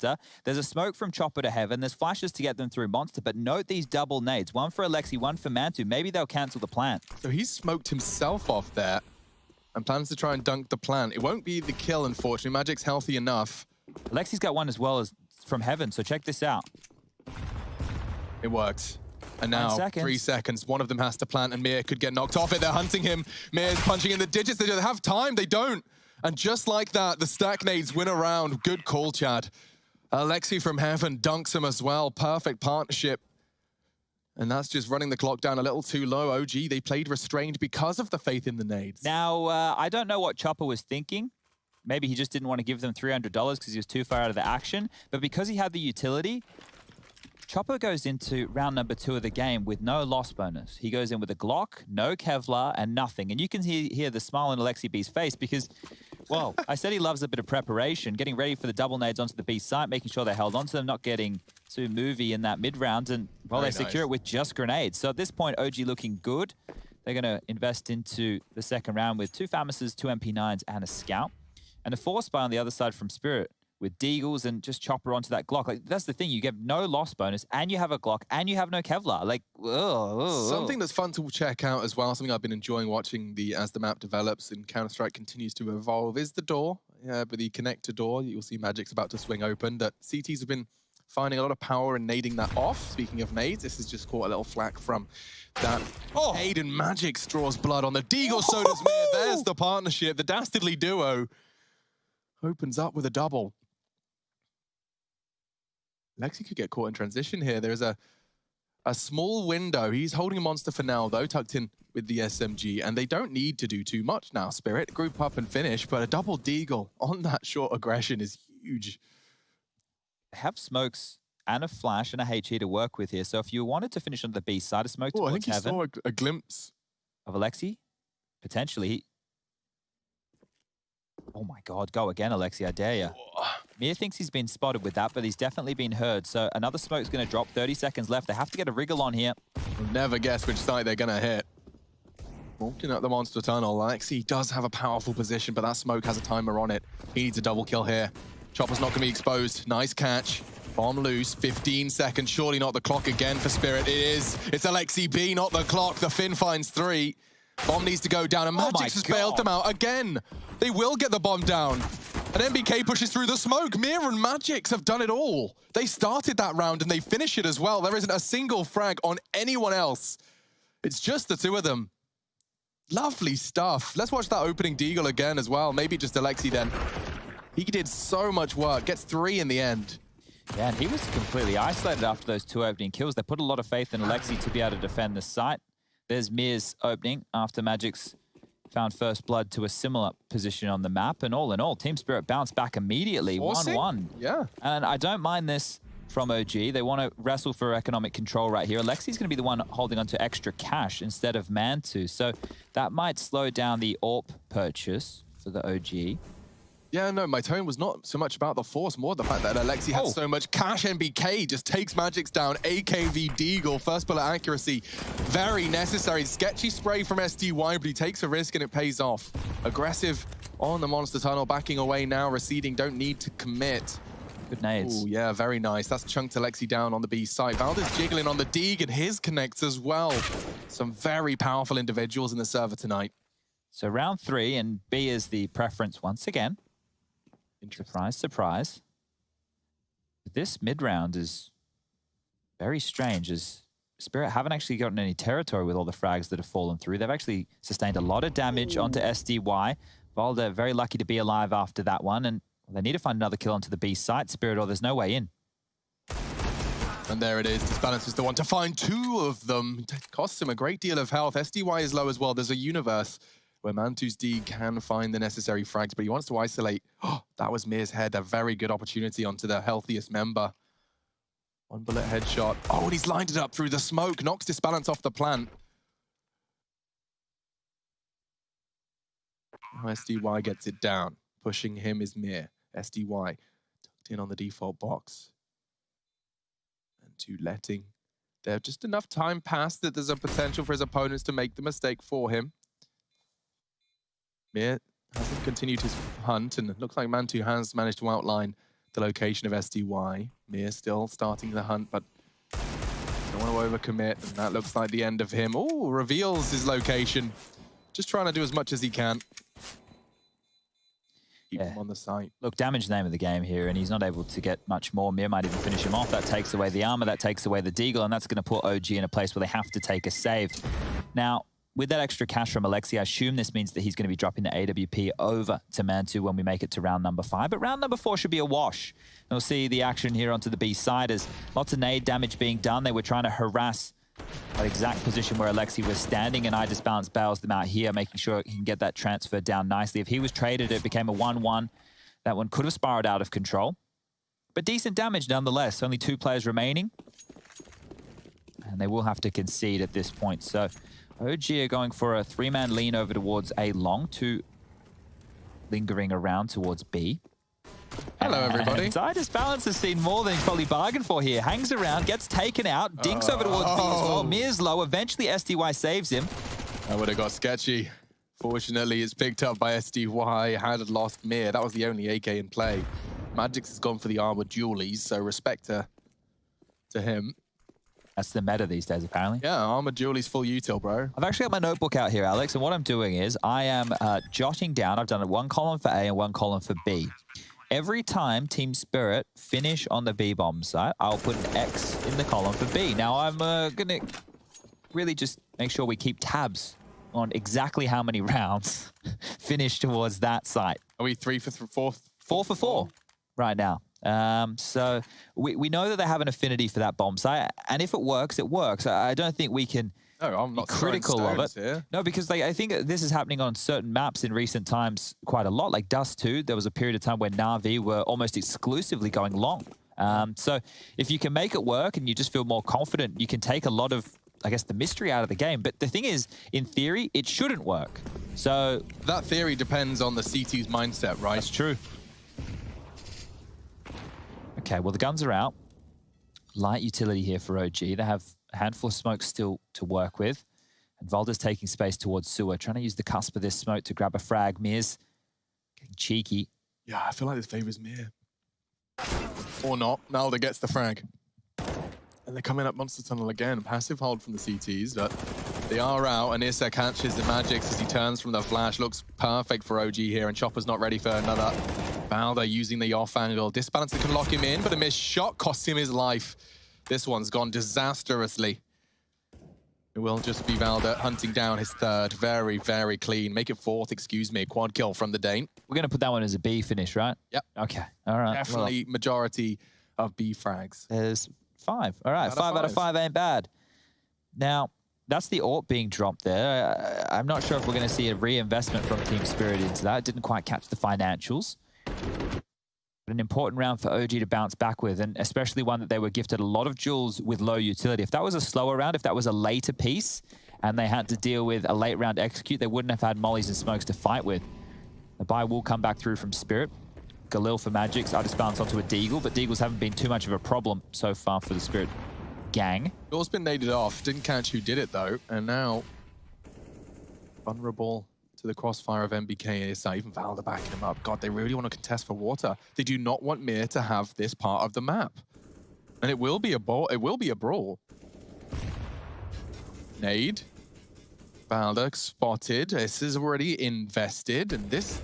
Monster. There's a smoke from Chopper to Heaven. There's flashes to get them through Monster. But note these double nades. One for Alexi, one for Mantu. Maybe they'll cancel the plant. So he's smoked himself off there and plans to try and dunk the plant. It won't be the kill, unfortunately. Magic's healthy enough. Alexi's got one as well as from Heaven, so check this out. It works. And now, 3 seconds. One of them has to plant, and Mir could get knocked off it. They're hunting him. Mir's punching in the digits. They have time. They don't. And just like that, the stack nades win a round. Good call, Chad. Alexi from Heaven dunks him as well. Perfect partnership. And that's just running the clock down a little too low. OG, they played restrained because of the faith in the nades. Now, I don't know what Chopper was thinking. Maybe he just didn't want to give them $300 because he was too far out of the action. But because he had the utility, Chopper goes into round number 2 of the game with no loss bonus. He goes in with a Glock, no Kevlar, and nothing. And you can hear the smile on Alexi B's face because, well, I said he loves a bit of preparation, getting ready for the double nades onto the B site, making sure they're held onto them, not getting too movie in that mid-round. And, well, they secure it with just grenades. So at this point, OG looking good. They're going to invest into the second round with 2 Famis's, 2 MP9s, and a Scout. And a Force Spy on the other side from Spirit, with Deagles and just Chopper onto that Glock. Like, that's the thing. You get no loss bonus, and you have a Glock, and you have no Kevlar. Like, something that's fun to check out as well, something I've been enjoying watching as the map develops and Counter-Strike continues to evolve, is the door. But the connector door, you'll see Magic's about to swing open, that CTs have been finding a lot of power in nading that off. Speaking of nades, this has just caught a little flack from that. Nade and Magic draws blood on the Deagle, so does Mir. There's the partnership. The Dastardly duo opens up with a double. Lexi could get caught in transition here. There's a small window. He's holding a monster for now, though, tucked in with the SMG. And they don't need to do too much now, Spirit. Group up and finish, but a double Deagle on that short aggression is huge. Have smokes and a flash and a HE to work with here. So if you wanted to finish on the B side, a smoke towards I think Heaven. you saw a glimpse of Alexi, potentially. Oh my God, go again, Alexi, I dare you. Mir thinks he's been spotted with that, but he's definitely been heard. So another smoke's going to drop, 30 seconds left. They have to get a wriggle on here. You'll never guess which side they're going to hit. Walking up the monster tunnel, Alexi does have a powerful position, but that smoke has a timer on it. He needs a double kill here. Chopper's not going to be exposed. Nice catch. Bomb loose, 15 seconds. Surely not the clock again for Spirit. It is. It's Alexi B, not the clock. The Finn finds 3. Bomb needs to go down, and Magic's just bailed them out again. They will get the bomb down. And MBK pushes through the smoke. Mir and Magix have done it all. They started that round, and they finish it as well. There isn't a single frag on anyone else. It's just the 2 of them. Lovely stuff. Let's watch that opening Deagle again as well. Maybe just Alexi then. He did so much work. Gets 3 in the end. Yeah, and he was completely isolated after those 2 opening kills. They put a lot of faith in Alexi to be able to defend the site. There's Mir's opening after Magic's found first blood to a similar position on the map. And all in all, Team Spirit bounced back immediately, 1-1. Yeah. And I don't mind this from OG. They want to wrestle for economic control right here. Alexi's going to be the one holding on to extra cash instead of Mantu. So that might slow down the AWP purchase for the OG. Yeah, no, my tone was not so much about the force, more the fact that Alexi had so much cash. MBK just takes Magic's down. AKV Deagle, first bullet accuracy, very necessary. Sketchy spray from SDY, but he takes a risk and it pays off. Aggressive on the monster tunnel, backing away now, receding, don't need to commit. Good nades. Oh, yeah, very nice. That's chunked Alexi down on the B side. Valda's jiggling on the Deag, and his connects as well. Some very powerful individuals in the server tonight. So round 3, and B is the preference once again. Surprise, surprise. This mid-round is very strange, as Spirit haven't actually gotten any territory with all the frags that have fallen through. They've actually sustained a lot of damage onto SDY. Valda very lucky to be alive after that one, and they need to find another kill onto the B site, Spirit, or there's no way in. And there it is. Disbalance is the one to find 2 of them. It costs him a great deal of health. SDY is low as well. There's a universe where Mantu's D can find the necessary frags, but he wants to isolate. Oh, that was Mir's head. A very good opportunity onto the healthiest member. 1 bullet headshot. Oh, and he's lined it up through the smoke. Knocks Disbalance off the plant. SDY gets it down. Pushing him is Mir. SDY tucked in on the default box. And 2 letting. There's just enough time pass that there's a potential for his opponents to make the mistake for him. Mir hasn't continued his hunt, and it looks like Mantu has managed to outline the location of SDY. Mir still starting the hunt, but don't want to overcommit, and that looks like the end of him. Oh, reveals his location. Just trying to do as much as he can. Keep him on the site. Look, damage name of the game here, and he's not able to get much more. Mir might even finish him off. That takes away the armor, that takes away the deagle, and that's going to put OG in a place where they have to take a save. Now, with that extra cash from Alexi, I assume this means that he's going to be dropping the AWP over to Mantu when we make it to round number 5. But round number 4 should be a wash. And we'll see the action here onto the B side as lots of nade damage being done. They were trying to harass that exact position where Alexi was standing, and I just bails them out here, making sure he can get that transfer down nicely. If he was traded, it became a 1-1. That one could have spiraled out of control. But decent damage nonetheless. Only 2 players remaining. And they will have to concede at this point. So OG are going for a 3-man lean over towards A long, 2 lingering around towards B. Hello, everybody. Zydus Balance has seen more than he's probably bargained for here. Hangs around, gets taken out, dinks over towards B as well. Mir's low. Eventually, SDY saves him. That would have got sketchy. Fortunately, it's picked up by SDY. Had lost Mir. That was the only AK in play. Magix has gone for the armored dualies, so respect to him. That's the meta these days, apparently. Yeah, armored dualies full util, bro. I've actually got my notebook out here, Alex, and what I'm doing is I am jotting down. I've done 1 column for A and 1 column for B. Every time Team Spirit finish on the B bomb site, I'll put an X in the column for B. Now, I'm going to really just make sure we keep tabs on exactly how many rounds finish towards that site. Are we 3 for 4? 4 for 4 right now. So we know that they have an affinity for that bomb site, and if it works, it works. I don't think we can I'm not be critical of it. Here. No, because I think this is happening on certain maps in recent times quite a lot. Like Dust 2, there was a period of time where Na'Vi were almost exclusively going long. So if you can make it work and you just feel more confident, you can take a lot of, I guess, the mystery out of the game. But the thing is, in theory, it shouldn't work. So that theory depends on the C2's mindset, right? That's true. Okay, well, the guns are out. Light utility here for OG. They have a handful of smoke still to work with. And Valda's taking space towards sewer, trying to use the cusp of this smoke to grab a frag. Mir's getting cheeky. Yeah, I feel like this favors Mir. Or not. Nalda gets the frag. And they're coming up Monster Tunnel again. Passive hold from the CTs, but they are out. And Issa catches the Magix as he turns from the flash. Looks perfect for OG here, and Chopper's not ready for another. Valda using the off angle. Disbalancer can lock him in, but a missed shot costs him his life. This one's gone disastrously. It will just be Valda hunting down his 3rd. Very, very clean. Make it 4th, excuse me. Quad kill from the Dane. We're going to put that one as a B finish, right? Yep. Okay. All right. Definitely majority of B frags. There's 5. All right. 5 out of 5 ain't bad. Now, that's the AWP being dropped there. I'm not sure if we're going to see a reinvestment from Team Spirit into that. It didn't quite catch the financials. But an important round for OG to bounce back with, and especially one that they were gifted a lot of jewels with low utility. If that was a slower round, if that was a later piece, and they had to deal with a late round execute, they wouldn't have had mollies and smokes to fight with. The buy will come back through from Spirit. Galil for Magix. I just bounce onto a Deagle, but Deagles haven't been too much of a problem so far for the Spirit gang. Door's been naded off. Didn't catch who did it, though. And now, vulnerable to the crossfire of MBK. It's not even Valda backing him up. God, they really want to contest for water. They do not want Mir to have this part of the map. And it will be a ball. It will be a brawl. Nade. Valda spotted. This is already invested. And this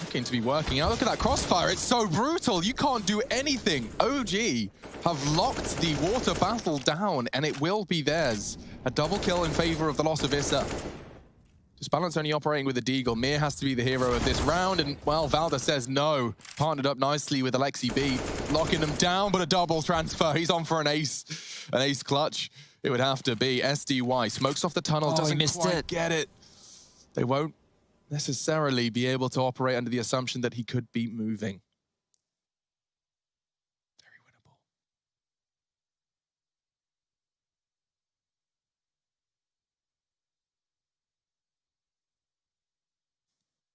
looking to be working out. Look at that crossfire. It's so brutal. You can't do anything. OG have locked the water battle down, and it will be theirs. A double kill in favor of the loss of Issa. Disbalance only operating with the Deagle. Mir has to be the hero of this round, and, well, Valda says no. Partnered up nicely with Alexi B. Locking them down, but a double transfer. He's on for an ace clutch. It would have to be. SDY smokes off the tunnel, doesn't quite get it. They won't necessarily be able to operate under the assumption that he could be moving. Very winnable.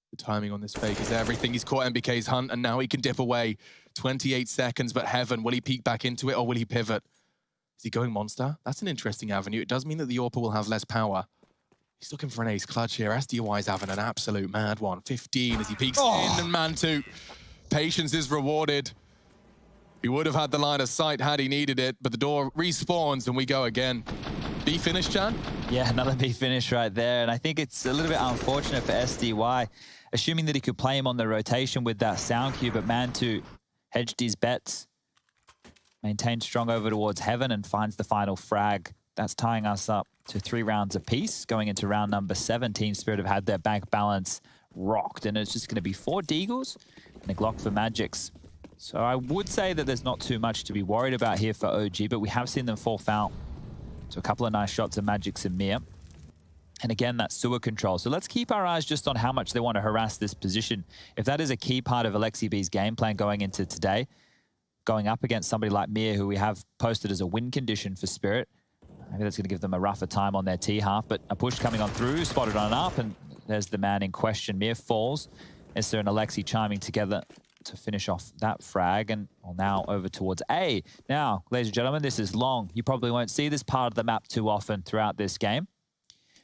The timing on this fake is everything. He's caught MBK's hunt, and now he can dip away. 28 seconds, but heaven. Will he peek back into it, or will he pivot? Is he going monster? That's an interesting avenue. It does mean that the AWP will have less power. He's looking for an ace clutch here. SDY's having an absolute mad one. 15 as he peeks in, and Mantu. Patience is rewarded. He would have had the line of sight had he needed it, but the door respawns and we go again. B finish, Chan? Yeah, another B finish right there. And I think it's a little bit unfortunate for SDY, assuming that he could play him on the rotation with that sound cue, but Mantu hedged his bets, maintained strong over towards Heaven and finds the final frag. That's tying us up to 3 rounds apiece. Going into round number 7, Team Spirit have had their bank balance rocked, and it's just going to be 4 Deagles and a Glock for Magics. So I would say that there's not too much to be worried about here for OG, but we have seen them fall foul. So a couple of nice shots of Magics and Mir. And again, that sewer control. So let's keep our eyes just on how much they want to harass this position. If that is a key part of Alexi B's game plan going into today, going up against somebody like Mir, who we have posted as a win condition for Spirit, maybe that's going to give them a rougher time on their T-half, but a push coming on through, spotted on up, and there's the man in question. Mir falls. Esther and Alexi chiming together to finish off that frag, and well, now over towards A. Now, ladies and gentlemen, this is long. You probably won't see this part of the map too often throughout this game,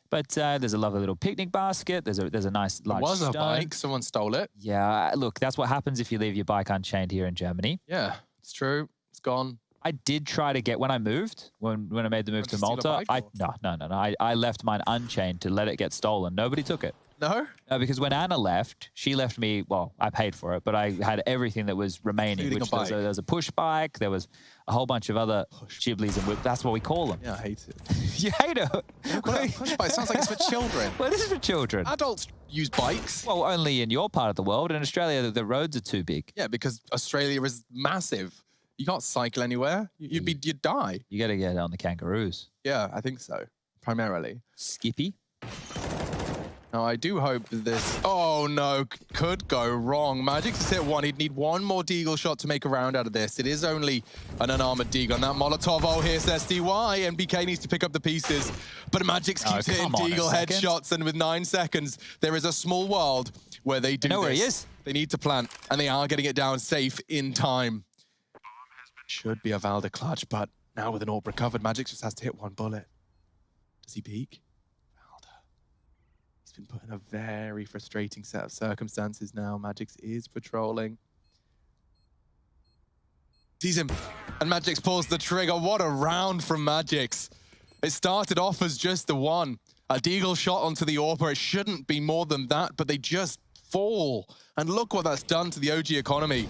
but there's a lovely little picnic basket. There's a nice large It was stone. a bike. Someone stole it. Yeah, look, that's what happens if you leave your bike unchained here in Germany. Yeah, it's true. It's gone. I did try to get, when I moved, when I made the move to Malta, I left mine unchained to let it get stolen. Nobody took it. No? No, because when Anna left, she left me, well, I paid for it, but I had everything that was remaining, which there was a push bike, there was a whole bunch of other Ghiblies and whip. That's what we call them. Yeah, I hate it. You hate it? Push bike sounds like it's for children. Well, this is for children. Adults use bikes. Well, only in your part of the world. In Australia, the roads are too big. Yeah, because Australia is massive. You can't cycle anywhere. You'd die. You got to get on the kangaroos. Yeah, I think so. Primarily. Skippy. Now, I do hope that this... Oh, no. Could go wrong. Magic's just hit 1. He'd need 1 more Deagle shot to make a round out of this. It is only an unarmored Deagle. And that Molotov, oh, here's SDY. And BK needs to pick up the pieces. But Magic's keeps hitting Deagle headshots. And with 9 seconds, there is a small world where they do this. I know where he is. They need to plant. And they are getting it down safe in time. Should be a Valda clutch, but now with an AWP recovered, Magic just has to hit 1 bullet. Does he peek? Valda. He's been put in a very frustrating set of circumstances now. Magix is patrolling. Sees him, and Magix pulls the trigger. What a round from Magix. It started off as just the 1. A Deagle shot onto the AWPer. It shouldn't be more than that, but they just fall. And look what that's done to the OG economy.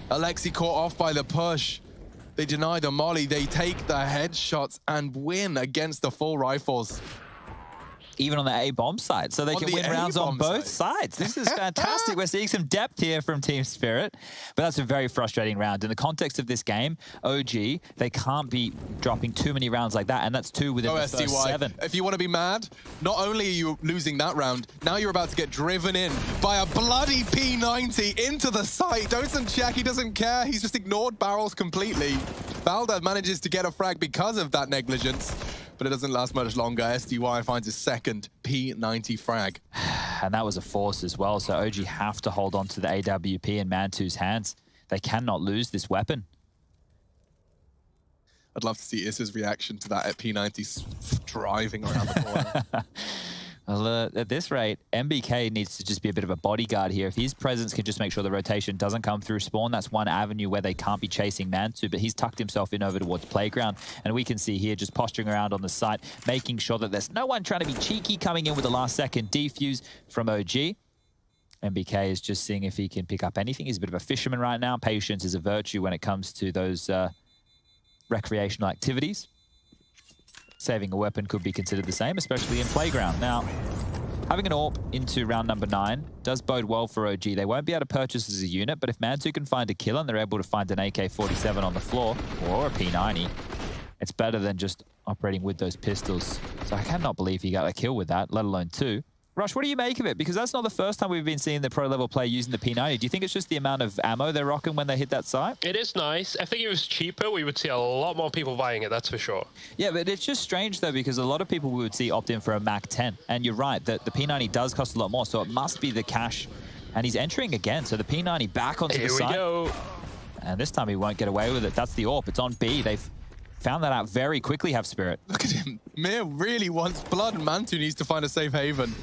Alexi caught off by the push. They deny the molly, they take the headshots and win against the full rifles. Even on the A bomb side, so they can win rounds on both sides. This is fantastic. We're seeing some depth here from Team Spirit, but that's a very frustrating round. In the context of this game, OG, they can't be dropping too many rounds like that, and that's 2 within the first 7. If you want to be mad, not only are you losing that round, now you're about to get driven in by a bloody P90 into the site. Doesn't check, he doesn't care. He's just ignored barrels completely. Valda manages to get a frag because of that negligence, but it doesn't last much longer. SDY finds his second P90 frag. And that was a force as well, so OG have to hold on to the AWP in Mantu's hands. They cannot lose this weapon. I'd love to see Issa's reaction to that at P90 driving around the corner. Well, at this rate, MBK needs to just be a bit of a bodyguard here. If his presence can just make sure the rotation doesn't come through spawn, that's one avenue where they can't be chasing Mantu, but he's tucked himself in over towards playground. And we can see here just posturing around on the site, making sure that there's no one trying to be cheeky coming in with the last second defuse from OG. MBK is just seeing if he can pick up anything. He's a bit of a fisherman right now. Patience is a virtue when it comes to those recreational activities. Saving a weapon could be considered the same, especially in playground. Now, having an AWP into round number 9 does bode well for OG. They won't be able to purchase as a unit, but if Mantu can find a kill and they're able to find an AK-47 on the floor or a P90, it's better than just operating with those pistols. So I cannot believe he got a kill with that, let alone 2. Rush, what do you make of it? Because that's not the first time we've been seeing the pro-level player using the P90. Do you think it's just the amount of ammo they're rocking when they hit that site? It is nice. I think if it was cheaper, we would see a lot more people buying it, that's for sure. Yeah, but it's just strange, though, because a lot of people we would see opt in for a Mac 10. And you're right, that the P90 does cost a lot more, so it must be the cash. And he's entering again, so the P90 back onto the site. Here we go. And this time he won't get away with it. That's the AWP. It's on B. They've found that out very quickly, have Spirit. Look at him. Mir really wants blood, and Mantu needs to find a safe haven.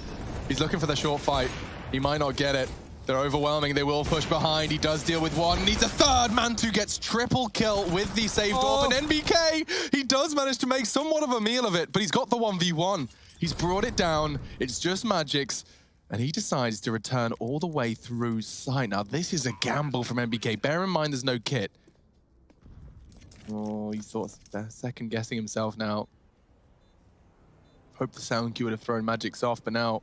He's looking for the short fight. He might not get it. They're overwhelming. They will push behind. He does deal with one. Needs a third. Mantu gets triple kill with the saved orb. And NBK, he does manage to make somewhat of a meal of it, but he's got the 1v1. He's brought it down. It's just Magic's. And he decides to return all the way through site. Now, this is a gamble from NBK. Bear in mind, there's no kit. Oh, he's sort of second guessing himself now. Hope the sound cue would have thrown Magic's off, but now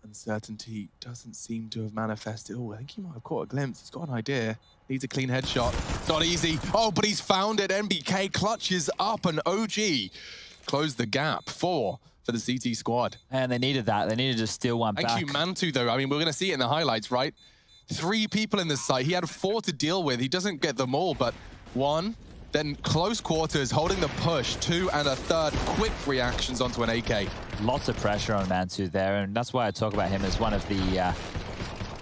uncertainty doesn't seem to have manifested. Oh, I think he might have caught a glimpse. He's got an idea. Needs a clean headshot. Not easy. Oh, but he's found it. NBK clutches up, and OG closed the gap. 4 for the CT squad. And they needed that. They needed to steal one back. Thank you, Mantu, though. I mean, we're going to see it in the highlights, right? 3 people in this site. He had 4 to deal with. He doesn't get them all, but 1. Then close quarters, holding the push. 2 and a third. Quick reactions onto an AK. Lots of pressure on Mantu there, and that's why I talk about him as one of the,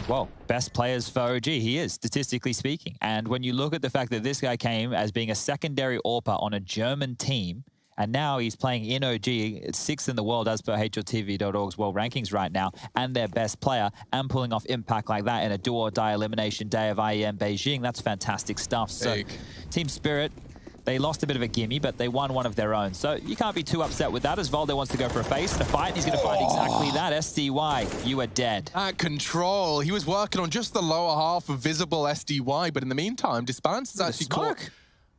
well, best players for OG. He is, statistically speaking. And when you look at the fact that this guy came as being a secondary AWPer on a German team, and now he's playing in OG, it's 6th in the world as per HLTV.org's world rankings right now, and their best player, and pulling off impact like that in a do-or-die elimination day of IEM Beijing. That's fantastic stuff. So, Team Spirit, they lost a bit of a gimme, but they won one of their own. So you can't be too upset with that, as Voldo wants to go for a face and a fight, and he's going to find exactly that. SDY, you are dead. At control, he was working on just the lower half of visible SDY, but in the meantime, Disbalance has actually caught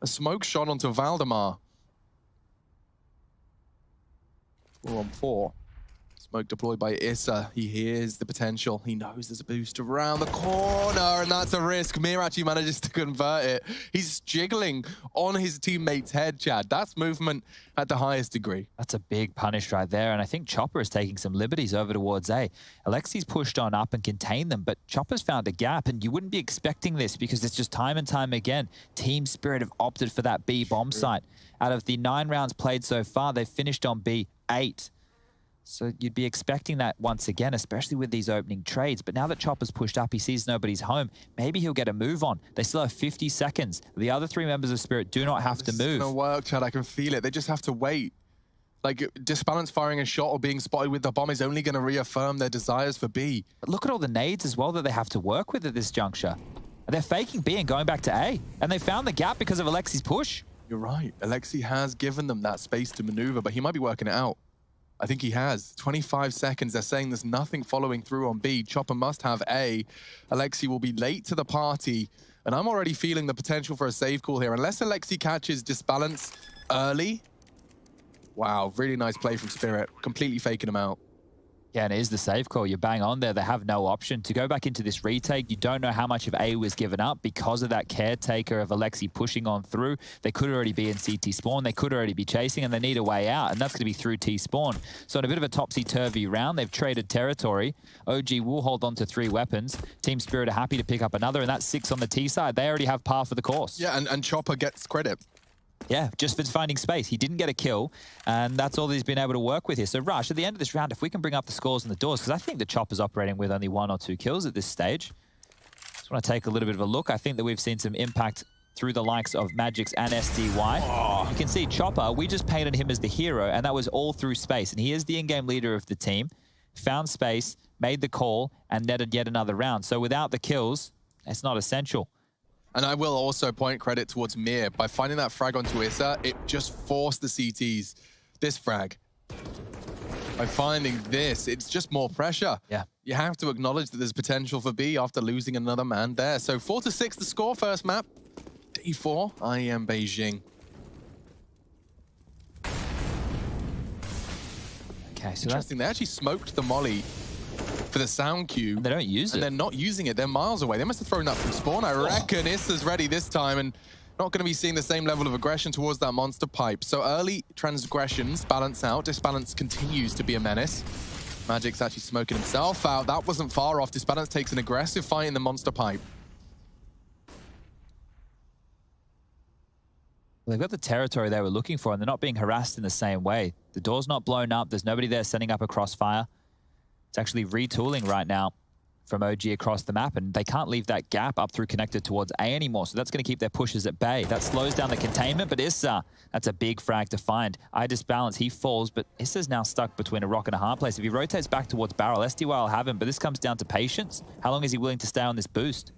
a smoke shot onto Valdemar. 4 on 4. Smoke deployed by Issa. He hears the potential. He knows there's a boost around the corner, and that's a risk. Mir actually manages to convert it. He's jiggling on his teammate's head, Chad. That's movement at the highest degree. That's a big punish right there, and I think Chopper is taking some liberties over towards A. Alexi's pushed on up and contained them, but Chopper's found a gap, and you wouldn't be expecting this because it's just time and time again. Team Spirit have opted for that B bomb site. Out of the 9 rounds played so far, they've finished on B 8. So you'd be expecting that once again, especially with these opening trades. But now that Chopper's pushed up, he sees nobody's home. Maybe he'll get a move on. They still have 50 seconds. The other 3 members of Spirit do not have to move. It's gonna work, Chad. I can feel it. They just have to wait. Like, Disbalance firing a shot or being spotted with the bomb is only going to reaffirm their desires for B. But look at all the nades as well that they have to work with at this juncture. They're faking B and going back to A. And they found the gap because of Alexi's push. You're right. Alexi has given them that space to maneuver, but he might be working it out. I think he has. 25 seconds. They're saying there's nothing following through on B. Chopper must have A. Alexi will be late to the party. And I'm already feeling the potential for a save call here. Unless Alexi catches Disbalance early. Wow, really nice play from Spirit. Completely faking him out. Yeah, and it is the save call. You're bang on there. They have no option. To go back into this retake, you don't know how much of A was given up because of that caretaker of Alexi pushing on through. They could already be in CT spawn. They could already be chasing, and they need a way out, and that's going to be through T spawn. So in a bit of a topsy-turvy round, they've traded territory. OG will hold on to 3 weapons. Team Spirit are happy to pick up another, and that's 6 on the T side. They already have par for the course. Yeah, and Chopper gets credit. Yeah, just for finding space. He didn't get a kill, and that's all he's been able to work with here. So, Rush, at the end of this round, if we can bring up the scores and the doors, because I think the Chopper's operating with only 1 or 2 kills at this stage. Just want to take a little bit of a look. I think that we've seen some impact through the likes of Magix and SDY. Oh. You can see Chopper, we just painted him as the hero, and that was all through space. And he is the in-game leader of the team. Found space, made the call, and netted yet another round. So without the kills, it's not essential. And I will also point credit towards Mir. By finding that frag onto Issa, it just forced the CTs. This frag. By finding this, it's just more pressure. Yeah. You have to acknowledge that there's potential for B after losing another man there. So 4-6 the score, first map. Day 4, IEM Beijing. Okay, so interesting. They actually smoked the molly for the sound cue. And they don't use it. And they're not using it. They're miles away. They must have thrown that from spawn. I reckon Issa's ready this time and not going to be seeing the same level of aggression towards that monster pipe. So early transgressions balance out. Disbalance continues to be a menace. Magic's actually smoking himself out. That wasn't far off. Disbalance takes an aggressive fight in the monster pipe. Well, they've got the territory they were looking for, and they're not being harassed in the same way. The door's not blown up. There's nobody there setting up a crossfire. It's actually retooling right now. from OG across the map, and they can't leave that gap up through connector towards A anymore, so that's going to keep their pushes at bay. That slows down the containment, but Issa, that's a big frag to find. I disbalance, he falls, but Issa's now stuck between a rock and a hard place. If he rotates back towards barrel, SDY will have him, but this comes down to patience. How long is he willing to stay on this boost?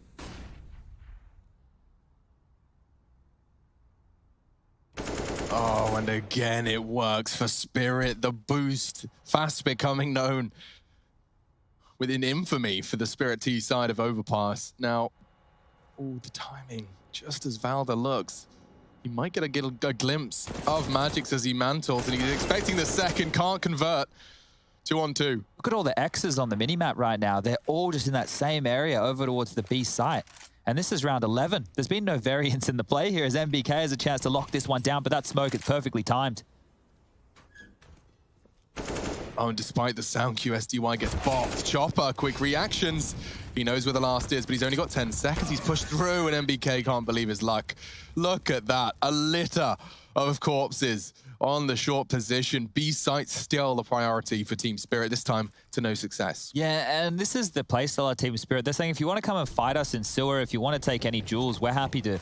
Oh, and again it works for Spirit. The boost fast becoming known within infamy for the Spirit T side of Overpass. Now, oh, the timing, just as Valda looks. He might get a glimpse of Magix as he mantles, and he's expecting the second, can't convert. 2-on-2. Look at all the X's on the minimap right now. They're all just in that same area over towards the B site. And this is round 11. There's been no variance in the play here as MBK has a chance to lock this one down, but that smoke is perfectly timed. Oh, and despite the sound cue, SDY gets bopped. Chopper, quick reactions. He knows where the last is, but he's only got 10 seconds. He's pushed through, and MBK can't believe his luck. Look at that. A litter of corpses on the short position. B site still the priority for Team Spirit, this time to no success. Yeah, and this is the playstyle of Team Spirit. They're saying if you want to come and fight us in sewer, if you want to take any jewels, we're happy to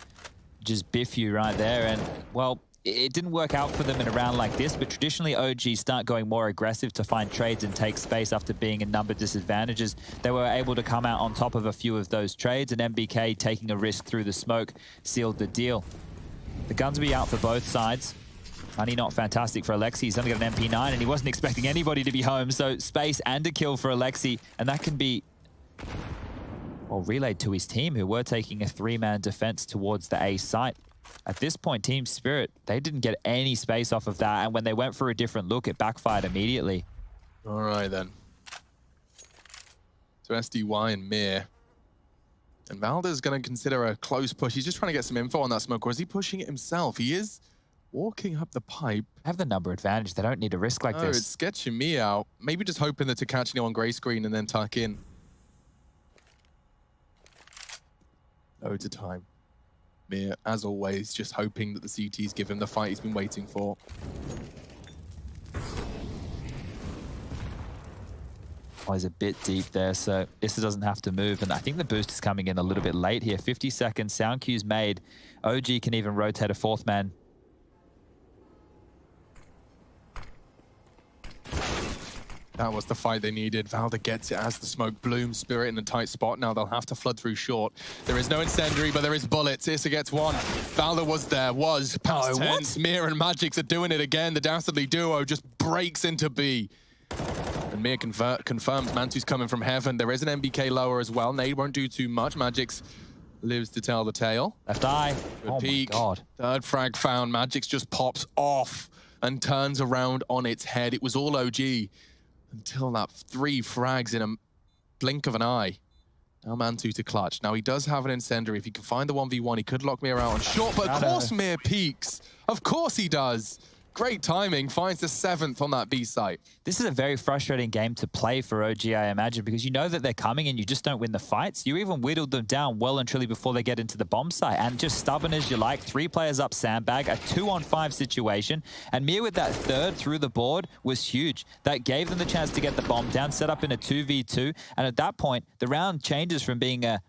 just biff you right there. And, well, it didn't work out for them in a round like this, but traditionally OG start going more aggressive to find trades and take space after being in number disadvantages. They were able to come out on top of a few of those trades, and MBK taking a risk through the smoke sealed the deal. The guns will be out for both sides. Money not fantastic for Alexi. He's only got an MP9 and he wasn't expecting anybody to be home, so space and a kill for Alexi, and that can be, well, relayed to his team, who were taking a 3-man defense towards the A site. At this point, Team Spirit, they didn't get any space off of that, and when they went for a different look, it backfired immediately. All right, then. So SDY and Mir. And Valda's going to consider a close push. He's just trying to get some info on that smoke, or is he pushing it himself? He is walking up the pipe. Have the number advantage. They don't need a risk like this. It's sketching me out. Maybe just hoping that to catch anyone gray screen and then tuck in. Loads of time. Mir, as always, just hoping that the CTs give him the fight he's been waiting for. Oh, he's a bit deep there, so Issa doesn't have to move, and I think the boost is coming in a little bit late here. 50 seconds, sound cue's made. OG can even rotate a 4th man. That was the fight they needed. Valda gets it as the smoke blooms. Spirit in a tight spot. Now they'll have to flood through short. There is no incendiary, but there is bullets. Issa gets one. Valda was there, past tense. Mir and Magix are doing it again. The dastardly duo just breaks into B. And Mir confirms Mantu's coming from heaven. There is an MBK lower as well. Nade won't do too much. Magix lives to tell the tale. Left eye. Good peek. My God. Third frag found. Magix just pops off and turns around on its head. It was all OG. Until that 3 frags in a blink of an eye. Now Mantu to clutch. Now he does have an incendiary. If he can find the 1v1, he could lock Mir out on short, but of course Mir peaks. Of course he does. Great timing, finds the 7th on that B site. This is a very frustrating game to play for OG, I imagine, because you know that they're coming and you just don't win the fights. You even whittled them down well and truly before they get into the bomb site. And just stubborn as you like, 3 players up sandbag, a 2-on-5 situation. And Mir with that 3rd through the board was huge. That gave them the chance to get the bomb down, set up in a 2v2. And at that point, the round changes from being a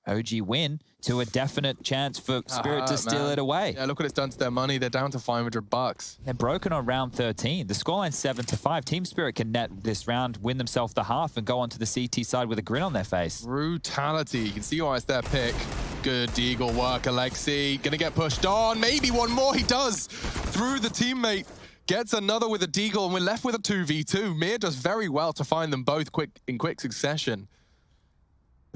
OG win to a definite chance for Spirit to steal it away. Yeah, look what it's done to their money. They're down to $500. They're broken on round 13. The scoreline's 7-5. Team Spirit can net this round, win themselves the half, and go onto the CT side with a grin on their face. Brutality. You can see why it's their pick. Good deagle work, Alexi. Gonna get pushed on. Maybe one more. He does. Through the teammate. Gets another with a deagle, and we're left with a 2v2. Mir does very well to find them both in quick succession.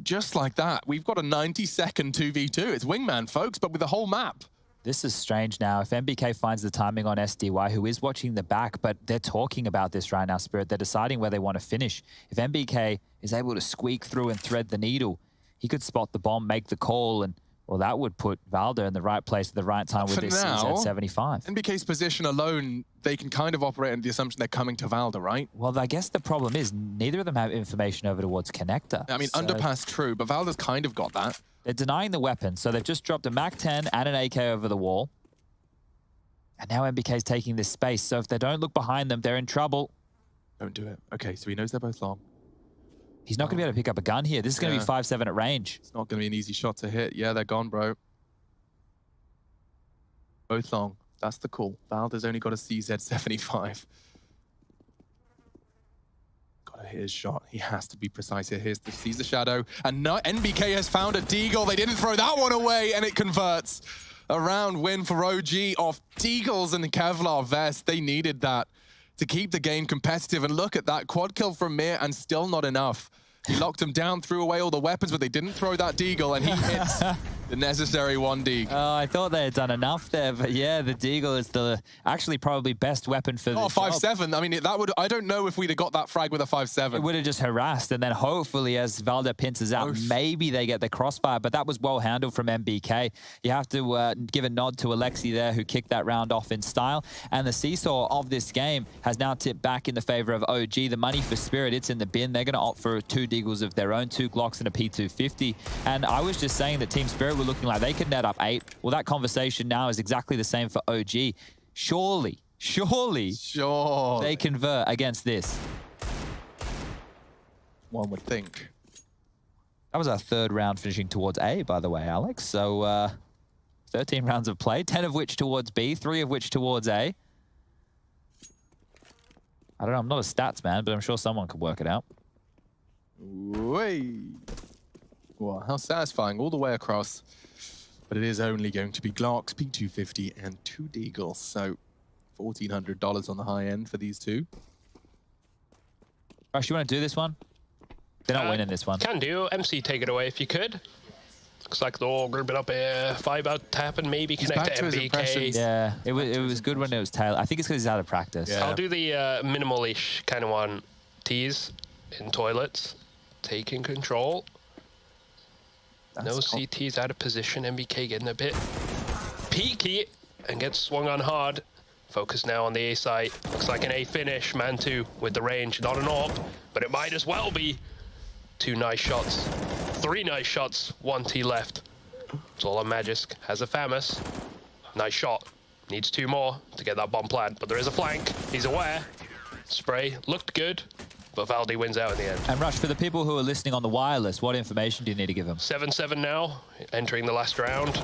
Just like that, we've got a 90-second 2v2. It's Wingman, folks, but with the whole map. This is strange now. If MBK finds the timing on SDY, who is watching the back, but they're talking about this right now, Spirit. They're deciding where they want to finish. If MBK is able to squeak through and thread the needle, he could spot the bomb, make the call, and, well, that would put Valda in the right place at the right time with this CZ75. MBK's position alone, they can kind of operate under the assumption they're coming to Valda, right? Well, I guess the problem is neither of them have information over towards connector. I mean, underpass true, but Valda's kind of got that. They're denying the weapon, so they've just dropped a MAC-10 and an AK over the wall. And now MBK's taking this space, so if they don't look behind them, they're in trouble. Don't do it. Okay, so he knows they're both long. He's not going to be able to pick up a gun here. This is going to be 5-7 at range. It's not going to be an easy shot to hit. Yeah, they're gone, bro. Both long. That's the call. Valda's only got a CZ75. Gotta hit his shot. He has to be precise here. Sees the shadow. And NBK has found a Deagle. They didn't throw that one away, and it converts. A round win for OG off Deagles and the Kevlar vest. They needed that to keep the game competitive. And look at that quad kill from Mir, and still not enough. He locked him down, threw away all the weapons, but they didn't throw that Deagle, and he hits the necessary one Deagle. Oh, I thought they had done enough there, but yeah, the Deagle is the actually probably best weapon for the 5-7. I mean, that would, I don't know if we'd have got that frag with a 5-7. It would have just harassed, and then hopefully as Valda pinces out, maybe they get the crossfire, but that was well handled from MBK. You have to give a nod to Alexi there, who kicked that round off in style, and the seesaw of this game has now tipped back in the favor of OG. The money for Spirit, it's in the bin. They're going to opt for 2 Deagles of their own, 2 Glocks and a P250, and I was just saying that Team Spirit were looking like they could net up 8. Well, that conversation now is exactly the same for OG. Surely they convert against this. One would think. That was our 3rd round finishing towards A, by the way, Alex. So 13 rounds of play, 10 of which towards B, 3 of which towards A. I don't know, I'm not a stats man, but I'm sure someone could work it out. Way. Wow, how satisfying all the way across. But it is only going to be Glocks, P250, and 2 Deagles. So $1,400 on the high end for these two. Rush, you want to do this one? They're not winning this one. Can do. MC, take it away if you could. Looks like they're all grouping up here. 5 out tap and maybe connect to MBK. Yeah, it was good when it was tail. I think it's because he's out of practice. Yeah. I'll do the minimal-ish kind of one. Tease in toilets. Taking control. No CTs out of position. MBK getting a bit peaky and gets swung on hard. Focus now on the A site. Looks like an A finish. Man2 with the range. Not an AWP, but it might as well be. 2 nice shots. 3 nice shots. 1 T left. It's all on Magisk. Has a Famus. Nice shot. Needs 2 more to get that bomb plant, but there is a flank. He's aware. Spray looked good, but Valdi wins out in the end. And Rush, for the people who are listening on the wireless, what information do you need to give them? 7-7 now, entering the last round.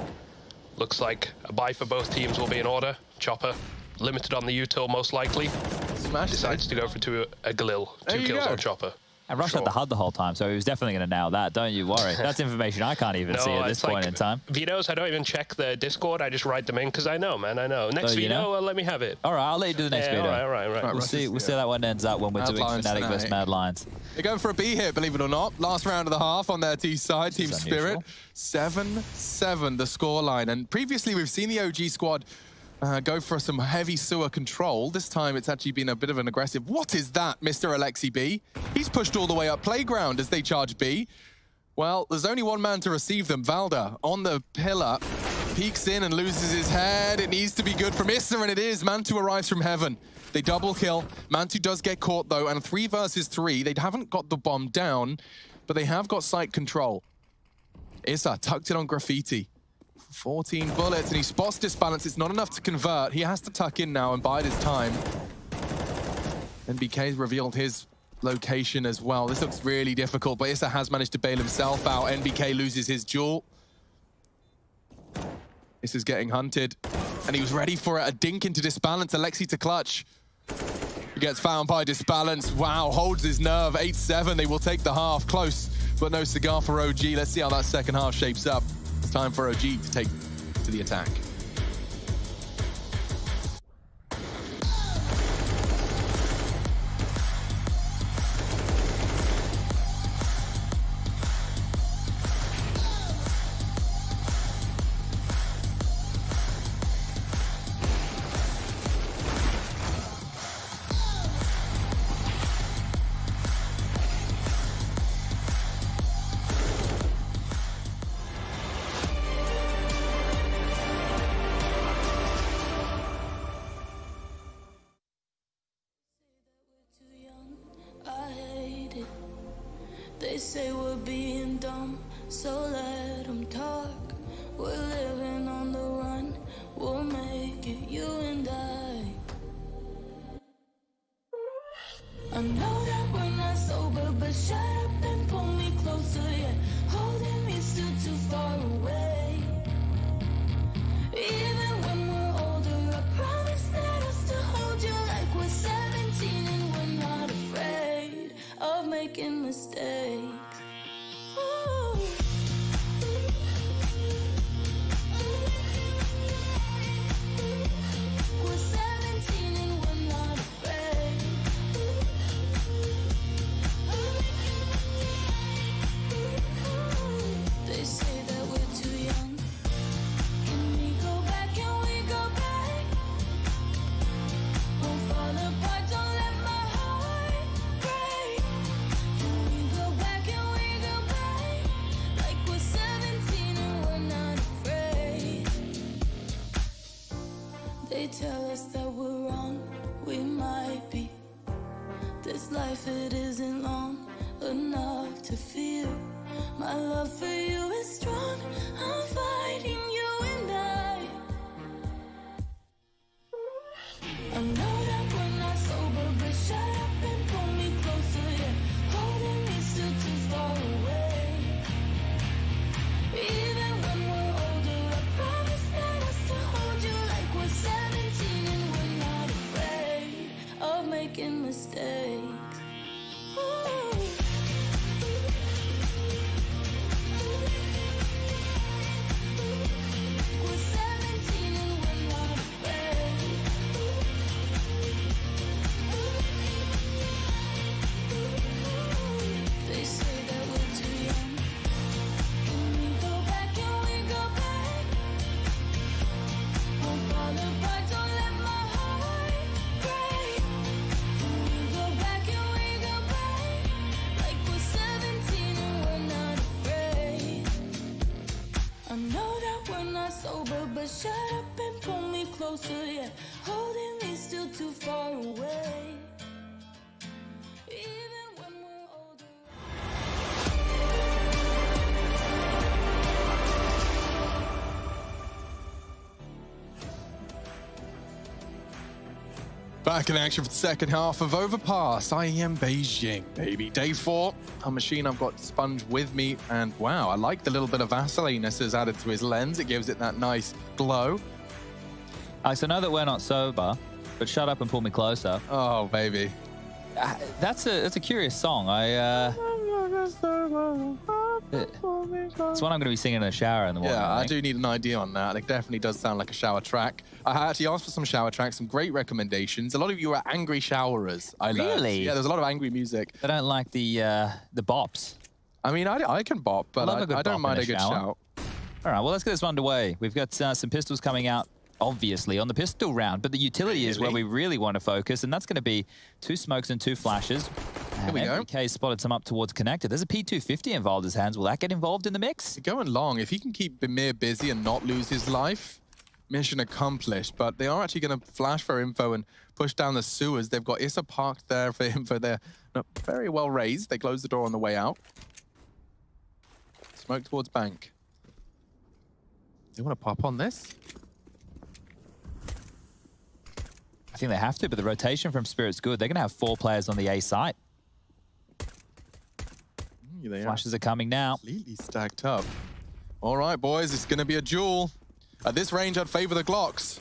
Looks like a buy for both teams will be in order. Chopper, limited on the util most likely. Decides to go for a Galil. 2 kills on Chopper. And Rush had the HUD the whole time, so he was definitely going to nail that. Don't you worry. That's information I can't even see at this point in time. Vetoes, I don't even check the Discord. I just write them in because I know, man. I know. Next veto, let me have it. All right, I'll let you do the next veto. All right. We'll see how that one ends up when we're doing Fnatic versus Mad Lions. They're going for a B hit, believe it or not. Last round of the half on their T side, Team Spirit. 7-7 the scoreline. And previously we've seen the OG squad go for some heavy sewer control. This time it's actually been a bit of an aggressive. What is that, Mr. Alexi B? He's pushed all the way up playground as they charge B. Well, there's only one man to receive them. Valda on the pillar, peeks in and loses his head. It needs to be good from Issa, and it is. Man2 arrives from heaven. They double kill. Man2 does get caught though, and 3 versus 3. They haven't got the bomb down, but they have got site control. Issa tucked it on Graffiti. 14 bullets, and he spots Disbalance. It's not enough to convert. He has to tuck in now and bide his time. NBK's revealed his location as well. This looks really difficult, but Issa has managed to bail himself out. NBK loses his jewel. Issa's getting hunted, and he was ready for it. A dink into Disbalance. Alexi to clutch. He gets found by Disbalance. Wow, holds his nerve. 8-7. They will take the half. Close, but no cigar for OG. Let's see how that second half shapes up. It's time for OG to take to the attack. They say we're being dumb, so let them talk. We're living on the run, we'll make it, you and I know that we're not sober, but shut up and They tell us that we're wrong, we might be. This life, it isn't long enough to feel. My love for you is strong, I'm fighting you and I know that we're not sober, but shut up and pull me closer, yeah. Holding me still too far away. Even when we're older, I promise that I'll still hold you like we're 17 and we're not afraid of making mistakes. Ooh. We're 17 and we're not afraid. They say that we're too young. Can we go back? Can we go back? Won't fall apart, don't let my heart break. Can we go back? Can we go back? Like we're 17 and we're not afraid. I know that we're not sober, but shut up and pull me closer, yeah. Holding me still too far away. Even when we're older. Back in action for the second half of Overpass, IEM Beijing, baby. Day 4, a machine I've got Sponge with me, and wow, I like the little bit of Vaseline this has added to his lens. It gives it that nice glow. Alex, I know that we're not sober, but shut up and pull me closer. Oh, baby. That's a curious song. It's one I'm going to be singing in the shower in the morning. Yeah, I do need an idea on that. It definitely does sound like a shower track. I actually asked for some shower tracks, some great recommendations. A lot of you are angry showerers, I learned. Really? Yeah, there's a lot of angry music. I don't like the bops. I mean, I can bop, but I don't mind a good shout. All right, well, let's get this one underway. We've got some pistols coming out, obviously, on the pistol round, but the utility is where we really want to focus, and that's going to be 2 smokes and 2 flashes. Here we go. MBK spotted some up towards connected. There's a P250 involved in his hands. Will that get involved in the mix? Going long. If he can keep Bimir busy and not lose his life, mission accomplished. But they are actually going to flash for info and push down the sewers. They've got Issa parked there for info. They're not very well raised. They close the door on the way out. Smoke towards bank. They want to pop on this? I think they have to, but the rotation from Spirit's good. They're going to have 4 players on the A site. They Flashes are coming now. Completely stacked up. All right, boys, it's going to be a duel. At this range, I'd favor the Glocks.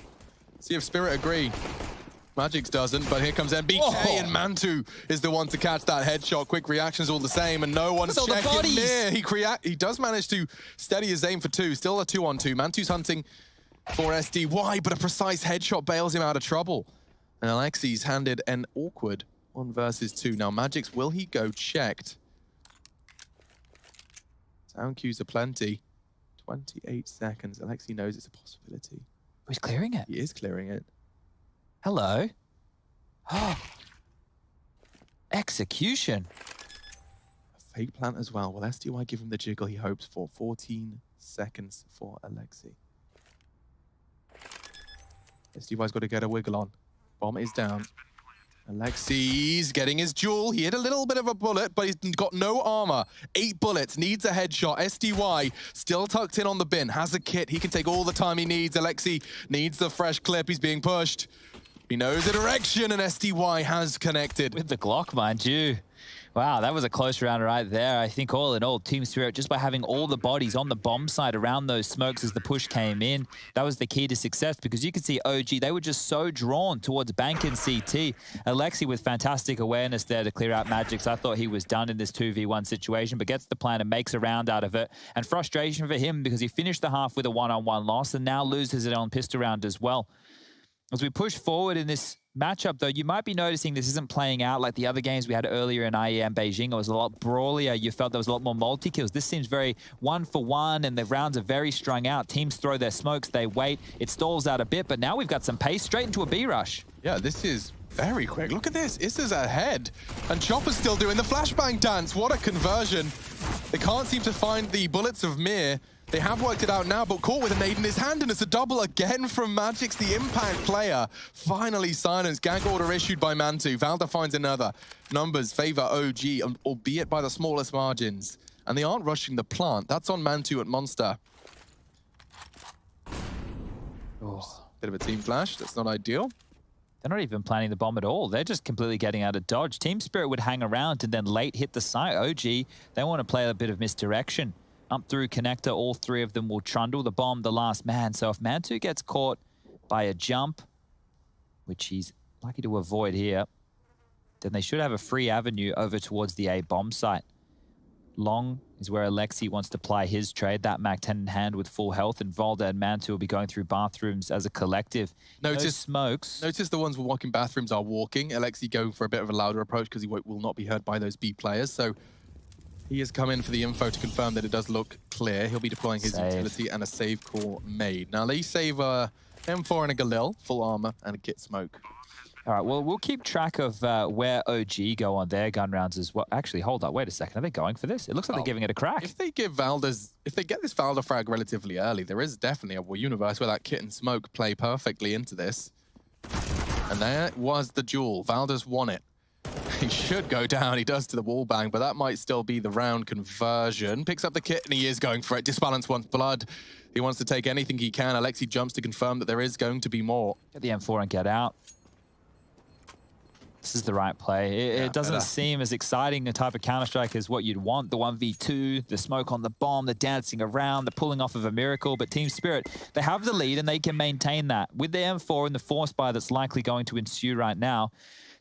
See if Spirit agree. Magix doesn't, but here comes MBK, and Mantu is the one to catch that headshot. Quick reactions all the same, and no one's checking near. He does manage to steady his aim for 2. Still a 2-on-2. Mantu's hunting for SDY, but a precise headshot bails him out of trouble. And Alexi's handed an awkward 1 versus 2. Now, Magix, will he go checked? Sound cues are plenty. 28 seconds. Alexi knows it's a possibility. Oh, he's clearing it. He is clearing it. Hello. Oh. Execution. A fake plant as well. Will SDY give him the jiggle he hopes for? 14 seconds for Alexi. SDY's got to get a wiggle on. Bomb is down. Alexi's getting his jewel. He hit a little bit of a bullet, but he's got no armor. 8 bullets, needs a headshot. SDY still tucked in on the bin, has a kit. He can take all the time he needs. Alexi needs the fresh clip. He's being pushed. He knows the direction, and SDY has connected. With the Glock, mind you. Wow, that was a close round right there. I think all in all, Team Spirit, just by having all the bodies on the bomb side around those smokes as the push came in, that was the key to success, because you could see OG, they were just so drawn towards bank and CT. Alexi with fantastic awareness there to clear out Magix. I thought he was done in this 2v1 situation, but gets the plan and makes a round out of it. And frustration for him, because he finished the half with a 1-on-1 loss and now loses it on pistol round as well. As we push forward in this matchup, though, you might be noticing this isn't playing out like the other games we had earlier in IEM Beijing. It was a lot brawlier. You felt there was a lot more multi-kills. This seems very 1-for-1, and the rounds are very strung out. Teams throw their smokes, they wait. It stalls out a bit, but now we've got some pace straight into a B rush. Yeah, this is very quick. Look at this. Issa's ahead. And Chopper's still doing the flashbang dance. What a conversion. They can't seem to find the bullets of Mir. They have worked it out now, but caught with a nade in his hand, and it's a double again from Magix, the impact player. Finally silenced. Gag order issued by Mantu. Valda finds another. Numbers favor OG, albeit by the smallest margins. And they aren't rushing the plant. That's on Mantu at Monster. Oh, bit of a team flash. That's not ideal. They're not even planning the bomb at all. They're just completely getting out of dodge. Team Spirit would hang around and then late hit the site. OG, they want to play a bit of misdirection. Up through connector, all three of them will trundle the bomb, the last man. So if Mantu gets caught by a jump, which he's lucky to avoid here, then they should have a free avenue over towards the A bomb site. Long is where Alexi wants to ply his trade. That Mac-10 in hand with full health, and Volda and Mantu will be going through bathrooms as a collective. No smokes. Notice the ones who walking bathrooms are walking. Alexi going for a bit of a louder approach because he will not be heard by those B players. So he has come in for the info to confirm that it does look clear. He'll be deploying his utility and a save call made. Now they save a M4 and a Galil, full armor, and a kit smoke. All right, well, we'll keep track of where OG go on their gun rounds as well. Actually, hold up, wait a second. Are they going for this? It looks like they're giving it a crack. If they get this Valda frag relatively early, there is definitely a universe where that kit and smoke play perfectly into this. And there was the duel. Valda's won it. He should go down. He does to the wall bang, but that might still be the round conversion. Picks up the kit and he is going for it. Disbalance wants blood. He wants to take anything he can. Alexi jumps to confirm that there is going to be more. Get the M4 and get out. This is the right play. It doesn't seem as exciting a type of Counter-Strike as what you'd want. The 1v2, the smoke on the bomb, the dancing around, the pulling off of a miracle. But Team Spirit, they have the lead and they can maintain that. With the M4 and the force buy that's likely going to ensue right now,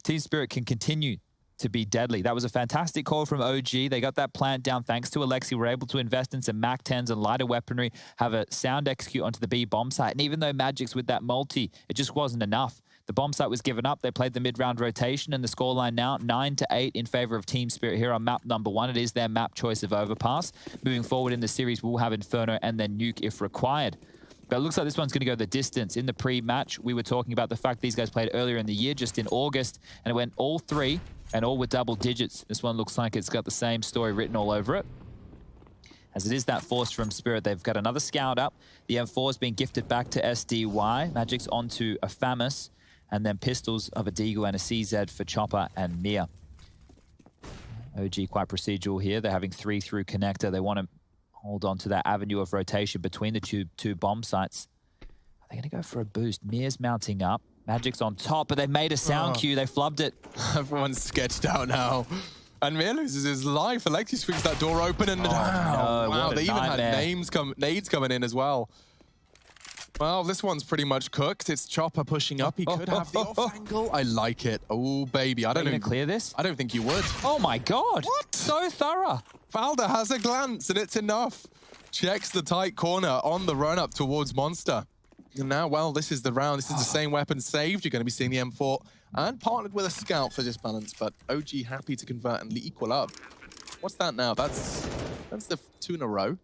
Team Spirit can continue to be deadly. That was a fantastic call from OG. They got that plant down thanks to Alexi. We're able to invest in some Mac-10s and lighter weaponry, have a sound execute onto the B bomb site. And even though Magix with that multi, it just wasn't enough. The bomb site was given up. They played the mid-round rotation, and the scoreline now 9-8 in favor of Team Spirit here on map number 1. It is their map choice of Overpass. Moving forward in the series, we'll have Inferno and then Nuke if required. But it looks like this one's going to go the distance. In the pre-match, we were talking about the fact these guys played earlier in the year, just in August, and it went all three, and all with double digits. This one looks like it's got the same story written all over it. As it is that force from Spirit, they've got another scout up. The M4 is being gifted back to SDY. Magic's onto a Famus, and then pistols of a Deagle and a CZ for Chopper and Mia. OG quite procedural here. They're having 3 through connector. They want to hold on to that avenue of rotation between the two bomb sites. Are they going to go for a boost? Mia's mounting up. Magic's on top, but they made a sound cue. They flubbed it. Everyone's sketched out now. And Mir loses his life. Alexi swings that door open and wow, they even had nades coming in as well. Well, this one's pretty much cooked. It's Chopper pushing up. He could have the off angle. I like it. Oh, baby. I don't know. Are you gonna clear this? I don't think you would. Oh my God. What? So thorough. Valda has a glance and it's enough. Checks the tight corner on the run up towards Monster. And now, well, this is the round. This is the same weapon saved. You're going to be seeing the M4 and partnered with a scout for this balance, but OG happy to convert and equal up. What's that now? That's the 2 in a row.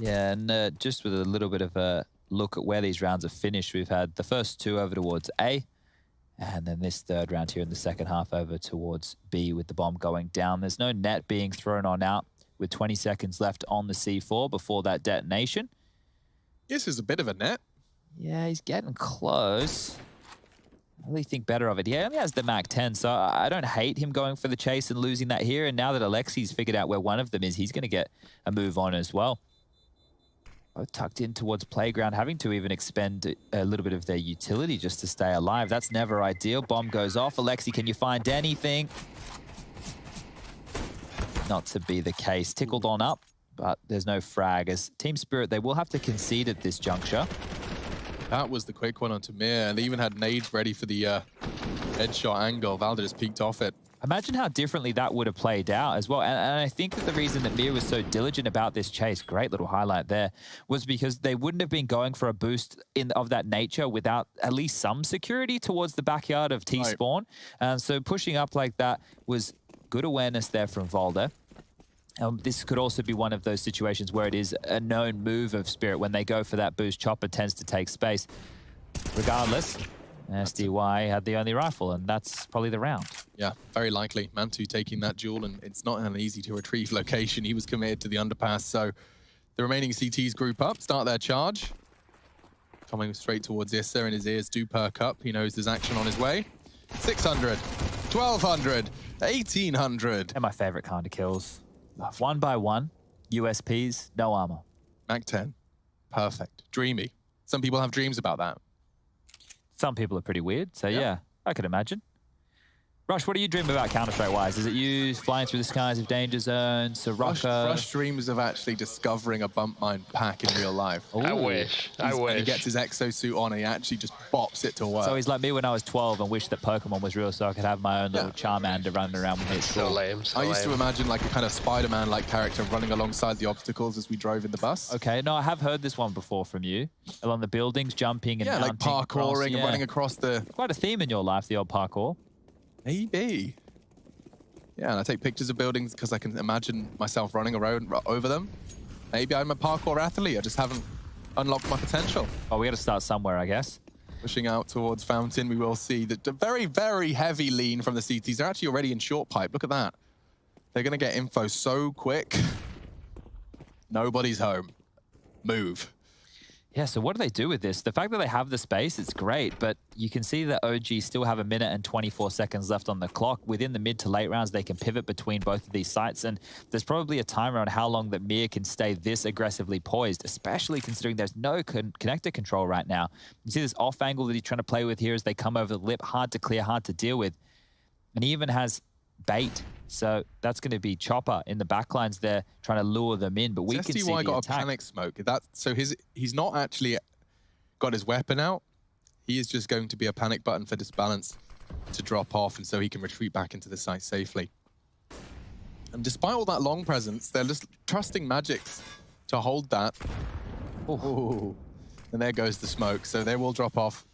Yeah, and just with a little bit of a look at where these rounds are finished, we've had the first 2 over towards A, and then this third round here in the second half over towards B with the bomb going down. There's no net being thrown on out with 20 seconds left on the C4 before that detonation. This is a bit of a net. Yeah, he's getting close. I really think better of it. He only has the Mac-10, so I don't hate him going for the chase and losing that here. And now that Alexi's figured out where one of them is, he's going to get a move on as well. Both tucked in towards playground, having to even expend a little bit of their utility just to stay alive. That's never ideal. Bomb goes off. Alexi, can you find anything? Not to be the case. Tickled on up, but there's no frag. As Team Spirit, they will have to concede at this juncture. That was the quick one onto Mir, and they even had nades ready for the headshot angle. Valda just peeked off it. Imagine how differently that would have played out as well. And I think that the reason that Mir was so diligent about this chase, great little highlight there, was because they wouldn't have been going for a boost of that nature without at least some security towards the backyard of T-Spawn. And so pushing up like that was good awareness there from Volda. This could also be one of those situations where it is a known move of Spirit. When they go for that boost, Chopper tends to take space. Regardless, SDY had the only rifle, and that's probably the round. Yeah, very likely. Mantu taking that duel, and it's not an easy to retrieve location. He was committed to the underpass, so the remaining CTs group up, start their charge. Coming straight towards Issa, and his ears do perk up. He knows there's action on his way. 600, 1200, 1800. They're my favorite kind of kills. 1 by 1, USPs, no armor. Mac 10, perfect, dreamy. Some people have dreams about that. Some people are pretty weird, so yeah, I could imagine. Rush, what do you dream about Counter-Strike-wise? Is it you flying through the skies of danger zones, Soroka? Rush dreams of actually discovering a bump mine pack in real life. Ooh. I wish. I wish. And he gets his exosuit on and he actually just bops it to work. So he's like me when I was 12 and wished that Pokemon was real so I could have my own little Charmander running around with me at So school. lame. So I used to lame. imagine like a kind of Spider-Man-like character running alongside the obstacles as we drove in the bus. Okay, no, I have heard this one before from you. Along the buildings, jumping and Yeah, like mounting across, parkouring and running across the... Quite a theme in your life, the old parkour. Maybe. Yeah, and I take pictures of buildings because I can imagine myself running around over them. Maybe I'm a parkour athlete. I just haven't unlocked my potential. Oh, we got to start somewhere, I guess. Pushing out towards Fountain, we will see that the very, very heavy lean from the CTs. They're actually already in short pipe. Look at that. They're going to get info so quick. Nobody's home. Move. Yeah, so what do they do with this? The fact that they have the space, it's great, but you can see that OG still have 1 minute and 24 seconds left on the clock. Within the mid to late rounds, they can pivot between both of these sites, and there's probably a timer on how long that Mir can stay this aggressively poised, especially considering there's no connector control right now. You see this off angle that he's trying to play with here as they come over the lip, hard to clear, hard to deal with. And he even has bait. So that's going to be Chopper in the backlines there trying to lure them in, but we can see SDY the got attack. a panic smoke. So he's not actually got his weapon out. He is just going to be a panic button for Disbalance to drop off, and so he can retreat back into the site safely. And despite all that long presence, they're just trusting Magix to hold that. Ooh. And there goes the smoke. So they will drop off.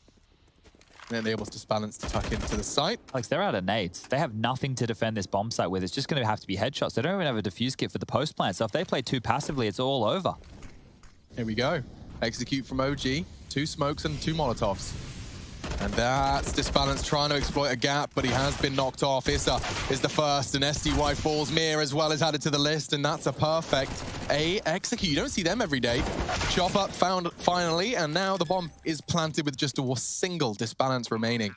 And then they're able to Disbalance to tuck into the site. Alex, they're out of nades. They have nothing to defend this bomb site with. It's just going to have to be headshots. They don't even have a defuse kit for the post plant. So if they play too passively, it's all over. Here we go. Execute from OG. 2 smokes and 2 Molotovs. And that's Disbalance trying to exploit a gap, but he has been knocked off. Issa is the first, and SDY falls. Mir as well is added to the list, and that's a perfect execute. You don't see them every day. Chop up found finally, and now the bomb is planted with just a single Disbalance remaining.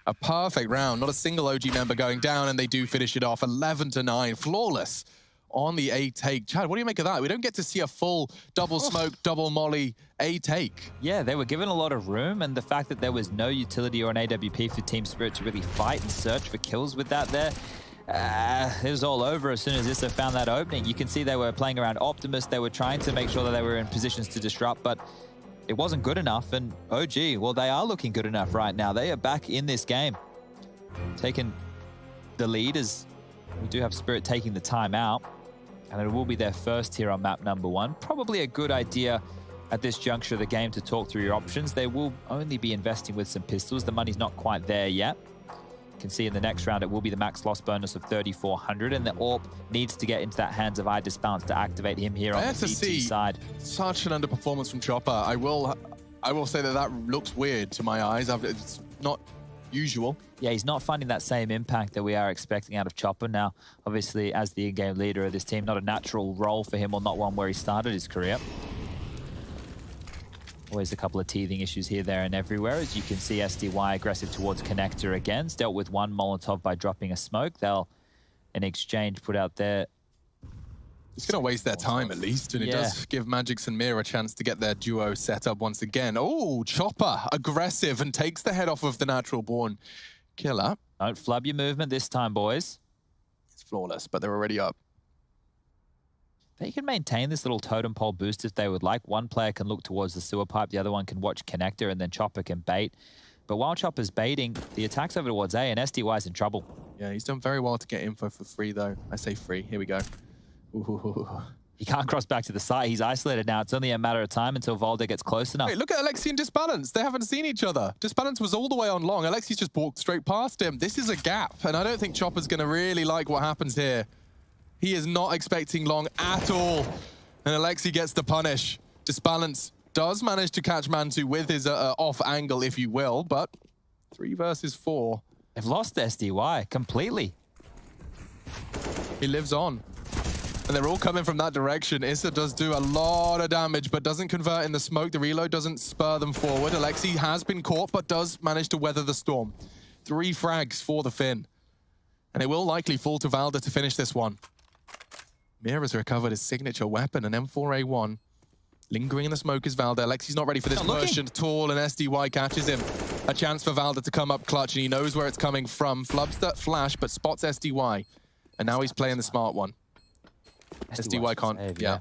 A perfect round, not a single OG member going down, and they do finish it off 11-9, flawless on the A take. Chad, what do you make of that? We don't get to see a full double smoke, double molly A take. Yeah, they were given a lot of room, and the fact that there was no utility or an AWP for Team Spirit to really fight and search for kills with that there, it was all over as soon as Issa found that opening. You can see they were playing around Optimus. They were trying to make sure that they were in positions to disrupt, but it wasn't good enough. And OG, well, they are looking good enough right now. They are back in this game, taking the lead as we do have Spirit taking the time out. And it will be their first here on map number 1. Probably a good idea at this juncture of the game to talk through your options. They will only be investing with some pistols. The money's not quite there yet. You can see in the next round, it will be the max loss bonus of 3,400. And the AWP needs to get into that hands of eye Disbalance to activate him here on the CT side. Such an underperformance from Chopper. I will say that looks weird to my eyes. It's not usual. Yeah, he's not finding that same impact that we are expecting out of Chopper. Now, obviously, as the in-game leader of this team, not a natural role for him, or not one where he started his career. Always a couple of teething issues here, there, and everywhere. As you can see, SDY aggressive towards Connector again. It's dealt with 1 Molotov by dropping a smoke. They'll, in exchange, put out their... It's going to waste their time, at least, and it does give Magix and Mir a chance to get their duo set up once again. Oh, Chopper, aggressive, and takes the head off of the natural born killer. Don't flub your movement this time, boys. It's flawless, but they're already up. They can maintain this little totem pole boost if they would like. One player can look towards the sewer pipe, the other one can watch Connector, and then Chopper can bait. But while Chopper's baiting, the attack's over towards A, and SDY's in trouble. Yeah, he's done very well to get info for free, though. I say free. Here we go. Ooh. He can't cross back to the site. He's isolated now. It's only a matter of time until Volder gets close enough. Wait, look at Alexi and Disbalance. They haven't seen each other. Disbalance was all the way on long. Alexi's just walked straight past him. This is a gap, and I don't think Chopper's going to really like what happens here. He is not expecting long at all, and Alexi gets the punish. Disbalance does manage to catch Mantu with his off angle, if you will, but 3 versus 4. They've lost SDY completely. He lives on. And they're all coming from that direction. Issa does do a lot of damage, but doesn't convert in the smoke. The reload doesn't spur them forward. Alexi has been caught, but does manage to weather the storm. 3 frags for the Finn. And it will likely fall to Valda to finish this one. Mir has recovered his signature weapon, an M4A1. Lingering in the smoke is Valda. Alexi's not ready for this push at all, and SDY catches him. A chance for Valda to come up clutch, and he knows where it's coming from. Flubster flash, but spots SDY. And now he's playing the smart one. SDY can't, save, yeah.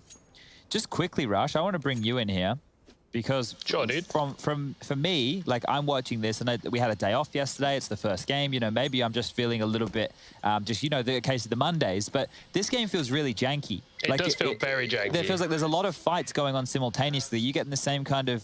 Just quickly, Rush, I want to bring you in here. Because Sure, dude. for me, like I'm watching this, and we had a day off yesterday. It's the first game. You know, maybe I'm just feeling a little bit, the case of the Mondays. But this game feels really janky. It does feel very janky. It feels like there's a lot of fights going on simultaneously. You getting the same kind of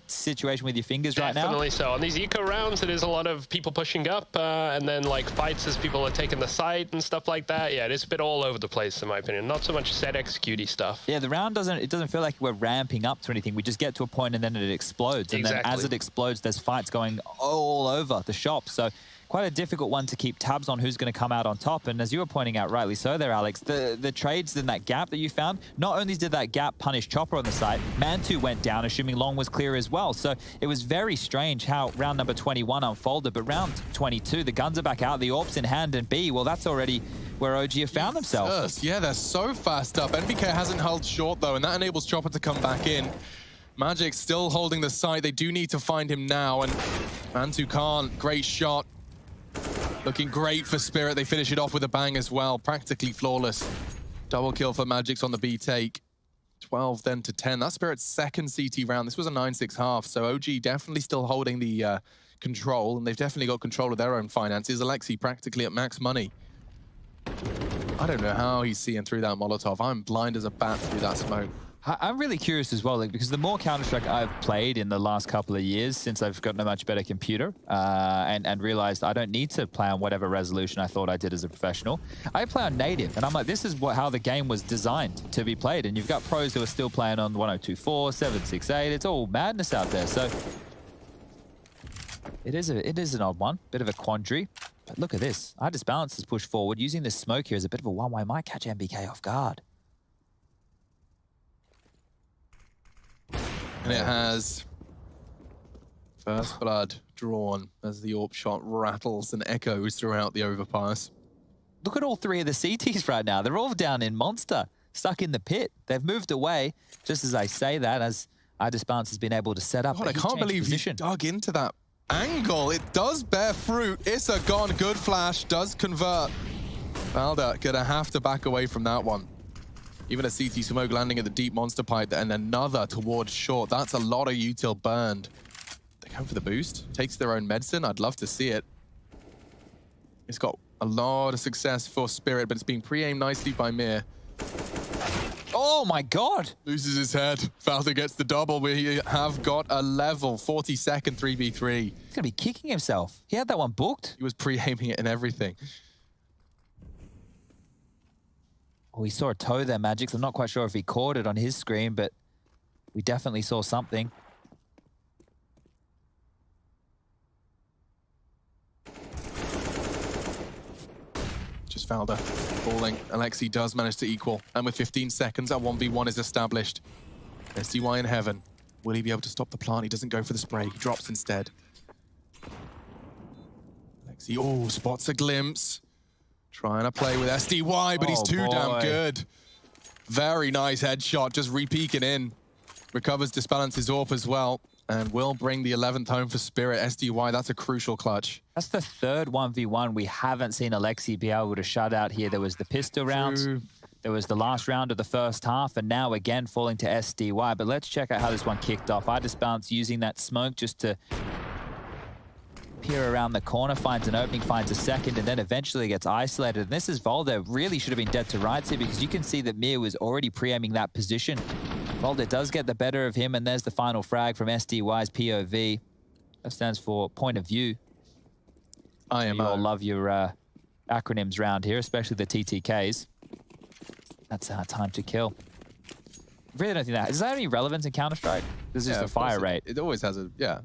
situation with your fingers right now? Definitely so. On these eco rounds, it is a lot of people pushing up, and then like fights as people are taking the site and stuff like that. Yeah, it is a bit all over the place in my opinion. Not so much set execute-y stuff. Yeah, the round doesn't feel like we're ramping up to anything. We just get to a point and then it explodes. And then as it explodes, there's fights going all over the shop. So quite a difficult one to keep tabs on who's going to come out on top. And as you were pointing out rightly so there, Alex, the trades in that gap that you found, not only did that gap punish Chopper on the site, Mantu went down, assuming Long was clear as well. So it was very strange how round number 21 unfolded. But round 22, the guns are back out, the AWP's in hand, and B, well, that's already where OG have found themselves. Yeah, they're so fast up. NBK hasn't held short, though, and that enables Chopper to come back in. Magic still holding the site. They do need to find him now, and Mantu can't. Great shot. Looking great for Spirit. They finish it off with a bang as well. Practically flawless. Double kill for Magic's on the B take. 12 then to 10. That's Spirit's second CT round. This was a 9-6 half, so OG definitely still holding the control, and they've definitely got control of their own finances. Alexi practically at max money. I don't know how he's seeing through that Molotov. I'm blind as a bat through that smoke. I'm really curious as well, like, because the more Counter-Strike I've played in the last couple of years since I've gotten a much better computer and realized I don't need to play on whatever resolution I thought I did as a professional. I play on native, and I'm like, this is how the game was designed to be played. And you've got pros who are still playing on 1024, 768. It's all madness out there. So it is an odd one, bit of a quandary. But look at this. I just balance this push forward. Using this smoke here as a bit of a one-way might catch MBK off guard. And it has first blood drawn as the AWP shot rattles and echoes throughout the overpass. Look at all 3 of the CTs right now. They're all down in Monster, stuck in the pit. They've moved away, just as I say that, as Balance has been able to set up. God, I can't believe he dug into that angle. It does bear fruit. Issa gone, good flash, does convert. Valda gonna have to back away from that one. Even a CT smoke landing at the deep monster pipe and another towards short. That's a lot of util burned. They go for the boost. Takes their own medicine. I'd love to see it. It's got a lot of success for Spirit, but it's being pre-aimed nicely by Mir. Oh my God. Loses his head. Valda gets the double. We have got a level 42nd 3v3. He's gonna be kicking himself. He had that one booked. He was pre-aiming it and everything. Oh, we saw a toe there, Magix. I'm not quite sure if he caught it on his screen, but we definitely saw something. Just Valda falling. Alexi does manage to equal. And with 15 seconds, that 1v1 is established. SDY in heaven. Will he be able to stop the plant? He doesn't go for the spray. He drops instead. Alexi, oh, spots a glimpse. Trying to play with SDY, but he's too damn good. Very nice headshot, just re-peeking in. Recovers, disbalances AWP as well, and will bring the 11th home for Spirit. SDY, that's a crucial clutch. That's the third 1v1 we haven't seen Alexi be able to shut out here. There was the pistol round, there was the last round of the first half, and now again falling to SDY. But let's check out how this one kicked off. Balance using that smoke just to peer around the corner, finds an opening, finds a second, and then eventually gets isolated. And this is Volder. Really should have been dead to rights here, because you can see that Mir was already pre-aiming that position. Volder does get the better of him, and there's the final frag from SDY's POV. That stands for point of view. IEM. You all love your acronyms round here, especially the TTKs. That's time to kill. Really don't think that. Is that any relevance in Counter-Strike? This is just a fire rate. It always has a, yeah.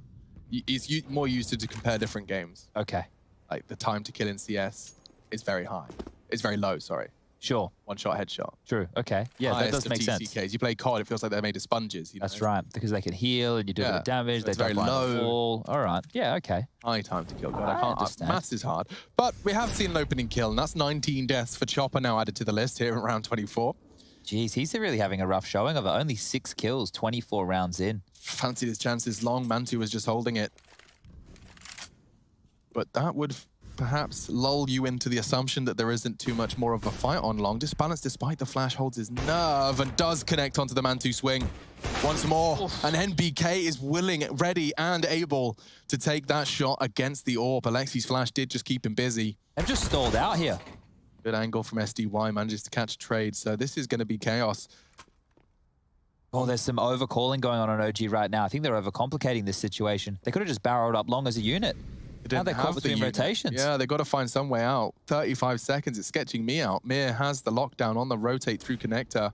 He's more used to compare different games. Okay. Like the time to kill in CS is very high. It's very low, sorry. Sure. One-shot headshot. True. Okay. Yeah, that does make sense. TCKs. You play COD, it feels like they're made of sponges. You know? That's right, because they can heal and you do a bit of damage. So they it's very don't find the low. fall. All right. Yeah. Okay. High time to kill. God, I I can't. understand. Maths is hard. But we have seen an opening kill, and that's 19 deaths for Chopper now added to the list here in round 24. Jeez, he's really having a rough showing of it. Only 6 kills, 24 rounds in. Fancied his chances long. Mantu was just holding it. But that would perhaps lull you into the assumption that there isn't too much more of a fight on long. Disbalance, despite the flash, holds his nerve and does connect onto the Mantu swing once more. Oof. And NBK is willing, ready, and able to take that shot against the AWP. Alexi's flash did just keep him busy. They've just stalled out here. Good angle from SDY, manages to catch a trade. So this is going to be chaos. Oh, there's some overcalling going on OG right now. I think they're overcomplicating this situation. They could have just barreled up long as a unit. Now they're caught between rotations. Yeah, they've got to find some way out. 35 seconds, it's sketching me out. Mir has the lockdown on the rotate through connector.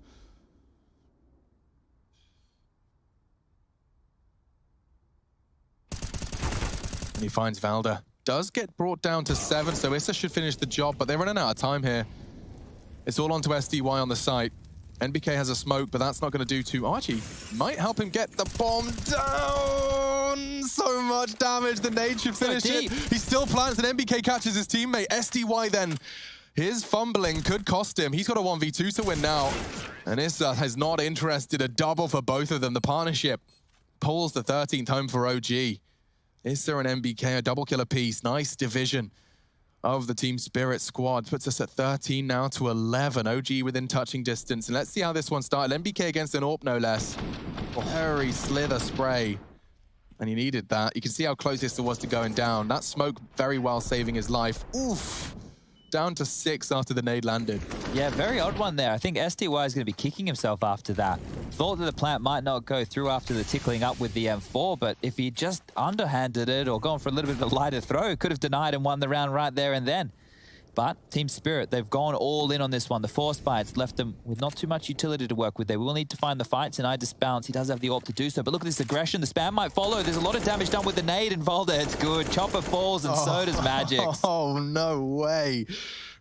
And he finds Valda. Does get brought down to 7, so Issa should finish the job, but they're running out of time here. It's all onto SDY on the site. NBK has a smoke, but that's not going to do too... Oh, actually, might help him get the bomb down. So much damage. The nade should finish it. He still plants, and NBK catches his teammate. SDY then, his fumbling could cost him. He's got a 1v2 to win now. And Issa is not interested. A double for both of them. The partnership pulls the 13th home for OG. Issa and NBK, a double kill apiece. Nice division of the Team Spirit squad. Puts us at 13 now to 11. OG within touching distance. And let's see how this one started. NBK against an AWP, no less. Very slither spray. And he needed that. You can see how close this was to going down. That smoke very well saving his life. Oof. Down to 6 after the nade landed. Yeah, very odd one there. I think SDY is going to be kicking himself after that. Thought that the plant might not go through after the tickling up with the M4, but if he just underhanded it or gone for a little bit of a lighter throw, could have denied and won the round right there and then. But Team Spirit, they've gone all in on this one. The force bites left them with not too much utility to work with. They will need to find the fights, and I disbalance. He does have the AWP to do so, but look at this aggression. The spam might follow. There's a lot of damage done with the nade and Valda. It's good. Chopper falls, and so does Magix. Oh, no way.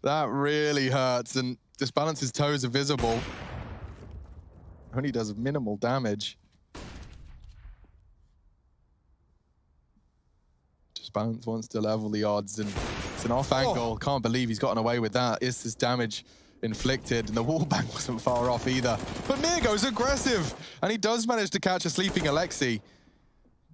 That really hurts, and Disbalance's toes are visible. Only does minimal damage. Disbalance wants to level the odds, and it's an off angle. Can't believe he's gotten away with that. Is this damage inflicted? And the wallbang wasn't far off either. But Mir goes aggressive, and he does manage to catch a sleeping Alexi.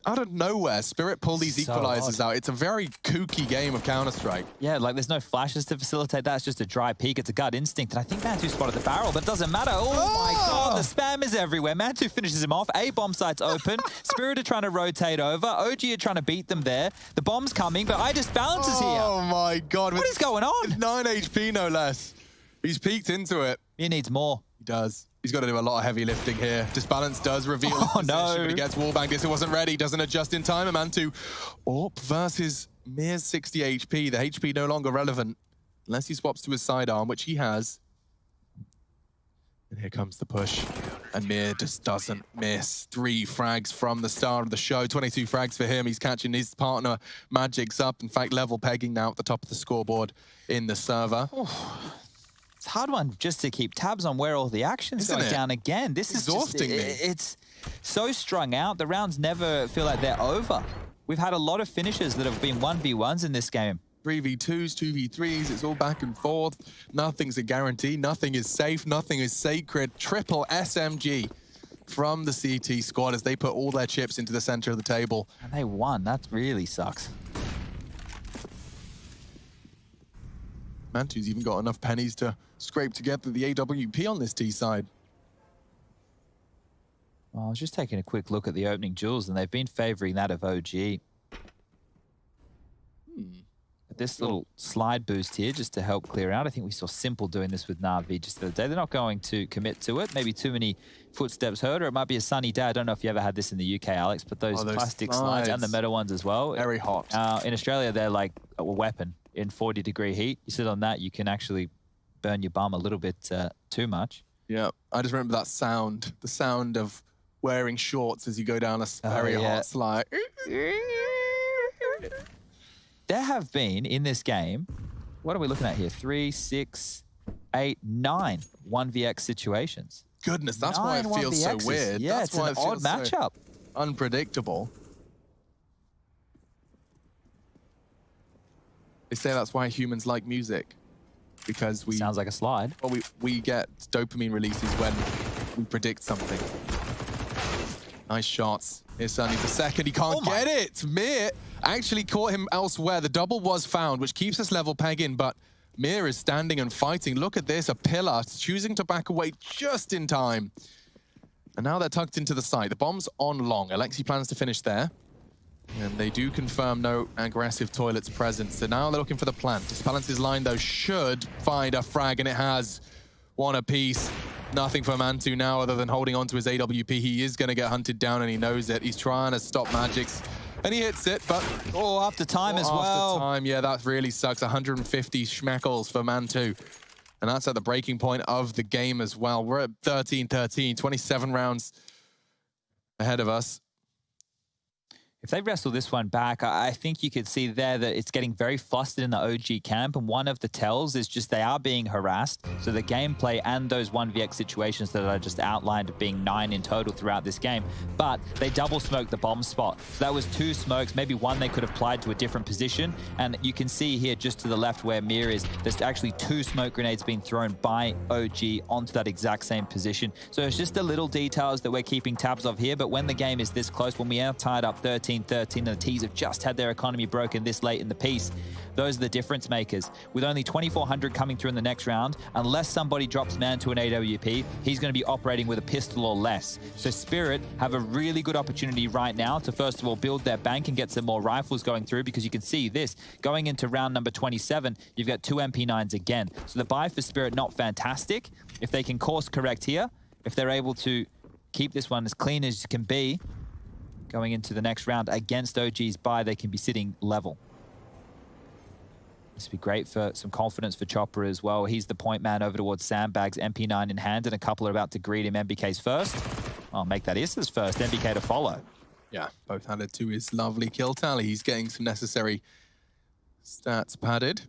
Out of nowhere, Spirit pull these equalizers out. It's a very kooky game of Counter-Strike. Yeah, like there's no flashes to facilitate that. It's just a dry peek. It's a gut instinct. And I think Mantu spotted the barrel, but it doesn't matter. Oh my God, the spam is everywhere. Mantu finishes him off. A bomb site's open. Spirit are trying to rotate over. OG are trying to beat them there. The bomb's coming, but I just balances here. Oh my God. What is going on? With 9 HP, no less. He's peeked into it. He needs more. He does. He's got to do a lot of heavy lifting here. Disbalance does reveal his position, but he gets wallbanged. This wasn't ready. Doesn't adjust in time. Mantu AWP versus Mir's 60 HP. The HP no longer relevant unless he swaps to his sidearm, which he has. And here comes the push. And Mir just doesn't miss. 3 frags from the start of the show. 22 frags for him. He's catching his partner Magix up. In fact, level pegging now at the top of the scoreboard in the server. It's a hard one just to keep tabs on where all the action's going down again. This is exhausting me. It's so strung out. The rounds never feel like they're over. We've had a lot of finishes that have been 1v1s in this game. 3v2s, 2v3s, it's all back and forth. Nothing's a guarantee. Nothing is safe. Nothing is sacred. Triple SMG from the CT squad as they put all their chips into the center of the table. And they won. That really sucks. Mantu's even got enough pennies to scrape together the AWP on this T side. Well, I was just taking a quick look at the opening duels, and they've been favoring that of OG. This little slide boost here just to help clear out. I think we saw Simple doing this with Na'Vi just the other day. They're not going to commit to it. Maybe too many footsteps heard, or it might be a sunny day. I don't know if you ever had this in the UK, Alex, but those plastic slides and the metal ones as well. Very hot. In Australia, they're like a weapon. In 40-degree heat, you sit on that, you can actually burn your bum a little bit too much. Yeah, I just remember that sound, the sound of wearing shorts as you go down a very hot slide. There have been, in this game, what are we looking at here? 3, 6, 8, 9 1vx situations. Goodness, that's why it 9 feels so 1vxs. weird. Yeah, That's it's why an it odd feels so matchup. unpredictable. They say that's why humans like music. Because we... Sounds like a slide. Well, we get dopamine releases when we predict something. Nice shots. Here's Sunny the second. He can't get it. Mir actually caught him elsewhere. The double was found, which keeps us level pegging, but Mir is standing and fighting. Look at this, a pillar choosing to back away just in time. And now they're tucked into the site. The bomb's on long. Alexi plans to finish there. And they do confirm no aggressive toilets present. So now they're looking for the plant. Disbalance's line, though, should find a frag, and it has one apiece. Nothing for Mantu now other than holding on to his AWP. He is going to get hunted down, and he knows it. He's trying to stop Magic's, and he hits it, but... Oh, after time as well. After time, yeah, that really sucks. 150 schmeckles for Mantu. And that's at the breaking point of the game as well. We're at 13-13, 27 rounds ahead of us. If they wrestle this one back, I think you could see there that it's getting very flustered in the OG camp, and one of the tells is just they are being harassed. So the gameplay and those 1vx situations that I just outlined being 9 in total throughout this game, but they double smoked the bomb spot. So that was 2 smokes, maybe one they could have applied to a different position, and you can see here just to the left where Mir is, there's actually 2 smoke grenades being thrown by OG onto that exact same position. So it's just the little details that we're keeping tabs of here, but when the game is this close, when we are tied up 13-13, and the T's have just had their economy broken this late in the piece, those are the difference makers. With only 2,400 coming through in the next round, unless somebody drops man to an AWP, he's going to be operating with a pistol or less. So Spirit have a really good opportunity right now to first of all build their bank and get some more rifles going through, because you can see this, going into round number 27, you've got 2 MP9s again. So the buy for Spirit, not fantastic. If they can course correct here, if they're able to keep this one as clean as it can be, going into the next round against OG's buy, they can be sitting level. This would be great for some confidence for Chopper as well. He's the point man over towards Sandbags, MP9 in hand, and a couple are about to greet him. MBK's first. I'll make that Issa's first. MBK to follow. Yeah, both added to his lovely kill tally. He's getting some necessary stats padded.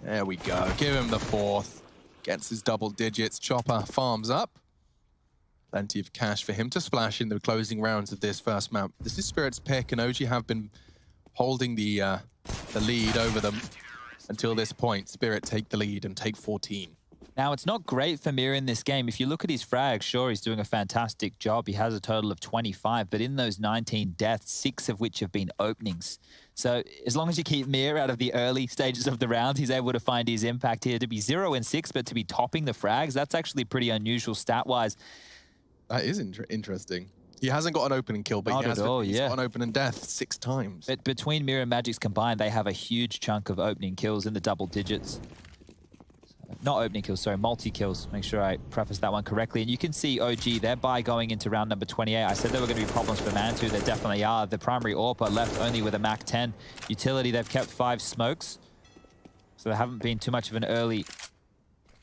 There we go. Give him the 4th. Gets his double digits. Chopper farms up. Plenty of cash for him to splash in the closing rounds of this first map. This is Spirit's pick, and OG have been holding the lead over them until this point. Spirit take the lead and take 14. Now, it's not great for Mir in this game. If you look at his frags, sure, he's doing a fantastic job. He has a total of 25, but in those 19 deaths, 6 of which have been openings. So as long as you keep Mir out of the early stages of the round, he's able to find his impact here. To be 0-6, but to be topping the frags, that's actually pretty unusual stat-wise. That is interesting. He hasn't got an opening kill, but he's got an opening death 6 times. But between Mir and Magic's combined, they have a huge chunk of opening kills in the double digits. Not opening kills, sorry, multi-kills. Make sure I preface that one correctly. And you can see OG, they're by going into round number 28. I said there were going to be problems for Mantu. There definitely are. The primary AWP left only with a Mac 10 utility. They've kept 5 smokes. So there haven't been too much of an early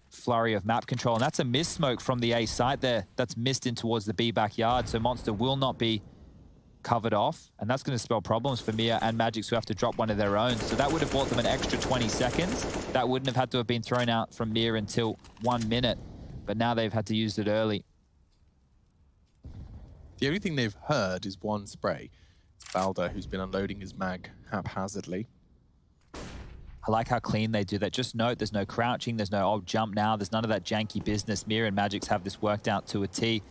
flurry of map control, and that's a miss smoke from the A site there. That's missed in towards the B backyard, so Monster will not be covered off, and that's going to spell problems for Mia and Magix, who have to drop one of their own. So that would have bought them an extra 20 seconds. That wouldn't have had to have been thrown out from Mia until 1 minute, but now they've had to use it early. The only thing they've heard is one spray. It's Balder, who's been unloading his mag haphazardly. I like how clean they do that. Just note, there's no crouching, there's no, oh, jump now. There's none of that janky business. Mir and Magix have this worked out to a T.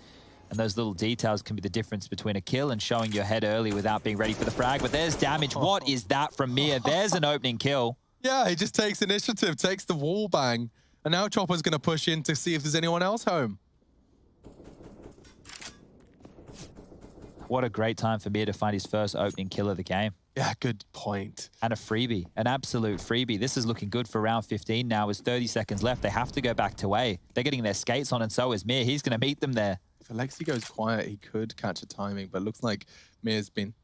And those little details can be the difference between a kill and showing your head early without being ready for the frag. But there's damage. What is that from Mir? There's an opening kill. Yeah, he just takes initiative, takes the wall bang. And now Chopper's going to push in to see if there's anyone else home. What a great time for Mir to find his first opening kill of the game. Yeah, good point. And a freebie, an absolute freebie. This is looking good for round 15 now. With 30 seconds left, they have to go back to A. They're getting their skates on, and so is Mir. He's going to meet them there. If Alexi goes quiet, he could catch a timing, but looks like Mir's been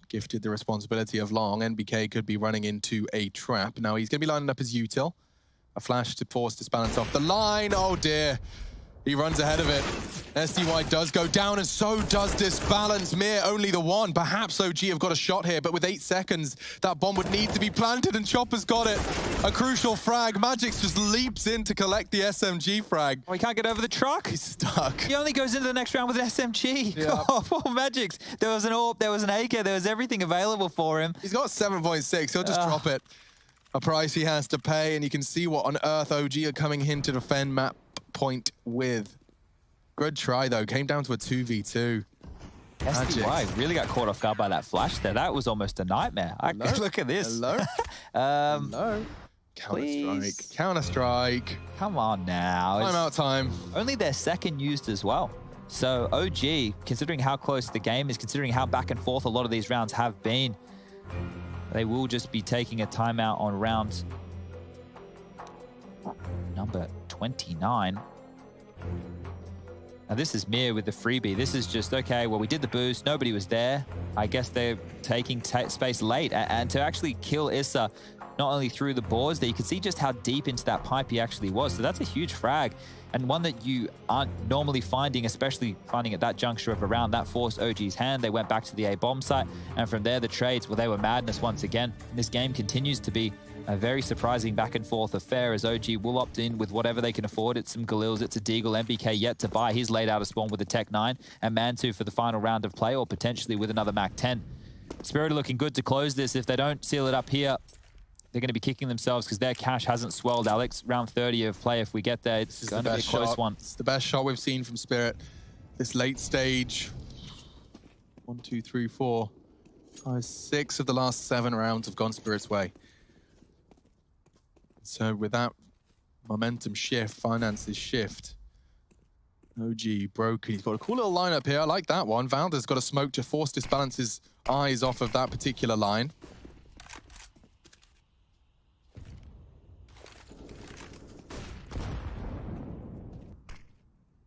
gifted the responsibility of long. NBK could be running into a trap. Now he's going to be lining up his util. A flash to force Disbalance off the line. Oh dear. He runs ahead of it. SDY does go down, and so does Disbalance. Mir only the one. Perhaps OG have got a shot here, but with 8 seconds, that bomb would need to be planted, and Chopper's got it. A crucial frag. Magix just leaps in to collect the SMG frag. Oh, he can't get over the truck. He's stuck. He only goes into the next round with an SMG. Yeah. Oh, poor Magix. There was an AWP, there was an AK, there was everything available for him. He's got 7.6. He'll just drop it. A price he has to pay, and you can see what on earth OG are coming in to defend map point with. Good try, though. Came down to a 2v2. SDY really got caught off guard by that flash there. That was almost a nightmare. Look at this. Hello? Hello? Counter-strike. Counter-strike. Come on now. Timeout time. Only their second used as well. So OG, considering how close the game is, considering how back and forth a lot of these rounds have been, they will just be taking a timeout on round number 29. Now this is Mir with the freebie. This is just, okay, well, we did the boost. Nobody was there. I guess they're taking space late. And to actually kill Issa, not only through the boards, that you can see just how deep into that pipe he actually was. So that's a huge frag, and one that you aren't normally finding, especially finding at that juncture of a round. That forced OG's hand. They went back to the A bomb site, and from there the trades, well, they were madness once again. And this game continues to be a very surprising back and forth affair, as OG will opt in with whatever they can afford. It's some Galils, it's a Deagle, MBK yet to buy. He's laid out a spawn with a Tech 9, and Mantu for the final round of play, or potentially with another Mac 10. Spirit are looking good to close this. If they don't seal it up here, they're going to be kicking themselves because their cash hasn't swelled. Alex, round 30 of play. If we get there, it's going to be a close one. It's the best shot we've seen from Spirit this late stage. 1, 2, 3, 4, 5, 6 of the last 7 rounds have gone Spirit's way. So with that momentum shift, finances shift. OG broken. He's got a cool little lineup here. I like that one. Valda's got a smoke to force Disbalance's eyes off of that particular line.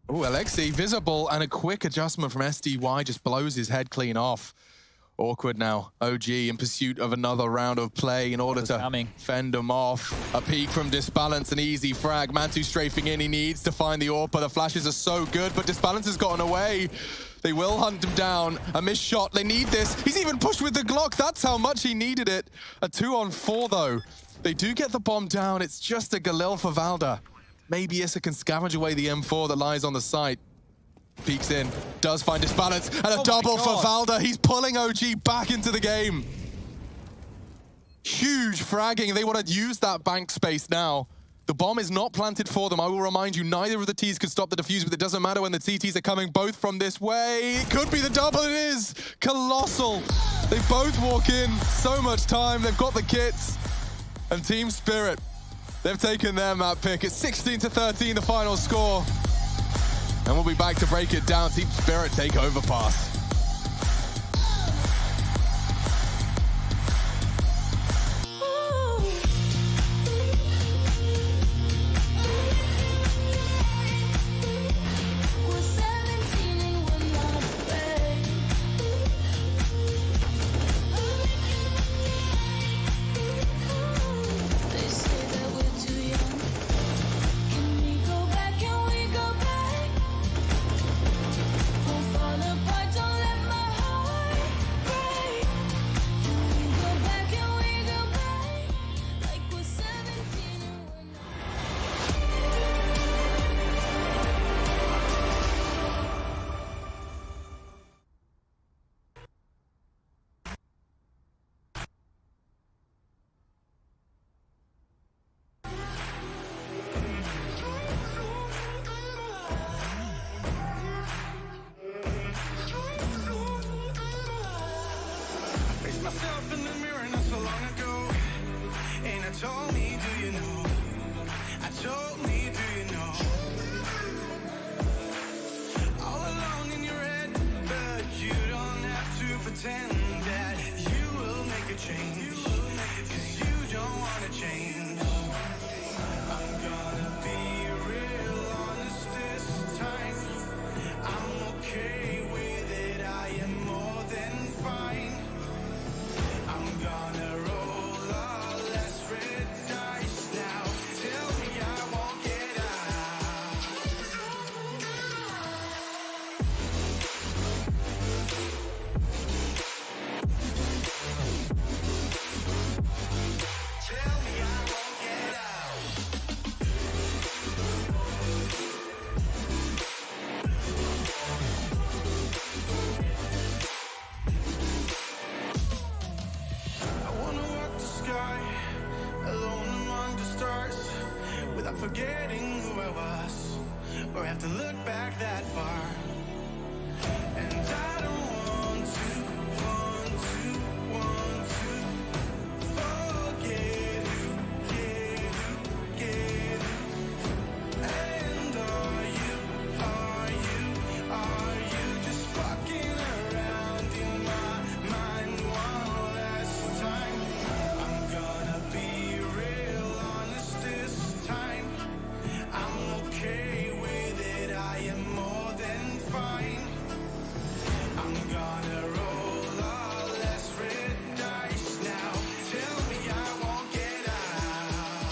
Oh, Alexei visible, and a quick adjustment from SDY just blows his head clean off. Awkward now. OG in pursuit of another round of play in order to fend him off. A peek from Disbalance, an easy frag. Mantu strafing in. He needs to find the AWP. The flashes are so good, but Disbalance has gotten away. They will hunt him down. A missed shot. They need this. He's even pushed with the Glock. That's how much he needed it. A 2-on-4, though. They do get the bomb down. It's just a Galil for Valda. Maybe Issa can scavenge away the M4 that lies on the site. Peeks in, does find Disbalance, and a double for Valda. He's pulling OG back into the game. Huge fragging. They want to use that bank space now. The bomb is not planted for them. I will remind you, neither of the Ts could stop the defuse, but it doesn't matter when the CTs are coming both from this way. It could be the double. It is colossal. They both walk in. So much time. They've got the kits. And Team Spirit, they've taken their map pick. It's 16-13, the final score. And we'll be back to break it down. Team Spirit take over pass. forgetting who I was, or have to look back that far. And I don't want to forget who, get who. And are you just fucking around in my mind one last time? I'm gonna be real honest this time. I'm okay with it, I am more than fine. I'm gonna roll all less red dice now. Tell me I won't get out.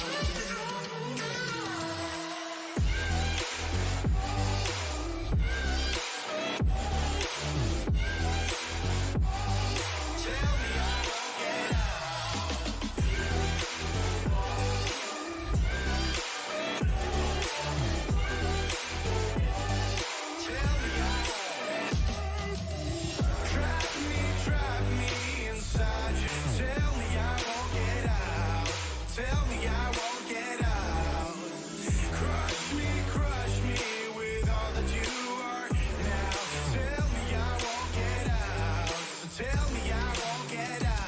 Tell me I won't get out. Tell me I trap me inside you. Tell me I won't get out. Tell me I won't get out. Crush me with all that you are now. Tell me I won't get out. So tell me I won't get out.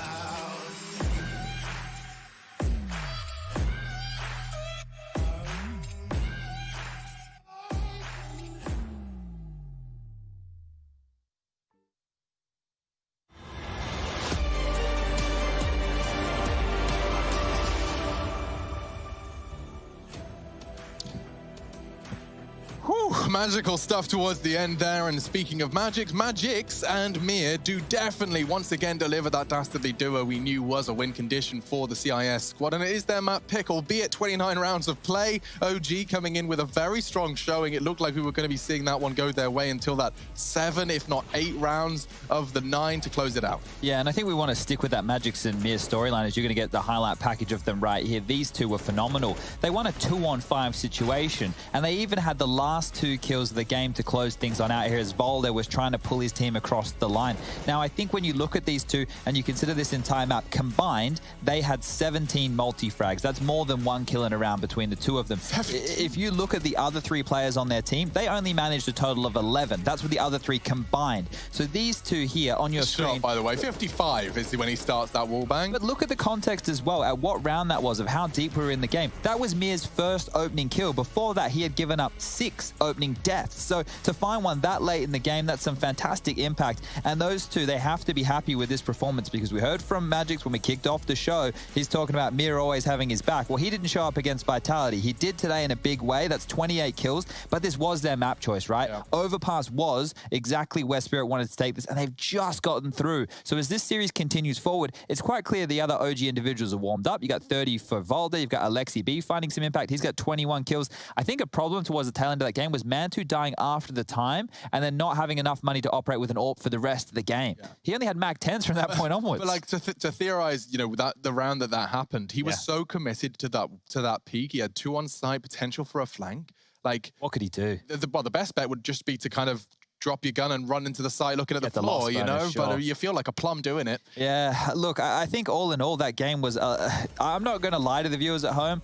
Whew, magical stuff towards the end there. And speaking of Magix and Mir do definitely once again deliver that dastardly duo we knew was a win condition for the CIS squad. And it is their map pick, albeit 29 rounds of play. OG coming in with a very strong showing. It looked like we were going to be seeing that one go their way until that 7, if not 8 rounds of the 9 to close it out. Yeah, and I think we want to stick with that Magix and Mir storyline as you're going to get the highlight package of them right here. These two were phenomenal. They won a 2-on-5 situation, and they even had the last 2 kills of the game to close things on out here as Volder was trying to pull his team across the line. Now, I think when you look at these two and you consider this entire map combined, they had 17 multi-frags. That's more than 1 kill in a round between the two of them. If you look at the other 3 players on their team, they only managed a total of 11. That's with the other 3 combined. So these two here on your screen... By the way, 55 is when he starts that wallbang. But look at the context as well, at what round that was, of how deep we were in the game. That was Mir's first opening kill. Before that, he had given up 6 opening deaths. So to find one that late in the game, that's some fantastic impact. And those two, they have to be happy with this performance, because we heard from Magix when we kicked off the show, he's talking about Mir always having his back. Well, he didn't show up against Vitality. He did today in a big way. That's 28 kills, but this was their map choice, right? Yeah. Overpass was exactly where Spirit wanted to take this, and they've just gotten through. So as this series continues forward, it's quite clear the other OG individuals are warmed up. You got 30 for Volder. You've got Alexi B finding some impact. He's got 21 kills. I think a problem towards the tail end of that game was Mantu dying after the time and then not having enough money to operate with an AWP for the rest of the game. Yeah. He only had Mag 10s from that point onwards. But like to theorize, you know, that the round that happened, he was so committed to that peak. He had 2 on site, potential for a flank. Like, what could he do? The best bet would just be to kind of drop your gun and run into the site looking at the floor, you know, sure. But you feel like a plum doing it. Yeah, look, I think all in all, that game was, I'm not going to lie to the viewers at home,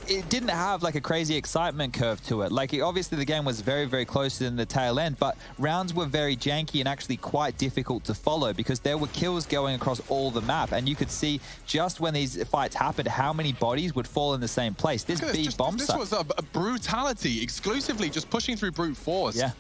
it didn't have like a crazy excitement curve to it. Like, obviously the game was very, very close in the tail end, but rounds were very janky and actually quite difficult to follow because there were kills going across all the map, and you could see just when these fights happened how many bodies would fall in the same place. This B-bomb This was a brutality, exclusively just pushing through brute force. Yeah.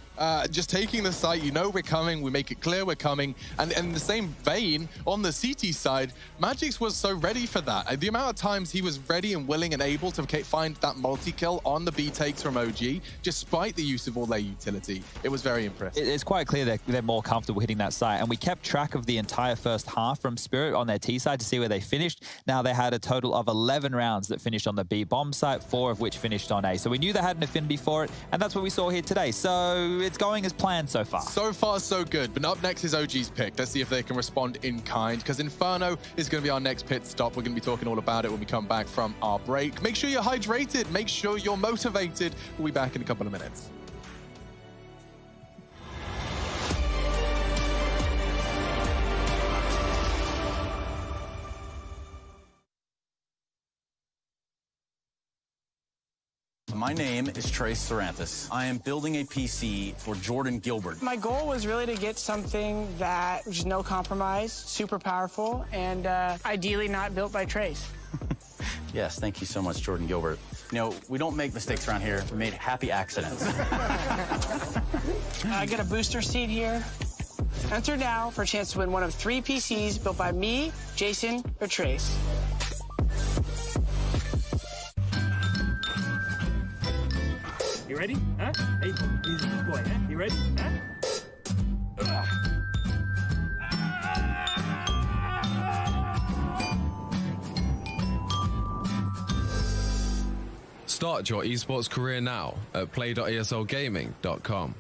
Just taking the site, you know we're coming, we make it clear we're coming. And in the same vein, on the CT side, Magix was so ready for that. The amount of times he was ready and willing and able to find that multi-kill on the B takes from OG, despite the use of all their utility. It was very impressive. It's quite clear that they're more comfortable hitting that site. And we kept track of the entire first half from Spirit on their T side to see where they finished. Now they had a total of 11 rounds that finished on the B bomb site, 4 of which finished on A. So we knew they had an affinity for it, and that's what we saw here today. So it's going as planned so far. So far, so good. But up next is OG's pick. Let's see if they can respond in kind, because Inferno is going to be our next pit stop. We're going to be talking all about it when we come back from our break. Make sure you're hydrated. Make sure you're motivated. We'll be back in a couple of minutes. My name is Trace Saranthus. I am building a PC for Jordan Gilbert. My goal was really to get something that was no compromise, super powerful, and ideally not built by Trace. Yes, thank you so much, Jordan Gilbert. You know, we don't make mistakes around here. We made happy accidents. I got a booster seat here. Enter now for a chance to win one of 3 PCs built by me, Jason, or Trace. You ready? Huh? Hey, he's a good boy, huh? You ready? Huh? Start your esports career now at play.eslgaming.com.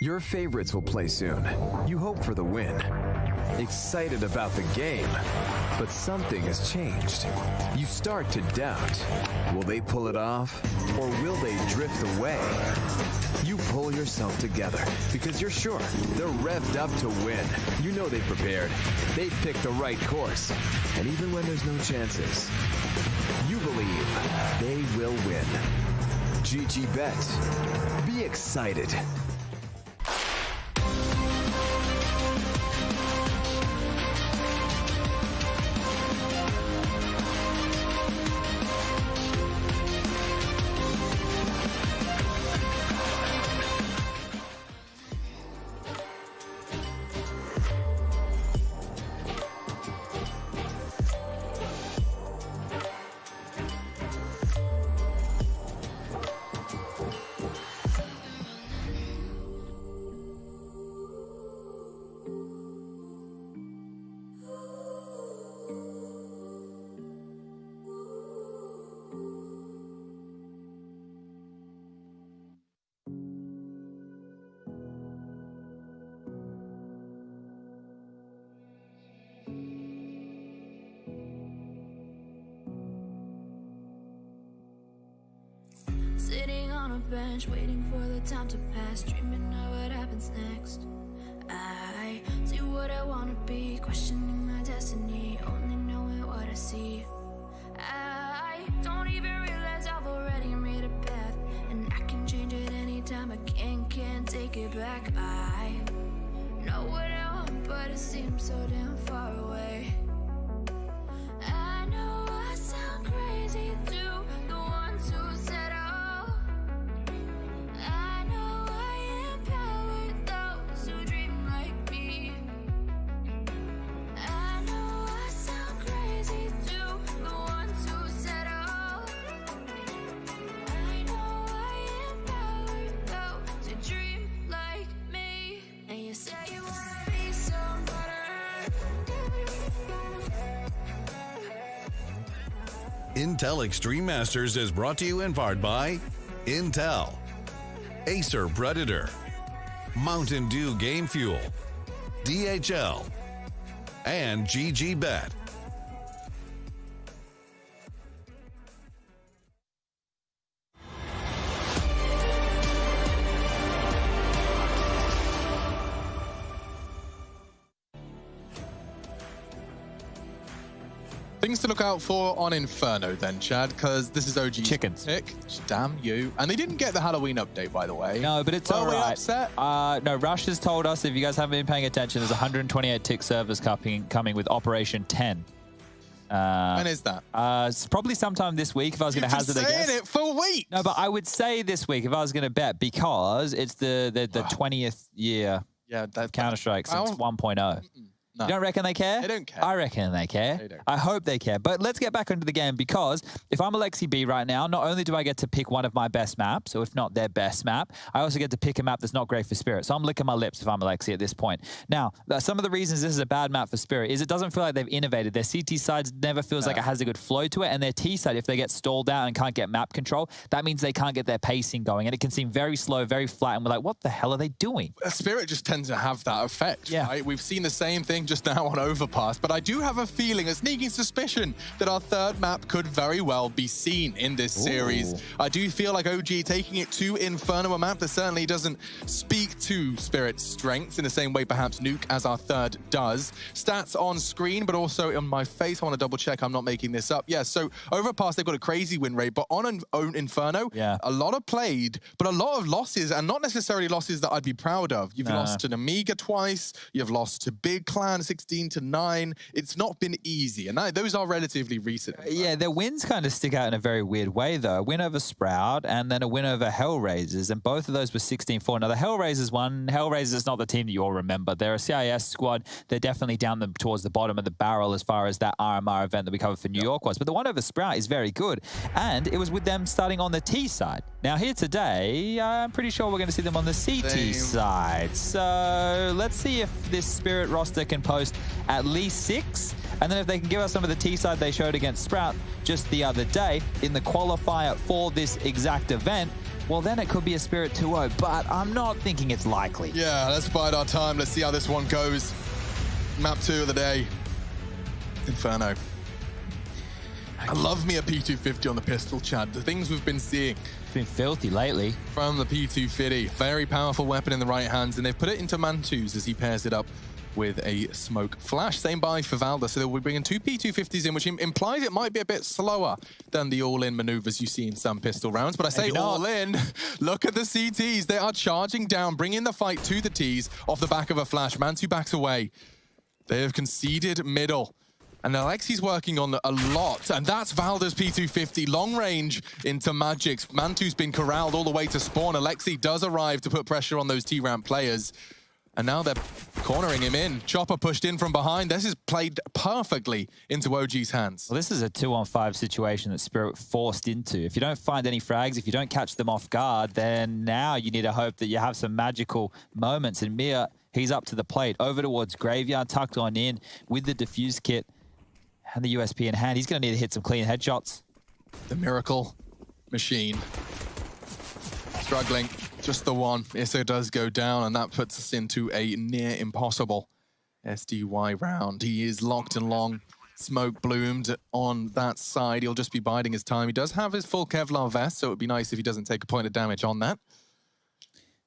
Your favorites will play soon. You hope for the win. Excited about the game. But something has changed. You start to doubt. Will they pull it off? Or will they drift away? You pull yourself together because you're sure they're revved up to win. You know they've prepared. They've picked the right course. And even when there's no chances, you believe they will win. GG Bet. Be excited. Sitting on a bench, waiting for the time to pass, dreaming of what happens next. I see what I wanna be, questioning my destiny, only knowing what I see. I don't even realize I've already made a path, and I can change it anytime. I can't take it back. I know what I want, but it seems so damn far away. I know I sound crazy to the ones who said Intel Extreme Masters is brought to you in part by Intel, Acer Predator, Mountain Dew Game Fuel, DHL, and GG Bet. Things to look out for on Inferno then, Chad, because this is OG's Chickens. pick. Damn you. And they didn't get the Halloween update, by the way. No, but it's all Were we right. upset? No, Rush has told us, if you guys haven't been paying attention, there's 128 tick servers coming with Operation 10. When is that? It's probably sometime this week if I was going to hazard a guess. You've been saying it for weeks. No, but I would say this week if I was going to bet, because it's the 20th year of Counter-Strike since 1.0. No. You don't reckon they care? They don't care. I reckon they care. They don't. I hope they care. But let's get back into the game, because if I'm Alexi B right now, not only do I get to pick one of my best maps, or if not their best map, I also get to pick a map that's not great for Spirit. So I'm licking my lips if I'm Alexi at this point. Now, some of the reasons this is a bad map for Spirit is it doesn't feel like they've innovated. Their CT side never feels like it has a good flow to it, and their T side, if they get stalled out and can't get map control, that means they can't get their pacing going, and it can seem very slow, very flat, and we're like, what the hell are they doing? Spirit just tends to have that effect, right? We've seen the same thing just now on Overpass, but I do have a feeling, a sneaking suspicion, that our third map could very well be seen in this series. I do feel like OG taking it to Inferno, a map that certainly doesn't speak to Spirit's strengths in the same way perhaps Nuke as our third does. Stats on screen, but also on my face. I want to double check I'm not making this up. Yeah, so Overpass, they've got a crazy win rate, but on Inferno, a lot of played, but a lot of losses, and not necessarily losses that I'd be proud of. You've lost to Namiga twice, you've lost to Big Clan 16-9. It's not been easy, and those are relatively recent. Yeah, their wins kind of stick out in a very weird way, though. A win over Sprout and then a win over Hellraisers, and both of those were 16-4. Now, the Hellraisers one, Hellraisers is not the team that you all remember. They're a CIS squad. They're definitely down towards the bottom of the barrel as far as that RMR event that we covered for New York was. But the one over Sprout is very good, and it was with them starting on the T side. Now, here today, I'm pretty sure we're going to see them on the CT side. So let's see if this Spirit roster can post at least 6, and then if they can give us some of the T side they showed against Sprout just the other day in the qualifier for this exact event, well, then it could be a Spirit 2-0, but I'm not thinking it's likely. Yeah, let's bide our time. Let's see how this one goes. Map 2 of the day. Inferno. I love me a P250 on the pistol, Chad. The things we've been seeing. It's been filthy lately. From the P250. Very powerful weapon in the right hands, and they've put it into Mantus as he pairs it up with a smoke flash. Same buy for Valda, so they'll be bringing 2 P250s in, which implies it might be a bit slower than the all-in maneuvers you see in some pistol rounds. But I say all-in, look at the CTs. They are charging down, bringing the fight to the Ts off the back of a flash. Mantu backs away. They have conceded middle. And Alexi's working on a lot, and that's Valda's P250, long range into Magic's. Mantu's been corralled all the way to spawn. Alexi does arrive to put pressure on those T-ramp players. And now they're cornering him in. Chopper pushed in from behind. This is played perfectly into OG's hands. Well, this is a 2-on-5 situation that Spirit forced into. If you don't find any frags, if you don't catch them off guard, then now you need to hope that you have some magical moments. And Mia, he's up to the plate, over towards Graveyard, tucked on in with the defuse kit and the USP in hand. He's going to need to hit some clean headshots. The miracle machine. Struggling, just the one. ISO does go down, and that puts us into a near impossible SDY round. He is locked and long. Smoke bloomed on that side. He'll just be biding his time. He does have his full Kevlar vest, so it would be nice if he doesn't take a point of damage on that.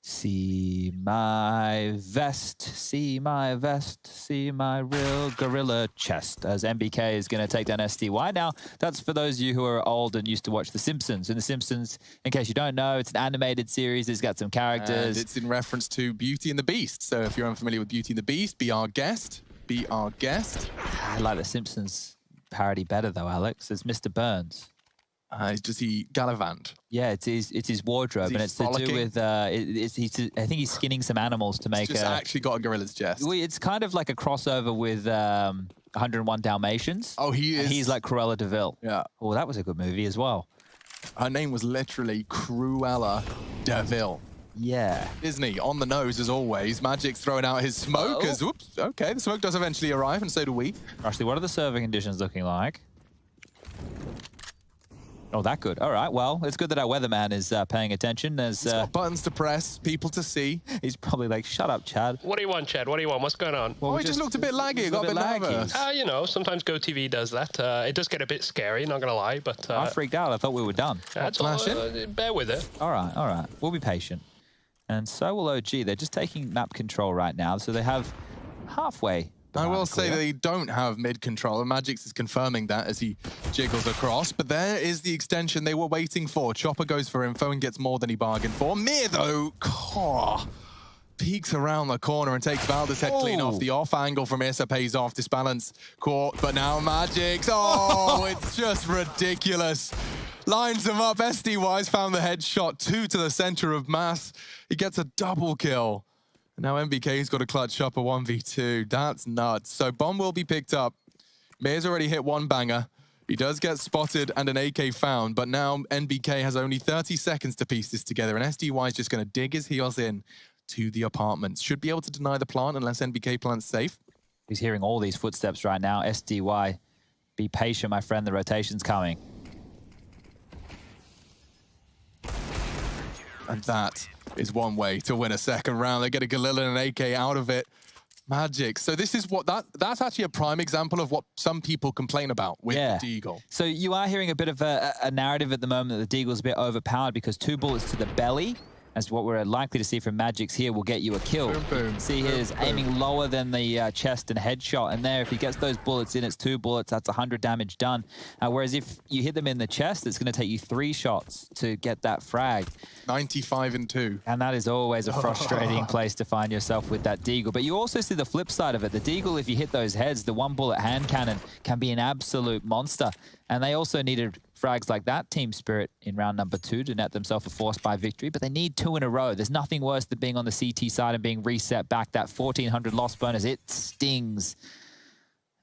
See my vest, see my vest, see my real gorilla chest, as MBK is going to take down SDY. Now, that's for those of you who are old and used to watch The Simpsons. And The Simpsons, in case you don't know, it's an animated series. It's got some characters. And it's in reference to Beauty and the Beast. So if you're unfamiliar with Beauty and the Beast, be our guest. Be our guest. I like The Simpsons parody better, though, Alex. It's Mr. Burns. Does he gallivant? Yeah, it's his wardrobe, and it's frolicking? To do with I think he's skinning some animals to make. It's just actually got a gorilla's chest. It's kind of like a crossover with 101 Dalmatians. Oh, he is. And he's like Cruella de Vil. Yeah. Oh, that was a good movie as well. Her name was literally Cruella de Vil. Yeah. Disney on the nose as always. Magic's throwing out his smoke. Whoops. Okay, the smoke does eventually arrive, and so do we. Actually, what are the server conditions looking like? Oh, that good. All right. Well, it's good that our weatherman is paying attention. There's He's got buttons to press, people to see. he's probably like, shut up, Chad. What do you want, Chad? What do you want? What's going on? Well, Oh, he just looked a bit laggy. It got a bit nervous. You know, sometimes GoTV does that. It does get a bit scary, not going to lie, but... I freaked out. I thought we were done. That's all, bear with it. All right, all right. We'll be patient. And so will OG. They're just taking map control right now, so they have halfway. I will say they don't have mid control, and Magix is confirming that as he jiggles across. But there is the extension they were waiting for. Chopper goes for info and gets more than he bargained for. Mir, though, peeks around the corner and takes Valda's head clean off. The off angle from Issa pays off. Disbalance caught, but now Magix. Oh, it's just ridiculous. Lines him up. SDY's found the headshot, 2 to the center of mass. He gets a double kill. And now MBK's got a clutch Chopper 1v2. That's nuts. So bomb will be picked up. Mir's already hit 1 banger. He does get spotted and an AK found, but now NBK has only 30 seconds to piece this together, and SDY is just going to dig his heels in to the apartments. Should be able to deny the plant unless NBK plants safe. He's hearing all these footsteps right now. SDY, be patient, my friend. The rotation's coming. And that is one way to win a second round. They get a Galil and an AK out of it. Magic. So this is what that's actually a prime example of what some people complain about with the Deagle. So you are hearing a bit of a narrative at the moment that the Deagle's a bit overpowered because 2 bullets to the belly, as what we're likely to see from Magix here, will get you a kill. Boom, boom, see boom, here's boom. aiming lower than the chest and headshot, and there, if he gets those bullets in, it's 2 bullets, that's 100 damage done. Whereas if you hit them in the chest, it's going to take you 3 shots to get that frag. 95 and 2. And that is always a frustrating place to find yourself with that Deagle. But you also see the flip side of it. The Deagle, if you hit those heads, the 1-bullet hand cannon can be an absolute monster. And they also needed frags like that, Team Spirit, in round number 2 to net themselves a force by victory. But they need 2 in a row. There's nothing worse than being on the CT side and being reset back. That 1,400 loss bonus, it stings.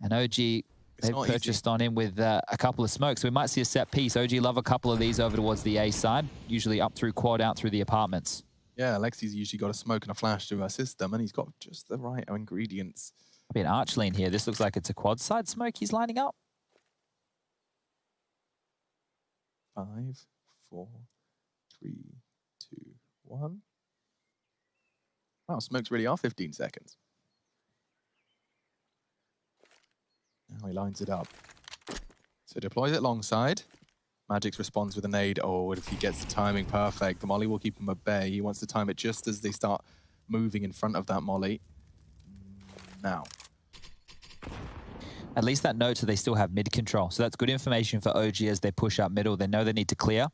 And OG, they've purchased on him with a couple of smokes. So we might see a set piece. OG love a couple of these over towards the A side, usually up through quad, out through the apartments. Yeah, Alexi's usually got a smoke and a flash to assist them, and he's got just the right ingredients. I'll be an arch lean here. This looks like it's a quad side smoke he's lining up. 5, 4, 3, 2, 1. Wow, smokes really are 15 seconds. Now he lines it up. So deploys it long side. Magix responds with a nade. Oh, if he gets the timing perfect, the molly will keep him at bay. He wants to time it just as they start moving in front of that molly. Now. At least that notes that they still have mid control. So that's good information for OG as they push up middle. They know they need to clear.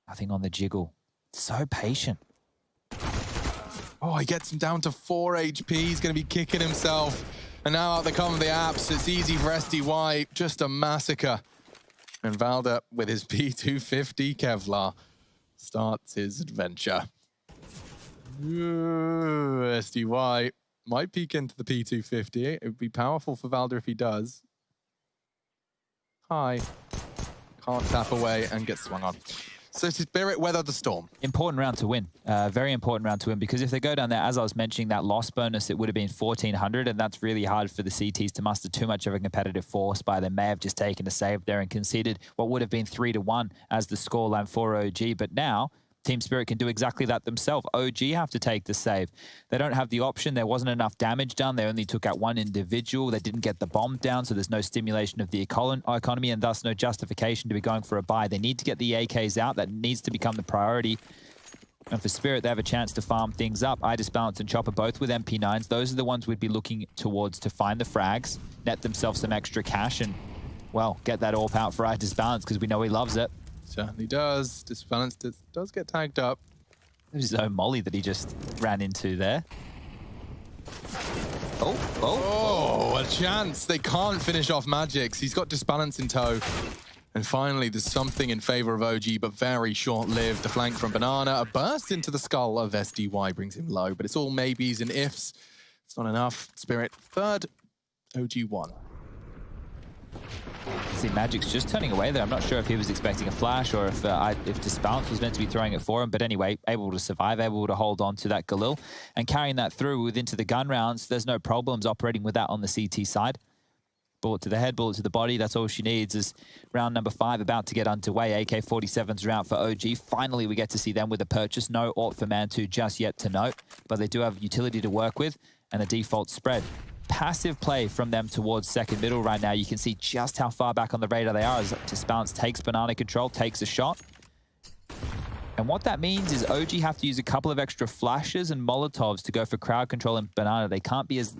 Nothing on the jiggle. So patient. Oh, he gets him down to 4 HP. He's going to be kicking himself. And now out they come the apps. It's easy for SDY. Just a massacre. And Valda with his P250 Kevlar starts his adventure. Ooh, SDY might peek into the P250. It would be powerful for Valda if he does. Hi. Can't tap away and get swung on. So Spirit weather the storm. Important round to win. Very important round to win, because if they go down there, as I was mentioning, that loss bonus, it would have been 1,400, and that's really hard for the CTs to muster too much of a competitive force by. They may have just taken a save there and conceded what would have been 3-1 as the scoreline for OG. But now, Team Spirit can do exactly that themselves. OG have to take the save. They don't have the option. There wasn't enough damage done. They only took out 1 individual. They didn't get the bomb down, so there's no stimulation of the economy and thus no justification to be going for a buy. They need to get the AKs out. That needs to become the priority. And for Spirit, they have a chance to farm things up. Disbalance and Chopper both with MP9s. Those are the ones we'd be looking towards to find the frags, net themselves some extra cash, and, well, get that AWP out for Disbalance because we know he loves it. Certainly does. Disbalance does get tagged up. There's his own molly that he just ran into there. Oh, a chance. They can't finish off Magix. He's got Disbalance in tow. And finally, there's something in favor of OG, but very short-lived. The flank from Banana. A burst into the skull of SDY brings him low, but it's all maybes and ifs. It's not enough. Spirit third, OG 1. See, Magic's just turning away there. I'm not sure if he was expecting a flash or if Disbalance was meant to be throwing it for him. But anyway, able to survive, able to hold on to that Galil and carrying that through into the gun rounds. There's no problems operating with that on the CT side. Bullet to the head, bullet to the body. That's all she needs. Is round number 5 about to get underway. AK-47s are out for OG. Finally, we get to see them with a purchase. No AWP for Mantu just yet to note, but they do have utility to work with and a default spread. Passive play from them towards second middle right now. You can see just how far back on the radar they are as Disbalance takes banana control, takes a shot. And what that means is OG have to use a couple of extra flashes and Molotovs to go for crowd control and banana. They can't be as,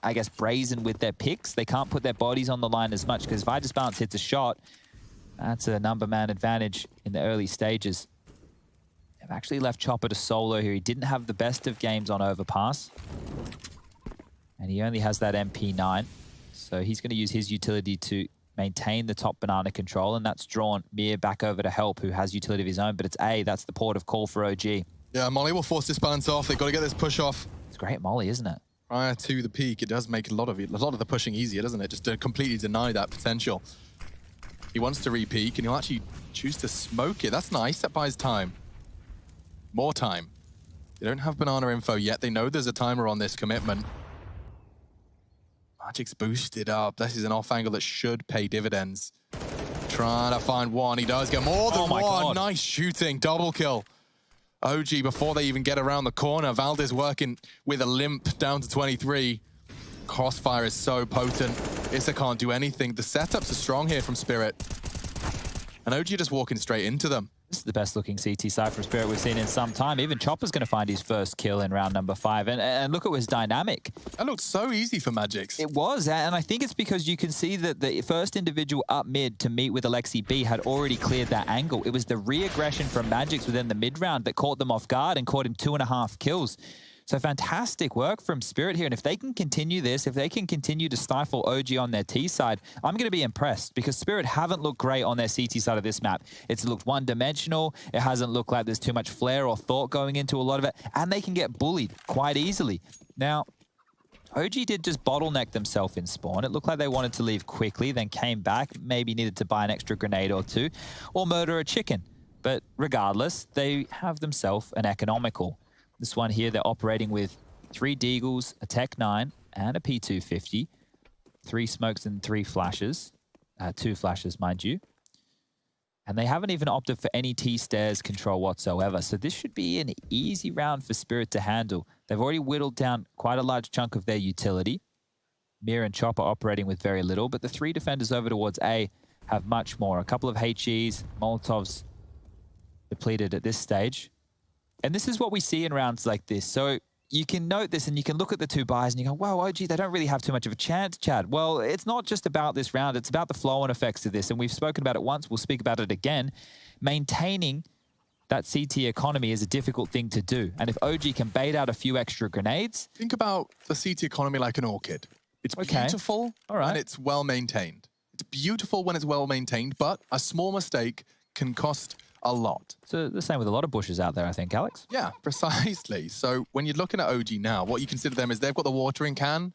I guess, brazen with their picks. They can't put their bodies on the line as much because if Disbalance hits a shot, that's a number man advantage in the early stages. They've actually left Chopper to solo here. He didn't have the best of games on Overpass. And he only has that MP9. So he's going to use his utility to maintain the top banana control. And that's drawn Mir back over to help, who has utility of his own. But it's A, that's the port of call for OG. Yeah, Molly will force this balance off. They've got to get this push off. It's great Molly, isn't it? Prior to the peak, it does make a lot of the pushing easier, doesn't it? Just to completely deny that potential. He wants to re-peak, and he'll actually choose to smoke it. That's nice. That buys time. More time. They don't have banana info yet. They know there's a timer on this commitment. Magic's boosted up. This is an off angle that should pay dividends. Trying to find one. He does get more than one. God. Nice shooting. Double kill. OG, before they even get around the corner, Valdez working with a limp down to 23. Crossfire is so potent. Issa can't do anything. The setups are strong here from Spirit. And OG just walking straight into them. This is the best looking CT side from Spirit we've seen in some time. Even Chopper's going to find his first kill in round number 5. And look at his dynamic. That looked so easy for Magix. It was, and I think it's because you can see that the first individual up mid to meet with Alexi B had already cleared that angle. It was the re-aggression from Magix within the mid round that caught them off guard and caught him 2.5 kills. So fantastic work from Spirit here. And if they can continue this, if they can continue to stifle OG on their T side, I'm going to be impressed because Spirit haven't looked great on their CT side of this map. It's looked one-dimensional. It hasn't looked like there's too much flair or thought going into a lot of it. And they can get bullied quite easily. Now, OG did just bottleneck themselves in spawn. It looked like they wanted to leave quickly, then came back, maybe needed to buy an extra grenade or two, or murder a chicken. But regardless, they have themselves an economical. This one here, they're operating with 3 Deagles, a Tech 9, and a P250. 3 smokes and 3 flashes. 2 flashes, mind you. And they haven't even opted for any T-stairs control whatsoever. So this should be an easy round for Spirit to handle. They've already whittled down quite a large chunk of their utility. Mir and Chopper operating with very little, but the 3 defenders over towards A have much more. A couple of HEs, Molotovs depleted at this stage. And this is what we see in rounds like this. So you can note this and you can look at the 2 buys and you go, wow, OG, they don't really have too much of a chance, Chad. Well, it's not just about this round. It's about the flow-on effects of this. And we've spoken about it once. We'll speak about it again. Maintaining that CT economy is a difficult thing to do. And if OG can bait out a few extra grenades... Think about the CT economy like an orchid. It's beautiful and it's well-maintained. It's beautiful when it's well-maintained, but a small mistake can cost a lot. So the same with a lot of bushes out there, I think, Alex. Yeah, precisely. So when you're looking at OG now, what you consider them is they've got the watering can,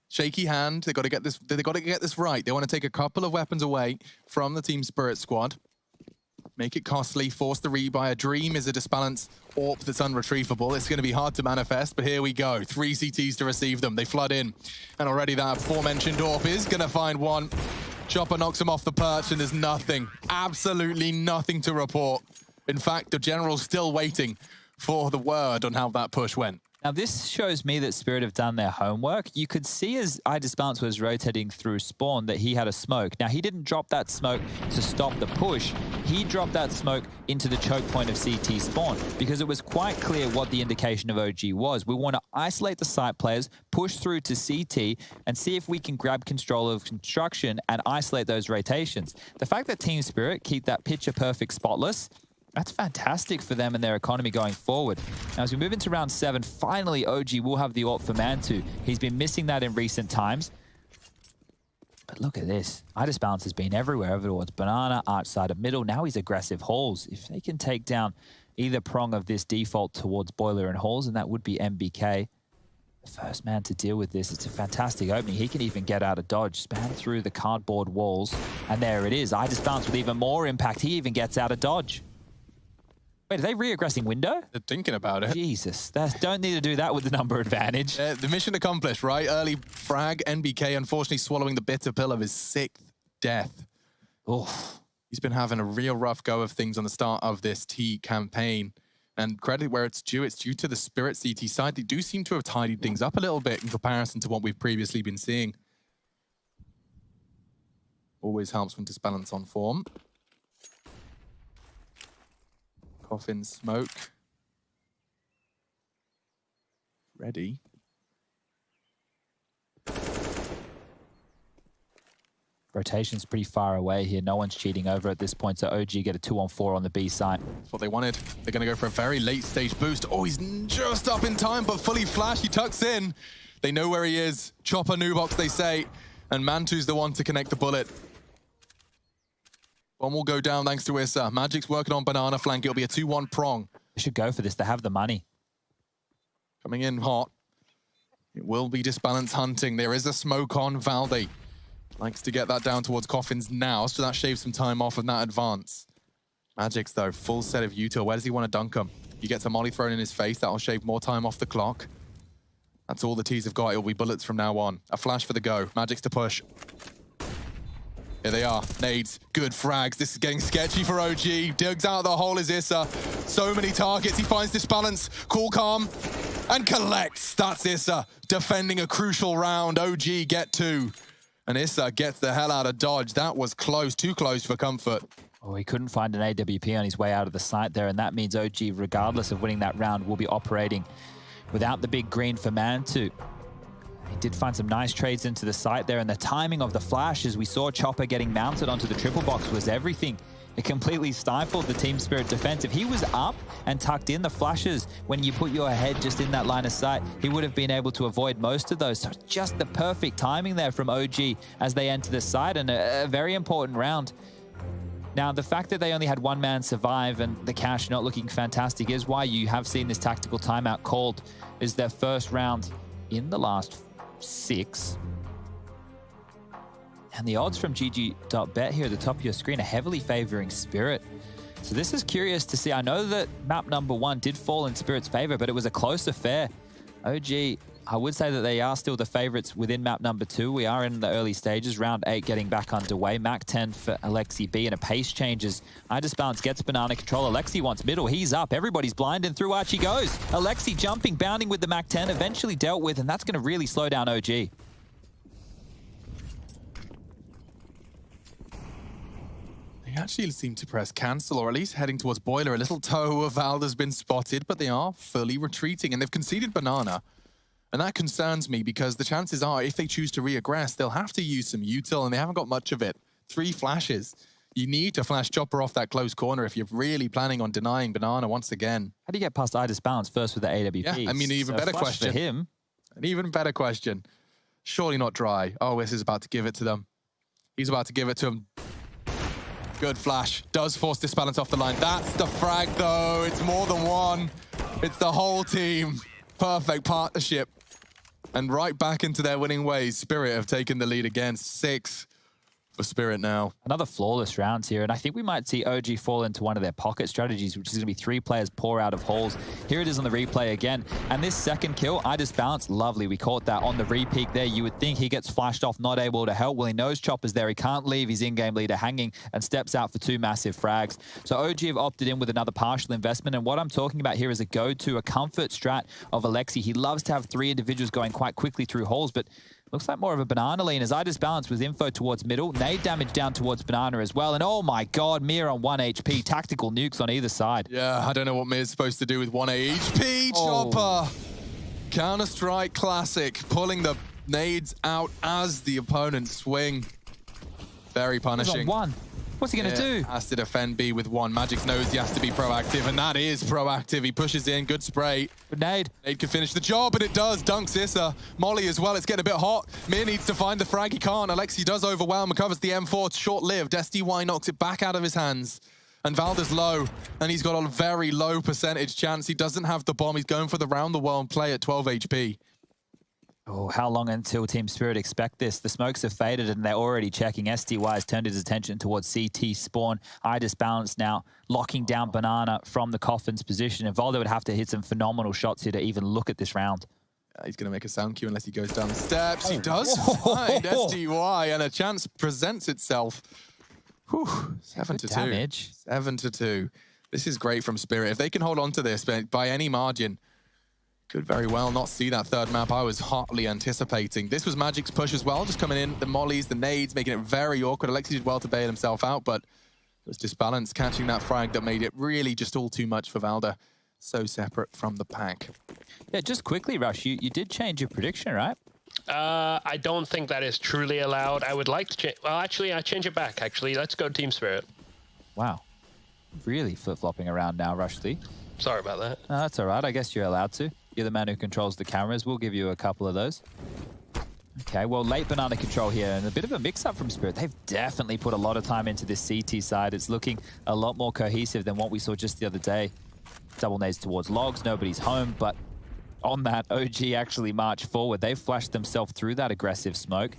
shaky hand. They've got to get this. They've got to get this right. They want to take a couple of weapons away from the Team Spirit squad, make it costly, force the rebuy. A Dream is a disbalance AWP that's unretrievable. It's going to be hard to manifest, but here we go. 3 CTs to receive them. They flood in, and already that aforementioned AWP is going to find one. Chopper knocks him off the perch and there's nothing, absolutely nothing to report. In fact, the general's still waiting for the word on how that push went. Now, this shows me that Spirit have done their homework. You could see as Disbalance was rotating through spawn that he had a smoke. Now, he didn't drop that smoke to stop the push. He dropped that smoke into the choke point of CT spawn because it was quite clear what the indication of OG was. We want to isolate the site players, push through to CT, and see if we can grab control of construction and isolate those rotations. The fact that Team Spirit keep that picture-perfect spotless, that's fantastic for them and their economy going forward. Now, as we move into round 7, finally, OG will have the AWP for Mantu. He's been missing that in recent times. But look at this. Disbalance has been everywhere, over towards Banana, arch side of middle. Now he's aggressive Halls. If they can take down either prong of this default towards Boiler and Halls, and that would be MBK. The first man to deal with this. It's a fantastic opening. He can even get out of dodge, span through the cardboard walls. And there it is. Disbalance with even more impact. He even gets out of dodge. Wait, are they reaggressing window? They're thinking about it. Jesus, they don't need to do that with the number advantage. The mission accomplished, right? Early frag, NBK unfortunately swallowing the bitter pill of his 6th death. Oof. He's been having a real rough go of things on the start of this T campaign. And credit where it's due to the Spirit CT side. They do seem to have tidied things up a little bit in comparison to what we've previously been seeing. Always helps when Disbalance on form. Coffin smoke. Ready. Rotation's pretty far away here. No one's cheating over at this point, so OG get a 2-on-4 on the B site. That's what they wanted. They're going to go for a very late stage boost. Oh, he's just up in time, but fully flash. He tucks in. They know where he is. Chopper Nubox, they say. And Mantu's the one to connect the bullet. Bomb will go down thanks to Issa. Magic's working on banana flank. It'll be a 2-1 prong. They should go for this. They have the money. Coming in hot. It will be Disbalance hunting. There is a smoke on Valde. Likes to get that down towards Coffins now, so that shaves some time off of that advance. Magic's, though, full set of util. Where does he want to dunk him? He gets a molly thrown in his face. That'll shave more time off the clock. That's all the T's have got. It'll be bullets from now on. A flash for the go. Magic's to push. Here they are. Nades. Good frags. This is getting sketchy for OG. Digs out the hole is Issa. So many targets. He finds Disbalance. Cool, calm. And collects. That's Issa. Defending a crucial round. OG get 2. And Issa gets the hell out of dodge. That was close. Too close for comfort. Oh, he couldn't find an AWP on his way out of the site there, and that means OG, regardless of winning that round, will be operating without the big green for Mantu. He did find some nice trades into the site there, and the timing of the flash, as we saw Chopper getting mounted onto the triple box, was everything. It completely stifled the Team Spirit defense. If he was up and tucked in the flashes when you put your head just in that line of sight, he would have been able to avoid most of those. So just the perfect timing there from OG as they enter the site, and a very important round. Now, the fact that they only had one man survive and the cash not looking fantastic is why you have seen this tactical timeout called. Is their first round in the last 6. And the odds from GG.bet here at the top of your screen are heavily favoring Spirit. So this is curious to see. I know that map number 1 did fall in Spirit's favor, but it was a close affair. OG, I would say that they are still the favorites within map number 2. We are in the early stages, round 8 getting back underway. Mac 10 for Alexi B, and a pace changes. Disbalance gets banana control. Alexi wants middle. He's up. Everybody's blind, and through Archie goes. Alexi jumping, bounding with the Mac 10, eventually dealt with, and that's going to really slow down OG. They actually seem to press cancel, or at least heading towards Boiler. A little toe of Valde has been spotted, but they are fully retreating, and they've conceded banana. And that concerns me, because the chances are, if they choose to reaggress, they'll have to use some util, and they haven't got much of it. 3 flashes. You need to flash Chopper off that close corner if you're really planning on denying banana once again. How do you get past Disbalance first with the AWP? Yeah, I mean, an even better question. For him. An even better question. Surely not dry. Oh, this is about to give it to them. He's about to give it to him. Good flash. Does force Disbalance off the line. That's the frag, though. It's more than one. It's the whole team. Perfect partnership. And right back into their winning ways. Spirit have taken the lead again. 6 for Spirit now. Another flawless round here, and I think we might see OG fall into one of their pocket strategies, which is going to be 3 players pour out of holes. Here it is on the replay again, and this second kill, Disbalance, lovely. We caught that on the repeat there. You would think he gets flashed off, not able to help. Well, he knows Chopper's there. He can't leave his in-game leader hanging, and steps out for 2 massive frags. So OG have opted in with another partial investment, and what I'm talking about here is a go-to, a comfort strat of Alexi. He loves to have 3 individuals going quite quickly through holes, but looks like more of a banana lean as Disbalance with info towards middle. Nade damage down towards banana as well. And oh my god, Mir on 1 HP. Tactical nukes on either side. Yeah, I don't know what Mir's supposed to do with 1 HP. Chopper! Counter-Strike classic. Pulling the nades out as the opponents swing. Very punishing. He's on 1. What's he going to do? Has to defend B with 1. Magic knows he has to be proactive, and that is proactive. He pushes in. Good spray. Good nade. Nade can finish the job, and it does. Dunks Issa. Molly as well. It's getting a bit hot. Mir needs to find the frag. He can't. Alexi does overwhelm and covers the M4. It's short-lived. SDY knocks it back out of his hands. And Valde's low, and he's got a very low percentage chance. He doesn't have the bomb. He's going for the round-the-world play at 12 HP. Oh, how long until Team Spirit expect this? The smokes have faded and they're already checking. SDY has turned his attention towards CT spawn. Balance now, locking down Banana from the Coffin's position. And Valdo would have to hit some phenomenal shots here to even look at this round. He's going to make a sound cue unless he goes down the steps. He does find SDY, and a chance presents itself. Whew, 7-2. Damage. 7-2. This is great from Spirit. If they can hold on to this by any margin, could very well not see that third map I was hotly anticipating. This was Magic's push as well, just coming in, the mollies, the nades, making it very awkward. Alexi did well to bail himself out, but it was Disbalance catching that frag that made it really just all too much for Valda. So separate from the pack. Yeah, just quickly, Rush, you did change your prediction, right? I don't think that is truly allowed. I would like to change. Well, actually, I change it back. Actually, let's go Team Spirit. Wow. Really flip-flopping around now, Rush Lee. Sorry about that. No, that's all right. I guess you're allowed to. You're the man who controls the cameras. We'll give you a couple of those. Okay, well, late Banana control here and a bit of a mix-up from Spirit. They've definitely put a lot of time into this CT side. It's looking a lot more cohesive than what we saw just the other day. Double nades towards logs, nobody's home, but on that, OG actually marched forward. They've flashed themselves through that aggressive smoke.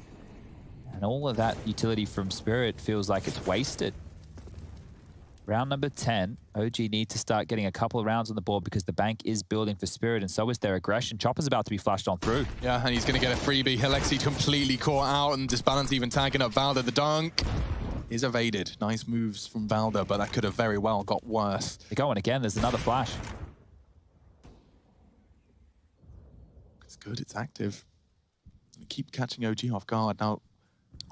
And all of that utility from Spirit feels like it's wasted. Round number 10, OG need to start getting a couple of rounds on the board because the bank is building for Spirit, and so is their aggression. Chopper's about to be flashed on through. Yeah, and he's going to get a freebie. Alexi completely caught out, and Disbalance even tagging up Valda. The dunk is evaded. Nice moves from Valda, but that could have very well got worse. They're going again. There's another flash. It's good. It's active. Keep catching OG off guard. Now,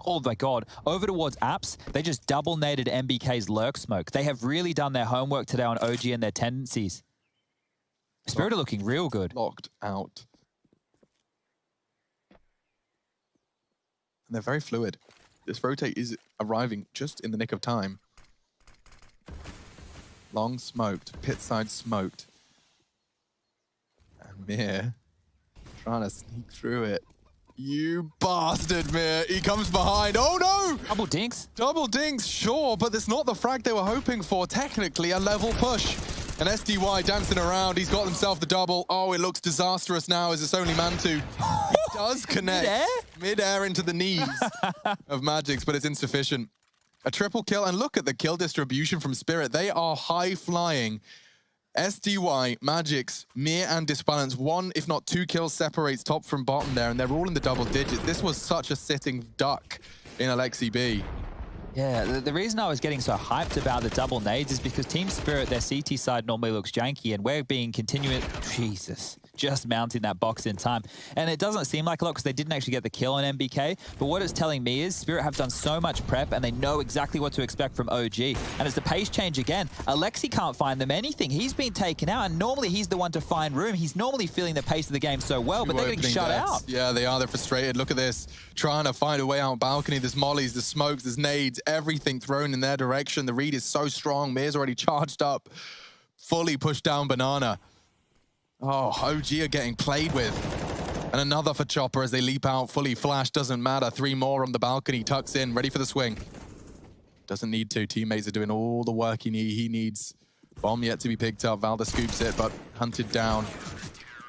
oh my God. Over towards Apps, they just double-naded MBK's lurk smoke. They have really done their homework today on OG and their tendencies. Spirit are looking real good. Locked out. And they're very fluid. This rotate is arriving just in the nick of time. Long smoked, pit side smoked. And Mir trying to sneak through it. You bastard, Mir. He comes behind. Oh, no! Double dinks? Double dinks, sure, but it's not the frag they were hoping for. Technically, a level push. And SDY dancing around. He's got himself the double. Oh, it looks disastrous now as it's only Mantu. He does connect. Mid-air into the knees of Magic's, but it's insufficient. A triple kill, and look at the kill distribution from Spirit. They are high-flying. SDY, Magic's, Mir and Disbalance, 1, if not 2 kills separates top from bottom there, and they're all in the double digits. This was such a sitting duck in Alexi B. Yeah, the reason I was getting so hyped about the double nades is because Team Spirit, their CT side normally looks janky, and we're being continuing... Jesus. Just mounting that box in time. And it doesn't seem like a lot because they didn't actually get the kill on MBK, but what it's telling me is Spirit have done so much prep and they know exactly what to expect from OG. And as the pace change again, Alexi can't find them anything. He's been taken out, and normally he's the one to find room. He's normally feeling the pace of the game so well, but they're getting shut out. Yeah, they are. They're frustrated. Look at this. Trying to find a way out balcony. There's mollies, there's smokes, there's nades, everything thrown in their direction. The read is so strong. Mir's already charged up. Fully pushed down Banana. Oh, OG are getting played with. And another for Chopper as they leap out. Fully flash, doesn't matter. 3 more on the balcony, tucks in, ready for the swing. Doesn't need to. Teammates are doing all the work he needs. Bomb yet to be picked up. Valda scoops it, but hunted down.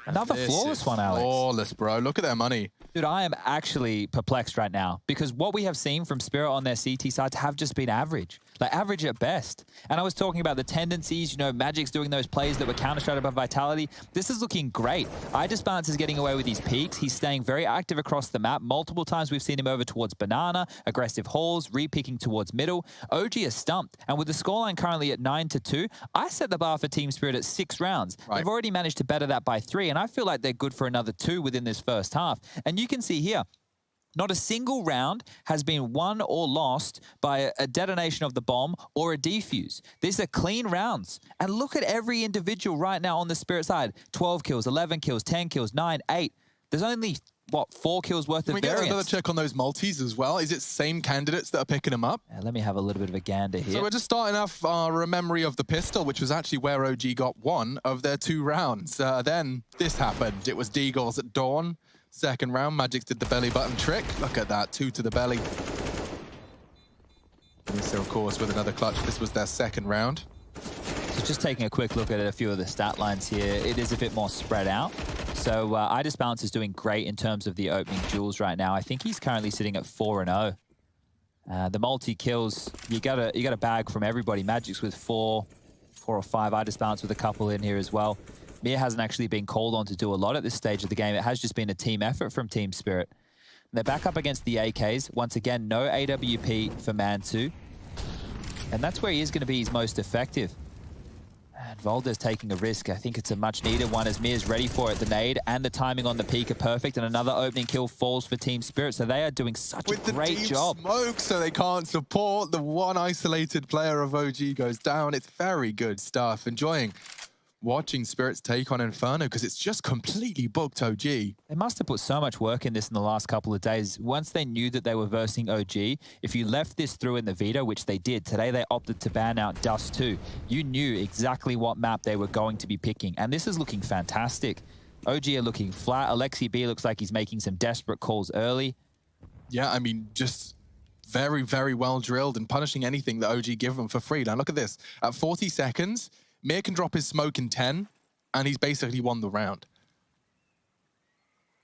Another flawless one, Alex. Flawless, bro. Look at their money. Dude, I am actually perplexed right now because what we have seen from Spirit on their CT sides have just been average. Like, average at best. And I was talking about the tendencies, you know, Magic's doing those plays that were counter-strated by Vitality. This is looking great. Disbalance is getting away with these peaks. He's staying very active across the map. Multiple times we've seen him over towards Banana, aggressive hauls, re-peeking towards middle. OG is stumped. And with the scoreline currently at 9-2, I set the bar for Team Spirit at 6 rounds. Right. They've already managed to better that by 3, and I feel like they're good for another 2 within this first half. And you can see here, not a single round has been won or lost by a detonation of the bomb or a defuse. These are clean rounds. And look at every individual right now on the Spirit side. 12 kills, 11 kills, 10 kills, 9, 8. There's only, what, 4 kills worth of variance. Can we get another check on those multis as well? Is it same candidates that are picking them up? Let me have a little bit of a gander here. So we're just starting off our memory of the pistol, which was actually where OG got 1 of their 2 rounds. Then this happened. It was Deagles at dawn. Second round, Magic's did the belly button trick. Look at that, 2 to the belly. And so, of course, with another clutch, this was their second round. So just taking a quick look at a few of the stat lines here, it is a bit more spread out. So IDisbalance is doing great in terms of the opening duels right now. I think he's currently sitting at 4-0. The multi-kills, you gotta bag from everybody. Magic's with 4 or 5. IDisbalance with a couple in here as well. Mir hasn't actually been called on to do a lot at this stage of the game. It has just been a team effort from Team Spirit. They're back up against the AKs. Once again, no AWP for Mantu. And that's where he is going to be his most effective. And Volder's taking a risk. I think it's a much needed one as Mir's ready for it. The nade and the timing on the peak are perfect. And another opening kill falls for Team Spirit. So they are doing such a great job. Smoke, so they can't support. The one isolated player of OG goes down. It's very good stuff. Enjoying watching Spirit's take on Inferno because it's just completely booked OG. They must have put so much work in this in the last couple of days. Once they knew that they were versing OG, if you left this through in the veto, which they did, today they opted to ban out Dust 2. You knew exactly what map they were going to be picking. And this is looking fantastic. OG are looking flat. Alexi B looks like he's making some desperate calls early. Yeah, I mean, just very, very well drilled and punishing anything that OG give them for free. Now look at this. At 40 seconds, Mir can drop his smoke in 10, and he's basically won the round.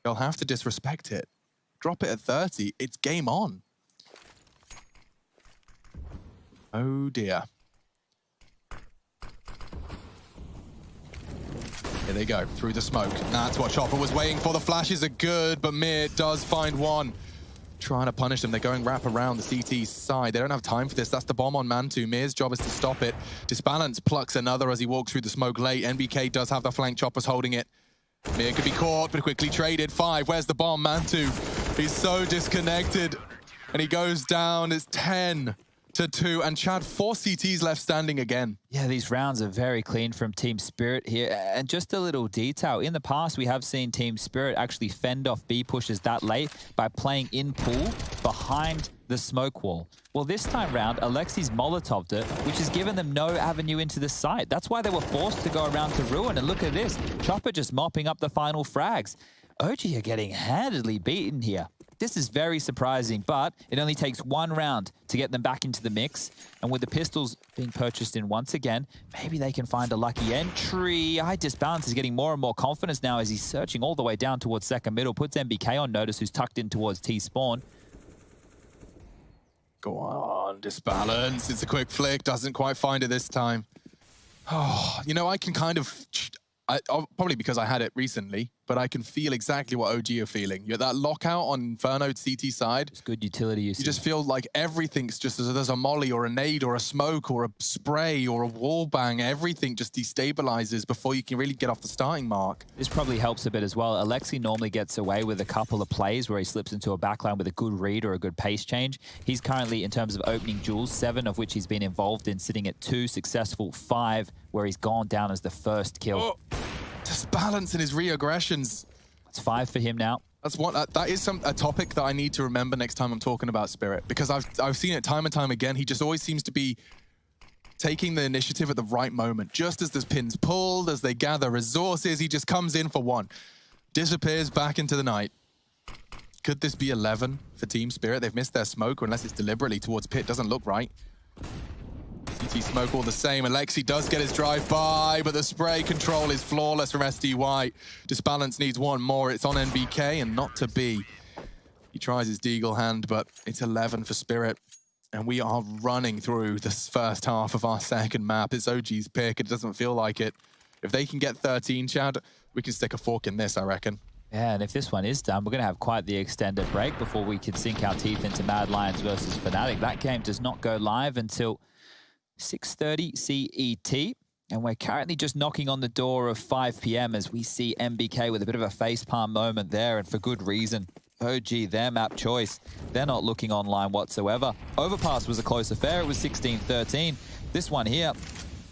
They'll have to disrespect it. Drop it at 30, it's game on. Oh dear. Here they go, through the smoke. That's what Chopper was waiting for. The flashes are good, but Mir does find one. Trying to punish them. They're going wrap around the CT side. They don't have time for this. That's the bomb on Mantu. Mir's job is to stop it. Disbalance plucks another as he walks through the smoke late. NBK does have the flank. Chopper's holding it. Mir could be caught, but quickly traded. 5. Where's the bomb? Mantu. He's so disconnected. And he goes down. It's 10-2. And Chad, 4 CTs left standing again. Yeah, these rounds are very clean from Team Spirit here. And just a little detail. In the past, we have seen Team Spirit actually fend off B pushes that late by playing in pool behind the smoke wall. Well, this time round, Alexi's Molotoved it, which has given them no avenue into the site. That's why they were forced to go around to Ruin. And look at this. Chopper just mopping up the final frags. OG are getting handedly beaten here. This is very surprising, but it only takes 1 round to get them back into the mix. And with the pistols being purchased in once again, maybe they can find a lucky entry. IDisbalance is getting more and more confidence now as he's searching all the way down towards second middle. Puts MBK on notice, who's tucked in towards T-spawn. Go on, Disbalance. It's a quick flick. Doesn't quite find it this time. Oh, you know, I can kind of... probably because I had it recently, but I can feel exactly what OG are feeling. You're that lockout on Inferno CT side. It's good utility. You just feel like everything's just as there's a molly or a nade or a smoke or a spray or a wall bang. Everything just destabilizes before you can really get off the starting mark. This probably helps a bit as well. Alexi normally gets away with a couple of plays where he slips into a backline with a good read or a good pace change. He's currently, in terms of opening duels, 7 of which he's been involved in, sitting at 2 successful, 5 where he's gone down as the first kill. Oh. Disbalance in his re-aggressions. That's 5 for him now. That's one. That is a topic that I need to remember next time I'm talking about Spirit, because I've seen it time and time again. He just always seems to be taking the initiative at the right moment. Just as there's pins pulled, as they gather resources, he just comes in for one. Disappears back into the night. Could this be 11 for Team Spirit? They've missed their smoke, or unless it's deliberately towards pit. Doesn't look right. CT smoke all the same. Alexi does get his drive by, but the spray control is flawless from SDY. Disbalance needs one more. It's on NBK and not to be. He tries his Deagle hand, but it's 11 for Spirit. And we are running through this first half of our second map. It's OG's pick. It doesn't feel like it. If they can get 13, Chad, we can stick a fork in this, I reckon. Yeah, and if this one is done, we're going to have quite the extended break before we can sink our teeth into Mad Lions versus Fnatic. That game does not go live until 6:30 CET, and we're currently just knocking on the door of 5 p.m. as we see MBK with a bit of a facepalm moment there, and for good reason. OG, their map choice. They're not looking online whatsoever. Overpass was a close affair. It was 16-13. This one here,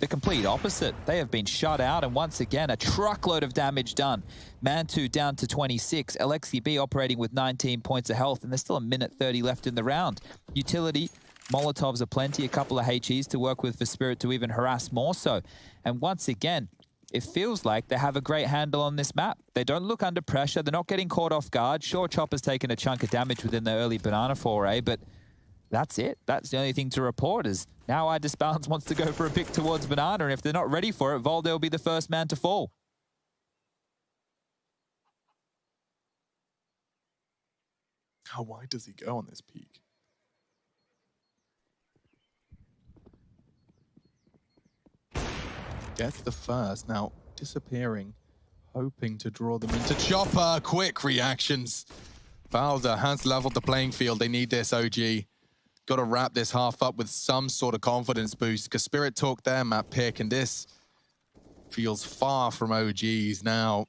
the complete opposite. They have been shut out, and once again, a truckload of damage done. Mantu down to 26. Alexi B operating with 19 points of health, and there's still 1:30 left in the round. Utility, Molotovs are plenty, a couple of HEs to work with for Spirit to even harass more so. And once again, it feels like they have a great handle on this map. They don't look under pressure. They're not getting caught off guard. Sure, Chopper's taken a chunk of damage within the early banana foray, but that's it. That's the only thing to report is now IDisbalance wants to go for a pick towards banana, and if they're not ready for it, Volde will be the first man to fall. How wide does he go on this peak? Gets the first. Now disappearing, hoping to draw them into Chopper. Quick reactions. Valda has leveled the playing field. They need this, OG. Got to wrap this half up with some sort of confidence boost, because Spirit took their map pick, and this feels far from OG's now.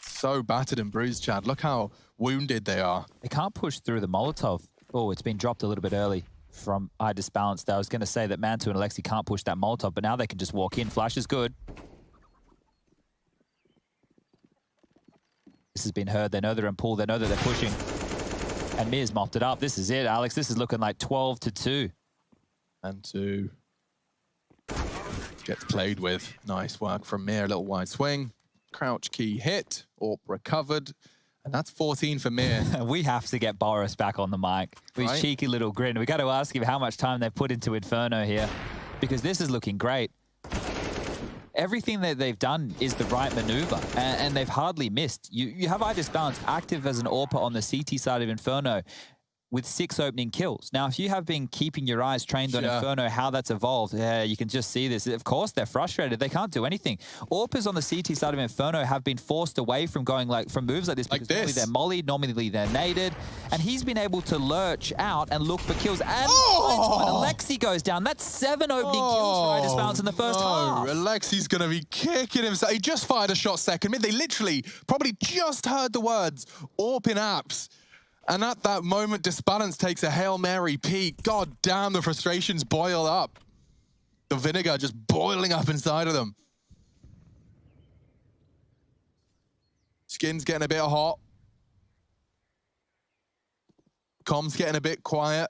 So battered and bruised, Chad. Look how wounded they are. They can't push through the Molotov. Oh, it's been dropped a little bit early from iDisbalanced. I was going to say that Mantu and Alexi can't push that Molotov, but now they can just walk in. Flash is good. This has been heard. They know they're in pool. They know that they're pushing. And Miz mopped it up. This is it, Alex. This is looking like 12-2. And 2 gets played with. Nice work from Mir. A little wide swing. Crouch key hit. Orp recovered. And that's 14 for Mir. We have to get Boris back on the mic with his cheeky little grin. We got to ask him how much time they've put into Inferno here, because this is looking great. Everything that they've done is the right maneuver, and they've hardly missed. You have iDisbalanced active as an AWPer on the CT side of Inferno with 6 opening kills. Now, if you have been keeping your eyes trained on Inferno, how that's evolved, you can just see this. Of course, they're frustrated. They can't do anything. AWPers on the CT side of Inferno have been forced away from going from moves like this, because normally they're mollied, normally they're naded, and he's been able to lurch out and look for kills. And Alexi goes down. That's 7 opening kills for iDisbalanced in the first half. Alexi's going to be kicking himself. He just fired a shot second mid. They literally probably just heard the words AWP in apps. And at that moment, Disbalance takes a Hail Mary peek. God damn, the frustrations boil up. The vinegar just boiling up inside of them. Skin's getting a bit hot. Com's getting a bit quiet.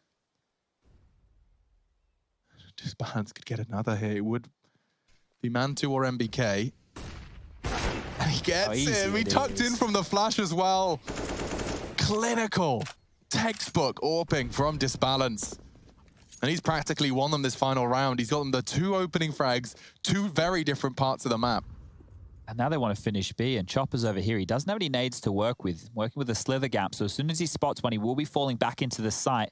Disbalance could get another here. It would be Mantu or MBK. And he gets him. He tucked in from the flash as well. Clinical, textbook AWPing from Disbalance. And he's practically won them this final round. He's got them the 2 opening frags, 2 very different parts of the map. And now they want to finish B, and Chopper's over here. He doesn't have any nades to work with, working with a slither gap. So as soon as he spots one, he will be falling back into the site.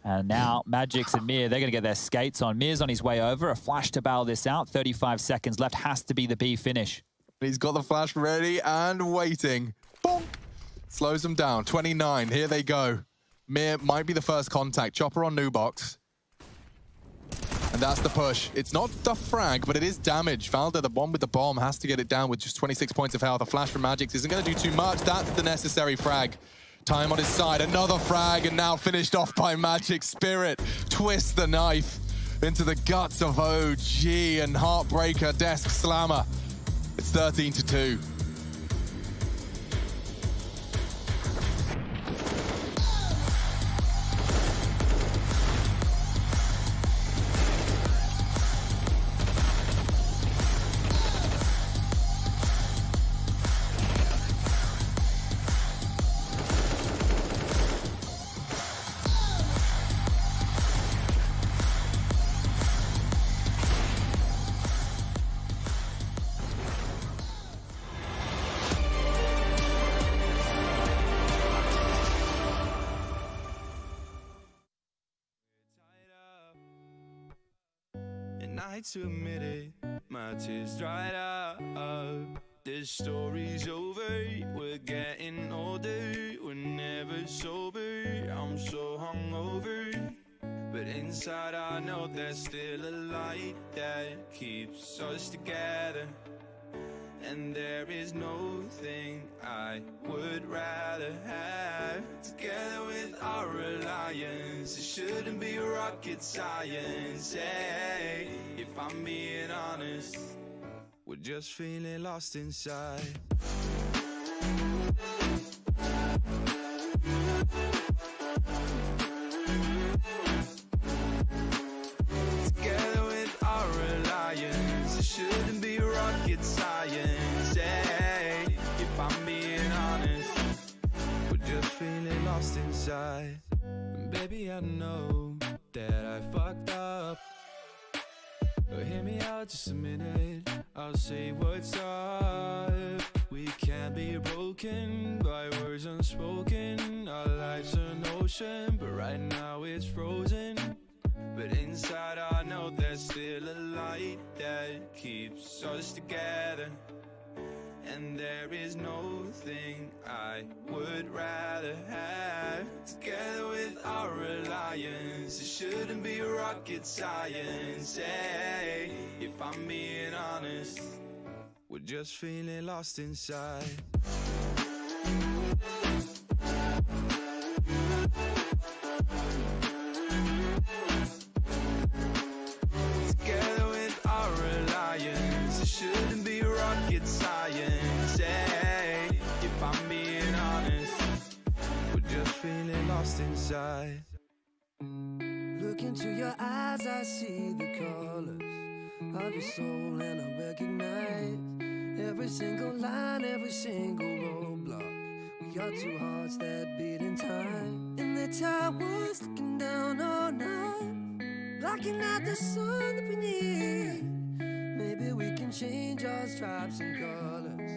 And now Magix and Mir, they're going to get their skates on. Mir's on his way over. A flash to bail this out. 35 seconds left. Has to be the B finish. He's got the flash ready and waiting. Bonk! Slows them down. 29. Here they go. Mir might be the first contact. Chopper on new box. And that's the push. It's not the frag, but it is damage. Valda, the one with the bomb, has to get it down with just 26 points of health. A flash from Magix isn't going to do too much. That's the necessary frag. Time on his side. Another frag, and now finished off by Magix. Spirit twists the knife into the guts of OG, and Heartbreaker desk slammer. It's 13-2. I hate to admit it, my tears dried up. This story's over, we're getting older, we're never sober. I'm so hungover, but inside I know there's still a light that keeps us together. And there is no thing I would rather have. Together with our alliance, it shouldn't be rocket science. Hey, if I'm being honest, we're just feeling lost inside. Together with our alliance, it shouldn't be rocket science. Hey, if I'm being honest, we're just feeling lost inside. And baby, I know that I fucked up, but hear me out just a minute, I'll say what's up. We can't be broken by words unspoken. Our life's an ocean, but right now it's frozen. But inside I know there's still a light that keeps us together. And there is no thing I would rather have. Together with our alliance, it shouldn't be rocket science. Hey, if I'm being honest, we're just feeling lost inside. Together with our alliance, it shouldn't be rocket science. Hey, if I'm being honest, we're just feeling lost inside. Look into your eyes, I see the colors of your soul, and I recognize every single line, every single roadblock. We are two hearts that beat in time. In the towers, looking down all night, blocking out the sun that we need. Maybe we can change our stripes and colors.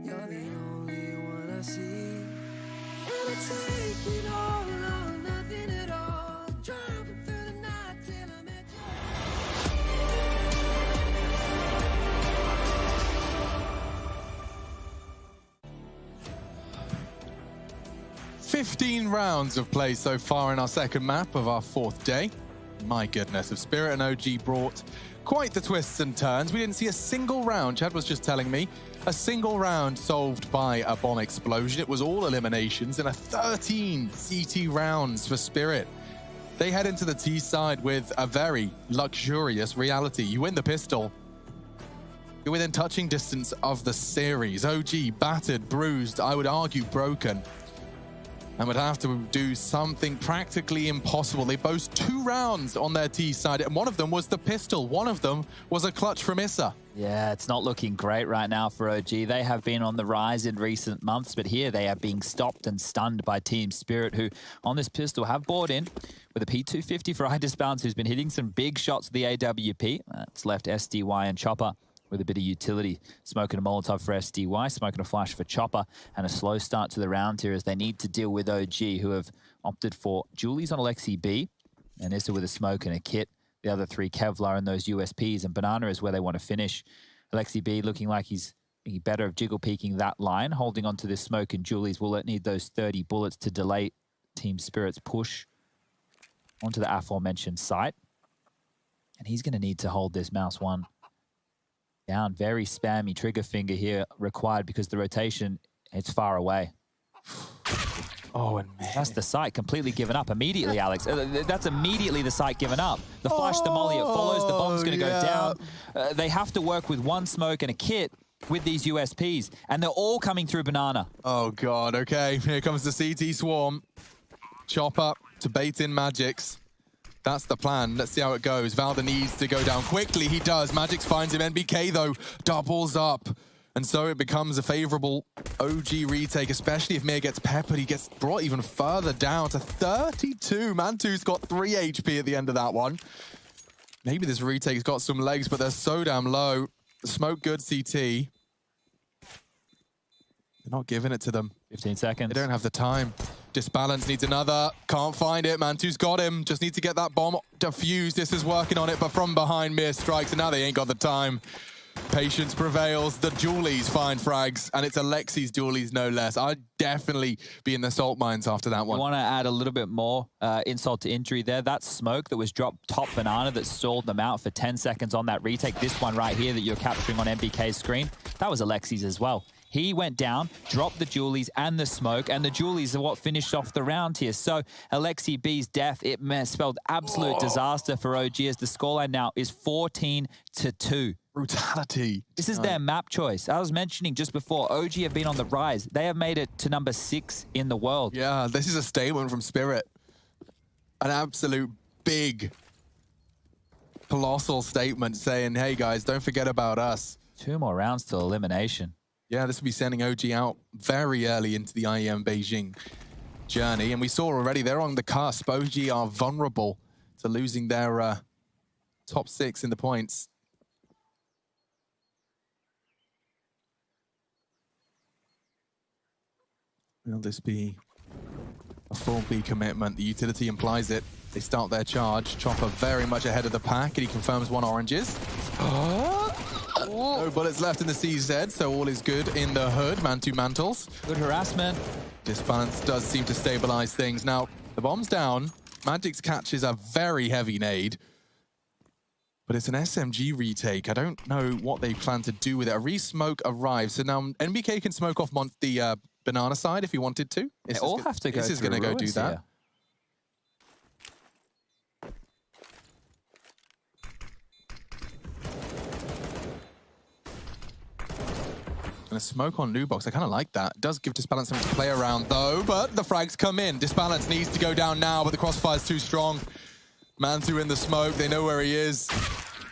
You're the only one I see. And I take it all or nothing at all. Driving through the night till I'm at – 15 rounds of play so far in our second map of our fourth day. My goodness, if Spirit and OG brought quite the twists and turns. We didn't see a single round, Chad was just telling me, a single round solved by a bomb explosion. It was all eliminations and a 13 CT rounds for Spirit. They head into the T side with a very luxurious reality. You win the pistol, you're within touching distance of the series. OG battered, bruised, I would argue broken, and would have to do something practically impossible. They boast 2 rounds on their T side, and one of them was the pistol. One of them was a clutch from Issa. Yeah, it's not looking great right now for OG. They have been on the rise in recent months, but here they are being stopped and stunned by Team Spirit, who on this pistol have bought in with a P250 for Idisbounce, who's been hitting some big shots with the AWP. That's left SDY and Chopper with a bit of utility. Smoking a Molotov for SDY, smoking a flash for Chopper, and a slow start to the round here as they need to deal with OG, who have opted for Julie's on Alexi B, and Issa with a smoke and a kit. The other 3 Kevlar and those USPs, and Banana is where they want to finish. Alexi B looking like he's better of jiggle peeking that line, holding on to this smoke, and Julie's will need those 30 bullets to delay Team Spirit's push onto the aforementioned site. And he's going to need to hold this mouse one down. Very spammy trigger finger here required because the rotation, it's far away. Oh, and man. That's the site completely given up immediately, Alex. That's immediately the site given up. The flash, the molly, it follows. The bomb's going to go down. They have to work with 1 smoke and a kit with these USPs, and they're all coming through Banana. Oh, God. Okay, here comes the CT swarm. Chopper to bait in Magix. That's the plan. Let's see how it goes. Valda needs to go down quickly. He does. Magix finds him. NBK, though, doubles up. And so it becomes a favorable OG retake, especially if Mir gets peppered. He gets brought even further down to 32. Mantu's got 3 HP at the end of that one. Maybe this retake's got some legs, but they're so damn low. Smoke good CT. They're not giving it to them. 15 seconds. They don't have the time. Disbalance needs another. Can't find it. Mantu's got him. Just need to get that bomb defused. This is working on it, but from behind, Mir strikes, and now they ain't got the time. Patience prevails. The Julies find frags, and it's Alexi's Julies, no less. I'd definitely be in the salt mines after that one. I want to add a little bit more insult to injury there. That smoke that was dropped top Banana that stalled them out for 10 seconds on that retake. This one right here that you're capturing on MBK's screen, that was Alexi's as well. He went down, dropped the Julies and the smoke, and the Julies are what finished off the round here. So Alexi B's death, it spelled absolute disaster for OG as the scoreline now is 14-2. Brutality. This is their map choice. I was mentioning just before, OG have been on the rise. They have made it to number 6 in the world. Yeah, this is a statement from Spirit. An absolute big, colossal statement saying, hey guys, don't forget about us. 2 more rounds till elimination. Yeah, this will be sending OG out very early into the IEM Beijing journey. And we saw already they're on the cusp. OG are vulnerable to losing their top 6 in the points. Will this be a full B commitment? The utility implies it. They start their charge. Chopper very much ahead of the pack, and he confirms 1 oranges. No bullets left in the CZ, so all is good in the hood. Man-to mantles. Good harassment. Disbalance does seem to stabilize things. Now, the bomb's down. Magic's catches a very heavy nade. But it's an SMG retake. I don't know what they plan to do with it. A re-smoke arrives. So now NBK can smoke off the banana side if he wanted to. They all have to go This is going to go do that. Here. And a smoke on Nubox, I kind of like that. It does give Disbalance something to play around though, but the frags come in. Disbalance needs to go down now, but the crossfire's too strong. Mantu in the smoke, they know where he is.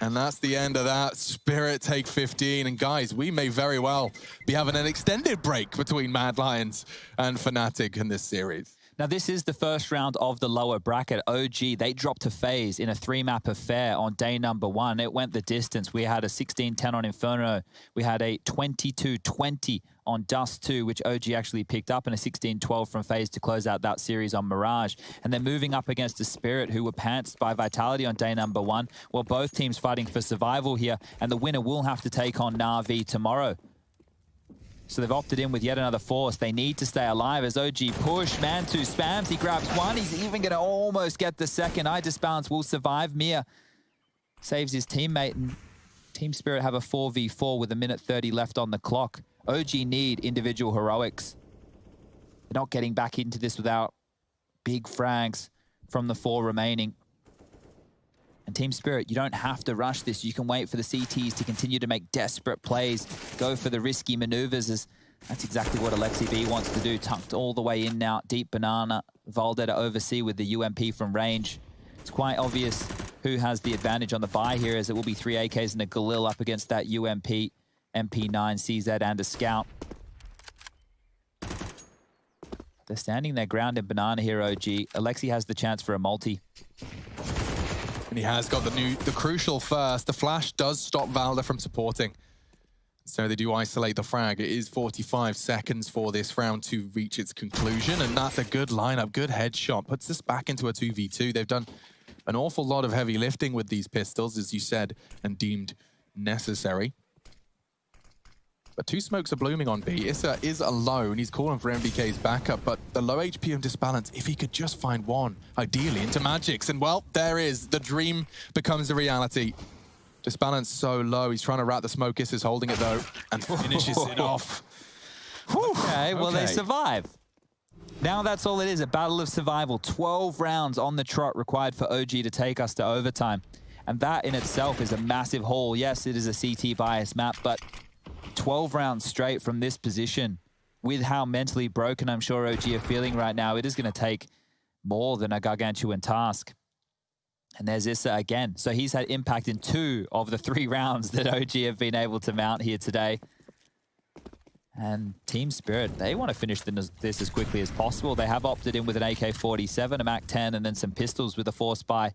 And that's the end of that. Spirit take 15. And guys, we may very well be having an extended break between Mad Lions and Fnatic in this series. Now, this is the first round of the lower bracket. OG, they dropped to FaZe in a 3-map affair on day number 1. It went the distance. We had a 16-10 on Inferno. We had a 22-20 on Dust 2, which OG actually picked up, and a 16-12 from FaZe to close out that series on Mirage. And they're moving up against the Spirit, who were pantsed by Vitality on day number 1. Well, both teams fighting for survival here, and the winner will have to take on Na'Vi tomorrow. So they've opted in with yet another force. They need to stay alive as OG push. Man2 spams. He grabs 1. He's even going to almost get the second. Disbalance will survive. Mia saves his teammate. And Team Spirit have a 4v4 with 1:30 left on the clock. OG need individual heroics. They're not getting back into this without big frags from the 4 remaining. And Team Spirit, you don't have to rush this. You can wait for the CTs to continue to make desperate plays, go for the risky maneuvers. As that's exactly what Alexi B wants to do. Tucked all the way in now, deep banana. Valde to oversee with the UMP from range. It's quite obvious who has the advantage on the buy here, as it will be 3 AKs and a Galil up against that UMP, MP9, CZ, and a Scout. They're standing their ground in banana here, OG. Alexi has the chance for a multi. And he has got the crucial first. The flash does stop Valda from supporting. So they do isolate the frag. It is 45 seconds for this round to reach its conclusion. And that's a good lineup, good headshot. Puts us back into a 2v2. They've done an awful lot of heavy lifting with these pistols, as you said, and deemed necessary. But 2 smokes are blooming on B. Issa is alone. He's calling for MBK's backup, but the low HP and Disbalance, if he could just find 1, ideally into Magic's, and well, there is. The dream becomes a reality. Disbalance so low. He's trying to rat the smoke. Issa's holding it though, and finishes it off. Okay, well, they survive. Now that's all it is, a battle of survival. 12 rounds on the trot required for OG to take us to overtime. And that in itself is a massive haul. Yes, it is a CT bias map, but 12 rounds straight from this position, with how mentally broken I'm sure OG are feeling right now, it is going to take more than a gargantuan task. And there's Issa again. So he's had impact in 2 of the 3 rounds that OG have been able to mount here today. And Team Spirit, they want to finish this as quickly as possible. They have opted in with an AK-47, a MAC-10, and then some pistols with a force buy.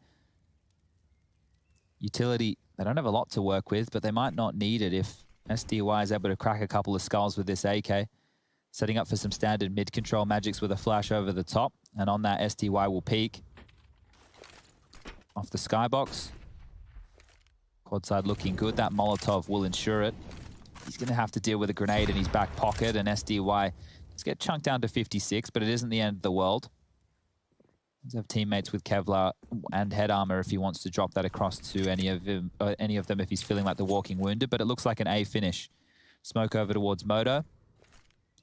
Utility, they don't have a lot to work with, but they might not need it if SDY is able to crack a couple of skulls with this AK. Setting up for some standard mid-control magics with a flash over the top. And on that, SDY will peek. Off the skybox. Quad side looking good. That Molotov will ensure it. He's going to have to deal with a grenade in his back pocket, and SDY does get chunked down to 56, but it isn't the end of the world. He's have teammates with Kevlar and head armor if he wants to drop that across to any of them if he's feeling like the walking wounded, but it looks like an A finish. Smoke over towards Moto.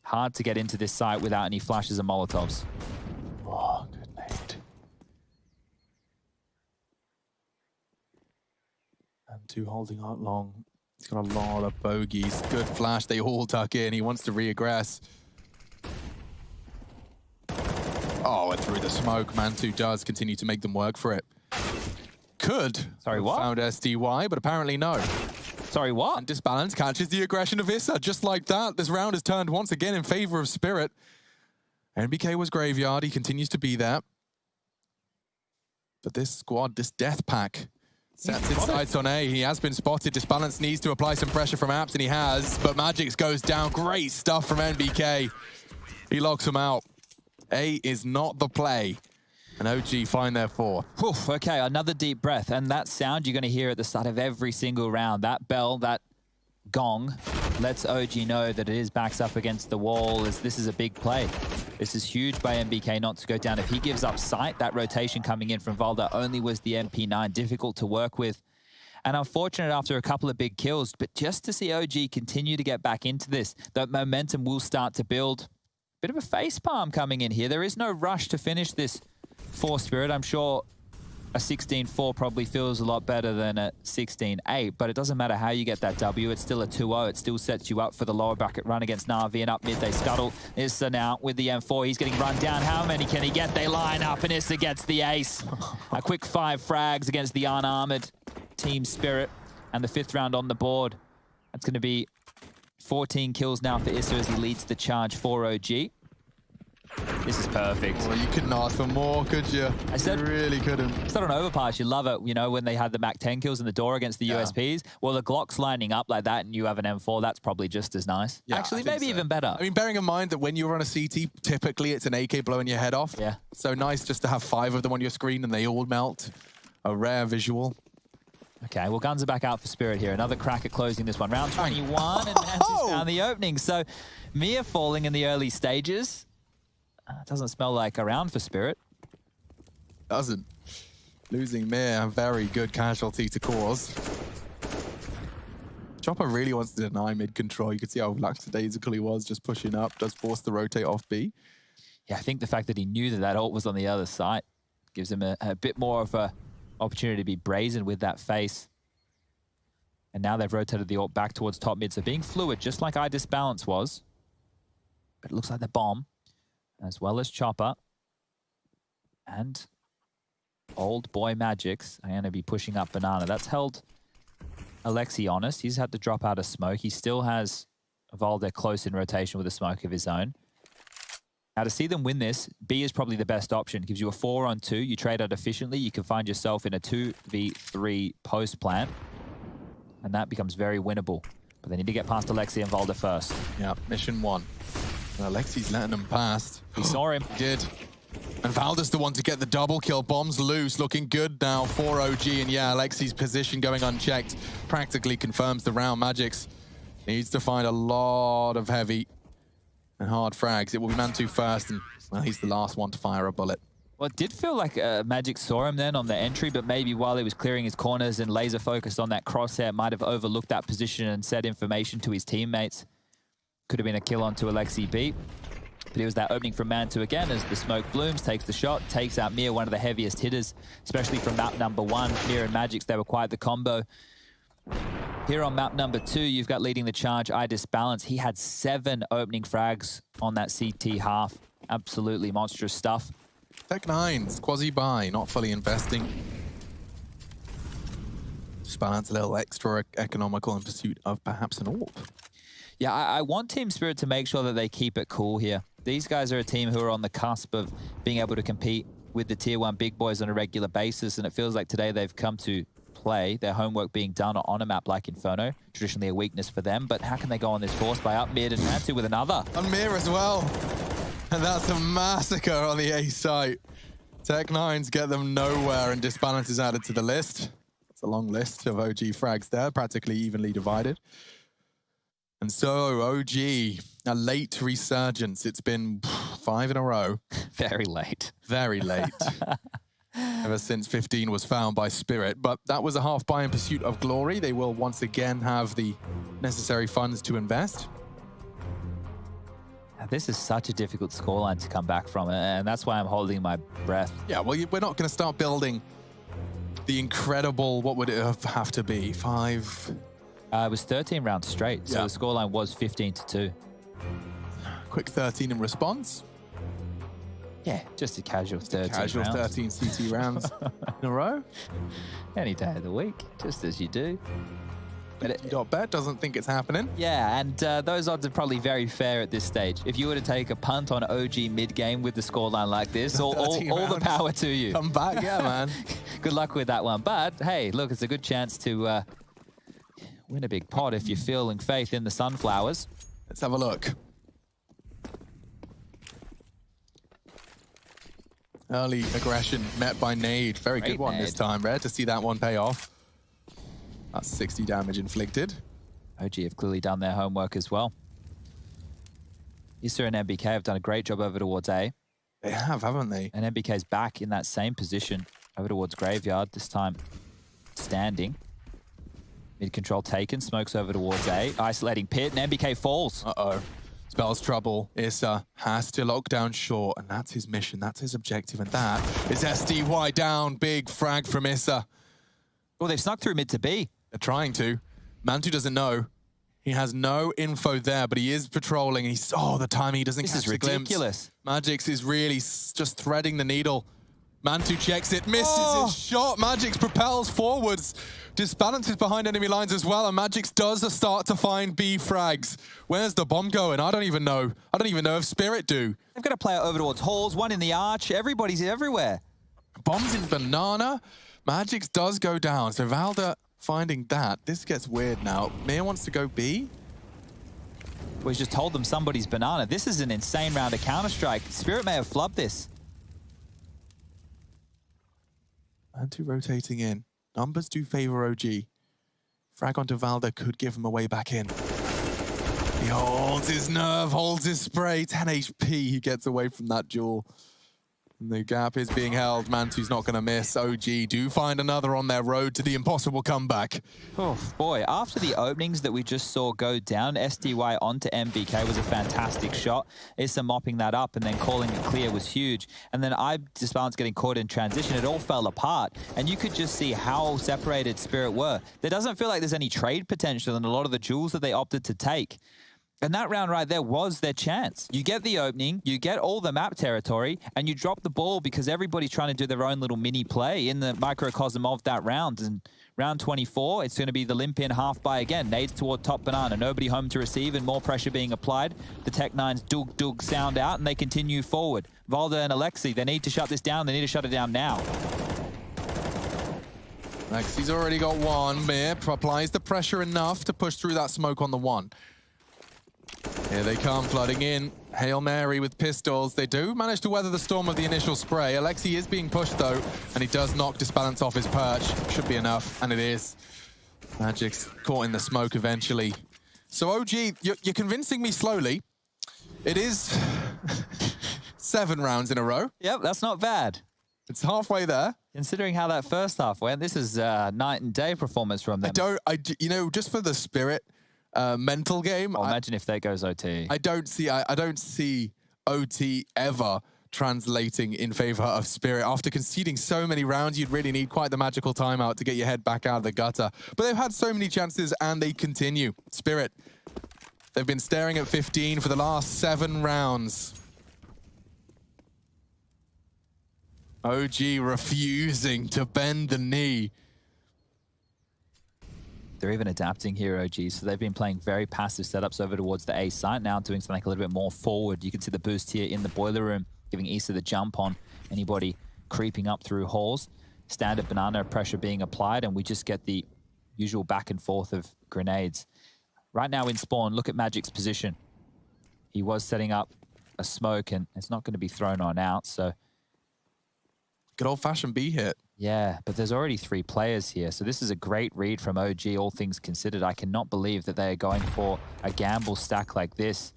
Hard to get into this site without any flashes and Molotovs. Oh, good nade. And 2 holding out long. He's got a lot of bogeys. Good flash. They all tuck in. He wants to re-aggress. Oh, and through the smoke, Man2 does continue to make them work for it. Could. Sorry, what? Found SDY, but apparently no. Sorry, what? And Disbalance catches the aggression of Issa. Just like that, this round has turned once again in favor of Spirit. NBK was graveyard. He continues to be there. But this squad, this death pack, sets its sights on A. He has been spotted. Disbalance needs to apply some pressure from Apps, and he has. But Magix goes down. Great stuff from NBK. He locks him out. A is not the play. And OG find their fourth. Oof, okay, another deep breath. And that sound you're going to hear at the start of every single round. That bell, that gong, lets OG know that it is backs up against the wall. As this is a big play. This is huge by MBK not to go down. If he gives up sight, that rotation coming in from Valda only was the MP9, difficult to work with. And unfortunate after a couple of big kills, but just to see OG continue to get back into this, that momentum will start to build. Bit of a facepalm coming in here. There is no rush to finish this for Spirit. I'm sure a 16-4 probably feels a lot better than a 16-8, but it doesn't matter how you get that W. It's still a 2-0. It still sets you up for the lower bracket run against Na'Vi, and up mid they scuttle. Issa now with the M4. He's getting run down. How many can he get? They line up, and Issa gets the ace. A quick 5 frags against the unarmored Team Spirit, and the 5th round on the board. That's going to be 14 kills now for Issa as he leads the charge for OG. This is perfect. Well, you couldn't ask for more, could you? You really couldn't. It's not an overpass. You love it, you know, when they had the Mac 10 kills in the door against the USPs. Well, the Glock's lining up like that and you have an M4, that's probably just as nice. Yeah, actually, maybe even better. I mean, bearing in mind that when you're on a CT, typically it's an AK blowing your head off. Yeah. So nice just to have 5 of them on your screen and they all melt. A rare visual. Okay, well, guns are back out for Spirit here. Another crack at closing this one. Round 21, and Nancy's found the opening. So, Mia falling in the early stages. Doesn't smell like a round for Spirit. Doesn't. Losing Mir, a very good casualty to cause. Chopper really wants to deny mid-control. You could see how lackadaisical he was, just pushing up. Does force the rotate off B. Yeah, I think the fact that he knew that that ult was on the other side gives him a bit more of a opportunity to be brazen with that face. And now they've rotated the ult back towards top mid. So being fluid, just like I Disbalance was. But it looks like the bomb, as well as Chopper. And old boy Magix are going to be pushing up Banana. That's held Alexi honest. He's had to drop out of smoke. He still has Valde close in rotation with a smoke of his own. Now, to see them win this, B is probably the best option. It gives you a 4-on-2. You trade out efficiently. You can find yourself in a 2v3 post plant. And that becomes very winnable. But they need to get past Alexi and Valda first. Yeah, mission 1. And Alexi's letting them past. He saw him. He did. And Valda's the one to get the double kill. Bombs loose, looking good now for OG. And yeah, Alexi's position going unchecked practically confirms the round. Magix needs to find a lot of heavy and hard frags. It will be man 2 first, and well, he's the last one to fire a bullet. Well, it did feel like Magic saw him then on the entry, but maybe while he was clearing his corners and laser focused on that crosshair, might have overlooked that position and said information to his teammates. Could have been a kill onto Alexi B. But it was that opening from man 2 again as the smoke blooms, takes the shot, takes out Mir, one of the heaviest hitters, especially from map number 1. Mir and Magix, they were quite the combo. Here on map number 2, you've got leading the charge, I Disbalance. He had 7 opening frags on that CT half. Absolutely monstrous stuff. Tech9's quasi-buy, not fully investing. Disbalance a little extra economical in pursuit of perhaps an AWP. Yeah, I want Team Spirit to make sure that they keep it cool here. These guys are a team who are on the cusp of being able to compete with the Tier 1 big boys on a regular basis, and it feels like today they've come to play, their homework being done on a map like Inferno, traditionally a weakness for them, but how can they go on this force by up mid and Nantu with another? On Mir as well. And that's a massacre on the A site. Tech9's get them nowhere, and Disbalance is added to the list. It's a long list of OG frags there, practically evenly divided. And so OG, a late resurgence. It's been 5 in a row. Very late. Very late. Ever since 15 was found by Spirit. But that was a half buy in pursuit of glory. They will once again have the necessary funds to invest. This is such a difficult scoreline to come back from, and that's why I'm holding my breath. Yeah, well, we're not going to start building the incredible, what would it have to be, 5? It was 13 rounds straight, so the scoreline was 15-2. Quick 13 in response. Yeah, just a casual 13 Casual rounds. 13 CT rounds in a row. Any day of the week, just as you do. But bet doesn't think it's happening. Yeah, and those odds are probably very fair at this stage. If you were to take a punt on OG mid-game with the scoreline like this, all the power to you. Come back, yeah, man. Good luck with that one. But, hey, look, it's a good chance to win a big pot if you're feeling faith in the Sunflowers. Let's have a look. Early aggression met by nade. Very Great good one this nade. time. Rare to see that one pay off. That's 60 damage inflicted. OG have clearly done their homework as well. Issa and MBK have done a great job over towards A. They have, haven't they? And MBK's back in that same position over towards Graveyard, this time standing. Mid control taken, smokes over towards A, isolating Pit, and MBK falls. Uh-oh. Spells trouble. Issa has to lock down short, and that's his mission, that's his objective, and that is SDY down. Big frag from Issa. Well, they've snuck through mid to B. They're trying to. Mantu doesn't know. He has no info there, but he is patrolling. He's, oh, the timing, he doesn't catch the glimpse. This is ridiculous. Magix is really just threading the needle. Mantu checks it, misses his shot. Magix propels forwards. Disbalances behind enemy lines as well, and Magix does start to find B frags. Where's the bomb going? I don't even know. I don't even know if Spirit do. They've got a player over towards Halls, one in the arch. Everybody's everywhere. Bombs in Banana. Magix does go down, so Valda finding that. This gets weird now. Mir wants to go B. Well, he's just told them somebody's banana. This is an insane round of Counter-Strike. Spirit may have flubbed this. Mantu rotating in. Numbers do favor OG. Frag onto Valda could give him a way back in. He holds his nerve, holds his spray. 10 HP, he gets away from that duel. And the gap is being held. Mantu's not going to miss. OG do find another on their road to the impossible comeback. Oh, boy. After the openings that we just saw go down, SDY onto MBK was a fantastic shot. Issa mopping that up and then calling it clear was huge. And then Disbalance getting caught in transition. It all fell apart. And you could just see how separated Spirit were. There doesn't feel like there's any trade potential in a lot of the duels that they opted to take. And that round right there was their chance. You get the opening, you get all the map territory, and you drop the ball because everybody's trying to do their own little mini play in the microcosm of that round. And round 24, it's going to be the limp in half by again. Nades toward top banana, nobody home to receive and more pressure being applied. The Tech-9s dug sound out and they continue forward. Valda and Alexi, they need to shut this down. They need to shut it down now. Alexi's already got one. Mir applies the pressure enough to push through that smoke on the one. Here they come, flooding in. Hail Mary with pistols. They do manage to weather the storm of the initial spray. Alexi is being pushed, though, and he does knock Disbalance off his perch. Should be enough, and it is. Magic's caught in the smoke eventually. So, OG, you're convincing me slowly. It is 7 rounds in a row. Yep, that's not bad. It's halfway there. Considering how that first half went, this is night and day performance from them. You know, just for the Spirit mental game. Well, imagine if that goes OT. I don't see OT ever translating in favor of Spirit. After conceding so many rounds, you'd really need quite the magical timeout to get your head back out of the gutter. But they've had so many chances and they continue. Spirit, they've been staring at 15 for the last 7 rounds. OG refusing to bend the knee. They're even adapting here, OG. So they've been playing very passive setups over towards the A site, now doing something a little bit more forward. You can see the boost here in the boiler room, giving Issa the jump on anybody creeping up through halls. Standard banana pressure being applied, and we just get the usual back and forth of grenades. Right now in spawn, look at Magic's position. He was setting up a smoke, and it's not going to be thrown on out, so... Good old-fashioned B hit. Yeah, but there's already 3 players here, so this is a great read from OG, all things considered. I cannot believe that they are going for a gamble stack like this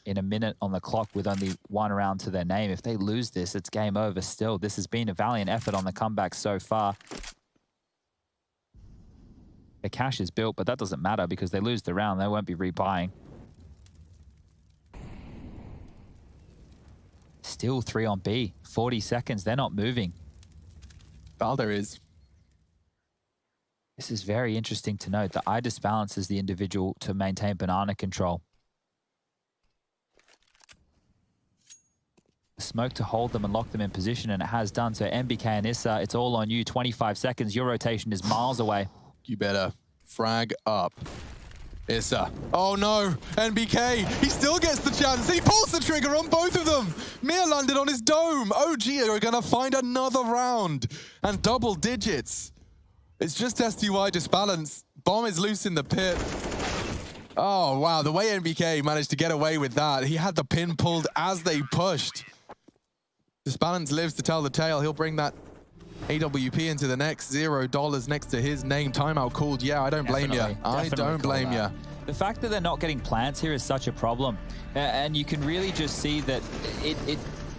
in a minute on the clock with only 1 round to their name. If they lose this, it's game over still. This has been a valiant effort on the comeback so far. The cash is built, but that doesn't matter because they lose the round. They won't be rebuying. Still 3 on B. 40 seconds. They're not moving. Valda is. This is very interesting to note that Disbalance is the individual to maintain banana control. Smoke to hold them and lock them in position, and it has done. So MBK and Issa, it's all on you. 25 seconds. Your rotation is miles away. You better frag up. Issa. Oh no, NBK, he still gets the chance. He pulls the trigger on both of them. Mir landed on his dome. OG are gonna find another round and double digits. It's just SDY Disbalance. Bomb is loose in the pit. Oh wow, the way NBK managed to get away with that. He had the pin pulled as they pushed. Disbalance lives to tell the tale. He'll bring that AWP into the next $0 next to his name. Timeout called. Yeah, I don't blame you. I don't blame you. The fact that they're not getting plants here is such a problem. And you can really just see that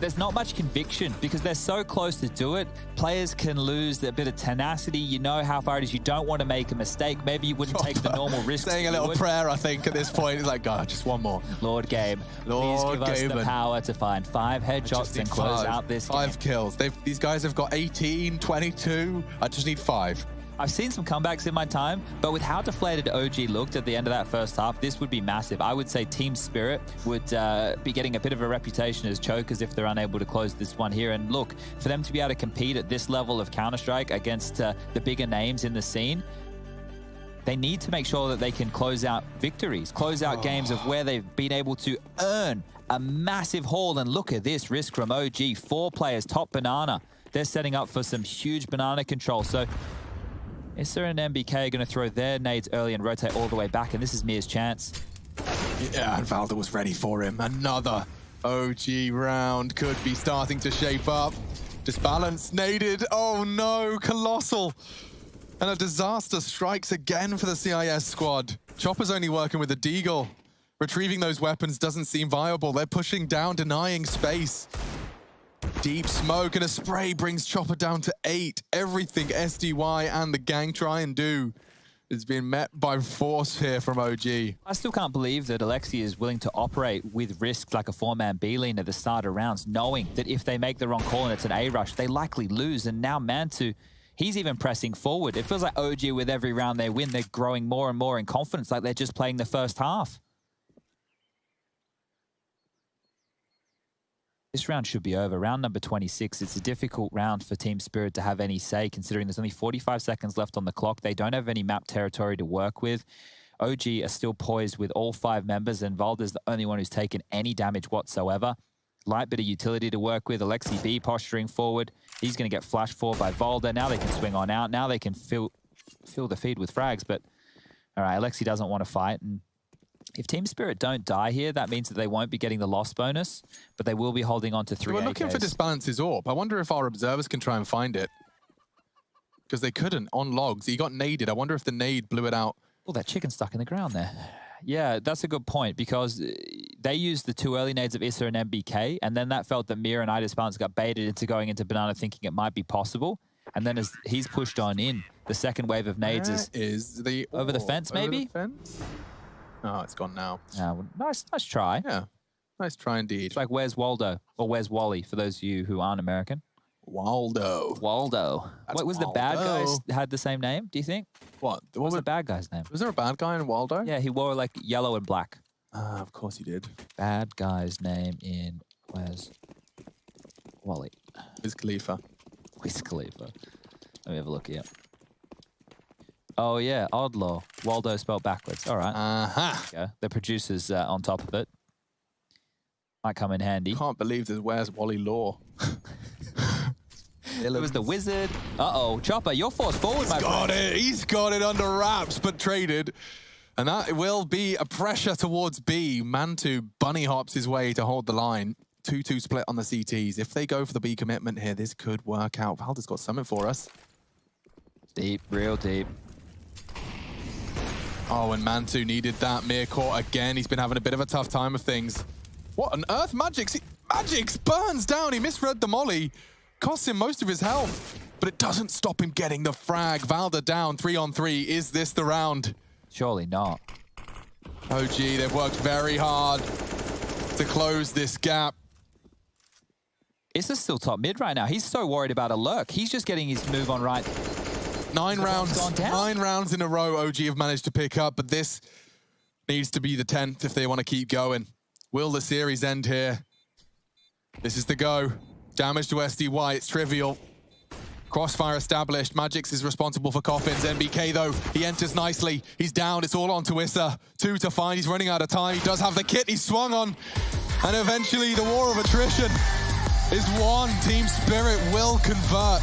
there's not much conviction because they're so close to do it. Players can lose a bit of tenacity. You know how far it is. You don't want to make a mistake. Maybe you wouldn't take the normal risk. Saying a little prayer, I think, at this point. It's like, God, just one more. Lord Gabe, please give us the power to find 5 headshots and close out this game. 5 kills. These guys have got 18, 22. I just need 5. I've seen some comebacks in my time, but with how deflated OG looked at the end of that first half, this would be massive. I would say Team Spirit would be getting a bit of a reputation as chokers if they're unable to close this one here. And look, for them to be able to compete at this level of Counter-Strike against the bigger names in the scene, they need to make sure that they can close out victories, close out games of where they've been able to earn a massive haul. And look at this risk from OG. 4 players, top banana. They're setting up for some huge banana control. So ISA and MBK are going to throw their nades early and rotate all the way back, and this is Mir's chance. Yeah, and Valda was ready for him. Another OG round could be starting to shape up. Disbalance, naded. Oh no, Colossal. And a disaster strikes again for the CIS squad. Chopper's only working with a Deagle. Retrieving those weapons doesn't seem viable. They're pushing down, denying space. Deep smoke and a spray brings Chopper down to 8. Everything SDY and the gang try and do is being met by force here from OG. I still can't believe that Alexi is willing to operate with risks like a 4-man B lane at the start of rounds, knowing that if they make the wrong call and it's an A rush, they likely lose. And now Mantu, he's even pressing forward. It feels like OG with every round they win, they're growing more and more in confidence, like they're just playing the first half. This round should be over. Round number 26. It's a difficult round for Team Spirit to have any say, considering there's only 45 seconds left on the clock. They don't have any map territory to work with. OG are still poised with all 5 members, and Valda's the only one who's taken any damage whatsoever. Light bit of utility to work with. Alexi B posturing forward. He's going to get flashed for by Valda. Now they can swing on out. Now they can fill the feed with frags. But all right, Alexi doesn't want to fight. And if Team Spirit don't die here, that means that they won't be getting the loss bonus, but they will be holding on to 3 We're AKs. looking for Disbalance's AWP. I wonder if our observers can try and find it. Because they couldn't on logs. He got naded. I wonder if the nade blew it out. Oh, that chicken stuck in the ground there. Yeah, that's a good point, because they used the 2 early nades of ISA and MBK, and then that felt that Mir and Disbalance got baited into going into Banana thinking it might be possible. And then as he's pushed on in, the second wave of nades is the over the fence, maybe? Over the fence? Oh, it's gone now. Well, nice try. Yeah, nice try indeed. It's like, where's Waldo? Or where's Wally, for those of you who aren't American? Waldo. What was the bad guys had the same name, do you think? What was the bad guy's name? Was there a bad guy in Waldo? Yeah, he wore like yellow and black. Of course he did. Bad guy's name in Where's Wally? Wiz Khalifa. Wiz Khalifa. Let me have a look here. Oh yeah, Oddlaw. Waldo spelled backwards. All right. Yeah, the producer's on top of it. Might come in handy. Can't believe this. Where's Wally Law? It was the wizard. Uh-oh, Chopper, you're forced forward, my friend. He's got it under wraps, but traded. And that will be a pressure towards B. Mantu bunny hops his way to hold the line. 2-2 split on the CTs. If they go for the B commitment here, this could work out. Valda's got something for us. Deep, real deep. Oh, and Mantu needed that. Mir caught again. He's been having a bit of a tough time of things. What on earth? Magix burns down. He misread the molly. Costs him most of his health. But it doesn't stop him getting the frag. Valda down 3-on-3. Is this the round? Surely not. OG, they've worked very hard to close this gap. Issa's still top mid right now. He's so worried about a lurk. He's just getting his move on right. 9 rounds in a row OG have managed to pick up, but this needs to be the 10th if they want to keep going. Will the series end here? This is the go. Damage to SDY, it's trivial. Crossfire established. Magix is responsible for coffins. MBK, though, he enters nicely. He's down. It's all on to Issa. 2 to find. He's running out of time. He does have the kit. He's swung on. And eventually, the war of attrition is won. Team Spirit will convert.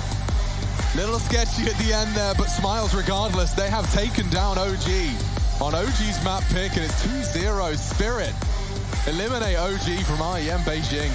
Little sketchy at the end there, but smiles regardless. They have taken down OG on OG's map pick, and it's 2-0. Spirit eliminate OG from IEM Beijing.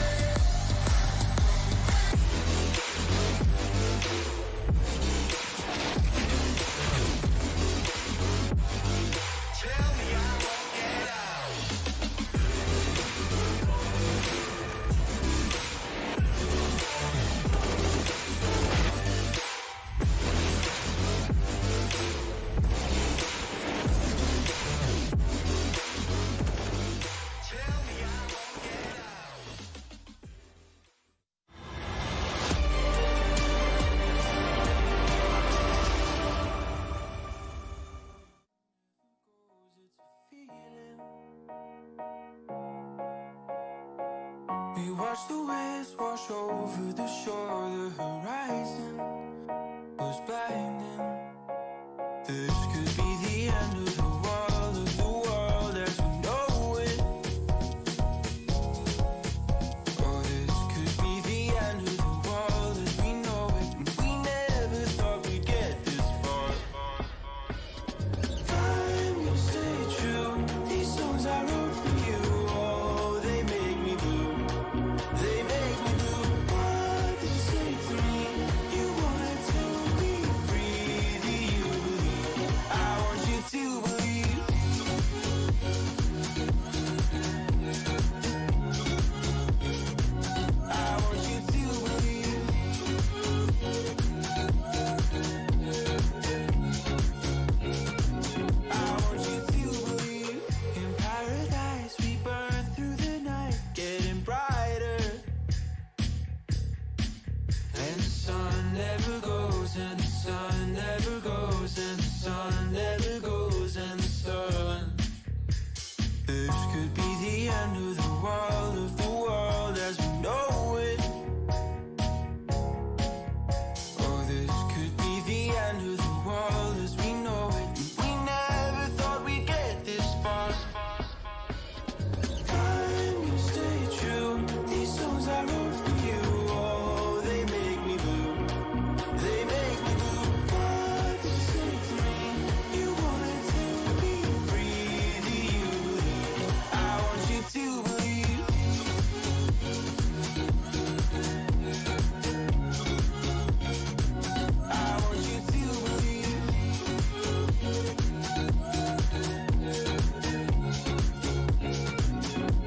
We watch the waves wash over the shore. The horizon was blinding. This could be the end of the world as we know it. Or this could be the end of the world as we know it. And we never thought we'd get this far. I'm gonna stay true. These songs I wrote for you. Oh, they make me blue. They make me blue. What did you say to me? You wanted to be free. Do you believe? I want you to believe. I want you to believe. I want you to believe. In paradise we burn through the night, getting brighter. And the sun never goes, and the sun never goes, and the sun never goes, and the sun. This could be the end of the world as we know it. Oh, this could be the end of the world as we know it. We never thought we'd get this far. I'm gonna stay true. These songs I wrote for you. Oh, they make me blue. They make me blue. What did you say to me? You wanted to be free. Do you believe? I want you to believe. I want you to believe.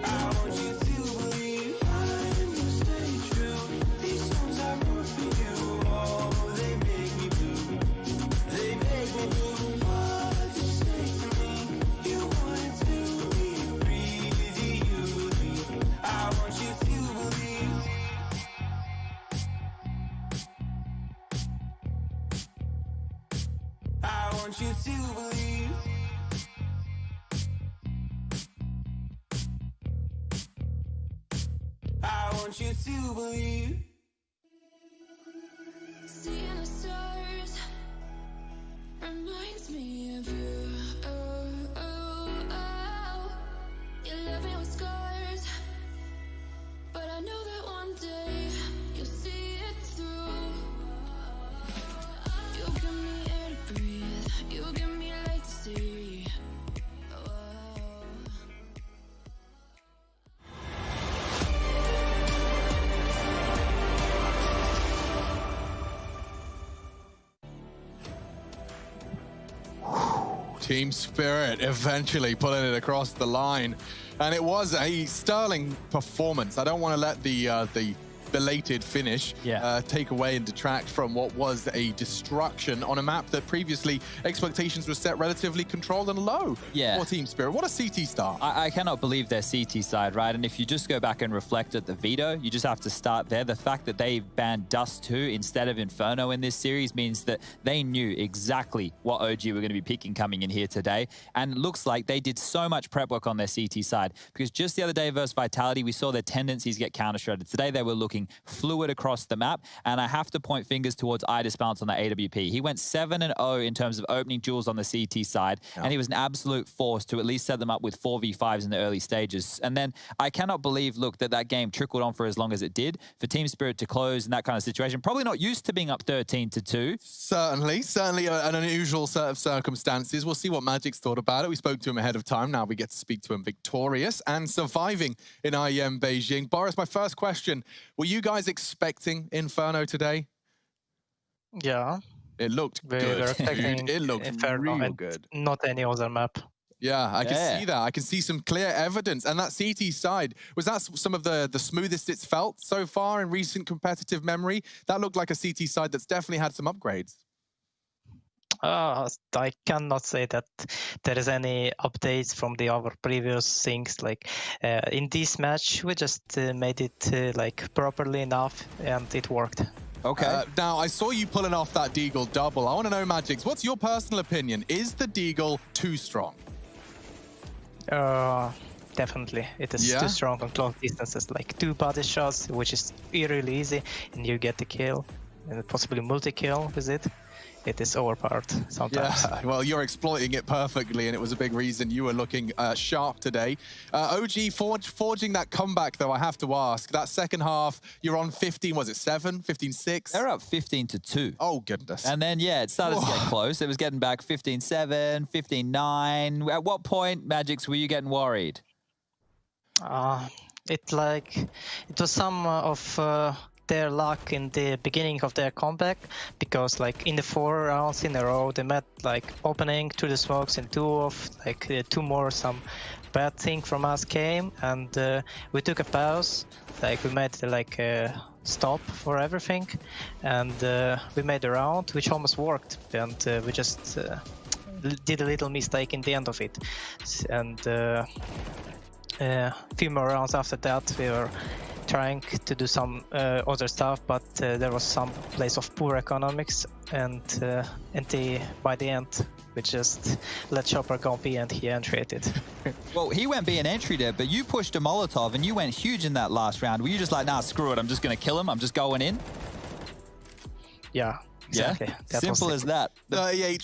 I want you to believe. I'm gonna stay true. These songs I wrote for you. Oh, they make me blue. They make me blue. What did you say to me? You wanted to be free. Do you believe? I want you to believe. I want you to believe. I want you to believe. Seeing the stars reminds me of you. Oh, oh, oh. You left me with scars, but I know that one day you'll see it through. You give me air to breathe. You give me light to see. Oh. Team Spirit eventually pulling it across the line. And it was a sterling performance. I don't want to let the belated finish take away and detract from what was a destruction on a map that previously expectations were set relatively controlled and low for Team Spirit. What a CT start. I cannot believe their CT side, right? And if you just go back and reflect at the veto, you just have to start there. The fact that they banned Dust 2 instead of Inferno in this series means that they knew exactly what OG were going to be picking coming in here today. And it looks like they did so much prep work on their CT side, because just the other day versus Vitality, we saw their tendencies get counter-shredded. Today, they were looking fluid across the map, and I have to point fingers towards iDisbounce on the AWP. He went 7-0 in terms of opening duels on the CT side, and he was an absolute force to at least set them up with 4v5s in the early stages. And then I cannot believe, look, that game trickled on for as long as it did. For Team Spirit to close in that kind of situation, probably not used to being up 13-2. Certainly an unusual set of circumstances. We'll see what Magic's thought about it. We spoke to him ahead of time. Now we get to speak to him victorious and surviving in IEM Beijing. Boris, my first question, were you guys expecting Inferno today? Yeah. It looked We good. were expecting It looked Inferno real and good. not any other map. Yeah, I can see that. I can see some clear evidence. And that CT side, was that some of the smoothest it's felt so far in recent competitive memory? That looked like a CT side that's definitely had some upgrades. I cannot say that there is any updates from the other previous things. Like in this match, we just made it like properly enough, and it worked. Okay. Now, I saw you pulling off that Deagle double. I want to know, Magix, what's your personal opinion? Is the Deagle too strong? definitely. It is Yeah? too strong on close distances, like 2 body shots, which is really easy, and you get the kill, and possibly multi-kill with it. It is overpowered sometimes. Yeah, well, you're exploiting it perfectly, and it was a big reason you were looking sharp today. OG forging that comeback, though, I have to ask. That second half, you're on 15, was it 7? 15-6? They're up 15-2. Oh, goodness. And then, yeah, it started to get close. It was getting back 15-7, 15-9. At what point, Magix, were you getting worried? It was some of their luck in the beginning of their comeback, because like in the 4 rounds in a row they met like opening to the smokes, and 2 more some bad thing from us came, and we took a pause, like we made like a stop for everything, and we made a round which almost worked, and we just did a little mistake in the end of it, and a few more rounds after that we were trying to do some other stuff, but there was some place of poor economics, and by the end we just let Chopper go B and he entered it. Well, he went B and entered it, but you pushed a Molotov and you went huge in that last round. Were you just like, nah, screw it, I'm just going to kill him, I'm just going in? Yeah. Exactly. Yeah, simple as that.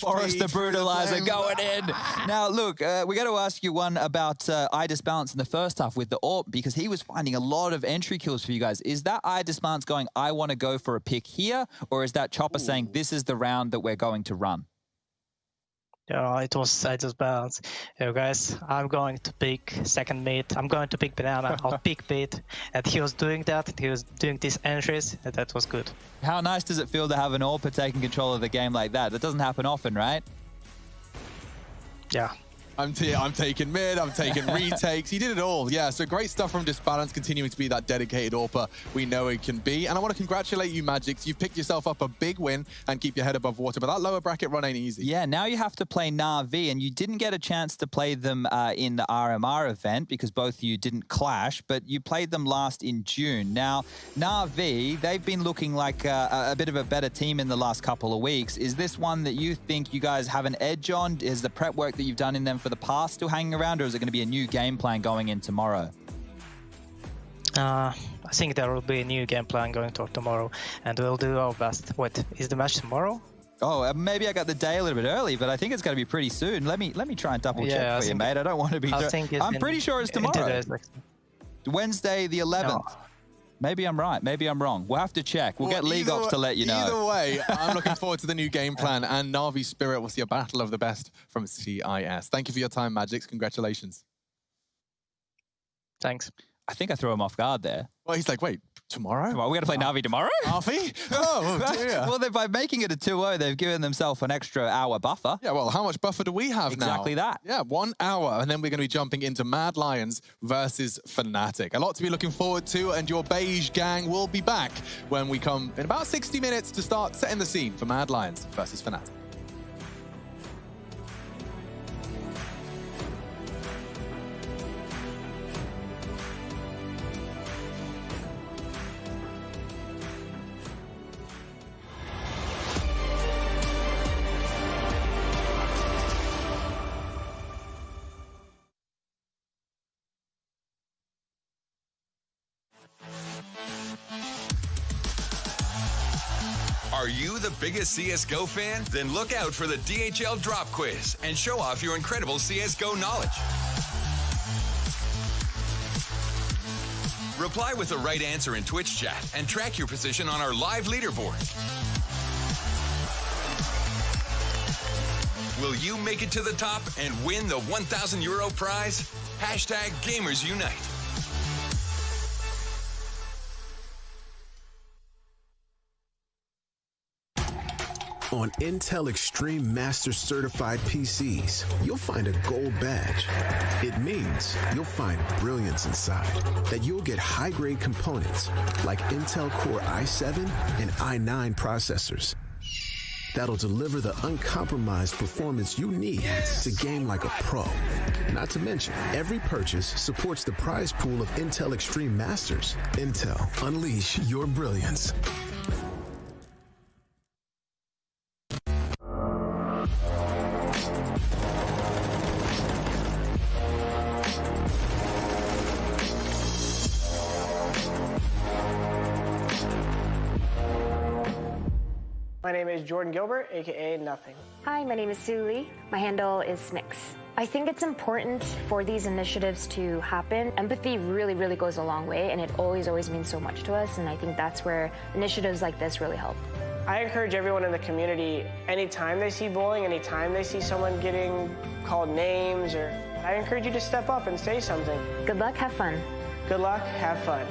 Forrest the Brutalizer going in. Now, look, we got to ask you one about eye disbalance in the first half with the AWP, because he was finding a lot of entry kills for you guys. Is that eye disbalance going, I want to go for a pick here, or is that Chopper saying, this is the round that we're going to run? Yeah, it was eye disbalance. Guys, I'm going to pick second mid. I'm going to pick banana. I'll pick mid. And he was doing that. He was doing these entries. And that was good. How nice does it feel to have an AWPer taking control of the game like that? That doesn't happen often, right? Yeah. I'm taking mid, I'm taking retakes. He did it all. Yeah, so great stuff from Disbalance, continuing to be that dedicated AWPer we know he can be. And I want to congratulate you, Magix. You've picked yourself up a big win and keep your head above water. But that lower bracket run ain't easy. Yeah, now you have to play Na'Vi, and you didn't get a chance to play them in the RMR event because both of you didn't clash, but you played them last in June. Now, Na'Vi, they've been looking like a bit of a better team in the last couple of weeks. Is this one that you think you guys have an edge on? Is the prep work that you've done in them for the past still hanging around, or is it going to be a new game plan going in tomorrow? I think there will be a new game plan going to tomorrow, and we'll do our best. What is the match tomorrow? Oh, maybe I got the day a little bit early, but I think it's going to be pretty soon. Let me try and double check for you, mate. I don't want to be. I'm pretty sure it's tomorrow. Wednesday the 11th. No. Maybe I'm right. Maybe I'm wrong. We'll have to check. We'll get League Ops to let you know. Either way, I'm looking forward to the new game plan, and Na'Vi Spirit will see a battle of the best from CIS. Thank you for your time, Magix. Congratulations. Thanks. I think I threw him off guard there. Well, he's like, wait, tomorrow? Well, we're going to play Na'Vi tomorrow? Na'Vi? Oh, dear. Well, by making it a 2-0, they've given themselves an extra hour buffer. Yeah, well, how much buffer do we have now? Exactly that. Yeah, 1 hour, and then we're going to be jumping into Mad Lions versus Fnatic. A lot to be looking forward to, and your beige gang will be back when we come in about 60 minutes to start setting the scene for Mad Lions versus Fnatic. Are you the biggest CSGO fan? Then look out for the DHL Drop Quiz and show off your incredible CSGO knowledge. Reply with the right answer in Twitch chat and track your position on our live leaderboard. Will you make it to the top and win the €1,000 prize? Hashtag Gamers Unite. On Intel Extreme Master Certified PCs, you'll find a gold badge. It means you'll find brilliance inside, that you'll get high-grade components like Intel Core i7 and i9 processors that'll deliver the uncompromised performance you need to game like a pro. Not to mention, every purchase supports the prize pool of Intel Extreme Masters. Intel, unleash your brilliance. My name is Jordan Gilbert, aka Nothing. Hi, my name is Sue Lee. My handle is Smix. I think it's important for these initiatives to happen. Empathy really, really goes a long way, and it always means so much to us, and I think that's where initiatives like this really help. I encourage everyone in the community, anytime they see bullying, anytime they see someone getting called names, I encourage you to step up and say something. Good luck, have fun. Good luck, have fun.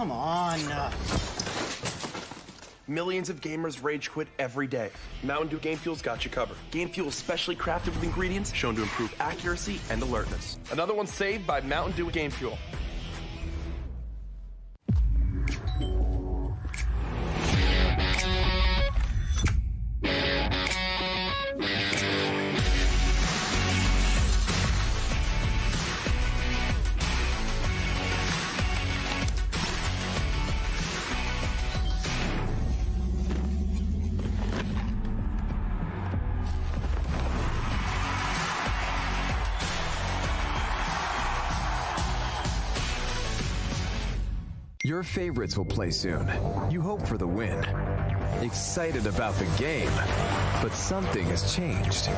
Come on. Millions of gamers rage quit every day. Mountain Dew Game Fuel's got you covered. Game Fuel is specially crafted with ingredients shown to improve accuracy and alertness. Another one saved by Mountain Dew Game Fuel. Your favorites will play soon. You hope for the win. Excited about the game, but something has changed.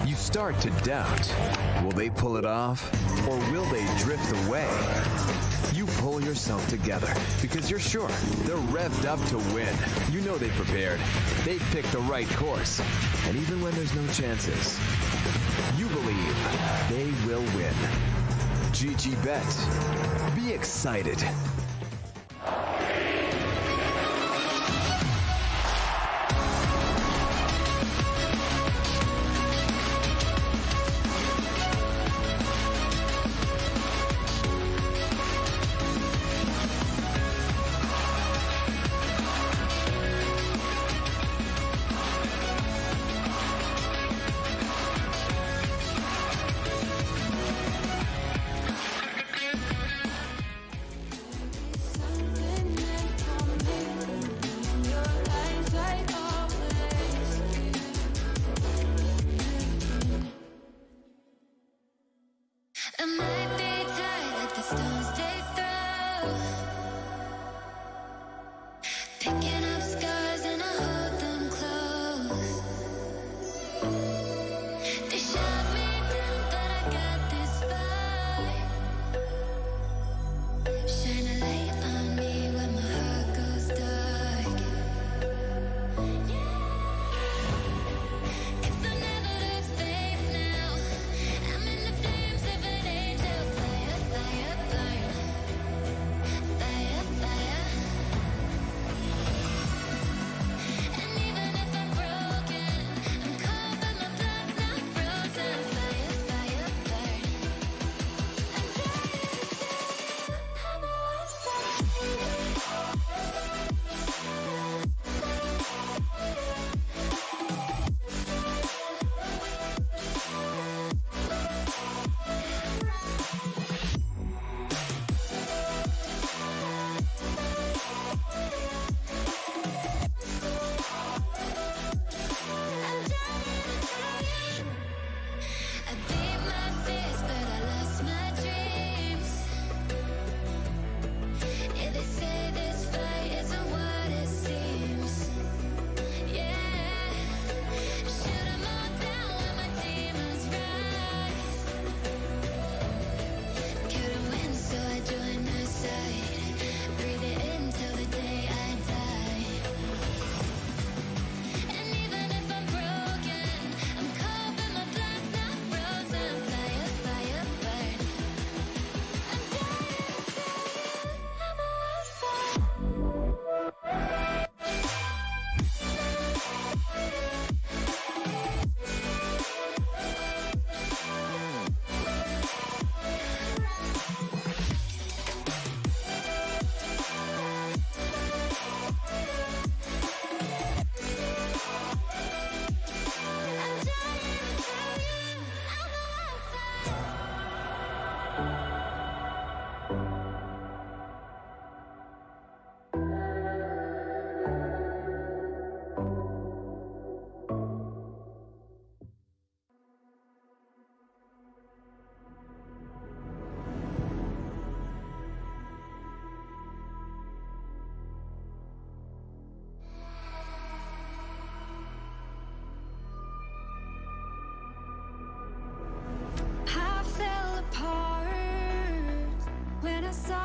You start to doubt. Will they pull it off, or will they drift away? You pull yourself together because you're sure they're revved up to win. You know they've prepared. They've picked the right course. And even when there's no chances, you believe they will win. GG Bet. Be excited.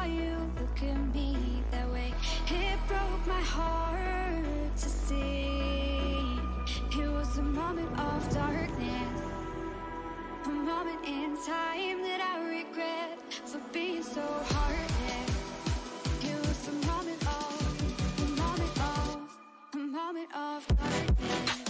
saw you look at me that way, it broke my heart to see. It was a moment of darkness, a moment in time that I regret for being so heartless. It was a moment of darkness.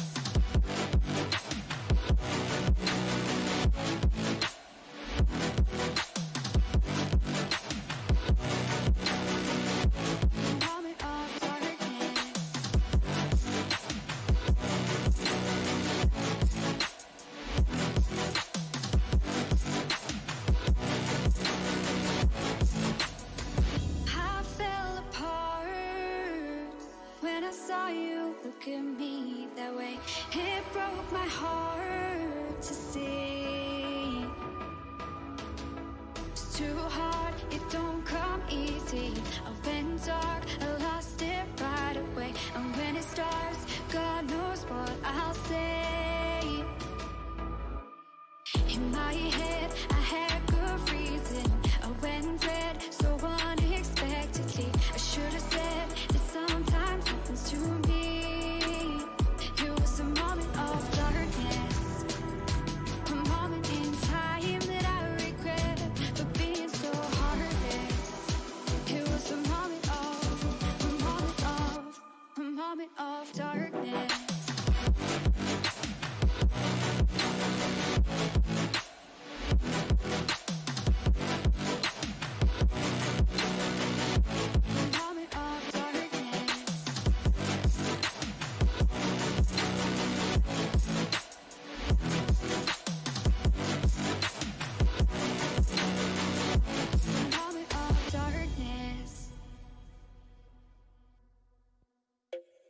Look at me that way, it broke my heart to see. It's too hard, it don't come easy. I went dark, I lost it right away. And when it starts, God knows what I'll say. In my head, I had good reason. I went red so unexpectedly. I should have said that sometimes happens to me. Of darkness.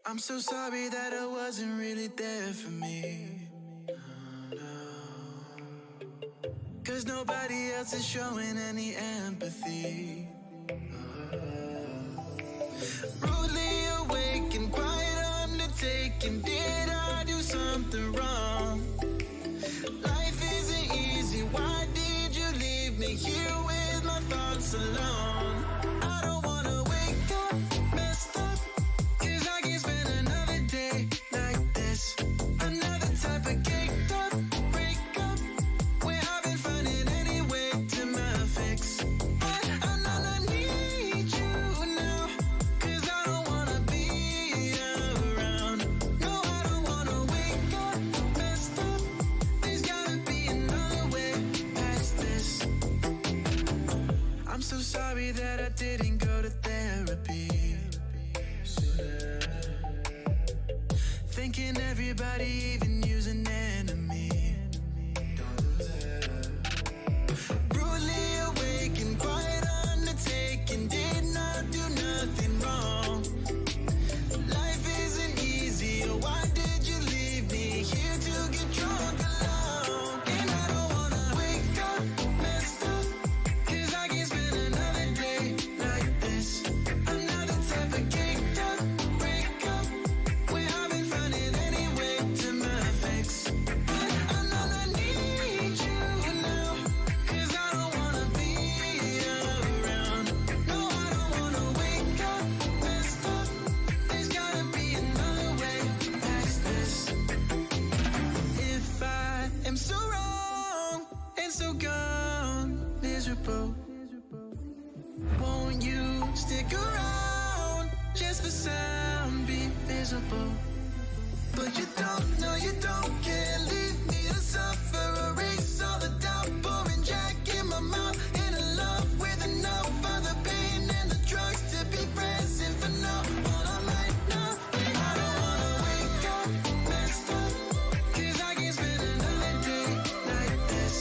I'm so sorry that I wasn't really there for me. Cause nobody else is showing any empathy. Rudely awakened, quiet undertaken. Did I do something wrong? Life isn't easy, why did you leave me here with my thoughts alone? I don't wanna wake up messed up, cause I can't spend another day like this. Another type of caked up breakup, where I've been finding any way to my fix. But I know I need you now, cause I don't wanna be around. No, I don't wanna wake up messed up. There's gotta be another way past this. I'm so sorry that I didn't go to therapy. Thinking everybody, even you's an enemy. Brutally awakened, quiet undertaken. Did not do nothing wrong. Life isn't easy. Why did you leave me here to get drunk alone? And I don't wanna wake up messed up, cause I can't spend another day like this. Another type of caked up breakup, where I've been finding any way to my fix. But I know I need you now, cause I don't wanna be around. No, I don't wanna wake up messed up. There's gotta be another way past this. If I am so wrong and so gone, miserable, won't you stick around just for some, be visible? But you don't, no you don't care. Leave me to suffer, erase all the doubt. Pouring Jack in my mouth, in a love with enough for the pain and the drugs to be present for now. All I'm right now, I don't wanna wake up messed up, cause I can't spend another day like this.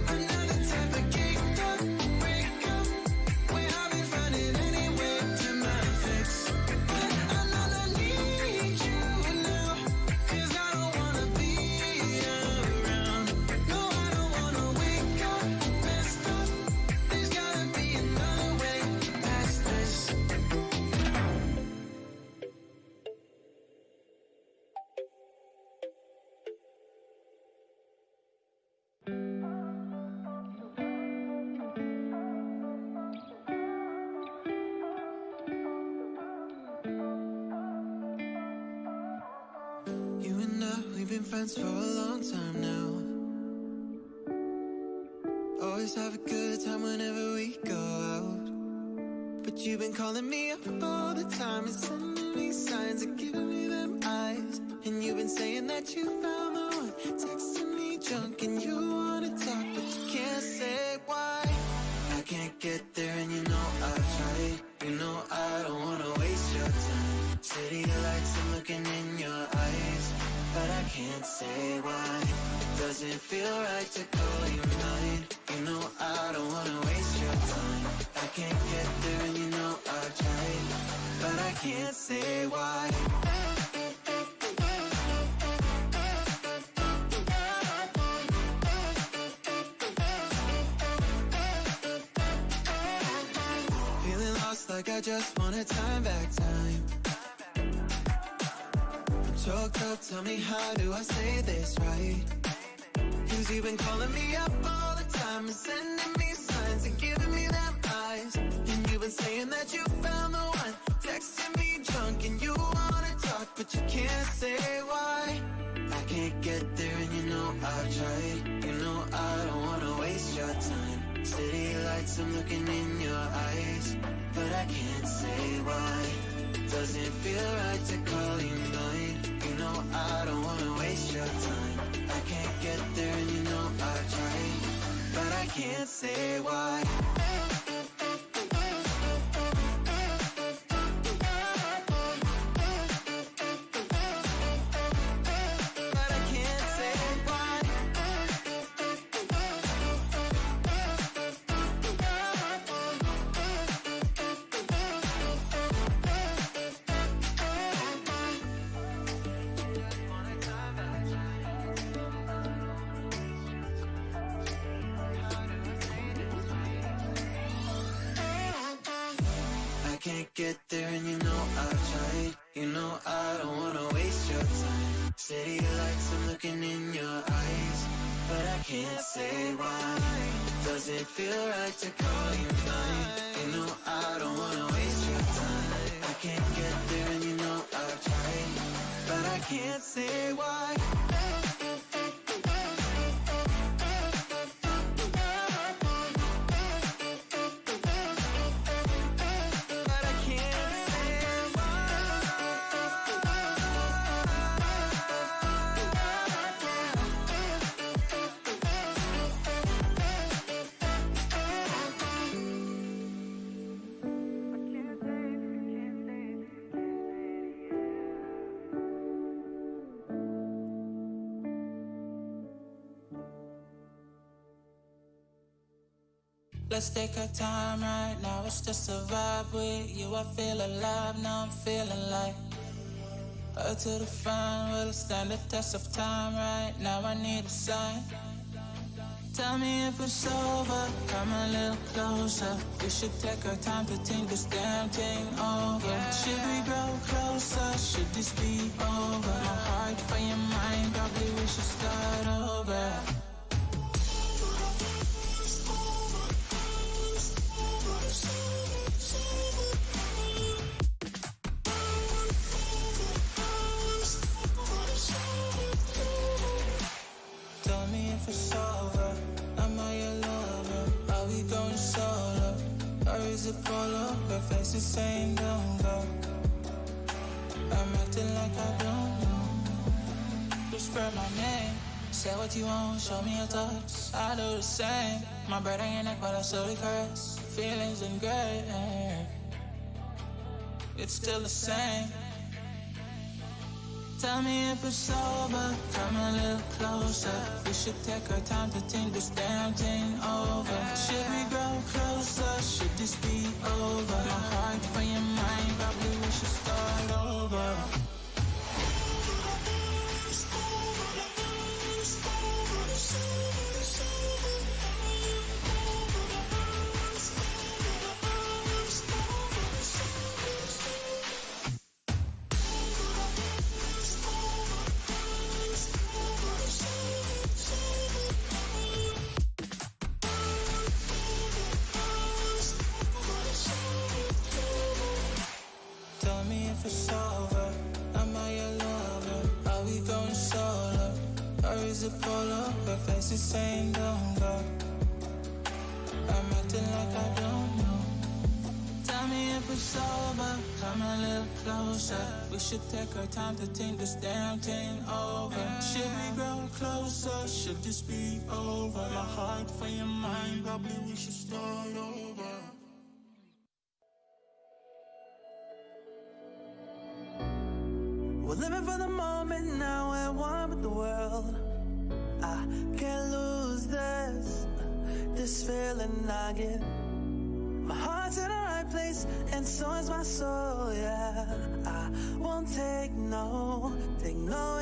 Another type of caked up breakup, where I've been finding any way to my fix. But I know I need you now, cause I don't wanna be around. we've been friends for a long time now. Always have a good time whenever we go out. But you've been calling me up all the time and sending me signs and giving me them eyes. And you've been saying that you found the one, texting me junk and you wanna talk, but you can't say why. I can't get there and you know I've tried. You know I don't wanna waste your time. City lights, I'm looking in your eyes, but I can't say why. It doesn't feel right to call you mine. You know I don't wanna waste your time. I can't get there and you know I've tried, but I can't say why. Feeling lost like I just want a time back time. I'm choked up, tell me how do I say this right? Cause you've been calling me up all the time and sending me signs and giving me them eyes. And you've been saying that you found the one, texting me drunk and you wanna talk, but you can't say why. I can't get there and you know I've tried. You know I don't wanna waste your time. City lights, I'm looking in your eyes, but I can't say why. Doesn't feel right to call you mine. You know I don't wanna waste your time. I can't get there and you know I've tried, but I can't say why. But I can't say why. Can't get there and you know I've tried. You know I don't wanna waste your time. City lights, I'm looking in your eyes, but I can't say why. Doesn't feel right to call you mine. You know I don't wanna waste your time. I can't get there and you know I've tried, but I can't say why. Let's take our time right now, it's just a vibe with you. I feel alive, now I'm feeling like up to the front, will it stand the test of time right now? I need a sign. Tell me if it's over, come a little closer. We should take our time to think this damn thing over. Should we grow closer, should this be over? My heart for your mind, probably we should start over. Tell me if it's over, am I your lover? Are we going solo? Or is it polo? Her face is saying don't go. I'm acting like I don't know. Whisper my name, say what you want, show me your thoughts. I do the same. My breath on your neck, but I slowly caress. Feelings in gray, it's still the same. Tell me if it's over, come a little closer. We should take our time to think this damn thing over. Should we grow closer, should this be over? My heart for your mind, probably we should start over. to pull up, her face is saying don't go. I'm acting like I don't know. Tell me if it's over, come a little closer. We should take our time to think this damn thing over. Should we grow closer? Should this be over? My heart for your mind, probably we should start over. We're living for the moment now, we're one with the world. I can't lose this feeling I get. My heart's in the right place, and so is my soul, yeah. I won't take no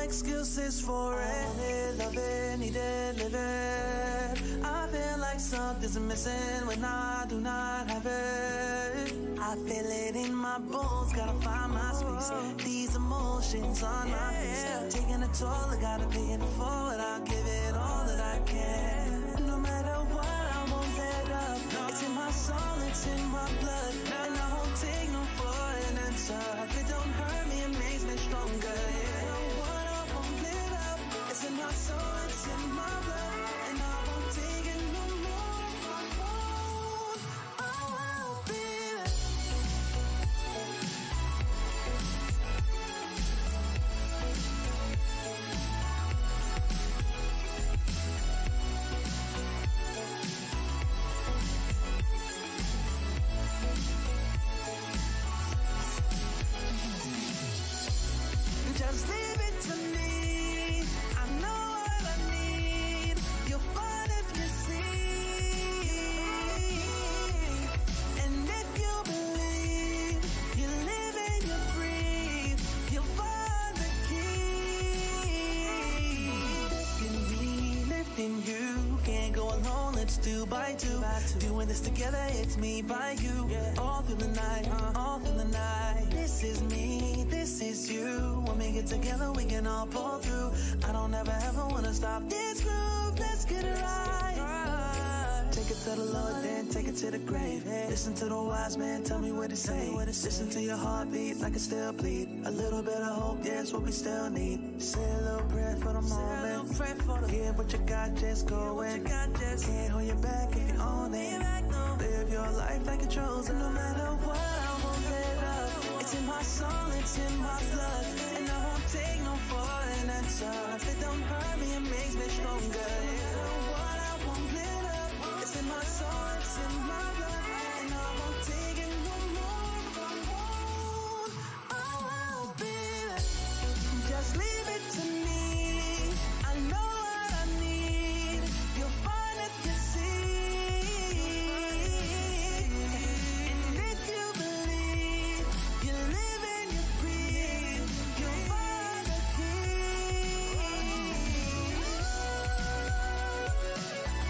excuses for it. Love it, need it, live it. I feel like something's missing when I do not have it. I feel it in my bones, gotta find my space. These emotions on my face, taking a toll, I gotta pay it forward. I'll give it all that I can. No matter what, I won't let up. It's in my soul, it's in my blood, and I won't take no for an answer. If it don't hurt me, it makes me stronger. Yeah, no what, I won't let up. It's in my soul, it's in my blood, and I won't take it no more. I won't be there. Just leave it to me. I know what I need. You'll find if you see. And if you believe, you live and you breathe, you'll find the key. Lifting me, lifting you. Can't go alone, let's do by two. Doing this together, it's me by you. All through the night, all through the night. This is me, this is you. When we get together, we can all pull through. I don't ever wanna stop this groove. Let's get it right. Take it to the Lord, then take it to the grave. Listen to the wise man, tell me what to say. Listen to your heartbeat like it still bleed. A little bit of hope, yeah, it's what we still need. Say a little prayer for the moment. Give what you got, just go in. Can't hold you back if you own it. Live your life like a chosen. No matter what, I won't let up. It's in my soul, it's in my blood, and I won't take no for an answer. If it don't hurt me, it makes me stronger. You know what, I won't let up. It's in my soul, it's in my blood, and I won't take it no more. I won't be there. Just leave it to me. I know what I need. You'll find if you see. And if you believe, you live and you breathe, you'll find the key.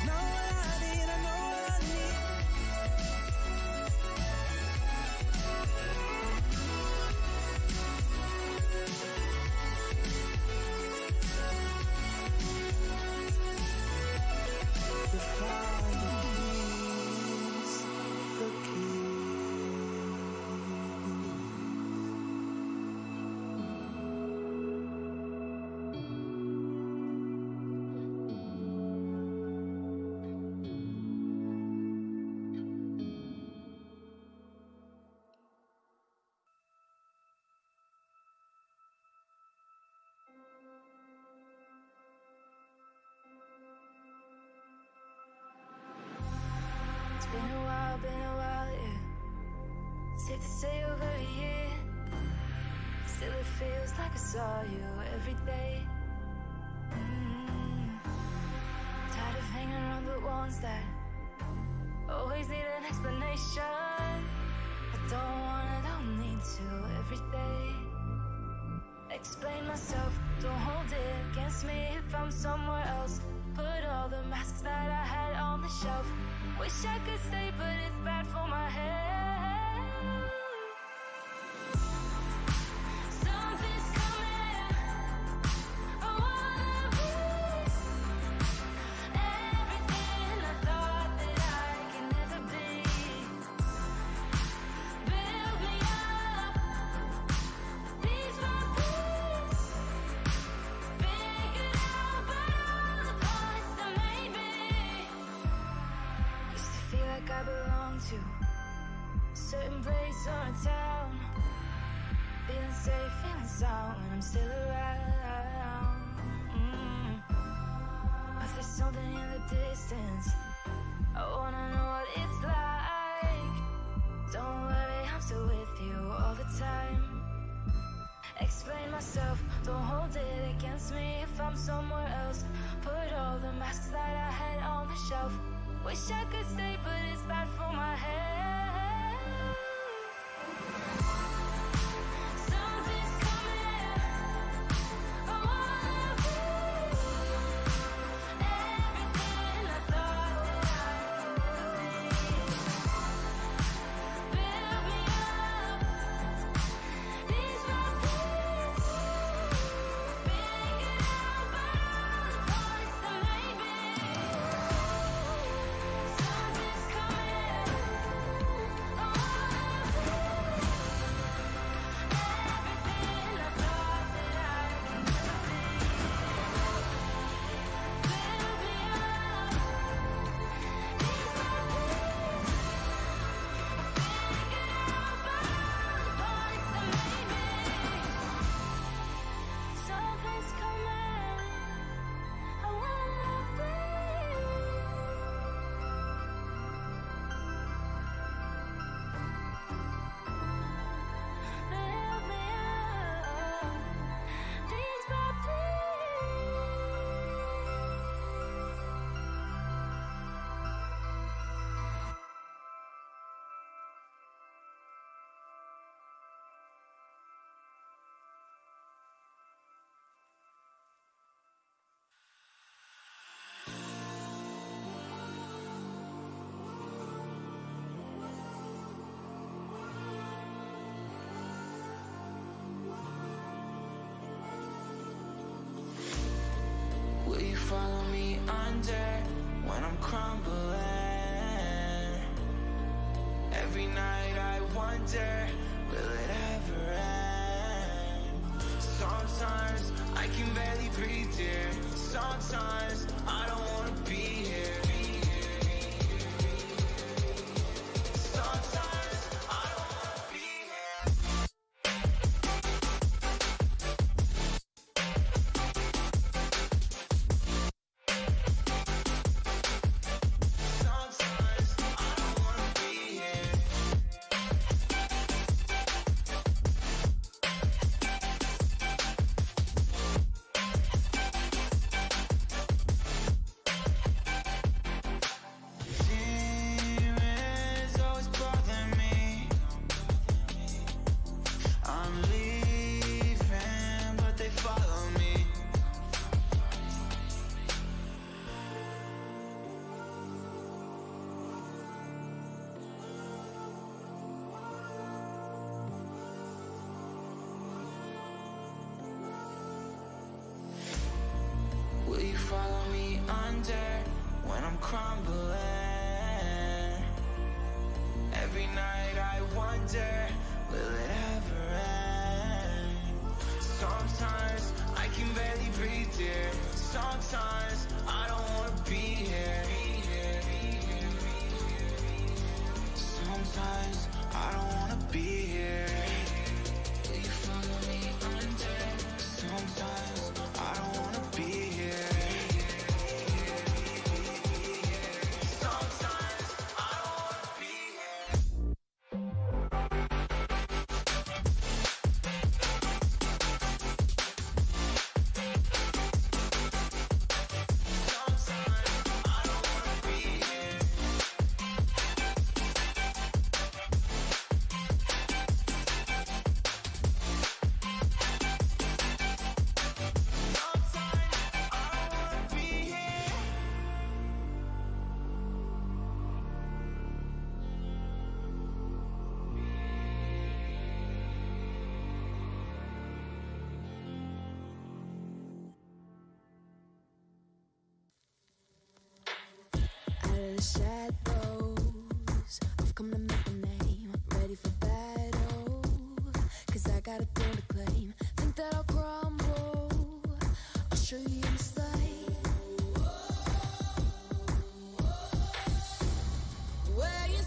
Know what I need, I know what I need. To find the keys, the key. It's been a while, yeah. Safe to say over a year. Still it feels like I saw you every day. Tired of hanging around the ones that always need an explanation. I don't need to every day. Explain myself, don't hold it against me if I'm somewhere else. Put all the masks that I had on the shelf. Wish I could stay, but it's bad for my head. Something's coming. I wanna lose everything I thought that I could never be. Build me up, these my peace. Figured out, but belong to. Certain place or a town. Feeling safe, feeling sound when I'm still around. But there's something in the distance. I wanna know what it's like. Don't worry, I'm still with you all the time. Explain myself, don't hold it against me if I'm somewhere else. Put all the masks that I had on the shelf. Wish I could stay, but it's bad for my head. Something's coming. I wanna be everything I thought that I could be. Build me up. These my fears. Figure out by all the parts that made me. Something's coming. I wanna be everything I thought that I could be. Build me up. These my fears. Figure out by all the parts that made me. Something's coming. I wanna be. Build me up. These my Will you follow me under when I'm crumbling? Every night I wonder, will it ever end? Sometimes I can barely breathe, dear. Sometimes I don't wanna be here. Sometimes I don't wanna be here. Sometimes I don't wanna be here. Demons always bother me. I'm leaving, but they follow me. Will you follow me under when I'm crumbling? Every night I wonder, will it ever end? Sometimes I can barely breathe, dear. Sometimes I don't wanna be here. Sometimes I don't wanna be here. Will you follow me under? Sometimes I don't wanna be here. Sometimes I don't wanna be here. Sometimes I don't wanna be here. the shadows. I've come to make a name, ready for battle. Cause I got a thing to claim. Think that I'll crumble, I'll show you in the slide. Where you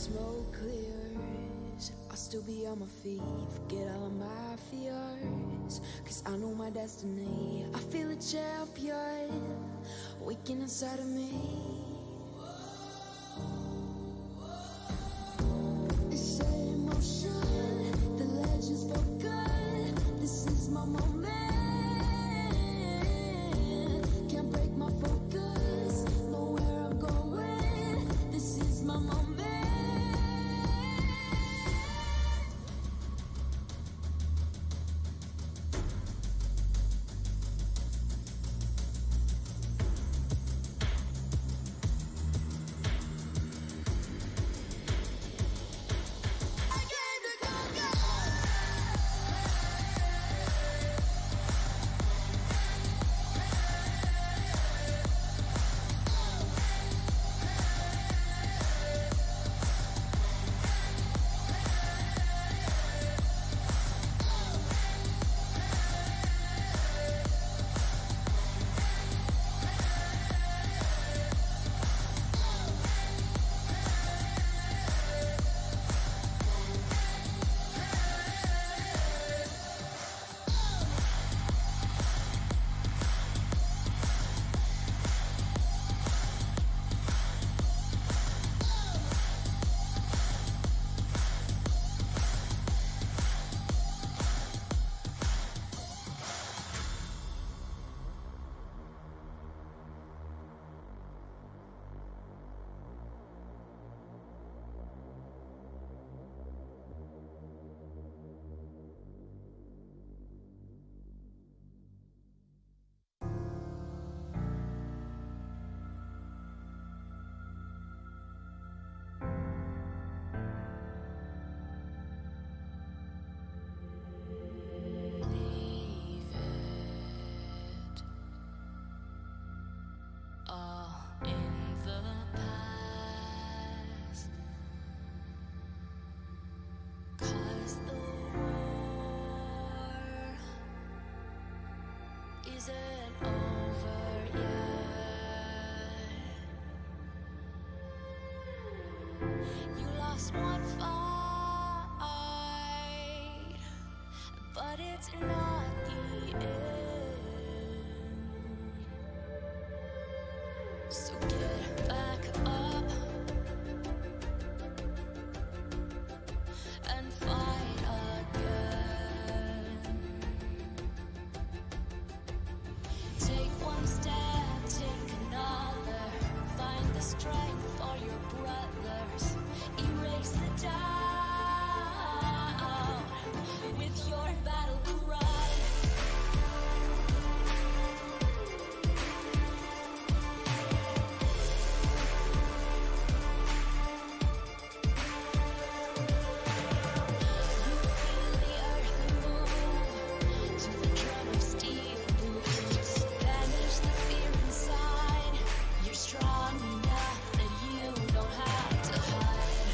smoke clears, I'll still be on my feet, forget all of my fears, cause I know my destiny. I feel a champion waking inside of me. It's set in motion, the legend's spoken. This is my moment. Can't break my focus, know where I'm going. This is my moment. Isn't over yet. You lost one fight, but it's not the end. So get back up and fight again. Take one step, take another. Find the strength for your brothers. Erase the doubt with your battle cry. You feel the earth move to the drum of steel boots. Banish the fear inside. You're strong enough that you don't have to hide.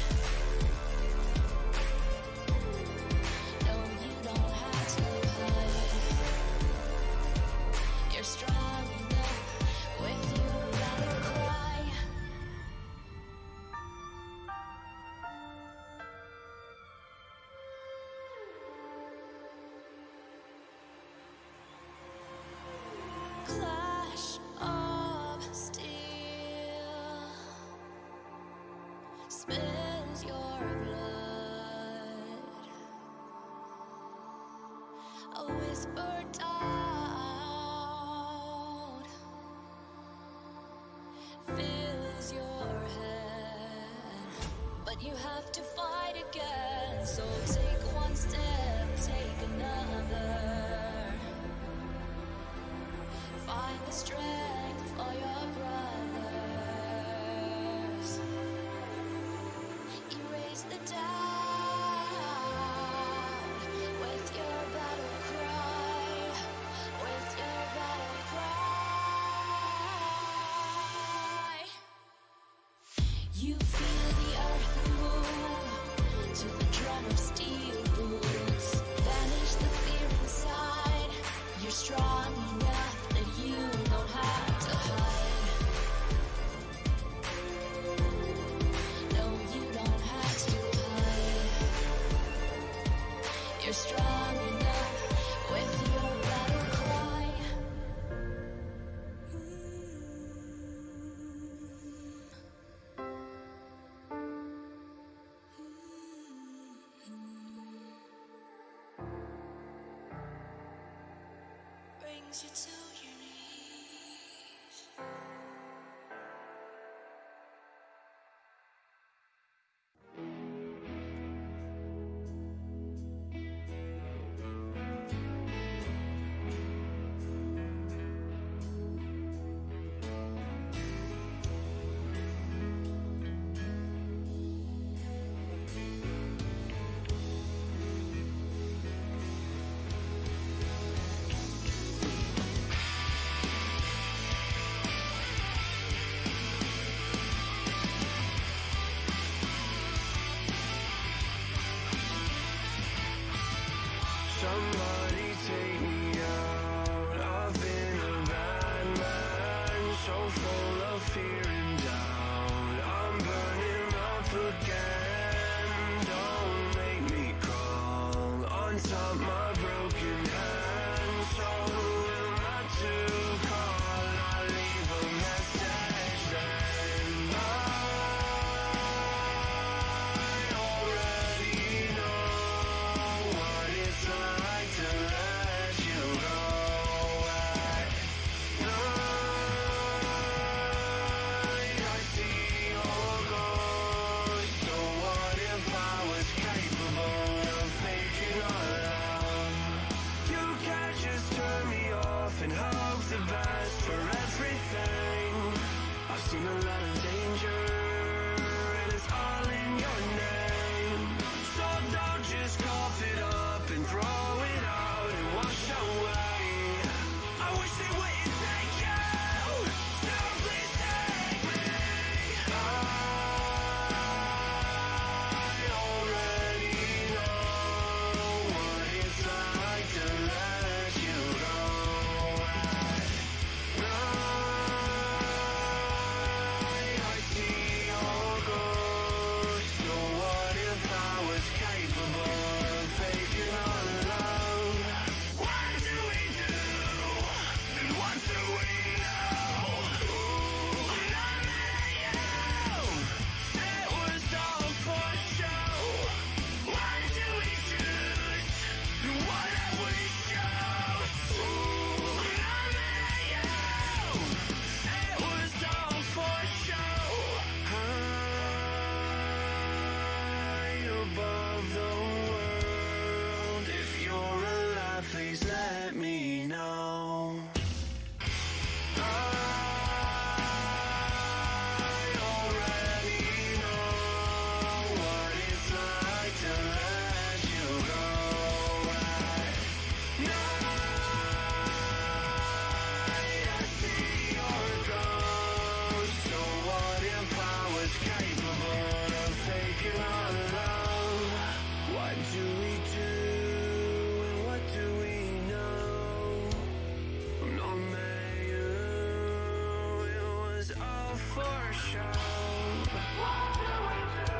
No, you don't have to hide. You're strong enough with your battle cry. Clash of steel spills your blood. A whisper out fills your head, but you have to fight again. So take one step, take another. Find the strength for your brothers. Erase the doubt with your battle cry. With your battle cry. You feel the earth move to the drum of steel boots. Banish the fear inside. You're strong enough that you don't have Somebody take me out. I've been a bad man, so full of fear and doubt. I'm burning up again. Don't make me crawl on top my broken hand. So who am I to call? I leave a message then. I already know what it's like to let you go. I see your ghost. So what if I was capable of faking our love? You can't just turn me off and hope the best for everything. I've seen a lot of danger, and it's all in your name. So don't just cough it up and throw it out and wash away. I wish they wouldn't take you, so please take me. I already know what it's like to let you go. I see your ghost. So what if I was capable of faking our love? What do we do? And what do we know? None of you. It was all for show. What do we choose? And what have we chose? None of you. It was all for show. High above the world. If you're alive, please let me know. I already know what it's like to let you go. I see your ghost. So what if I was capable of faking our love? What do we do and what do we know? No matter, it was all for show. What do we do?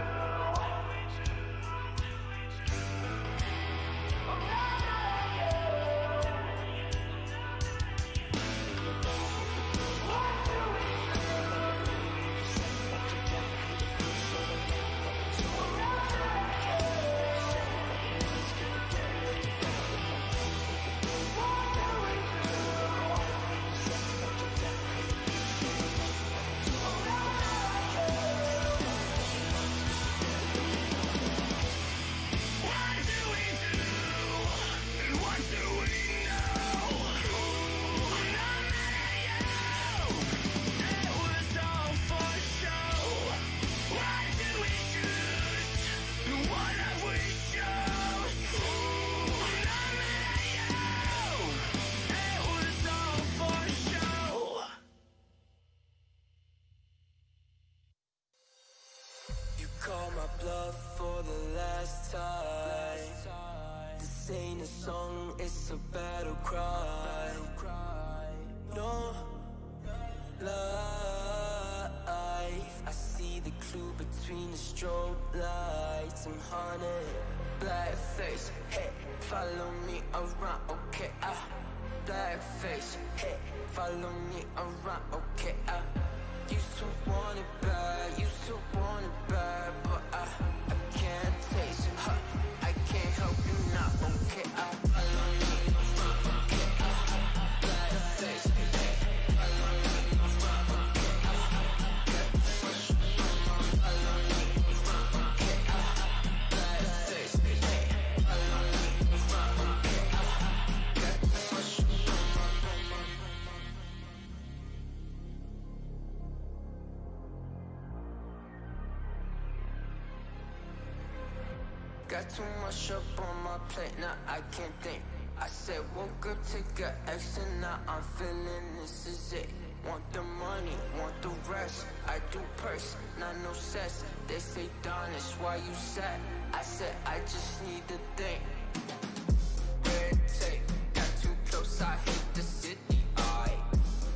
You call my bluff for the last time. This ain't a song, it's a battle cry. No life. I see the clue between the strobe lights. I'm haunted. Black face, hey, follow me around, okay. Black face, hey, follow me around, okay. Used to want it bad, used to want it bad, but I can't taste it, I can't help you now, okay. Follow me, okay. Black Got too much up on my plate, now I can't think. I said woke up, take a extra, now I'm feeling this is it. Want the money, want the rest. I do purse, not no cess. They say, Don, it's why you sad. I said, I just need to think. Red tape, got too close, I hit the city.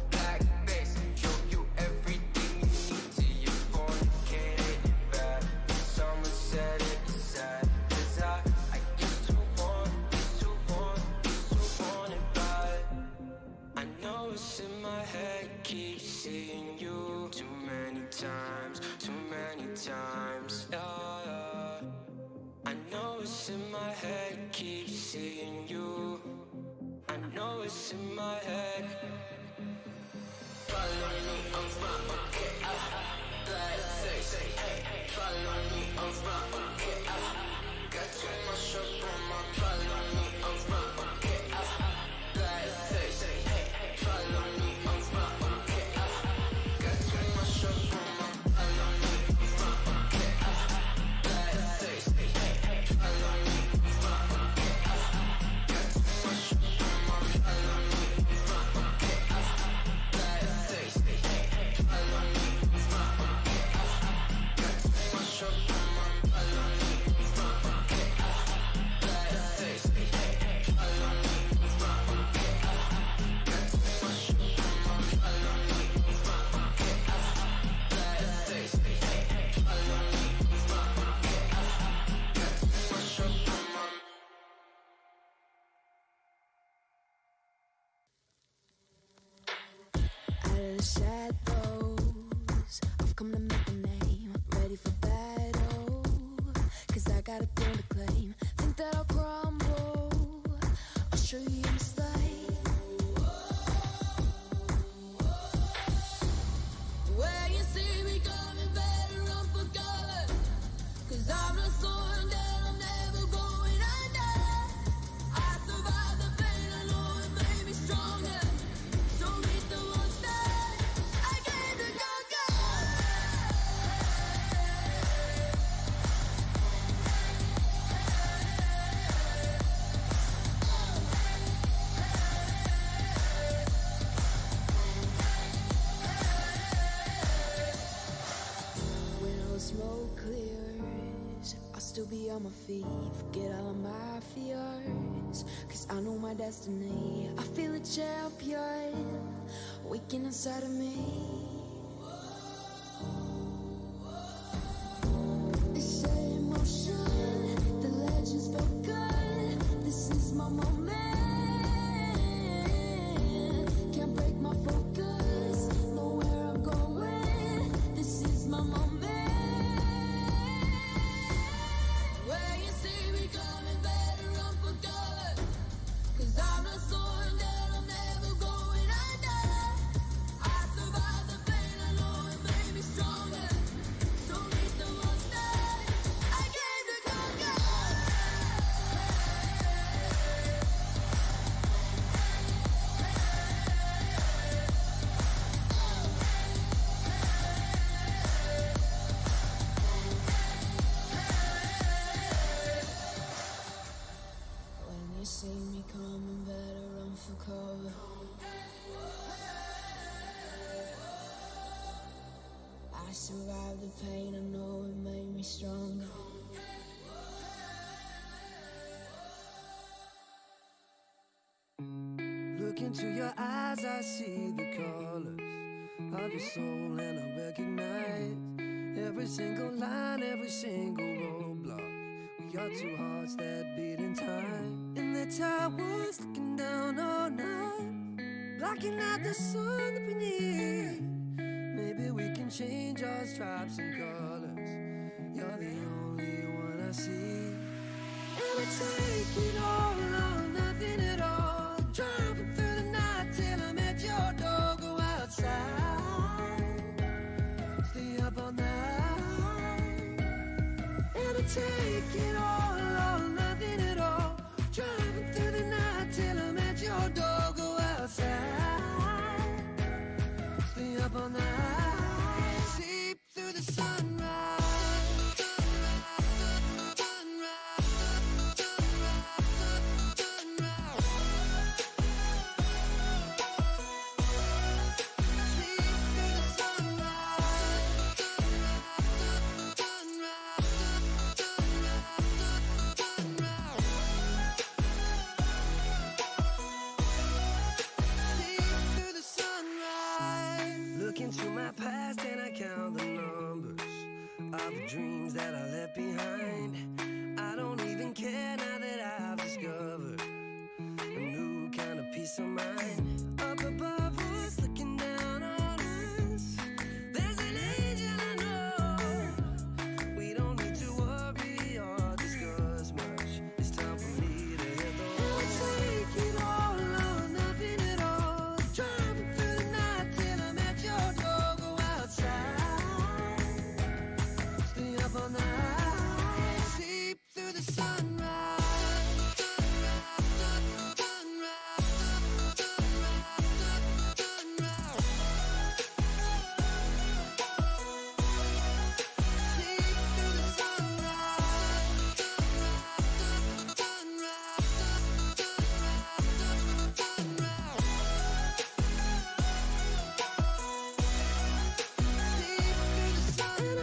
Black face, show you everything you need to you fornicate it bad. Someone said it's sad, 'cause I used to want it bad. I know it's in my head, keep seeing you too many times, yeah. I know it's in my head, keep seeing you. I know it's in my head. Follow me around, okay, black face, hey, follow me around, okay, got too much up on my, follow me around, okay, black face, hey, follow me around, okay, got too much up on my, follow me around, okay, black face, hey, follow me around, okay, got too much up on my, follow me around, okay, black face, hey, follow me around, okay, got too much up on my, follow me around, okay, black face, hey, follow me around, okay, got too much up on my, follow me around, okay, black face, hey, follow me around, okay, got too much up on my. Out of the shadows, I've come to make a name. Ready for battle, 'cause I got a throne to claim. Think that I'll crumble, I'll show you in slay. Where you see me coming, better run for cover, 'cause I'm not slowing down, I'm never going under. I survived the pain, I know it made me stronger. So meet the monster, I came to conquer. When all the smoke clears, I'll still be on my feet. Forget all of my fears, 'cause I know my destiny. I feel a champion waking inside of me. They say emotion, the legends felt good. This is my moment. Can't break my focus, know where I'm going. This is my moment. Where you see me coming, better run for cover, 'cause I'm not slowing down, I'm never going under. I survived the pain, I know it made me stronger. So meet the monster, I came to conquer. When you see me coming, better run for cover. I survived the pain, I know it made me stronger. Look into your eyes, I see the colors of your soul, and I recognize every single line, every single roadblock. We are two hearts that beat in time. In the towers, looking down all night, blocking out the sun beneath. Maybe we can change our stripes and colors. You're the only one I see. And I take it all or nothing at all. Driving through the night till I'm at your door. Go outside, stay up all night. And I take it all or nothing at all. Driving through the night till I'm at your door. Go outside, stay up all night. Sleep through the sunrise, sunrise, sunrise. the dreams that I left behind. I don't even care now that I've discovered a new kind of peace of mind. Up above us, looking down on us, there's an angel I know. We don't need to worry or discuss much. It's time for me to hit the road. Take it all or nothing at all. Driving through the night till I'm at your door. Go outside, stay up all night, sleep through the sunrise.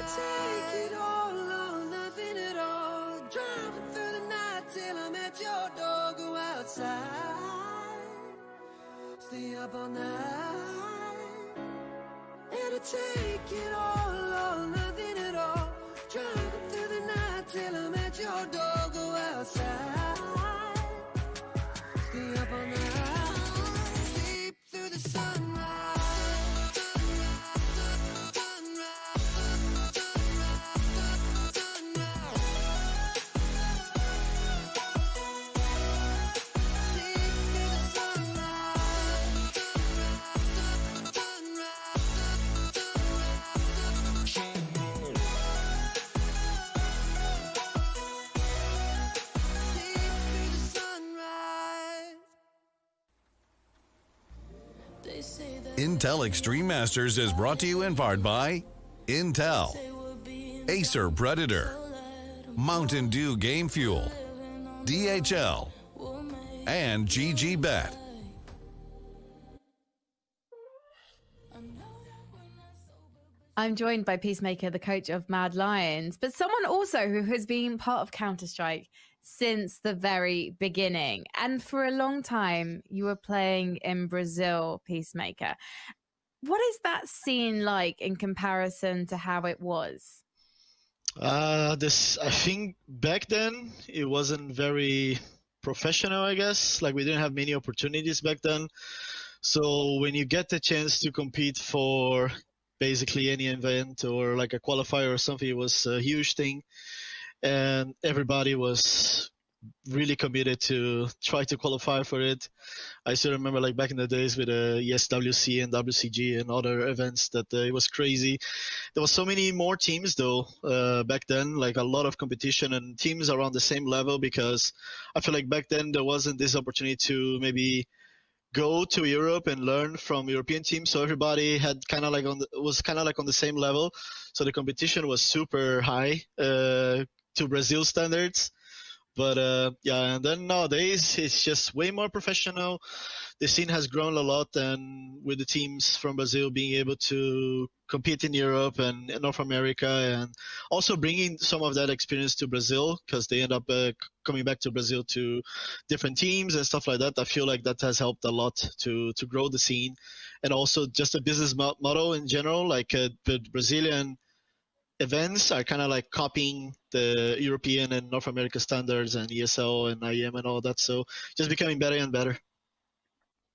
Take it all or nothing at all. Driving through the night till I'm at your door. Go outside, stay up all night. It'll take it all or nothing at all. Driving through the night till I'm at your door. Go outside, stay up all night. Sleep through the sunrise. Intel Extreme Masters is brought to you in part by Intel, Acer Predator, Mountain Dew Game Fuel, DHL, and GG Bet. I'm joined by Peacemaker, the coach of Mad Lions, but someone also who has been part of Counter-Strike since the very beginning. And for a long time, you were playing in Brazil, Peacemaker. What is that scene like in comparison to how it was? I think back then it wasn't very professional, I guess. Like, we didn't have many opportunities back then. So when you get the chance to compete for basically any event or like a qualifier or something, it was a huge thing. And everybody was really committed to try to qualify for it. I still remember, like, back in the days with ESWC and WCG and other events, that it was crazy. There was so many more teams though back then, like a lot of competition and teams around the same level, because I feel like back then there wasn't this opportunity to maybe go to Europe and learn from European teams. So everybody had was kind of like on the same level. So the competition was super high to Brazil standards. But yeah, and then nowadays it's just way more professional. The scene has grown a lot, and with the teams from Brazil being able to compete in Europe and in North America, and also bringing some of that experience to Brazil, because they end up coming back to Brazil to different teams and stuff like that. I feel like that has helped a lot to grow the scene, and also just a business model in general. Like the Brazilian events are kind of like copying the European and North America standards and ESL and IEM and all that. So just becoming better and better.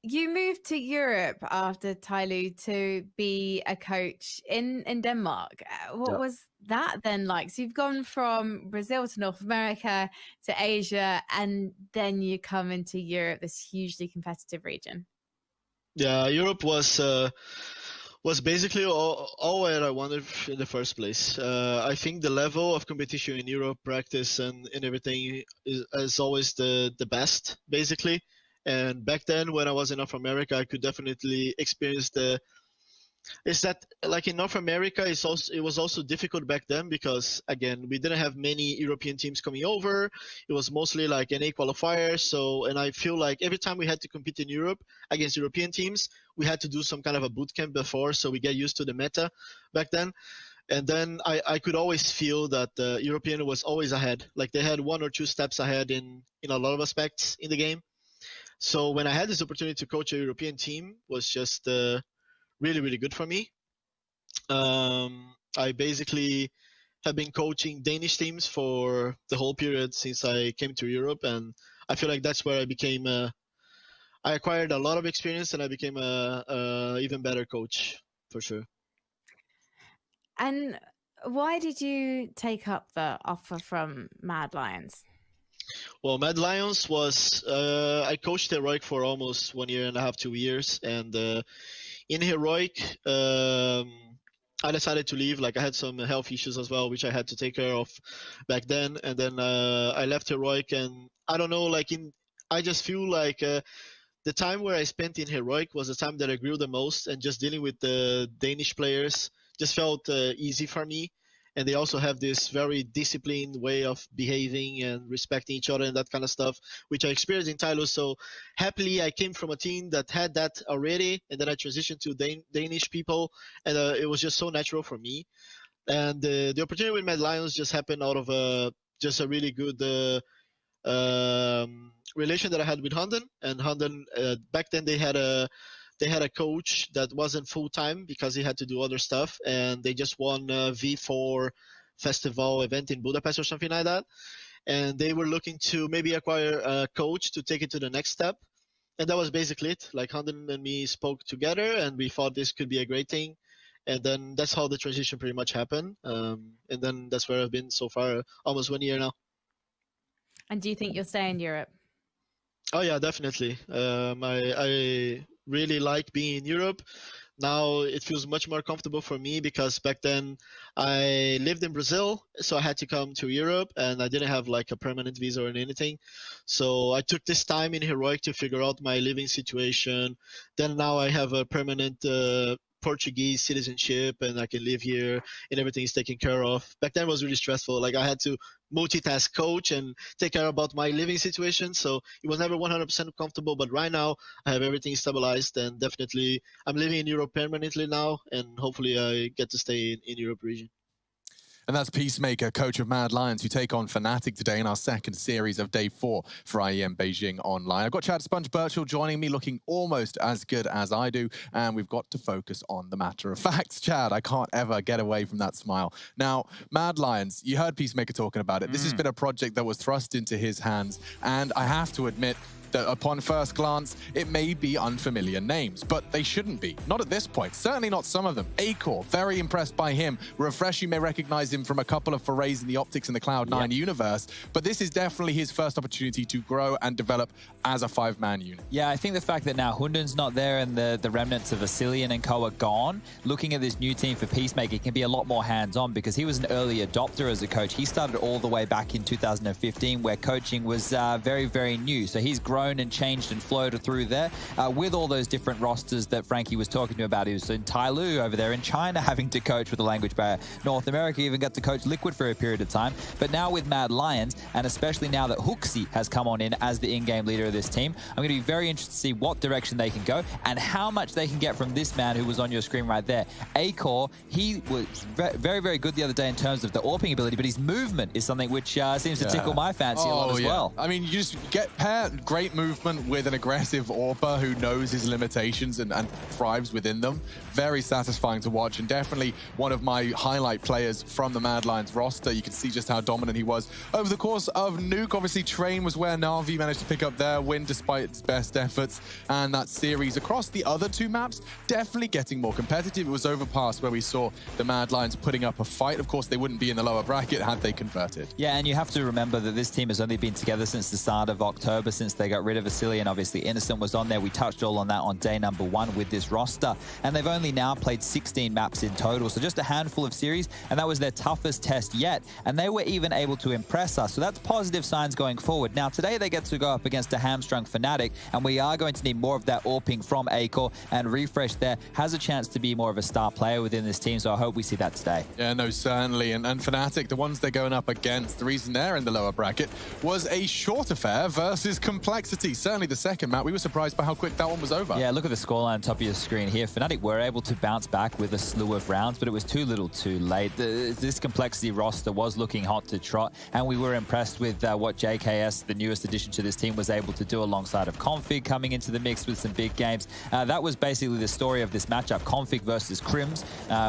You moved to Europe after Tyloo to be a coach in Denmark. What was that then like? So you've gone from Brazil to North America to Asia, and then you come into Europe, this hugely competitive region. Yeah, Europe was basically all where I wanted in the first place. I think the level of competition in Europe, practice and everything is always the best, basically. And back then when I was in North America, I could definitely experience is that, like, in North America, it was also difficult back then because, again, we didn't have many European teams coming over. It was mostly like NA qualifiers. So, and I feel like every time we had to compete in Europe against European teams, we had to do some kind of a boot camp before, so we get used to the meta back then. And then I could always feel that the European was always ahead. Like, they had 1 or 2 steps ahead in a lot of aspects in the game. So when I had this opportunity to coach a European team, was just really, really good for me. I basically have been coaching Danish teams for the whole period since I came to Europe, and I feel like that's where I became. I acquired a lot of experience, and I became a even better coach for sure. And why did you take up the offer from Mad Lions? Well, Mad Lions was I coached Heroic for almost 1 year and a half, 2 years, and in Heroic, I decided to leave. Like I had some health issues as well, which I had to take care of back then, and then I left Heroic, and I don't know, like I just feel like the time where I spent in Heroic was the time that I grew the most, and just dealing with the Danish players just felt easy for me. And they also have this very disciplined way of behaving and respecting each other and that kind of stuff, which I experienced in Tyloo. So happily, I came from a team that had that already, and then I transitioned to Danish people, and it was just so natural for me. And the opportunity with Mad Lions just happened out of just a really good relation that I had with Hunden. And Hunden, back then they had a coach that wasn't full-time because he had to do other stuff, and they just won a V4 festival event in Budapest or something like that, and they were looking to maybe acquire a coach to take it to the next step, and that was basically it. Like Hunden and me spoke together, and we thought this could be a great thing, and then that's how the transition pretty much happened, and then that's where I've been so far, almost 1 year now. And do you think you'll stay in Europe? Oh yeah, definitely. I really like being in Europe. Now it feels much more comfortable for me because back then I lived in Brazil, so I had to come to Europe, and I didn't have like a permanent visa or anything. So I took this time in Heroic to figure out my living situation. Then now I have a permanent Portuguese citizenship, and I can live here, and everything is taken care of. Back then it was really stressful. Like I had to multitask, coach, and take care about my living situation. So it was never 100% comfortable. But right now I have everything stabilized, and definitely I'm living in Europe permanently now, and hopefully I get to stay in Europe region. And that's Peacemaker, coach of Mad Lions, who take on Fnatic today in our second series of Day 4 for IEM Beijing Online. I've got Chad Sponge Birchall joining me, looking almost as good as I do, and we've got to focus on the matter of facts. Chad, I can't ever get away from that smile. Now, Mad Lions, you heard Peacemaker talking about it. This has been a project that was thrust into his hands, and I have to admit that upon first glance, it may be unfamiliar names, but they shouldn't be. Not at this point. Certainly not some of them. Acor, very impressed by him. Refresh, you may recognize him from a couple of forays in the Optics and the Cloud9 universe, but this is definitely his first opportunity to grow and develop as a 5-man unit. Yeah, I think the fact that now Hunden's not there and the remnants of Vasilian and co are gone, looking at this new team for Peacemaker can be a lot more hands-on because he was an early adopter as a coach. He started all the way back in 2015 where coaching was very, very new. So he's grown and changed and flowed through there with all those different rosters that Frankie was talking to you about. He was in Tyloo over there in China having to coach with a language barrier. North America even got to coach Liquid for a period of time. But now with Mad Lions, and especially now that Hooksy has come on in as the in-game leader of this team, I'm going to be very interested to see what direction they can go and how much they can get from this man who was on your screen right there. Acor, he was very, very good the other day in terms of the AWPing ability, but his movement is something which seems to tickle my fancy a lot as well. I mean, you just pair great movement with an aggressive AWPer who knows his limitations and thrives within them. Very satisfying to watch, and definitely one of my highlight players from the Mad Lions roster. You can see just how dominant he was over the course of Nuke. Obviously, Train was where Na'Vi managed to pick up their win despite its best efforts, and that series across the other 2 maps definitely getting more competitive. It was Overpass where we saw the Mad Lions putting up a fight. Of course, they wouldn't be in the lower bracket had they converted. Yeah, and you have to remember that this team has only been together since the start of October, since they got rid of Vasilian. Obviously, Innocent was on there. We touched all on that on day number 1 with this roster. And they've only now played 16 maps in total, so just a handful of series, and that was their toughest test yet. And they were even able to impress us, so that's positive signs going forward. Now, today they get to go up against a hamstrung Fnatic, and we are going to need more of that AWPing from Acor, and Refresh there has a chance to be more of a star player within this team, so I hope we see that today. Yeah, no, certainly. And Fnatic, the ones they're going up against, the reason they're in the lower bracket was a short affair versus Complex. complexity. Certainly the second map, we were surprised by how quick that one was over. Yeah, look at the scoreline top of your screen here. Fnatic were able to bounce back with a slew of rounds, but it was too little too late. This complexity roster was looking hot to trot, and we were impressed with what JKS, the newest addition to this team, was able to do alongside of Config coming into the mix with some big games. That was basically the story of this matchup, Config versus Crims,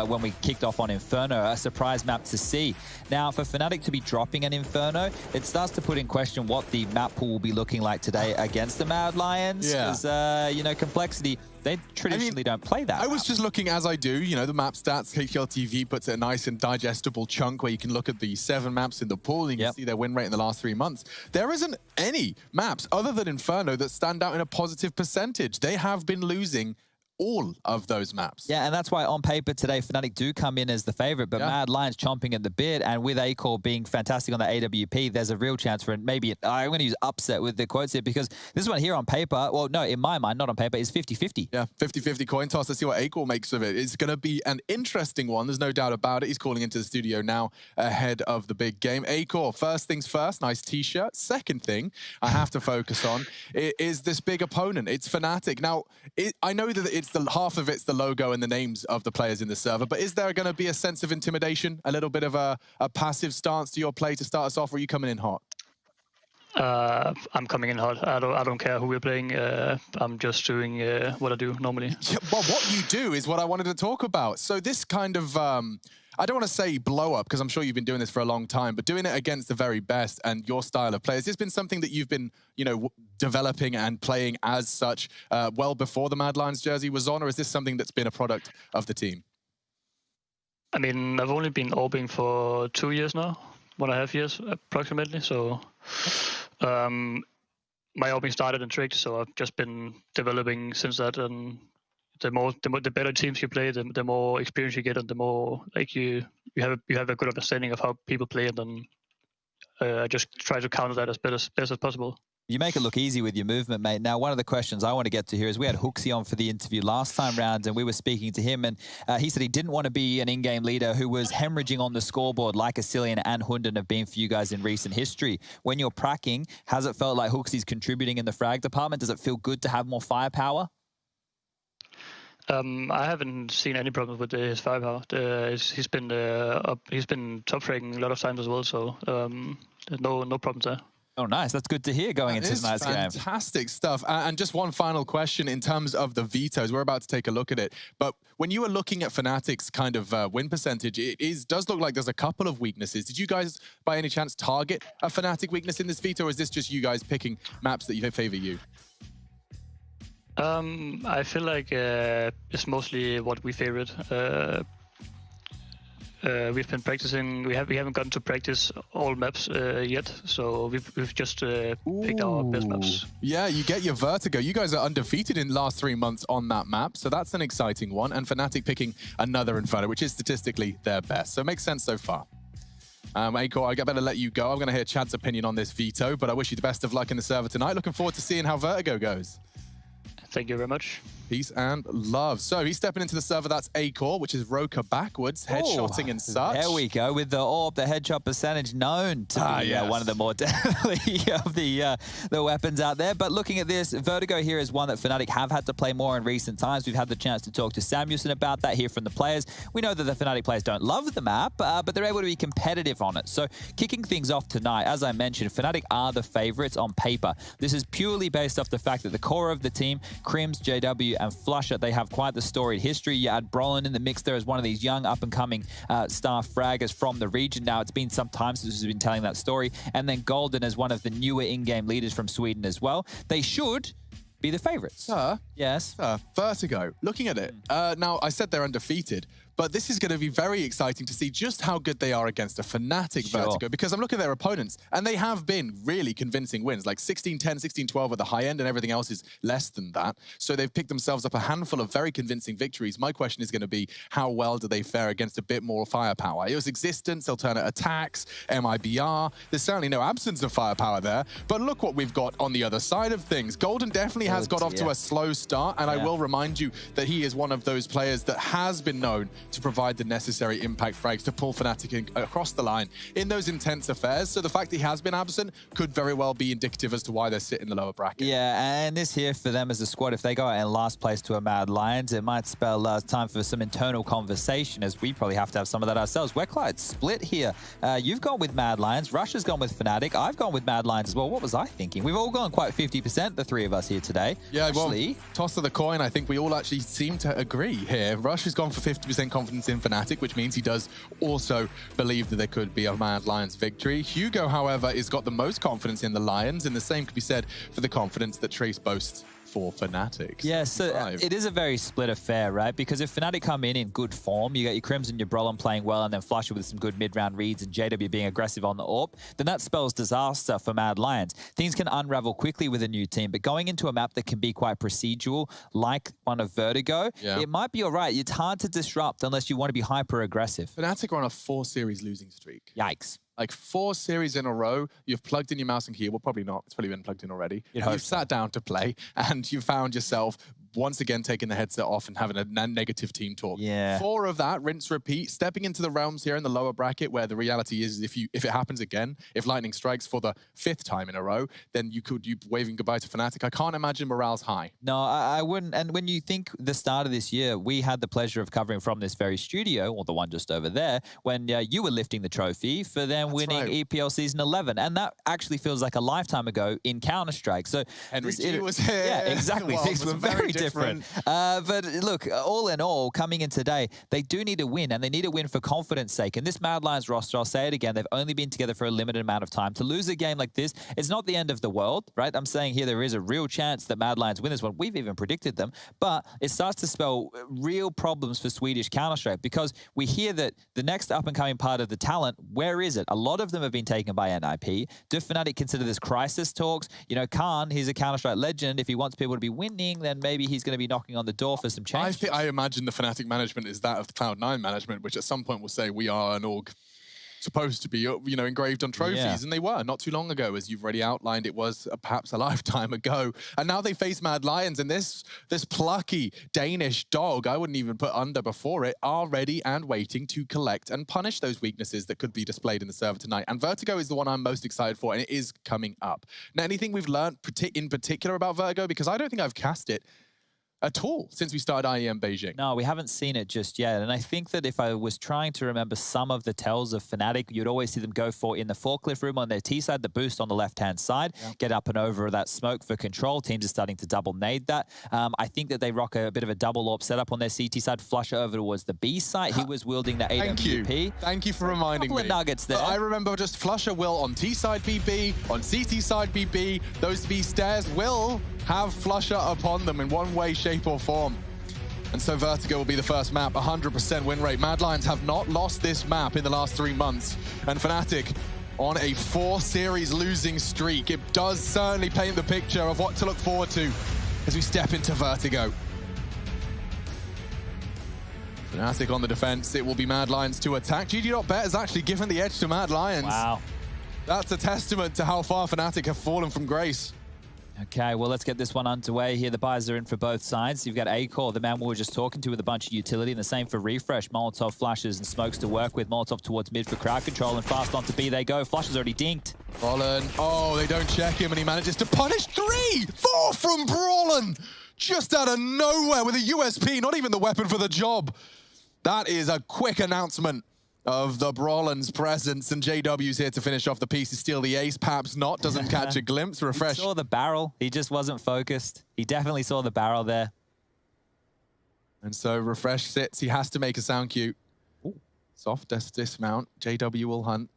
when we kicked off on Inferno, a surprise map to see. Now, for Fnatic to be dropping an Inferno, it starts to put in question what the map pool will be looking like today against the Mad Lions. Because, you know, complexity, they traditionally don't play that. I was just looking, as I do, you know, the map stats. KQL TV puts a nice and digestible chunk where you can look at the 7 maps in the pool and you can see their win rate in the last 3 months. There isn't any maps other than Inferno that stand out in a positive percentage. They have been losing all of those maps. Yeah, and that's why on paper today, Fnatic do come in as the favorite, but Mad Lions chomping at the bit, and with Acor being fantastic on the AWP, there's a real chance for maybe, I'm going to use upset with the quotes here, because this one here on paper, well, no, in my mind, not on paper, is 50-50. Yeah, 50-50 coin toss. Let's see what Acor makes of it. It's going to be an interesting one. There's no doubt about it. He's calling into the studio now ahead of the big game. Acor, first things first, nice t-shirt. Second thing I have to focus on is this big opponent. It's Fnatic. Now, I know that it's the half of it's the logo and the names of the players in the server, but is there going to be a sense of intimidation, a little bit of a passive stance to your play to start us off, or are you coming in hot? I'm coming in hot. I don't care who we're playing. I'm just doing what I do normally. Yeah, well, what you do is what I wanted to talk about. So this kind of I don't want to say blow up, because I'm sure you've been doing this for a long time, but doing it against the very best and your style of play, has this been something that you've been, you know, developing and playing as such well before the Mad Lions jersey was on, or is this something that's been a product of the team? I mean, I've only been orbing for 2 years now, 1.5 years approximately. So my orbing started in Tricked, so I've just been developing since that. And the better teams you play, the more experience you get, and the more like you have a good understanding of how people play, and then I just try to counter that as best as possible. You make it look easy with your movement, mate. Now, one of the questions I want to get to here is we had Hooksy on for the interview last time round, and we were speaking to him, and he said he didn't want to be an in-game leader who was hemorrhaging on the scoreboard like Asilian and Hunden have been for you guys in recent history. When you're pracking, has it felt like Hooksy's contributing in the frag department? Does it feel good to have more firepower? I haven't seen any problems with his firepower. He's been top fragging a lot of times as well, so there's no problems there. Oh, nice. That's good to hear going into tonight's game. Fantastic stuff. And just one final question in terms of the vetoes. We're about to take a look at it. But when you were looking at Fnatic's kind of win percentage, does look like there's a couple of weaknesses. Did you guys, by any chance, target a Fnatic weakness in this veto, or is this just you guys picking maps that favor you? I feel like it's mostly what we favored. We've been practicing. We haven't gotten to practice all maps yet, so we've just picked our best maps. Yeah, you get your Vertigo. You guys are undefeated in the last 3 months on that map, so that's an exciting one. And Fnatic picking another Inferno, which is statistically their best. So it makes sense so far. Acor, I better let you go. I'm going to hear Chad's opinion on this veto, but I wish you the best of luck in the server tonight. Looking forward to seeing how Vertigo goes. Thank you very much. Peace and love. So he's stepping into the server. That's Acor, which is Roka backwards, headshotting and such. There we go with the orb, the headshot percentage known to be one of the more deadly of the weapons out there. But looking at this, Vertigo here is one that Fnatic have had to play more in recent times. We've had the chance to talk to Samuelson about that here from the players. We know that the Fnatic players don't love the map, but they're able to be competitive on it. So kicking things off tonight, as I mentioned, Fnatic are the favorites on paper. This is purely based off the fact that the core of the team, Crims, JW, and Flusher, they have quite the storied history. You add Brolin in the mix there as one of these young up-and-coming star fraggers from the region. Now, it's been some time since we've been telling that story. And then Golden as one of the newer in-game leaders from Sweden as well. They should be the favorites. Yes. Vertigo, looking at it. Now, I said they're undefeated, but this is going to be very exciting to see just how good they are against a Fnatic Vertigo, because I'm looking at their opponents, and they have been really convincing wins, like 16-10, 16-12 at the high end, and everything else is less than that. So they've picked themselves up a handful of very convincing victories. My question is going to be, how well do they fare against a bit more firepower? It was Existence, alternate attacks, MIBR. There's certainly no absence of firepower there, but look what we've got on the other side of things. Golden definitely has got off to a slow start, and I will remind you that he is one of those players that has been known to provide the necessary impact frags to pull Fnatic across the line in those intense affairs. So the fact that he has been absent could very well be indicative as to why they're sitting in the lower bracket. Yeah, and this here for them as a squad, if they go out in last place to a Mad Lions, it might spell time for some internal conversation, as we probably have to have some of that ourselves. We're quite split here. You've gone with Mad Lions, Russia's gone with Fnatic, I've gone with Mad Lions as well. What was I thinking? We've all gone quite 50%, the three of us here today. Yeah, Actually, well, toss of the coin, I think we all actually seem to agree here. Rush has gone for 50% confidence in Fnatic, which means he does also believe that there could be a Mad Lions victory. Hugo, however, has got the most confidence in the Lions, and the same could be said for the confidence that Trace boasts for Fnatic. Yeah, so it is a very split affair, right? Because if Fnatic come in good form, you got your Crimson, your Brolin playing well, and then Flusher with some good mid-round reads and JW being aggressive on the AWP, then that spells disaster for Mad Lions. Things can unravel quickly with a new team, but going into a map that can be quite procedural, like one of Vertigo, it might be all right. It's hard to disrupt unless you want to be hyper-aggressive. Fnatic are on a 4-series losing streak. Yikes. Like 4 series in a row, you've plugged in your mouse and keyboard. Well, probably not. It's probably been plugged in already. You've sat down to play, and you found yourself once again taking the headset off and having a negative team talk. Yeah. 4 of that, rinse, repeat, stepping into the realms here in the lower bracket where the reality is if it happens again, if Lightning strikes for the 5th time in a row, then you waving goodbye to Fnatic. I can't imagine morale's high. No, I wouldn't. And when you think the start of this year, we had the pleasure of covering from this very studio, or the one just over there, when you were lifting the trophy for them winning EPL Season 11. And that actually feels like a lifetime ago in Counter-Strike. So Henry G was here. Yeah, exactly. Things were very different. But look, all in all, coming in today, they do need a win, and they need a win for confidence sake. And this Mad Lions roster, I'll say it again, they've only been together for a limited amount of time. To lose a game like this, it's not the end of the world, right? I'm saying here there is a real chance that Mad Lions win this one. We've even predicted them, but it starts to spell real problems for Swedish Counter-Strike, because we hear that the next up-and-coming part of the talent, where is it? A lot of them have been taken by NIP. Do Fnatic consider this crisis talks? You know, Khan, he's a Counter-Strike legend. If he wants people to be winning, then maybe he's going to be knocking on the door for some change. I imagine the Fnatic management is that of the Cloud9 management, which at some point will say we are an org supposed to be, you know, engraved on trophies, and they were not too long ago, as you've already outlined. It was perhaps a lifetime ago, and now they face Mad Lions, and this plucky Danish dog, I wouldn't even put under before it, are ready and waiting to collect and punish those weaknesses that could be displayed in the server tonight. And Vertigo is the one I'm most excited for, and it is coming up. Now, anything we've learned in particular about Vertigo, because I don't think I've cast it at all since we started IEM Beijing. No, we haven't seen it just yet. And I think that if I was trying to remember some of the tells of Fnatic, you'd always see them go for, in the forklift room on their T side, the boost on the left-hand side, get up and over that smoke for control. Teams are starting to double nade that. I think that they rock a bit of a double AWP setup on their CT side. Flusher over towards the B site. He was wielding the AWP. Thank you for reminding me. Couple of nuggets there. I remember just Flusher will on T side BB, on CT side BB. Those B stairs will have Flusher upon them in one way, shape or form. And so Vertigo will be the first map, 100% win rate. Mad Lions have not lost this map in the last 3 months. And Fnatic on a 4-series losing streak. It does certainly paint the picture of what to look forward to as we step into Vertigo. Fnatic on the defense. It will be Mad Lions to attack. GG.bet has actually given the edge to Mad Lions. Wow. That's a testament to how far Fnatic have fallen from grace. Okay, well, let's get this one underway here. The buys are in for both sides. You've got Acor, the man we were just talking to, with a bunch of utility, and the same for Refresh. Molotov, flashes, and smokes to work with. Molotov towards mid for crowd control, and fast on to B they go. Flash is already dinked. Brolin. Oh, they don't check him, and he manages to punish 3! 4 from Brolin! Just out of nowhere with a USP, not even the weapon for the job. That is a quick announcement of the Brolin's presence, and JW's here to finish off the piece to steal the ace. Perhaps not, doesn't catch a glimpse. Refresh. He saw the barrel. He just wasn't focused. He definitely saw the barrel there. And so Refresh sits. He has to make a sound cue. Ooh. Soft dismount. JW will hunt.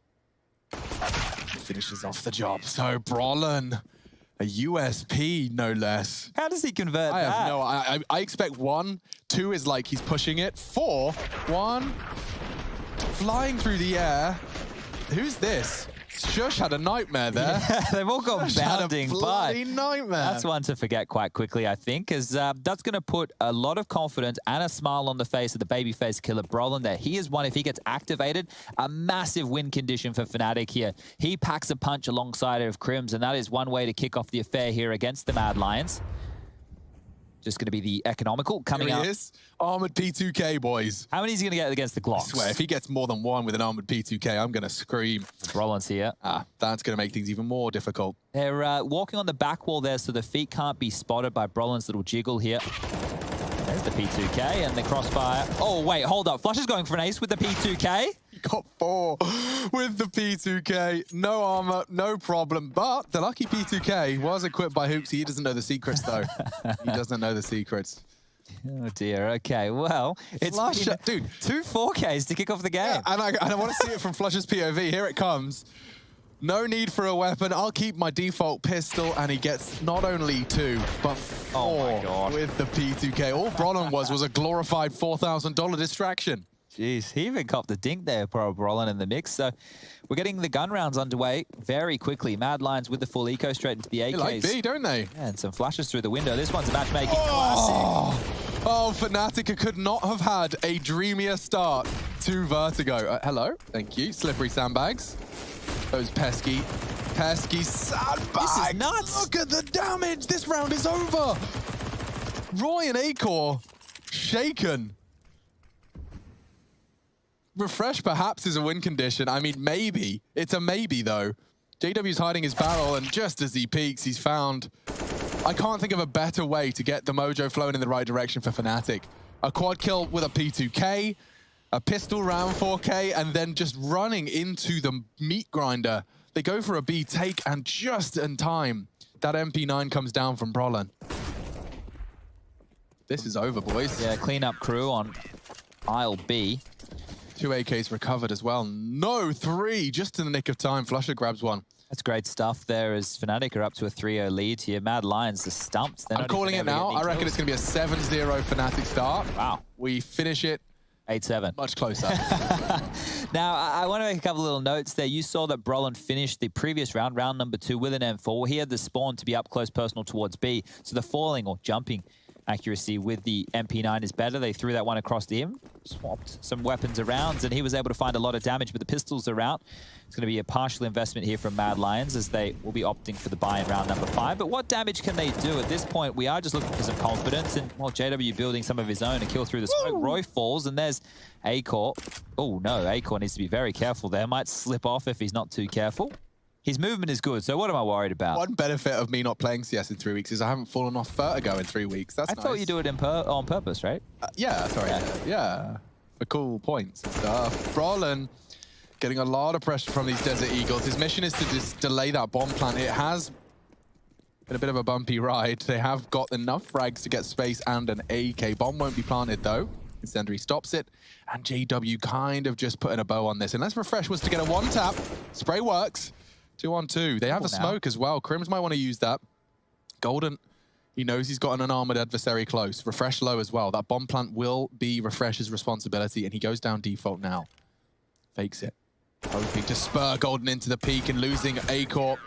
Finishes off the job. So Brolin, a USP, no less. How does he convert that? I have no... I expect 1. 2 is like he's pushing it. 4. 1... Flying through the air. Who's this? Shush had a nightmare there. Yeah, they've all gone bounding by. Nightmare. That's one to forget quite quickly, I think, because that's going to put a lot of confidence and a smile on the face of the babyface killer Brolin there. He is one, if he gets activated, a massive win condition for Fnatic here. He packs a punch alongside of Crims, and that is one way to kick off the affair here against the Mad Lions. just going to be the economical coming Here out. he is. Armored P2K, boys. How many is he going to get against the Glocks? I swear, if he gets more than one with an armored P2K, I'm going to scream. Rollins here. That's going to make things even more difficult. They're walking on the back wall there, so the feet can't be spotted by Brolin's little jiggle here. There's the P2K and the crossfire. Oh, wait, hold up. Flush is going for an ace with the P2K. He got 4 with the P2K. No armor, no problem. But the lucky P2K was equipped by Hoops. He doesn't know the secrets, though. He doesn't know the secrets. Oh, dear. Okay, well, it's Flush, been dude, 2 4Ks to kick off the game. Yeah, and I want to see it from Flush's POV. Here it comes. No need for a weapon. I'll keep my default pistol, and he gets not only 2, but 4 with the P2K. All Brolin was a glorified $4,000 distraction. Jeez, he even copped the dink there, Pro Brolin in the mix. So we're getting the gun rounds underway very quickly. Mad Lions with the full eco straight into the AKs. They like B, don't they? Yeah, and some flashes through the window. This one's a matchmaking classic. Oh, Fnatic could not have had a dreamier start to Vertigo. Hello, thank you. Slippery sandbags. Those pesky sandbags. This is nuts. Look at the damage. This round is over. Roy and Acor shaken. Refresh perhaps is a win condition. I mean, maybe. It's a maybe, though. JW's hiding his barrel, and just as he peeks, he's found... I can't think of a better way to get the mojo flowing in the right direction for Fnatic. A quad kill with a P2K, a pistol round 4K, and then just running into the meat grinder. They go for a B take, and just in time, that MP9 comes down from Brolin. This is over, boys. Yeah, cleanup crew on aisle B. 2 AKs recovered as well. No, 3, just in the nick of time. Flusher grabs one. That's great stuff there as Fnatic are up to a 3-0 lead here. Mad Lions are stumped. I'm calling it now. I reckon it's going to be a 7-0 Fnatic start. Wow. We finish it 8-7. much closer. Now, I want to make a couple little notes there. You saw that Brolin finished the previous round, round number 2, with an M4. He had the spawn to be up close personal towards B. So the falling or jumping accuracy with the MP9 is better. They threw that one across to him, swapped some weapons around, and he was able to find a lot of damage, but the pistols are out. It's going to be a partial investment here from Mad Lions as they will be opting for the buy in round number 5. But what damage can they do? At this point, we are just looking for some confidence, and well, JW building some of his own to kill through the smoke. Roy falls, and there's Acor. Oh no, Acor needs to be very careful there. Might slip off if he's not too careful. His movement is good, so what am I worried about? One benefit of me not playing CS in 3 weeks is I haven't fallen off Vertigo in 3 weeks. That's nice. I thought you do it on purpose, right? Yeah, sorry. Yeah. For cool points and stuff. Brolin getting a lot of pressure from these Desert Eagles. His mission is to just delay that bomb plant. It has been a bit of a bumpy ride. They have got enough frags to get space and an AK. Bomb won't be planted, though. Incendiary stops it. And JW kind of just putting a bow on this. Unless Refresh was to get a one-tap. Spray works. 2-on-2. They have a smoke as well. Crims might want to use that. Golden, he knows he's got an unarmored adversary close. Refresh low as well. That bomb plant will be Refresh's responsibility, and he goes down default now. Fakes it. Hoping to spur Golden into the peak and losing Acor.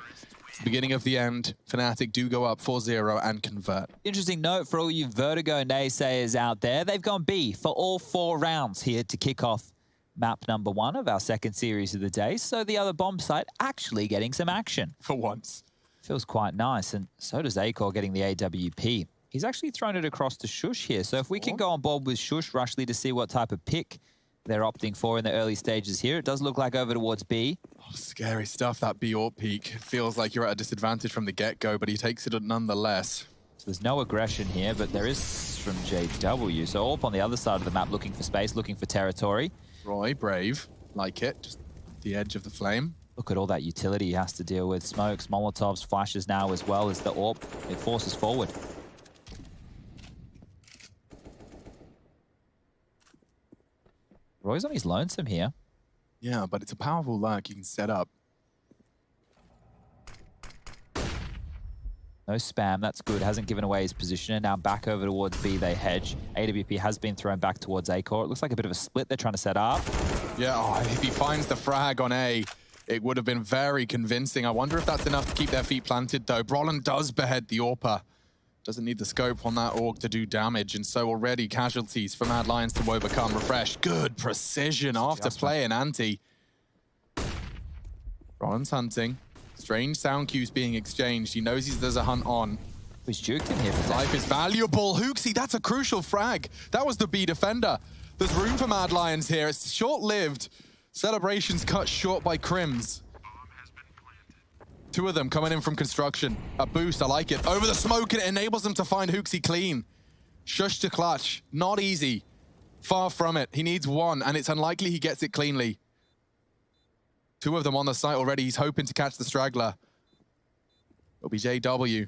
Beginning of the end, Fnatic do go up 4-0 and convert. Interesting note for all you Vertigo naysayers out there. They've gone B for all 4 rounds here to kick off map number 1 of our second series of the day. So the other bomb site actually getting some action. For once. Feels quite nice. And so does Acor getting the AWP. He's actually thrown it across to Shush here. So if we can go on board with Shush, Rushley, to see what type of pick they're opting for in the early stages here. It does look like over towards B. Oh, scary stuff, that B or peak. It feels like you're at a disadvantage from the get-go, but he takes it nonetheless. So there's no aggression here, but there is from JW. So AWP on the other side of the map, looking for space, looking for territory. Roy, brave, like it, just the edge of the flame. Look at all that utility he has to deal with. Smokes, Molotovs, flashes now as well as the AWP. It forces forward. Roy's on his lonesome here. Yeah, but it's a powerful lurk you can set up. No spam, that's good. Hasn't given away his position. And now back over towards B, they hedge. AWP has been thrown back towards Acor. It looks like a bit of a split they're trying to set up. Yeah, if he finds the frag on A, it would have been very convincing. I wonder if that's enough to keep their feet planted, though. Brolin does behead the AWPer. Doesn't need the scope on that AUG to do damage, and so already casualties for Mad Lions to overcome. Refresh, good precision after playing anti. Brolin's hunting. Strange sound cues being exchanged. He knows there's a hunt on. He's juked him here. Life is valuable. Hooksy, that's a crucial frag. That was the B defender. There's room for Mad Lions here. It's short-lived. Celebrations cut short by Crims. Two of them coming in from construction. A boost, I like it. Over the smoke, and it enables them to find Hooksy clean. Shush to clutch. Not easy. Far from it. He needs one, and it's unlikely he gets it cleanly. Two of them on the site already. He's hoping to catch the straggler. It'll be JW.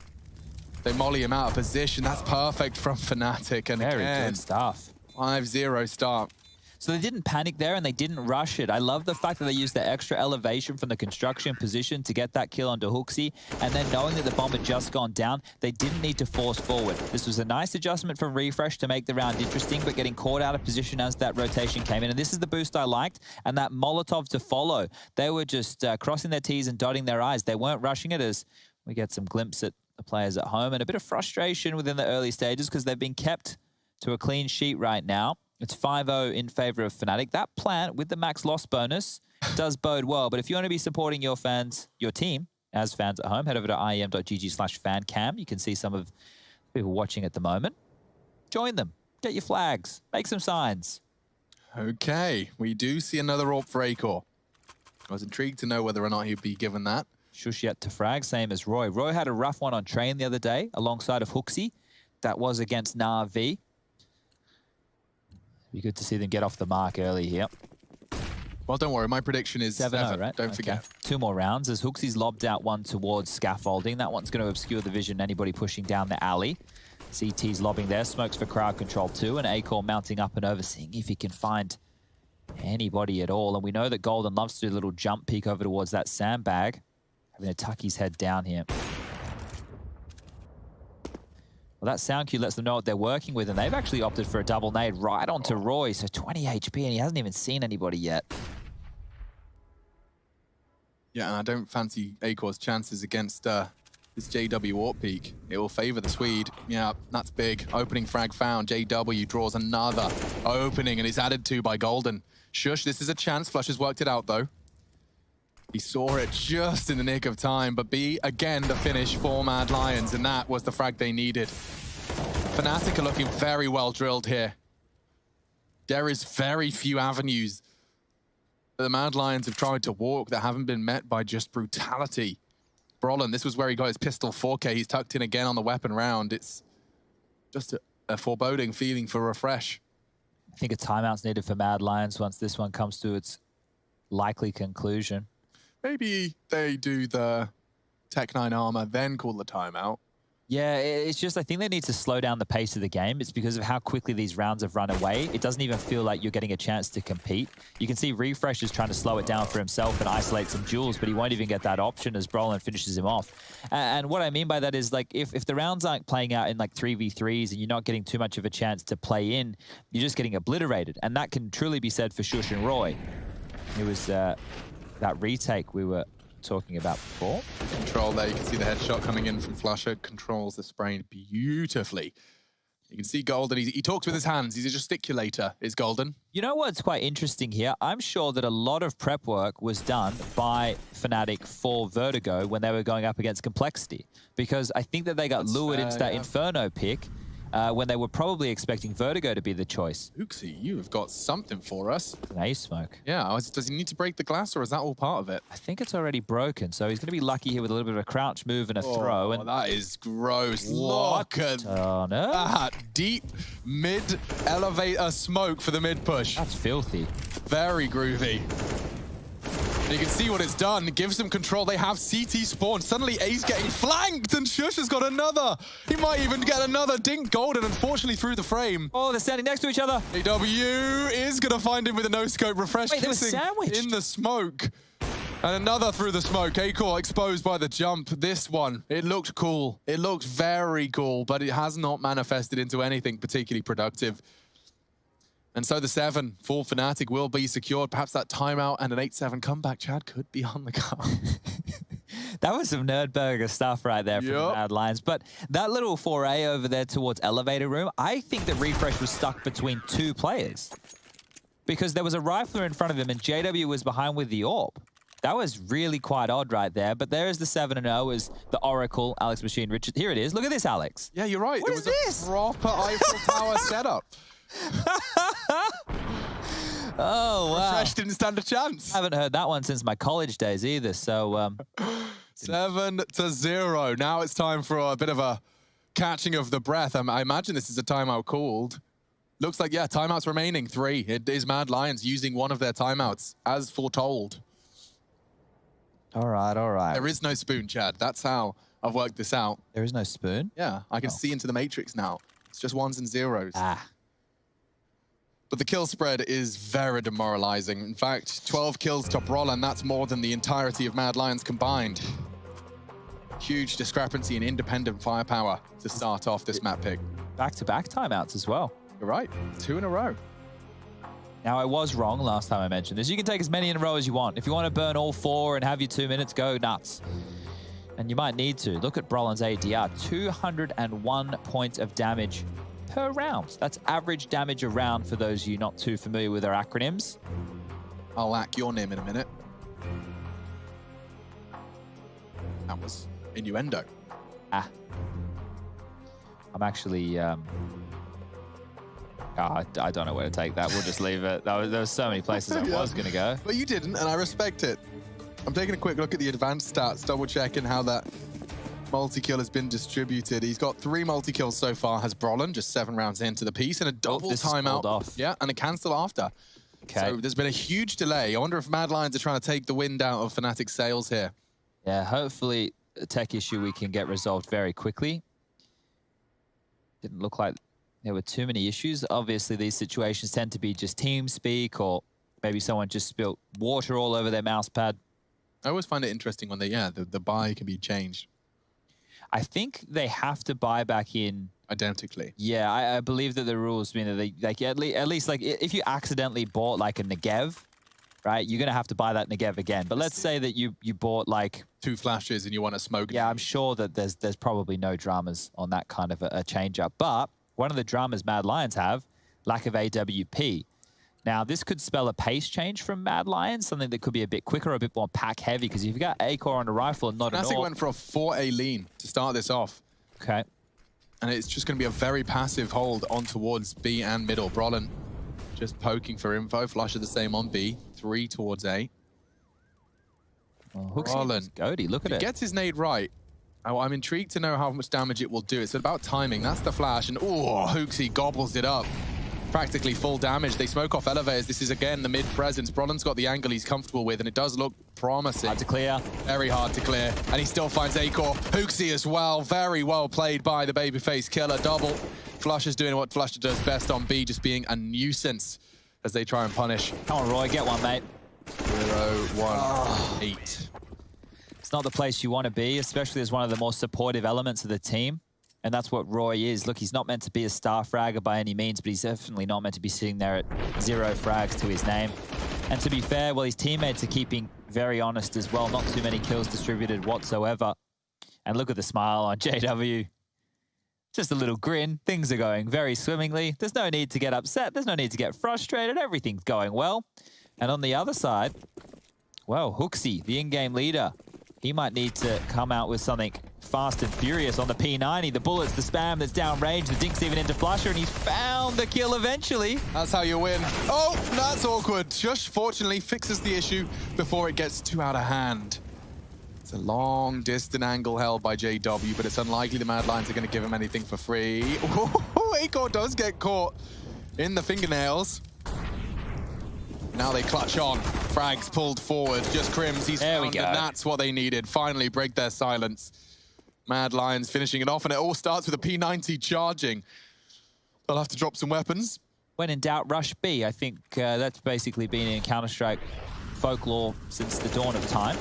They molly him out of position. That's perfect from Fnatic. And very again, good stuff. 5-0 start. So they didn't panic there and they didn't rush it. I love the fact that they used the extra elevation from the construction position to get that kill onto Hooksy. And then knowing that the bomb had just gone down, they didn't need to force forward. This was a nice adjustment from Refresh to make the round interesting, but getting caught out of position as that rotation came in. And this is the boost I liked. And that Molotov to follow. They were just crossing their T's and dotting their I's. They weren't rushing it, as we get some glimpse at the players at home and a bit of frustration within the early stages because they've been kept to a clean sheet right now. It's 5-0 in favor of Fnatic. That plant with the max loss bonus does bode well. But if you want to be supporting your fans, your team, as fans at home, head over to IEM.gg/fancam. You can see some of the people watching at the moment. Join them. Get your flags. Make some signs. Okay, we do see another AWP for Acor. I was intrigued to know whether or not he'd be given that. Shush yet to frag, same as Roy. Roy had a rough one on train the other day alongside of Hooksy. That was against Na'Vi. Be good to see them get off the mark early here. Well, don't worry. My prediction is 7, right? Don't forget. 2 more rounds as Hooksy's lobbed out one towards scaffolding. That one's going to obscure the vision anybody pushing down the alley. CT's lobbing there. Smokes for crowd control too. And Acor mounting up and over, seeing if he can find anybody at all. And we know that Golden loves to do a little jump peek over towards that sandbag. Having to tuck his head down here. Well, that sound cue lets them know what they're working with, and they've actually opted for a double nade right onto Roy, so 20 HP, and he hasn't even seen anybody yet. Yeah, and I don't fancy Acor's chances against this JW AWP peak. It will favor the Swede. Yeah, that's big. Opening frag found. JW draws another opening, and it's added to by Golden. Shush, this is a chance. Flush has worked it out, though. He saw it just in the nick of time, but B, again, the finish for Mad Lions, and that was the frag they needed. Fnatic are looking very well drilled here. There is very few avenues that the Mad Lions have tried to walk that haven't been met by just brutality. Brolin, this was where he got his pistol 4K. He's tucked in again on the weapon round. It's just a foreboding feeling for Refresh. I think a timeout's needed for Mad Lions once this one comes to its likely conclusion. Maybe they do the Tech 9 armor, then call the timeout. Yeah, it's just, I think they need to slow down the pace of the game. It's because of how quickly these rounds have run away. It doesn't even feel like you're getting a chance to compete. You can see Refresh is trying to slow it down for himself and isolate some duels, but he won't even get that option as Brolin finishes him off. And what I mean by that is, like, if the rounds aren't playing out in like 3v3s and you're not getting too much of a chance to play in, you're just getting obliterated. And that can truly be said for Shush and Roy. It was that retake we were talking about before. Control there, you can see the headshot coming in from Flusher. Controls the sprain beautifully. You can see Golden, he talks with his hands. He's a gesticulator, is Golden. You know what's quite interesting here? I'm sure that a lot of prep work was done by Fnatic for Vertigo when they were going up against Complexity, because I think that they got lured into that Inferno pick when they were probably expecting Vertigo to be the choice. Hooksy, you have got something for us. An ace smoke. Yeah, does he need to break the glass, or is that all part of it? I think it's already broken, so he's going to be lucky here with a little bit of a crouch move and a throw. And that is gross. What? Look at that deep mid-elevator smoke for the mid-push. That's filthy. Very groovy. You can see what it's done. It gives them control. They have CT spawn. Suddenly, A's getting flanked, and Shush has got another. He might even get another dink. Golden, unfortunately, through the frame. Oh, they're standing next to each other. AW is going to find him with a no-scope. Refresh. Wait, they were sandwiched in the smoke. And another through the smoke. Acor exposed by the jump. This one, it looked cool. It looked very cool, but it has not manifested into anything particularly productive. And so the 7 for Fnatic will be secured. Perhaps that timeout and an 8-7 comeback, Chad, could be on the card. That was some Nerdburger stuff right there from the Mad Lions. But that little foray over there towards Elevator Room, I think that Refresh was stuck between 2 players. Because there was a rifler in front of him and JW was behind with the AWP. That was really quite odd right there. But there is the 7-0 as the Oracle, Alex Machine Richard. Here it is. Look at this, Alex. Yeah, you're right. What There is was this? a proper Eiffel Tower setup. Oh, wow. Refresh didn't stand a chance. I haven't heard that one since my college days either. So 7-0. Now it's time for a bit of a catching of the breath. I imagine this is a timeout called. Looks like, yeah, timeouts remaining. 3. It is Mad Lions using one of their timeouts, as foretold. All right, all right. There is no spoon, Chad. That's how I've worked this out. There is no spoon? Yeah, I can see into the matrix now. It's just 1s and 0s. Ah. But the kill spread is very demoralizing. In fact, 12 kills to Brawl, and that's more than the entirety of Mad Lions combined. Huge discrepancy in independent firepower to start off this map pick. Back-to-back timeouts as well. You're right. 2 in a row. Now, I was wrong last time I mentioned this. You can take as many in a row as you want. If you want to burn all 4 and have your 2 minutes, go nuts. And you might need to. Look at Brolin's ADR. 201 points of damage per round. That's average damage a round for those of you not too familiar with our acronyms. I'll lack your name in a minute. That was innuendo. Ah. I'm actually... I don't know where to take that. We'll just leave it. There was so many places I was going to go. But you didn't, and I respect it. I'm taking a quick look at the advanced stats, double-checking how that multi-kill has been distributed. He's got 3 multi-kills so far, has Brolin, just 7 rounds into the piece, and a double timeout. Off. Yeah, and a cancel after. Okay. So there's been a huge delay. I wonder if Mad Lions are trying to take the wind out of Fnatic's sails here. Yeah, hopefully a tech issue we can get resolved very quickly. Didn't look like there were too many issues. Obviously, these situations tend to be just team speak, or maybe someone just spilt water all over their mouse pad. I always find it interesting when the buy can be changed. I think they have to buy back in identically. Yeah, I believe that the rules mean that they like at least like if you accidentally bought like a Negev, right? You're gonna have to buy that Negev again. But let's say that you bought like 2 flashes and you want to smoke. Yeah, I'm sure that there's probably no dramas on that kind of a change up. But one of the dramas Mad Lions have, lack of AWP. Now, this could spell a pace change from Mad Lions, something that could be a bit quicker, or a bit more pack heavy, because you've got A-core on a rifle and not an Fnatic went for a 4A lean to start this off. Okay. And it's just going to be a very passive hold on towards B and middle. Brolin just poking for info. Flusher the same on B. 3 towards A. Brolin, Goaty, look at it. He gets his nade right. I'm intrigued to know how much damage it will do. It's about timing. That's the flash. And oh, Hooksy gobbles it up. Practically full damage. They smoke off elevators. This is, again, the mid-presence. Brolin's got the angle he's comfortable with, and it does look promising. Hard to clear. Very hard to clear. And he still finds A-core. Hooksy as well. Very well played by the babyface killer. Double. Flusher's doing what Flusher does best on B, just being a nuisance as they try and punish. Come on, Roy, get one, mate. 0-1-8. It's not the place you want to be, especially as one of the more supportive elements of the team. And that's what Roy is. Look, he's not meant to be a star fragger by any means, but he's definitely not meant to be sitting there at 0 frags to his name. And to be fair, well, his teammates are keeping very honest as well. Not too many kills distributed whatsoever. And look at the smile on JW. Just a little grin. Things are going very swimmingly. There's no need to get upset. There's no need to get frustrated. Everything's going well. And on the other side, well, Hooksy, the in-game leader, he might need to come out with something fast and furious on the P90. The bullets, the spam that's downrange, the dink's even into Flusher, and he's found the kill eventually. That's how you win. Oh, that's awkward. Just fortunately fixes the issue before it gets too out of hand. It's a long, distant angle held by JW, but it's unlikely the Mad Lions are going to give him anything for free. Oh, A-core does get caught in the fingernails. Now they clutch on. Frags pulled forward. Just Crims. He's found, and that's what they needed. Finally break their silence. Mad Lions finishing it off, and it all starts with a P90 charging. They'll have to drop some weapons. When in doubt, rush B. I think that's basically been in Counter-Strike folklore since the dawn of time.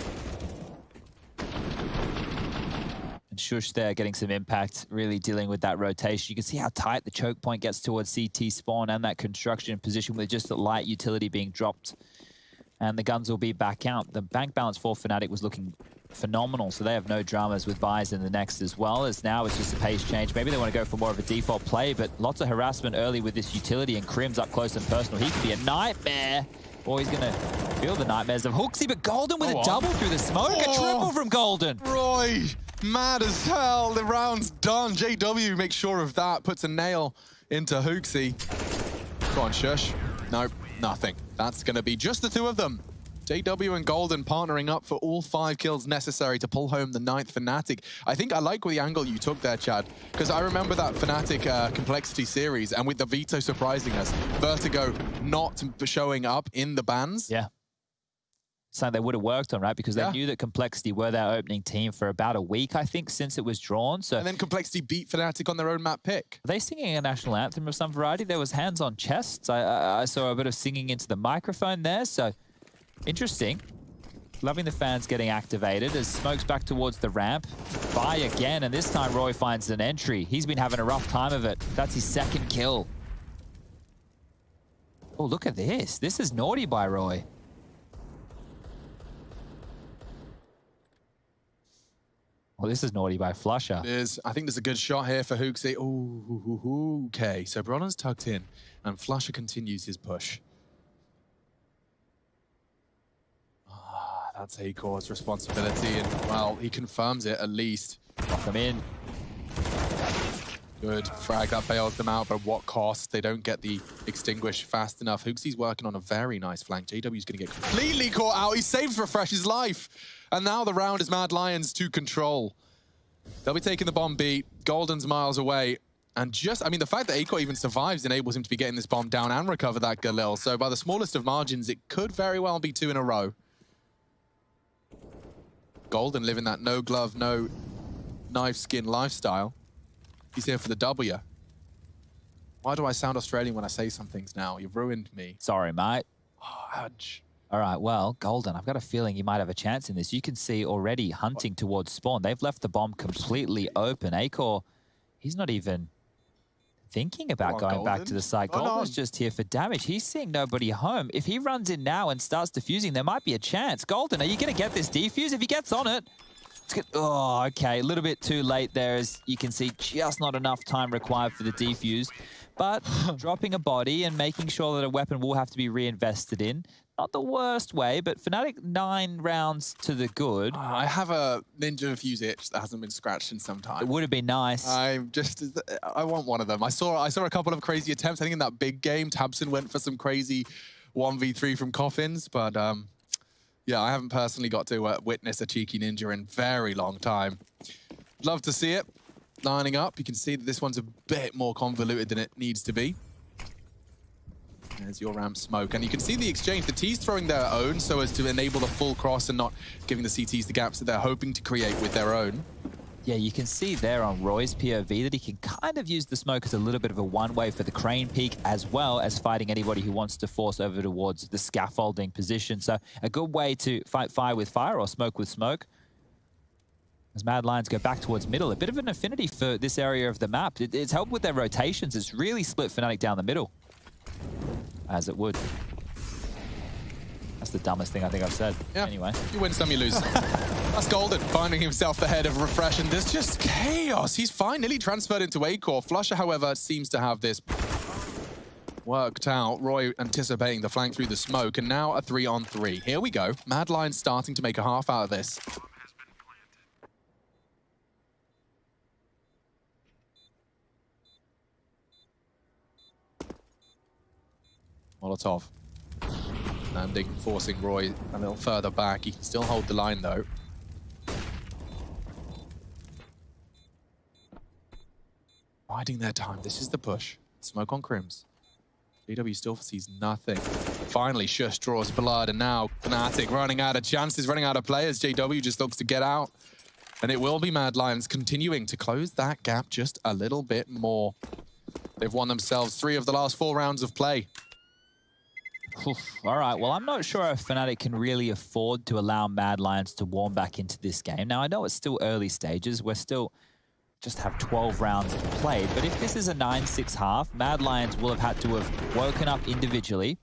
And Shush there getting some impact, really dealing with that rotation. You can see how tight the choke point gets towards CT spawn and that construction position with just a light utility being dropped. And the guns will be back out. The bank balance for Fnatic was looking phenomenal, so they have no dramas with buys in the next as well, as now it's just a pace change. Maybe they want to go for more of a default play, but lots of harassment early with this utility, and Crim's up close and personal. He could be a nightmare. Or he's going to feel the nightmares of Hooksy, but Golden with a double through the smoke. A triple from Golden. Roy, mad as hell. The round's done. JW makes sure of that, puts a nail into Hooksy. Go on, Shush. Nope, nothing. That's going to be just the two of them. JW and Golden partnering up for all 5 kills necessary to pull home the 9th Fnatic. I think I like the angle you took there, Chad, because I remember that Fnatic Complexity series, and with the veto surprising us, Vertigo not showing up in the bans. Yeah. Something they would have worked on, right? Because they knew that Complexity were their opening team for about a week, I think, since it was drawn. So, and then Complexity beat Fnatic on their own map pick. Are they singing a national anthem of some variety? There was hands on chests. I saw a bit of singing into the microphone there, so interesting. Loving the fans getting activated as Smoke's back towards the ramp. Buy again, and this time Roy finds an entry. He's been having a rough time of it. That's his 2nd kill. Oh, look at this. This is naughty by Roy. Well, this is naughty by Flusher. I think there's a good shot here for Hooksy. Ooh, okay. So Bronner's tucked in, and Flusher continues his push. That's Acor's responsibility, and, well, he confirms it at least. Lock him in. Good frag, that bails them out, but what cost? They don't get the extinguish fast enough. Hooksy's working on a very nice flank. JW's going to get completely caught out. He saves Refresh's life. And now the round is Mad Lions to control. They'll be taking the bomb beat. Golden's miles away. And just, I mean, the fact that Acor even survives enables him to be getting this bomb down and recover that Galil. So by the smallest of margins, it could very well be 2 in a row. Golden living that no glove, no knife skin lifestyle. He's here for the W. Why do I sound Australian when I say some things now? You've ruined me. Sorry, mate. Oh, ouch. All right, well, Golden, I've got a feeling you might have a chance in this. You can see already hunting towards spawn. They've left the bomb completely open. Acor, he's not even thinking about going back to the site. Golden's just here for damage. He's seeing nobody home. If he runs in now and starts defusing, there might be a chance. Golden, are you going to get this defuse? If he gets on it, it's good. Oh, okay. A little bit too late there, as you can see, just not enough time required for the defuse. But dropping a body and making sure that a weapon will have to be reinvested in. Not the worst way, but Fnatic 9 rounds to the good. I have a Ninja Fuse itch that hasn't been scratched in some time. It would have been nice. I want one of them. I saw a couple of crazy attempts. I think in that big game, Tabson went for some crazy 1v3 from coffins, but yeah, I haven't personally got to witness a cheeky ninja in a very long time. Love to see it. Lining up, you can see that this one's a bit more convoluted than it needs to be. There's your ramp smoke, and you can see the exchange. The T's throwing their own so as to enable the full cross and not giving the CTs the gaps that they're hoping to create with their own. Yeah, you can see there on Roy's POV that he can kind of use the smoke as a little bit of a one-way for the crane peak, as well as fighting anybody who wants to force over towards the scaffolding position. So a good way to fight fire with fire or smoke with smoke. As Mad Lions go back towards middle, a bit of an affinity for this area of the map. It's helped with their rotations. It's really split Fnatic down the middle. As it would. That's the dumbest thing I think I've said. Yeah. Anyway. You win some, you lose. That's Golden, finding himself the head of Refresh, and there's just chaos. He's finally transferred into Acor. Flusher, however, seems to have this worked out. Roy anticipating the flank through the smoke, and now a 3-on-3. Here we go. Mad Lions starting to make a half out of this. Molotov. Landing, forcing Roy a little further back. He can still hold the line, though. Biding their time. This is the push. Smoke on Crims. JW still sees nothing. Finally, Shush draws blood, and now Fnatic running out of chances, running out of players. JW just looks to get out. And it will be Mad Lions continuing to close that gap just a little bit more. They've won themselves 3 of the last 4 rounds of play. Oof. All right, well, I'm not sure if Fnatic can really afford to allow Mad Lions to warm back into this game. Now, I know it's still early stages. We're still just have 12 rounds played. But if this is a 9-6 half, Mad Lions will have had to have woken up individually,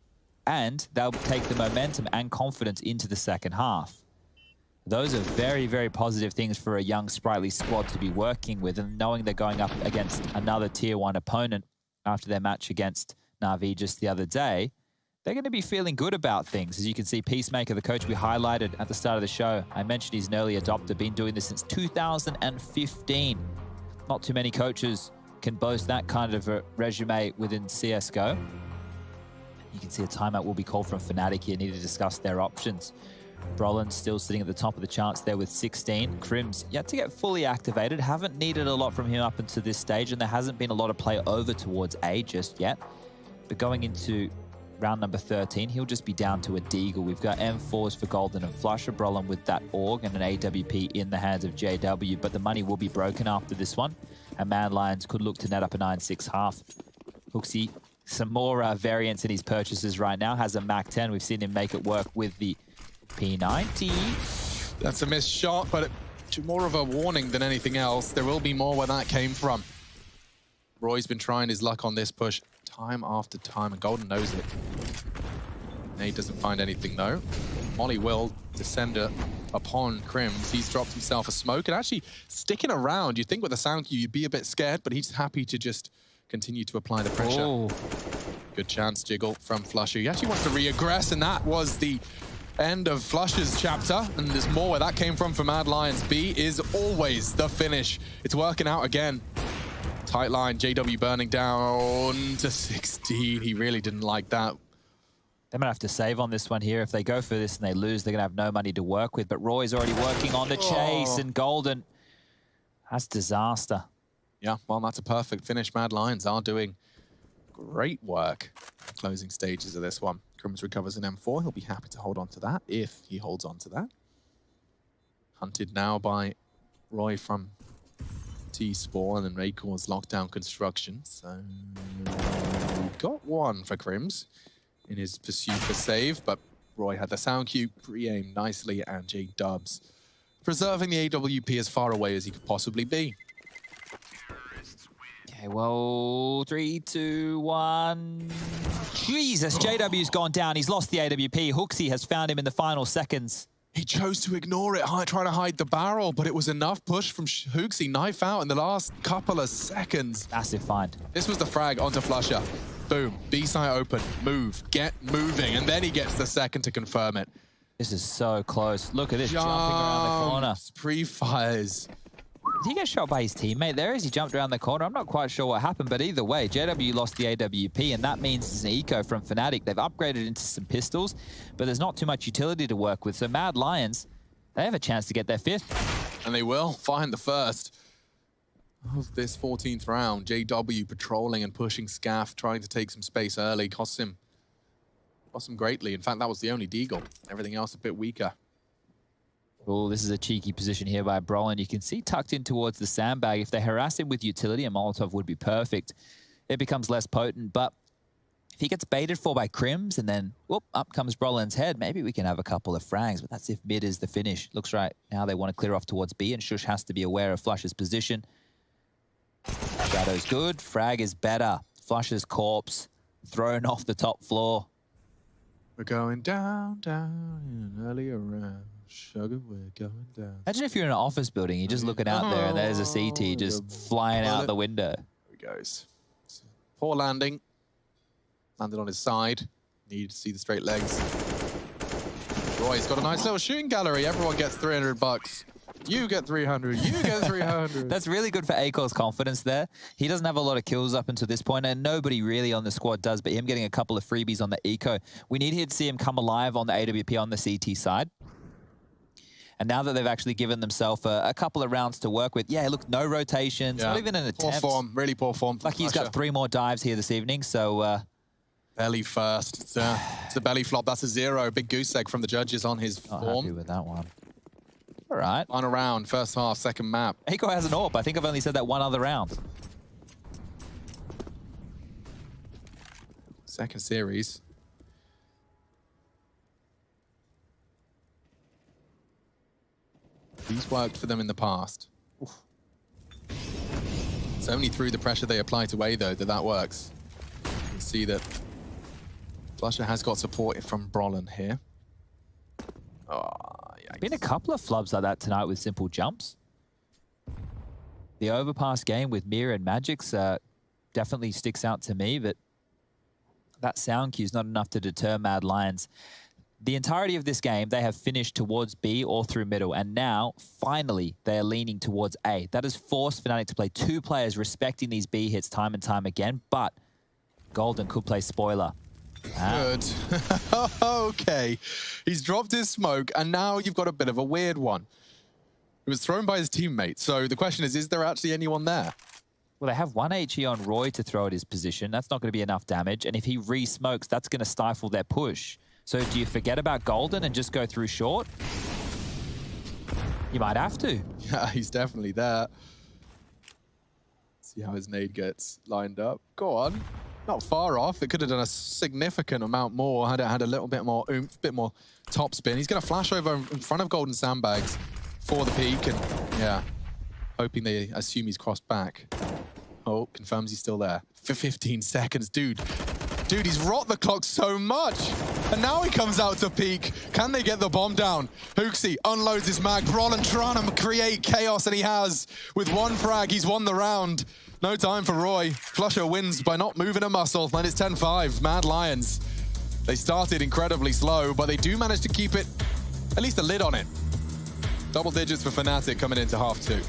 and they'll take the momentum and confidence into the second half. Those are very, very positive things for a young, sprightly squad to be working with, and knowing they're going up against another Tier 1 opponent after their match against Na'Vi just the other day, they're going to be feeling good about things. As you can see, Peacemaker, the coach we highlighted at the start of the show, I mentioned he's an early adopter, been doing this since 2015. Not too many coaches can boast that kind of a resume within CSGO. You can see a timeout will be called from Fnatic here, need to discuss their options. Brolin still sitting at the top of the charts there with 16. Crims yet to get fully activated. Haven't needed a lot from him up until this stage, and there hasn't been a lot of play over towards A just yet. But going into round number 13, he'll just be down to a Deagle. We've got M4s for Golden and Flusher. Brolin with that AUG and an AWP in the hands of JW, but the money will be broken after this one. And Mad Lions could look to net up a 9-6 half. Hooksy, some more variance in his purchases right now. Has a Mac 10. We've seen him make it work with the P90. That's a missed shot, but more of a warning than anything else. There will be more where that came from. Roy's been trying his luck on this push time after time, and Golden knows it. Nate doesn't find anything, though. Molly will descend upon Crims. He's dropped himself a smoke, and actually sticking around. You'd think with a sound cue, you'd be a bit scared, but he's happy to just continue to apply the pressure. Oh. Good chance, Jiggle from Flusher. He actually wants to re-aggress, and that was the end of Flusher's chapter, and there's more where that came from for Mad Lions. B is always the finish. It's working out again. Tight line, JW burning down to 16. He really didn't like that. They might have to save on this one here. If they go for this and they lose, they're going to have no money to work with. But Roy's already working on the chase, and Golden, that's disaster. Yeah, well, that's a perfect finish. Mad Lions are doing great work in the closing stages of this one. Crims recovers an M4. He'll be happy to hold on to that if he holds on to that. Hunted now by Roy from T-Spawn and Raycor's lockdown construction. So we've got one for Crims in his pursuit for save, but Roy had the sound cue pre-aimed nicely, and J-Dubs preserving the AWP as far away as he could possibly be. Okay, well, 3, 2, 1. Jesus, JW's gone down. He's lost the AWP. Hooksy has found him in the final seconds. He chose to ignore it, trying to hide the barrel, but it was enough push from Hooksy. Knife out in the last couple of seconds. Massive find. This was the frag onto Flusher. Boom, B side open, move, get moving, and then he gets the second to confirm it. This is so close. Look at this, jumping around the corner. Pre-fires. Did he get shot by his teammate there as he jumped around the corner? I'm not quite sure what happened, but either way, JW lost the AWP, and that means it's an eco from Fnatic. They've upgraded into some pistols, but there's not too much utility to work with. So Mad Lions, they have a chance to get their 5th. And they will find the first of this 14th round. JW patrolling and pushing Scaff, trying to take some space early. Cost him greatly. In fact, that was the only Deagle. Everything else a bit weaker. Oh, this is a cheeky position here by Brolin. You can see tucked in towards the sandbag. If they harass him with utility, a Molotov would be perfect. It becomes less potent, but if he gets baited for by Crims and then, whoop, up comes Brolin's head, maybe we can have a couple of frags, but that's if mid is the finish. Looks right now they want to clear off towards B, and Shush has to be aware of Flush's position. Shadow's good. Frag is better. Flush's corpse thrown off the top floor. We're going down, down in an earlier round. Sugar, we're going down. Imagine if you're in an office building, you're just looking out there and there's a CT just flying out the window. There he goes. Poor landing. Landed on his side. Needed to see the straight legs. Roy's got a nice little shooting gallery. Everyone gets $300. You get 300. You get 300. That's really good for Akor's confidence there. He doesn't have a lot of kills up until this point, and nobody really on the squad does, but him getting a couple of freebies on the eco. We need to see him come alive on the AWP on the CT side. And now that they've actually given themselves a couple of rounds to work with, yeah, look, no rotations, not even an attempt. Poor form, really poor form. Like he's got 3 more dives here this evening, so... belly first. It's a belly flop. That's a 0. Big goose egg from the judges on his not form. Happy with that one. All right. On a round, first half, second map. Akor has an AWP. I think I've only said that one other round. Second series. He's worked for them in the past. Oof. It's only through the pressure they apply to A, though, that works. You can see that Flusher has got support from Brolin here. Oh, Been a couple of flubs like that tonight with simple jumps. The overpass game with Mira and Magix definitely sticks out to me, but that sound cue is not enough to deter Mad Lions. The entirety of this game, they have finished towards B or through middle, and now, finally, they are leaning towards A. That has forced Fnatic to play two players respecting these B hits time and time again, but Golden could play spoiler. Good. Okay. He's dropped his smoke, and now you've got a bit of a weird one. It was thrown by his teammate, so the question is there actually anyone there? Well, they have one HE on Roy to throw at his position. That's not going to be enough damage, and if he re-smokes, that's going to stifle their push. So do you forget about Golden and just go through short? You might have to. Yeah, he's definitely there. See how his nade gets lined up. Go on. Not far off. It could have done a significant amount more. Had a little bit more oomph, bit more top spin. He's going to flash over in front of Golden Sandbags for the peak. And yeah, hoping they assume he's crossed back. Oh, confirms he's still there. For 15 seconds, dude. Dude, he's rocked the clock so much. And now he comes out to peak. Can they get the bomb down? Hooksy unloads his mag. Roland trying to create chaos, and he has. With one frag, he's won the round. No time for Roy. Flusher wins by not moving a muscle, and it's 10-5. Mad Lions. They started incredibly slow, but they do manage to keep it, at least a lid on it. Double digits for Fnatic coming into half two.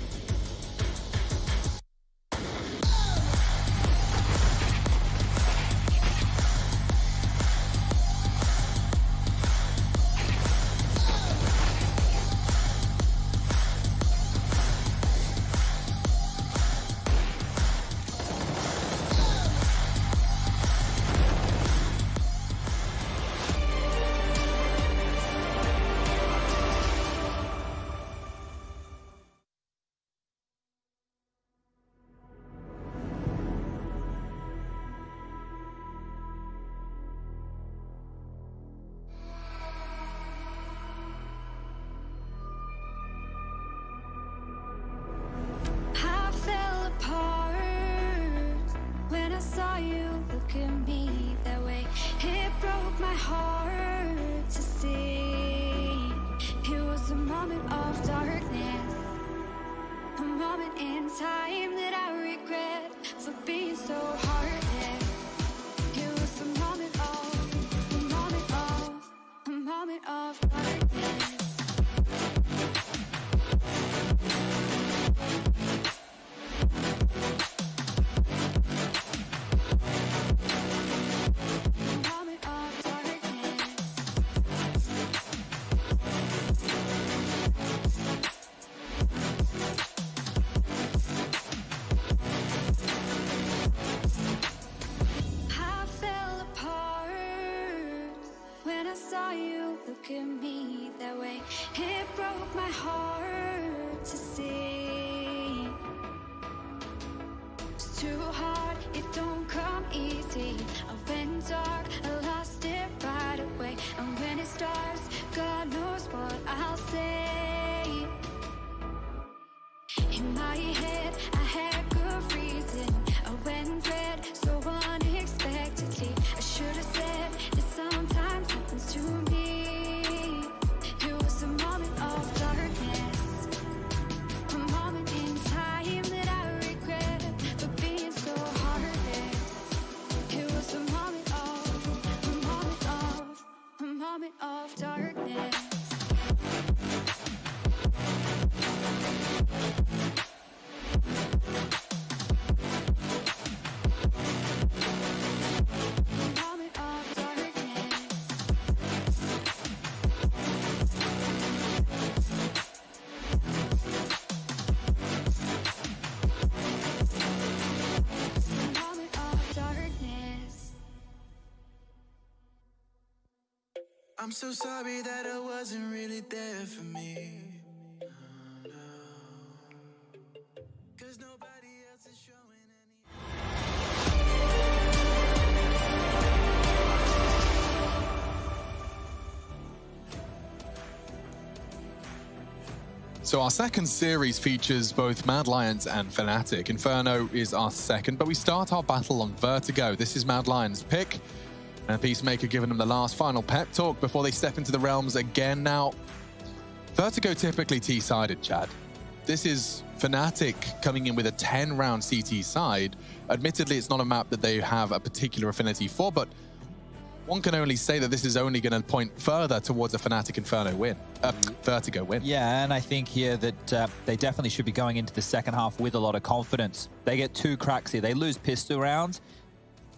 I fell apart when I saw you look at me that way. It broke my heart to see. It was a moment of darkness, a moment in time that I regret for being so heartless. It was a moment of darkness. I fell apart when I saw you look at me that way. It broke my heart to see. It's too hard, it don't come easy. I went dark, I lost it right away. And when it starts, God knows what I'll say. In my head, I had good reason. I went red so unexpectedly. I should have said that sometimes happens to me. It was a moment of darkness, a moment in time that I regret for being so heartless. It was a moment of darkness. I'm so sorry that I wasn't really there for me. Cause nobody else is showing So our second series features both Mad Lions and Fnatic. Inferno is our second, but we start our battle on Vertigo. This is Mad Lions' pick. And Peacemaker giving them the last final pep talk before they step into the realms again. Now, Vertigo typically T-sided, Chad. This is Fnatic coming in with a 10-round CT side. Admittedly, it's not a map that they have a particular affinity for, but one can only say that this is only going to point further towards a Fnatic Inferno win, Vertigo win. Yeah, and I think here that they definitely should be going into the second half with a lot of confidence. They get 2 cracks here. They lose pistol rounds.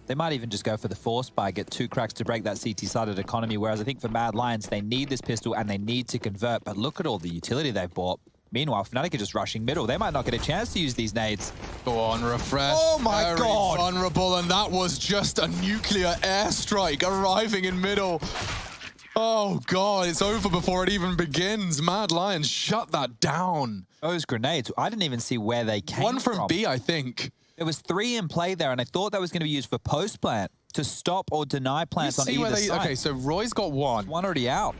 They might even just go for the force buy, get 2 cracks to break that CT-sided economy, whereas I think for Mad Lions, they need this pistol and they need to convert, but look at all the utility they've bought. Meanwhile, Fnatic are just rushing middle. They might not get a chance to use these nades. Go on, Refresh. Oh my Very God. vulnerable, and that was just a nuclear airstrike arriving in middle. Oh God, it's over before it even begins. Mad Lions shut that down. Those grenades, I didn't even see where they came from. One from B, I think. There was 3 in play there, and I thought that was going to be used for post-plant to stop or deny plants on either side. Okay, so Roy's got 1. One already out.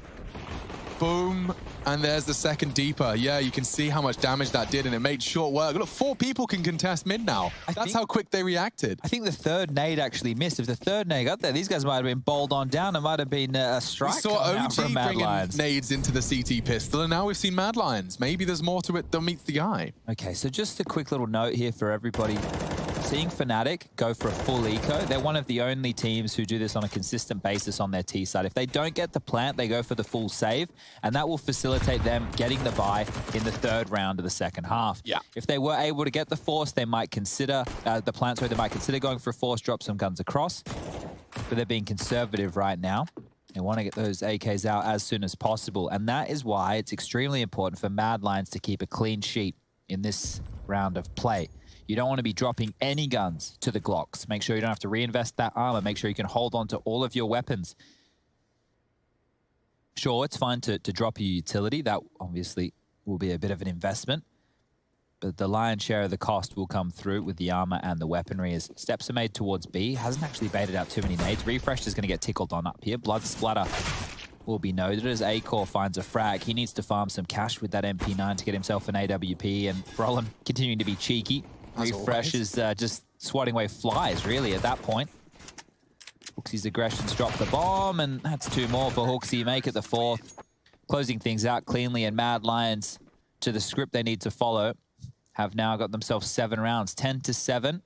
Boom. And there's the second deeper. Yeah, you can see how much damage that did, and it made short work. Look, 4 people can contest mid now. That's how quick they reacted. I think the third nade actually missed. If the third nade got there, these guys might have been bowled on down. It might have been a strike. We saw OG OG bringing nades into the CT pistol, and now we've seen Mad Lions. Maybe there's more to it than meets the eye. Okay, so just a quick little note here for everybody. Seeing Fnatic go for a full eco, they're one of the only teams who do this on a consistent basis on their T side. If they don't get the plant, they go for the full save, and that will facilitate them getting the buy in the 3rd round of the second half. Yeah. If they were able to get the force, they might consider the plant, so they might consider going for a force, drop some guns across, but they're being conservative right now. They want to get those AKs out as soon as possible, and that is why it's extremely important for Mad Lions to keep a clean sheet in this round of play. You don't want to be dropping any guns to the Glocks. Make sure you don't have to reinvest that armor. Make sure you can hold on to all of your weapons. Sure, it's fine to drop your utility. That obviously will be a bit of an investment. But the lion's share of the cost will come through with the armor and the weaponry as steps are made towards B. Hasn't actually baited out too many nades. Refresh is going to get tickled on up here. Blood splatter will be noted as Acor finds a frag. He needs to farm some cash with that MP9 to get himself an AWP, and Brolin continuing to be cheeky. Refresh is just swatting away flies, really, at that point. Hooksy's aggressions drop the bomb, and that's 2 more for Hooksy. Make it the 4th. Closing things out cleanly, and Mad Lions, to the script they need to follow, have now got themselves 7 rounds, 10-7.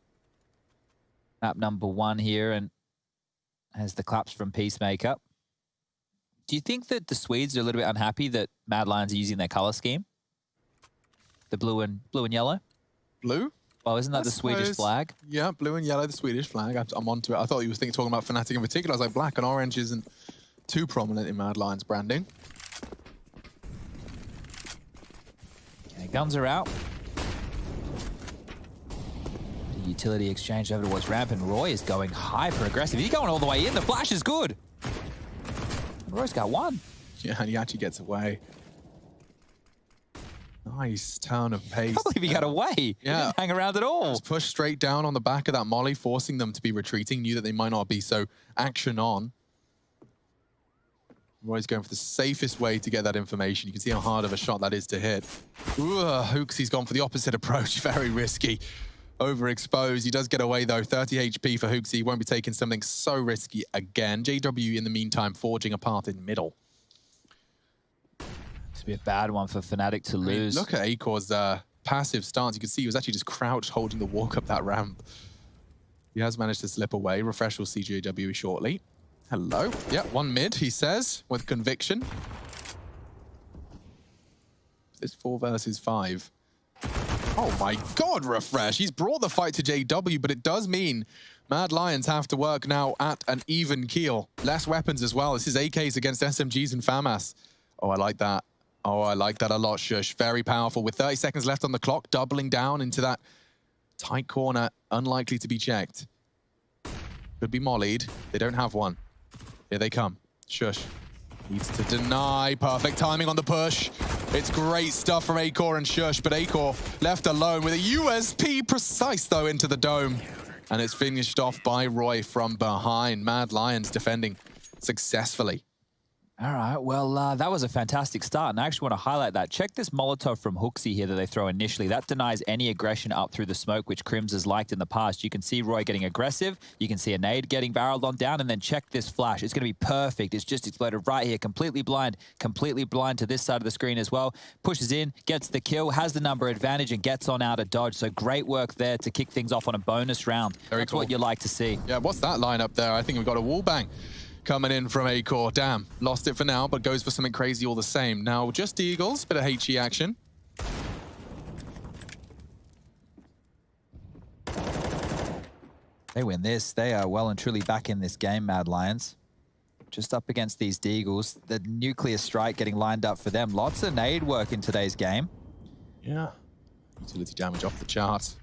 Map number 1 here, and has the claps from Peacemaker. Do you think that the Swedes are a little bit unhappy that Mad Lions are using their color scheme? The blue and yellow? Blue? Oh, isn't that the Swedish flag? Yeah, blue and yellow, the Swedish flag. I'm onto it. I thought you were talking about Fnatic in particular. I was like, black and orange isn't too prominent in Mad Lions branding. Okay, guns are out. The utility exchange over towards ramp, and Roy is going hyper aggressive. He's going all the way in. The flash is good. Roy's got 1. Yeah, and he actually gets away. Nice turn of pace. I believe he got away. Yeah. He didn't hang around at all. Just pushed straight down on the back of that molly, forcing them to be retreating. Knew that they might not be, so action on. Roy's going for the safest way to get that information. You can see how hard of a shot that is to hit. Ooh, Hooksy's gone for the opposite approach. Very risky. Overexposed. He does get away, though. 30 HP for Hooksy. He won't be taking something so risky again. JW, in the meantime, forging a path in middle. This would be a bad one for Fnatic to lose. Look at Acor's passive stance. You can see he was actually just crouched holding the walk up that ramp. He has managed to slip away. Refresh will see JW shortly. Hello. Yep, 1 mid, he says, with conviction. It's 4 versus 5. Oh my God, Refresh. He's brought the fight to JW, but it does mean Mad Lions have to work now at an even keel. Less weapons as well. This is AKs against SMGs and FAMAS. Oh, I like that. Oh, I like that a lot, Shush. Very powerful. With 30 seconds left on the clock, doubling down into that tight corner. Unlikely to be checked. Could be mollied. They don't have one. Here they come. Shush needs to deny. Perfect timing on the push. It's great stuff from Acor and Shush, but Acor left alone with a USP precise, though, into the dome. And it's finished off by Roy from behind. Mad Lions defending successfully. All right, well, that was a fantastic start, and I actually want to highlight that. Check this Molotov from Hooksy here that they throw initially. That denies any aggression up through the smoke, which Crims has liked in the past. You can see Roy getting aggressive. You can see a nade getting barreled on down, and then check this flash. It's going to be perfect. It's just exploded right here, completely blind to this side of the screen as well. Pushes in, gets the kill, has the number advantage, and gets on out of dodge. So great work there to kick things off on a bonus round. That's what you like to see. Yeah, what's that lineup there? I think we've got a wall bang coming in from A-Core. Damn, lost it for now, but goes for something crazy all the same. Now, just Eagles, bit of HE action. They win this. They are well and truly back in this game, Mad Lions. Just up against these Deagles. The nuclear strike getting lined up for them. Lots of nade work in today's game. Yeah. Utility damage off the charts.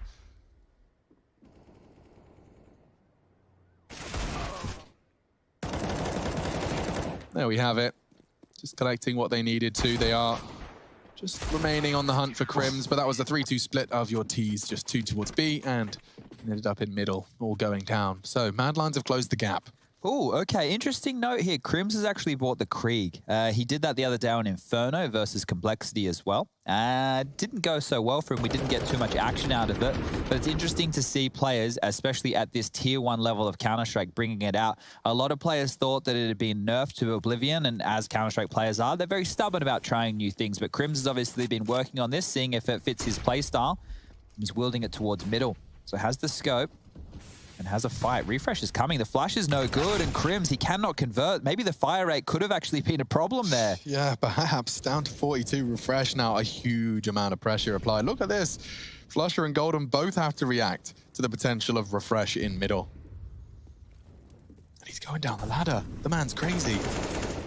There we have it. Just collecting what they needed to. They are just remaining on the hunt for Crims, but that was a 3-2 split of your Ts, just 2 towards B, and ended up in middle, all going down. So Mad Lions have closed the gap. Oh, okay. Interesting note here. Crims has actually bought the Krieg. He did that the other day on Inferno versus Complexity as well. Didn't go so well for him. We didn't get too much action out of it. But it's interesting to see players, especially at this tier 1 level of Counter-Strike, bringing it out. A lot of players thought that it had been nerfed to Oblivion, and as Counter-Strike players are, they're very stubborn about trying new things. But Crims has obviously been working on this, seeing if it fits his playstyle. He's wielding it towards middle. So has the scope. And has a fight. Refresh is coming. The flash is no good. And Crims, he cannot convert. Maybe the fire rate could have actually been a problem there. Yeah, perhaps. Down to 42 refresh now. A huge amount of pressure applied. Look at this. Flusher and Golden both have to react to the potential of refresh in middle. And he's going down the ladder. The man's crazy.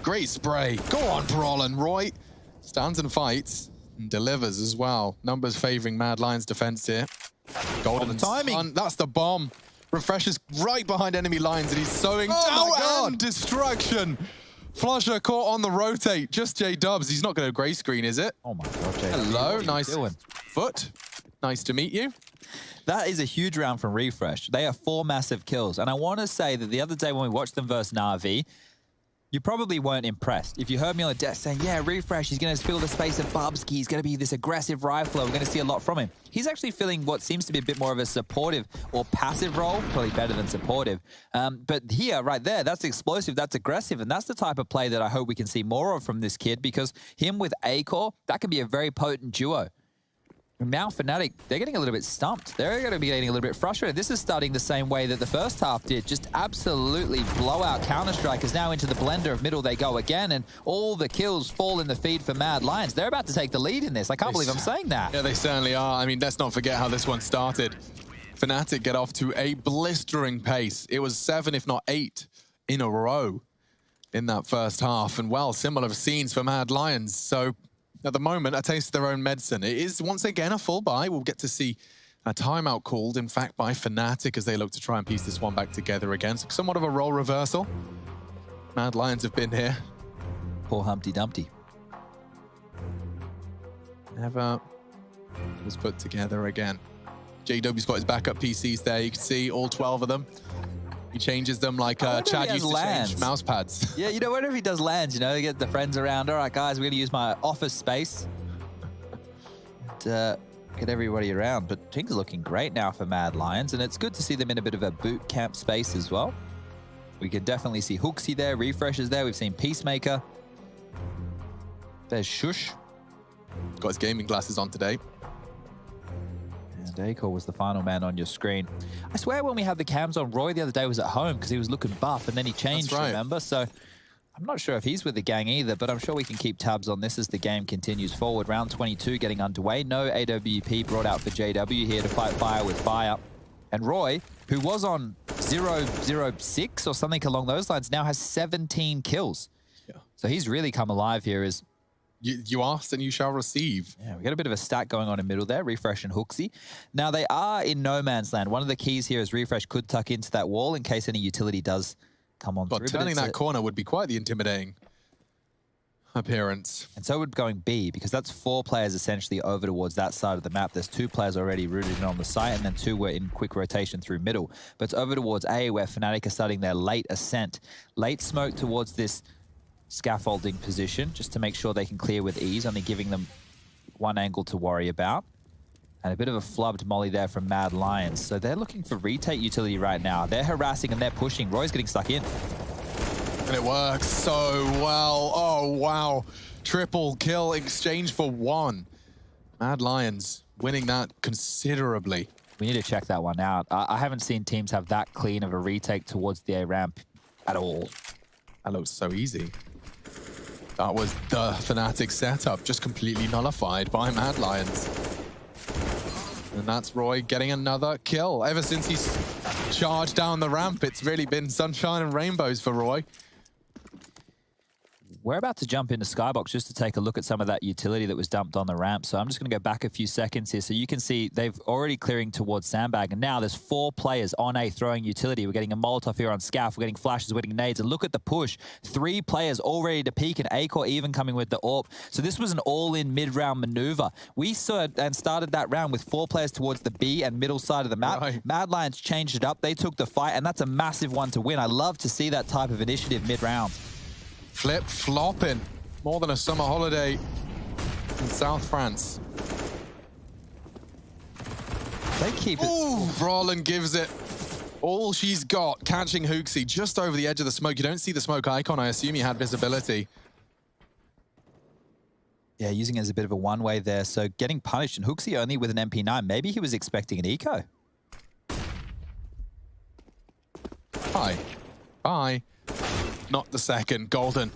Great spray. Go on, Brolin. Roy stands and fights and delivers as well. Numbers favoring Mad Lions defense here. Golden the timing. That's the bomb. Refresh is right behind enemy lines, and he's sowing down and destruction. Flusher caught on the rotate. Just J-Dubs. He's not going to gray screen, is it? Oh my God, J. Hello, nice foot. Nice to meet you. That is a huge round from Refresh. They have 4 massive kills. And I want to say that the other day when we watched them versus Na'Vi, you probably weren't impressed. If you heard me on the desk saying, yeah, Refresh, he's going to fill the space of Bubsky, he's going to be this aggressive rifler, we're going to see a lot from him. He's actually filling what seems to be a bit more of a supportive or passive role, probably better than supportive. But here, right there, that's explosive, that's aggressive, and that's the type of play that I hope we can see more of from this kid, because him with A-Core, that could be a very potent duo. Now Fnatic, they're getting a little bit stumped. They're going to be getting a little bit frustrated. This is starting the same way that the first half did. Just absolutely blowout Counter-Strikers. Now into the blender of middle they go again, and all the kills fall in the feed for Mad Lions. They're about to take the lead in this. I can't believe I'm saying that. Yeah, they certainly are. I mean, let's not forget how this one started. Fnatic get off to a blistering pace. It was 7, if not 8, in a row in that first half. And, well, similar scenes for Mad Lions. So at the moment, a taste of their own medicine. It is, once again, a full buy. We'll get to see a timeout called, in fact, by Fnatic as they look to try and piece this one back together again. So somewhat of a role reversal. Mad Lions have been here. Poor Humpty Dumpty. Never was put together again. JW's got his backup PCs there. You can see all 12 of them. He changes them like Chad used to change mouse pads. Yeah, you know, whenever he does lands, you know, you get the friends around. All right, guys, we're going to use my office space. And, get everybody around. But things are looking great now for Mad Lions, and it's good to see them in a bit of a boot camp space as well. We can definitely see Hooksy there, Refreshers there. We've seen Peacemaker. There's Shush. Got his gaming glasses on today. And A-Core was the final man on your screen. I swear when we had the cams on, Roy the other day was at home because he was looking buff, and then he changed, remember? So I'm not sure if he's with the gang either, but I'm sure we can keep tabs on this as the game continues forward. Round 22 getting underway. No AWP brought out for JW here to fight fire with fire. And Roy, who was on 0-0-6 or something along those lines, now has 17 kills. Yeah. So he's really come alive here as... You asked and you shall receive. Yeah, we got a bit of a stack going on in middle there, Refresh and Hooksy. Now, they are in no man's land. One of the keys here is Refresh could tuck into that wall in case any utility does come on through. Turning that corner would be quite the intimidating appearance. And so would going B, because that's 4 players essentially over towards that side of the map. There's 2 players already rooted in on the site, and then 2 were in quick rotation through middle. But it's over towards A, where Fnatic are starting their late ascent. Late smoke towards this scaffolding position just to make sure they can clear with ease, only giving them one angle to worry about. And a bit of a flubbed molly there from Mad Lions. So they're looking for retake utility right now. They're harassing and they're pushing. Roy's getting stuck in. And it works so well. Oh, wow. Triple kill exchange for one. Mad Lions winning that considerably. We need to check that one out. I haven't seen teams have that clean of a retake towards the A ramp at all. That looks so easy. That was the Fnatic setup, just completely nullified by Mad Lions. And that's Roy getting another kill. Ever since he's charged down the ramp, it's really been sunshine and rainbows for Roy. We're about to jump into Skybox just to take a look at some of that utility that was dumped on the ramp. So I'm just going to go back a few seconds here. So you can see they've already clearing towards Sandbag. And now there's 4 players on A throwing utility. We're getting a Molotov here on Scaff. We're getting flashes, we're getting nades. And look at the push. 3 players all ready to peek, and A-Core even coming with the AWP. So this was an all-in mid-round maneuver. We saw and started that round with 4 players towards the B and middle side of the map. Right. Mad Lions changed it up. They took the fight, and that's a massive one to win. I love to see that type of initiative mid-round. Flip-flopping. More than a summer holiday in South France. They keep it. Ooh, Brolin gives it all she's got, catching Hooksy just over the edge of the smoke. You don't see the smoke icon. I assume he had visibility. Yeah, using it as a bit of a one-way there. So getting punished, and Hooksy only with an MP9. Maybe he was expecting an eco. Bye. Bye. Not the second. Golden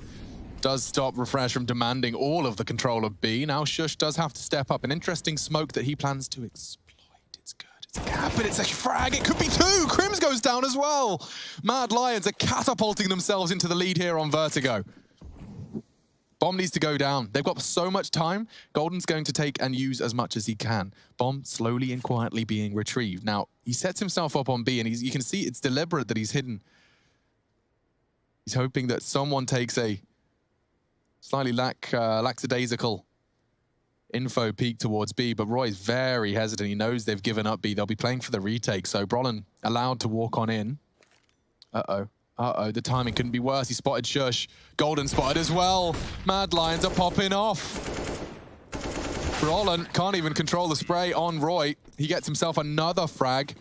does stop Refresh from demanding all of the control of B. Now Shush does have to step up. An interesting smoke that he plans to exploit. It's good. It's a cap, but it's a frag. It could be 2. Crims goes down as well. Mad Lions are catapulting themselves into the lead here on Vertigo. Bomb needs to go down. They've got so much time. Golden's going to take and use as much as he can. Bomb slowly and quietly being retrieved. Now, he sets himself up on B, and you can see it's deliberate that he's hidden. He's hoping that someone takes a slightly lackadaisical info peek towards B, but Roy's very hesitant. He knows they've given up B. They'll be playing for the retake, so Brolin allowed to walk on in. Uh-oh. Uh-oh, the timing couldn't be worse. He spotted Shush. Golden spotted as well. Mad Lions are popping off. Brolin can't even control the spray on Roy. He gets himself another frag.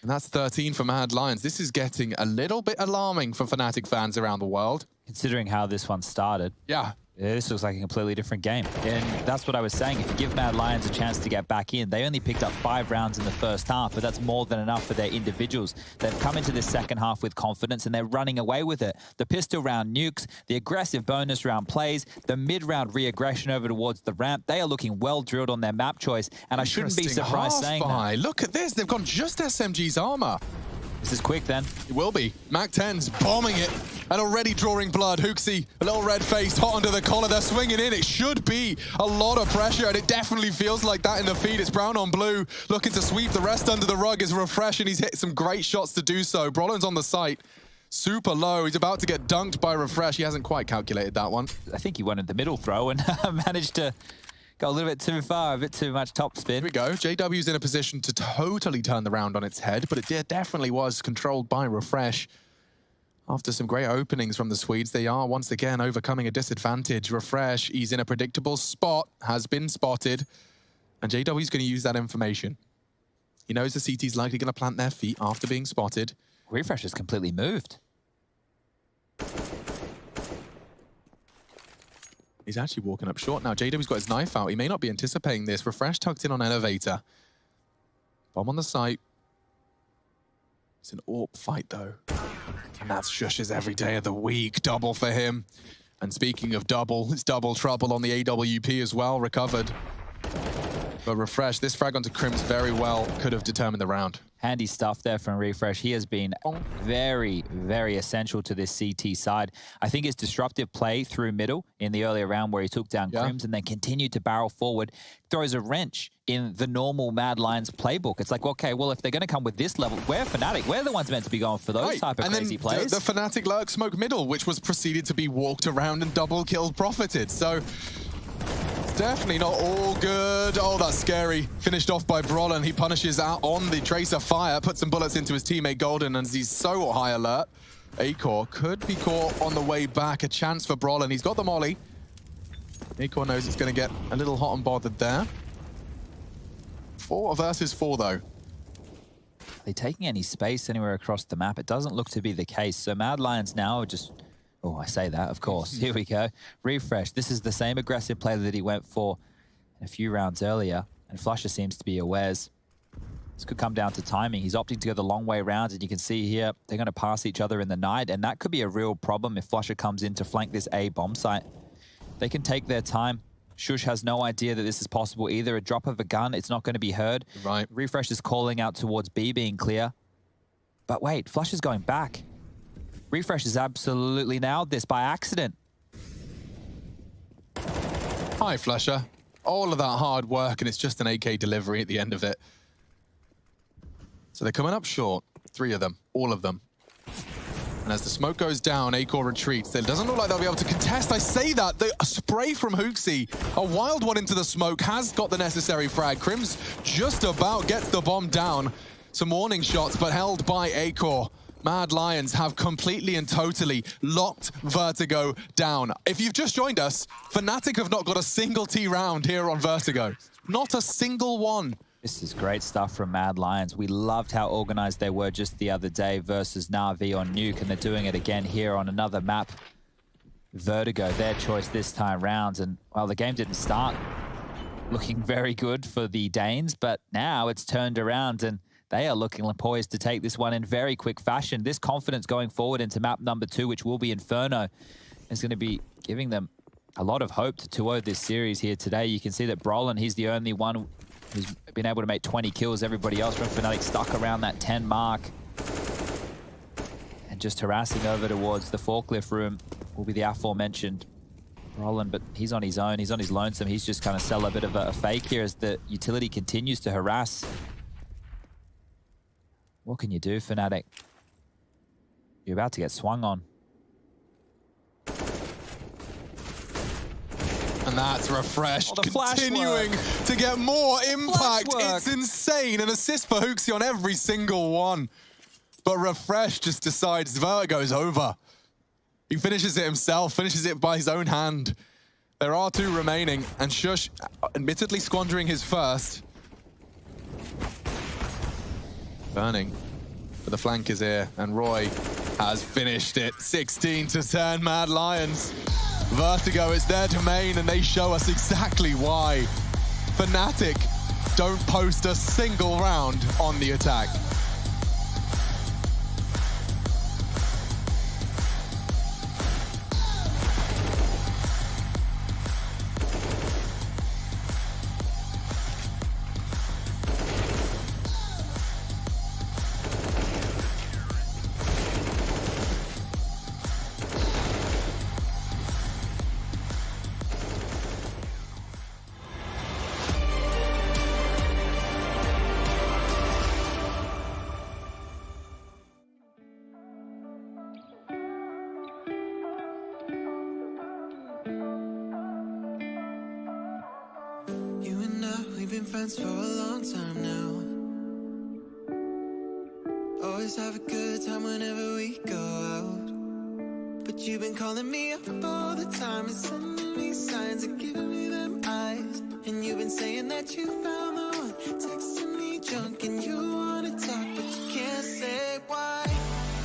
And that's 13 for Mad Lions. This is getting a little bit alarming for Fnatic fans around the world. Considering how this one started. Yeah. This looks like a completely different game. And that's what I was saying. If you give Mad Lions a chance to get back in, they only picked up 5 rounds in the first half, but that's more than enough for their individuals. They've come into this second half with confidence, and they're running away with it. The pistol round nukes, the aggressive bonus round plays, the mid-round re-aggression over towards the ramp. They are looking well drilled on their map choice, and I shouldn't be surprised saying that. Look at this. They've gone just SMG's armor. This is quick then. It will be. Mac 10's bombing it and already drawing blood. Hooksy, a little red face, hot under the collar. They're swinging in. It should be a lot of pressure, and it definitely feels like that in the feed. It's brown on blue, looking to sweep the rest under the rug. Is Refresh, and he's hit some great shots to do so. Brolin's on the site. Super low. He's about to get dunked by Refresh. He hasn't quite calculated that one. I think he wanted the middle throw and managed to go a little bit too far, a bit too much top spin. Here we go. JW's in a position to totally turn the round on its head, but it definitely was controlled by Refresh. After some great openings from the Swedes, they are once again overcoming a disadvantage. Refresh, he's in a predictable spot, has been spotted, and JW's going to use that information. He knows the CT's likely going to plant their feet after being spotted. Refresh has completely moved. He's actually walking up short now. JW's got his knife out. He may not be anticipating this. Refresh tucked in on elevator. Bomb on the site. It's an AWP fight, though. And that's Shush's every day of the week. Double for him. And speaking of double, it's double trouble on the AWP as well. Recovered. But Refresh, this frag onto Crims very well could have determined the round. Handy stuff there from Refresh. He has been very, very essential to this CT side. I think his disruptive play through middle in the earlier round where he took down Crims and then continued to barrel forward throws a wrench in the normal Mad Lions playbook. It's like, okay, well, if they're going to come with this level, we're Fnatic. We're the ones meant to be going for those type of crazy plays. The Fnatic lurk smoke middle, which was proceeded to be walked around and double killed profited. So definitely not all good. Oh, that's scary. Finished off by Brolin. He punishes out on the Tracer fire, puts some bullets into his teammate Golden, and he's so high alert. Acor could be caught on the way back. A chance for Brolin. He's got the molly. Acor knows it's going to get a little hot and bothered there. 4 versus 4, though. Are they taking any space anywhere across the map? It doesn't look to be the case. So Mad Lions now are just... Oh, I say that, of course. Here we go. Refresh. This is the same aggressive play that he went for a few rounds earlier. And Flusher seems to be awares. This could come down to timing. He's opting to go the long way around, and you can see here they're going to pass each other in the night, and that could be a real problem if Flusher comes in to flank this A bomb site. They can take their time. Shush has no idea that this is possible either. A drop of a gun, it's not going to be heard. Right. Refresh is calling out towards B being clear. But wait, Flusher's going back. Refresh has absolutely nailed this by accident. Hi, Flusher. All of that hard work, and it's just an AK delivery at the end of it. So they're coming up short. 3 of them, all of them. And as the smoke goes down, Acor retreats. It doesn't look like they'll be able to contest. I say that. The spray from Hooksy, a wild one into the smoke, has got the necessary frag. Crims just about gets the bomb down. Some warning shots, but held by Acor. Mad Lions have completely and totally locked Vertigo down. If you've just joined us, Fnatic have not got a single T round here on Vertigo. Not a single one. This is great stuff from Mad Lions. We loved how organized they were just the other day versus Na'Vi on Nuke, and they're doing it again here on another map. Vertigo, their choice this time round. And, well, the game didn't start looking very good for the Danes, but now it's turned around and they are looking poised to take this one in very quick fashion. This confidence going forward into map number 2, which will be Inferno, is going to be giving them a lot of hope to 2-0 this series here today. You can see that Brolin, he's the only one who's been able to make 20 kills. Everybody else from Fnatic stuck around that 10 mark. And just harassing over towards the forklift room will be the aforementioned Brolin, but he's on his own. He's on his lonesome. He's just kind of sell a bit of a fake here as the utility continues to harass. What can you do, Fnatic? You're about to get swung on. And that's Refresh, the continuing to get more impact. It's insane. An assist for Hooksy on every single one. But Refresh just decides Vertigo's over. He finishes it himself, finishes it by his own hand. There are 2 remaining, and Shush admittedly squandering his first. Burning, but the flank is here, and Roy has finished it. 16-10, Mad Lions. Vertigo is their domain, and they show us exactly why. Fnatic don't post a single round on the attack. You and I, we've been friends for a long time now. Always have a good time whenever we go out. But you've been calling me up all the time and sending me signs and giving me them eyes. And you've been saying that you found the one, texting me junk and you wanna talk, but you can't say why.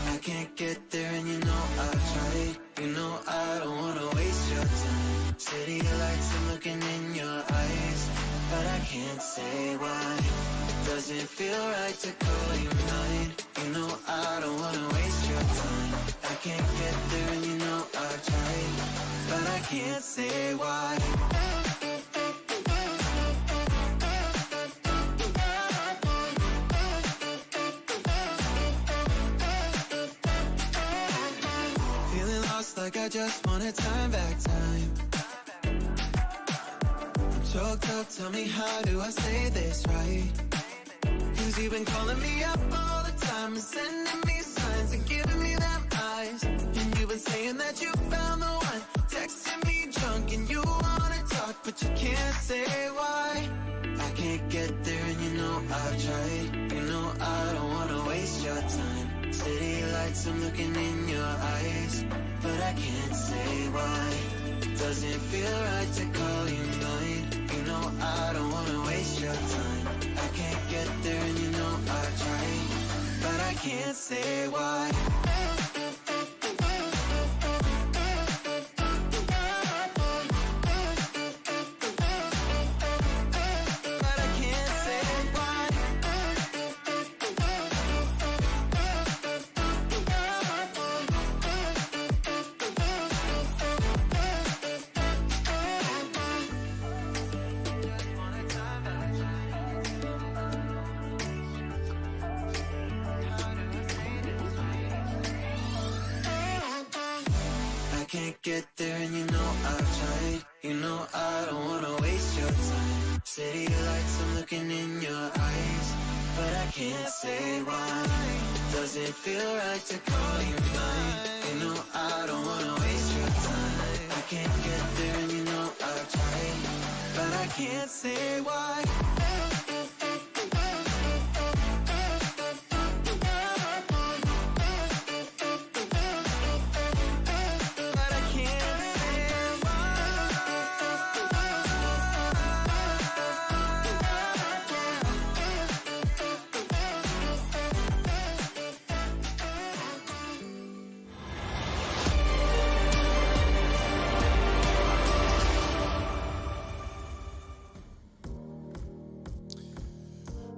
I can't get there and you know I've tried. You know I don't wanna waste your time. City lights, I'm looking in your eyes, but I can't say why. It doesn't feel right to call you mine. You know I don't wanna waste your time. I can't get there and you know I've tried, but I can't say why. Feeling lost like I just wanted time back time. Choked up, tell me how do I say this right? Cause you've been calling me up all the time and sending me signs and giving me them eyes. And you've been saying that you found the one, texting me drunk and you wanna talk, but you can't say why. I can't get there and you know I've tried. You know I don't wanna waste your time. City lights, I'm looking in your eyes, but I can't say why. Doesn't feel right to call you mine. You know I don't wanna waste your time. I can't get there and you know I've tried, but I can't say why. Can't get there and you know I've tried. You know I don't wanna waste your time. City lights, I'm looking in your eyes, but I can't say why. Doesn't feel right to call you mine. You know I don't wanna waste your time. I can't get there and you know I've tried, but I can't say why.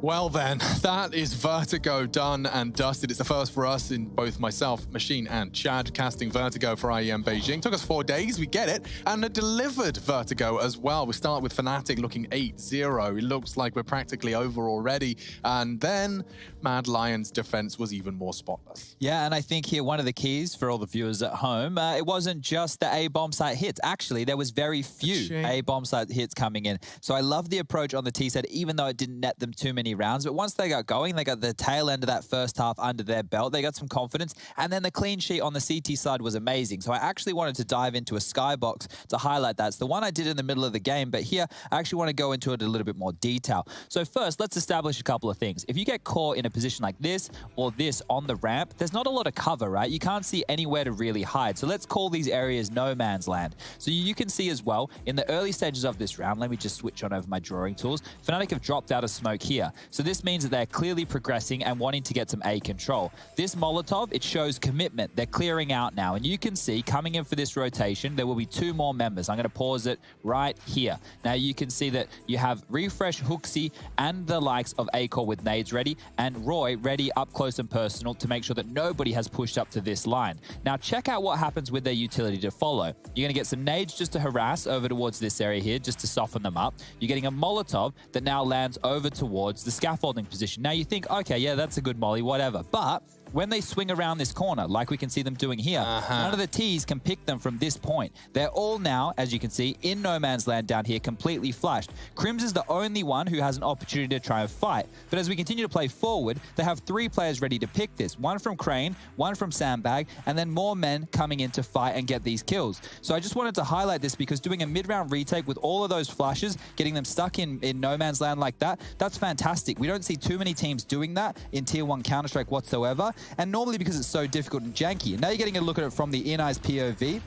Well then, that is Vertigo done and dusted. It's the first for us in both myself, Machine, and Chad casting Vertigo for IEM Beijing. Took us 4 days, we get it, and it delivered Vertigo as well. We start with Fnatic looking 8-0. It looks like we're practically over already, and then Mad Lion's defense was even more spotless. Yeah, and I think here one of the keys for all the viewers at home, it wasn't just the A-bomb site hits. Actually, there was very few A-bomb site hits coming in. So I love the approach on the T side, even though it didn't net them too many rounds. But once they got going, they got the tail end of that first half under their belt. They got some confidence. And then the clean sheet on the CT side was amazing. So I actually wanted to dive into a skybox to highlight that. It's the one I did in the middle of the game. But here, I actually want to go into it a little bit more detail. So first, let's establish a couple of things. If you get caught in a position like this or this on the ramp, there's not a lot of cover, right? You can't see anywhere to really hide. So let's call these areas no man's land. So you can see as well, in the early stages of this round, let me just switch on over my drawing tools. Fnatic have dropped out of smoke here. So this means that they're clearly progressing and wanting to get some A control. This Molotov, it shows commitment. They're clearing out now. And you can see coming in for this rotation, there will be 2 more members. I'm going to pause it right here. Now you can see that you have Refresh, Hooksy, and the likes of A-Core with nades ready, and Roy ready up close and personal to make sure that nobody has pushed up to this line. Now check out what happens with their utility to follow. You're going to get some nades just to harass over towards this area here, just to soften them up. You're getting a Molotov that now lands over towards the scaffolding position. Now you think, okay, yeah, that's a good molly, whatever. But when they swing around this corner, like we can see them doing here, none of the T's can pick them from this point. They're all now, as you can see, in no man's land down here, completely flashed. Crims is the only one who has an opportunity to try and fight. But as we continue to play forward, they have 3 players ready to pick this. 1 from Crane, 1 from Sandbag, and then more men coming in to fight and get these kills. So I just wanted to highlight this because doing a mid-round retake with all of those flashes, getting them stuck in no man's land like that, that's fantastic. We don't see too many teams doing that in Tier 1 Counter-Strike whatsoever. And normally because it's so difficult and janky. And now you're getting a look at it from the in-eyes POV.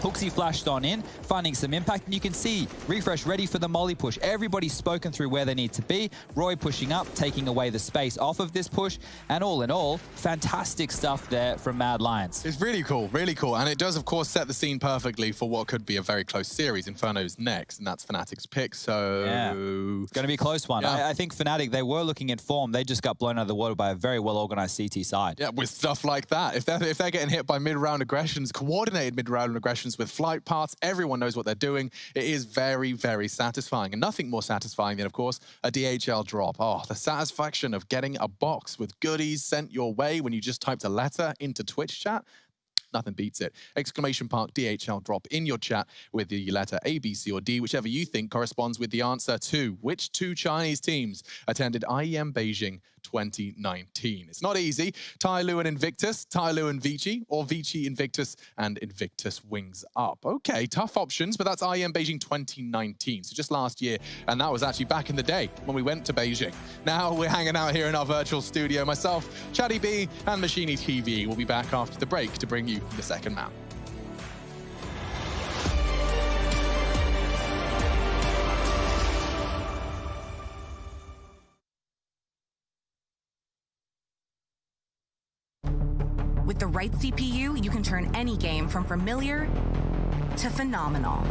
Hooksy flashed on in, finding some impact, and you can see Refresh ready for the molly push. Everybody's spoken through where they need to be. Roy pushing up, taking away the space off of this push, and all in all, fantastic stuff there from Mad Lions. It's really cool, and it does, of course, set the scene perfectly for what could be a very close series. Inferno's next, and that's Fnatic's pick, so... Yeah. It's going to be a close one. Yeah. I think Fnatic, they were looking in form. They just got blown out of the water by a very well-organized CT side. Yeah, with stuff like that. If they're getting hit by mid-round aggressions, coordinated mid-round aggressions with flight paths, everyone knows what they're doing. It is very, very satisfying. And nothing more satisfying than, of course, a DHL drop. Oh, the satisfaction of getting a box with goodies sent your way when you just typed a letter into Twitch chat. Nothing beats it. Exclamation mark DHL drop in your chat with the letter A, B, C, or D, whichever you think corresponds with the answer to which two Chinese teams attended IEM Beijing 2019. It's not easy. Tai Lu and Invictus, Tai Lu and Vici, or Vici Invictus and Invictus Wings Up. Okay, tough options, but that's IEM Beijing 2019, so just last year, and that was actually back in the day when we went to Beijing. Now we're hanging out here in our virtual studio. Myself, Chatty B, and Machini TV will be back after the break to bring you the second map. With the right CPU, you can turn any game from familiar to phenomenal.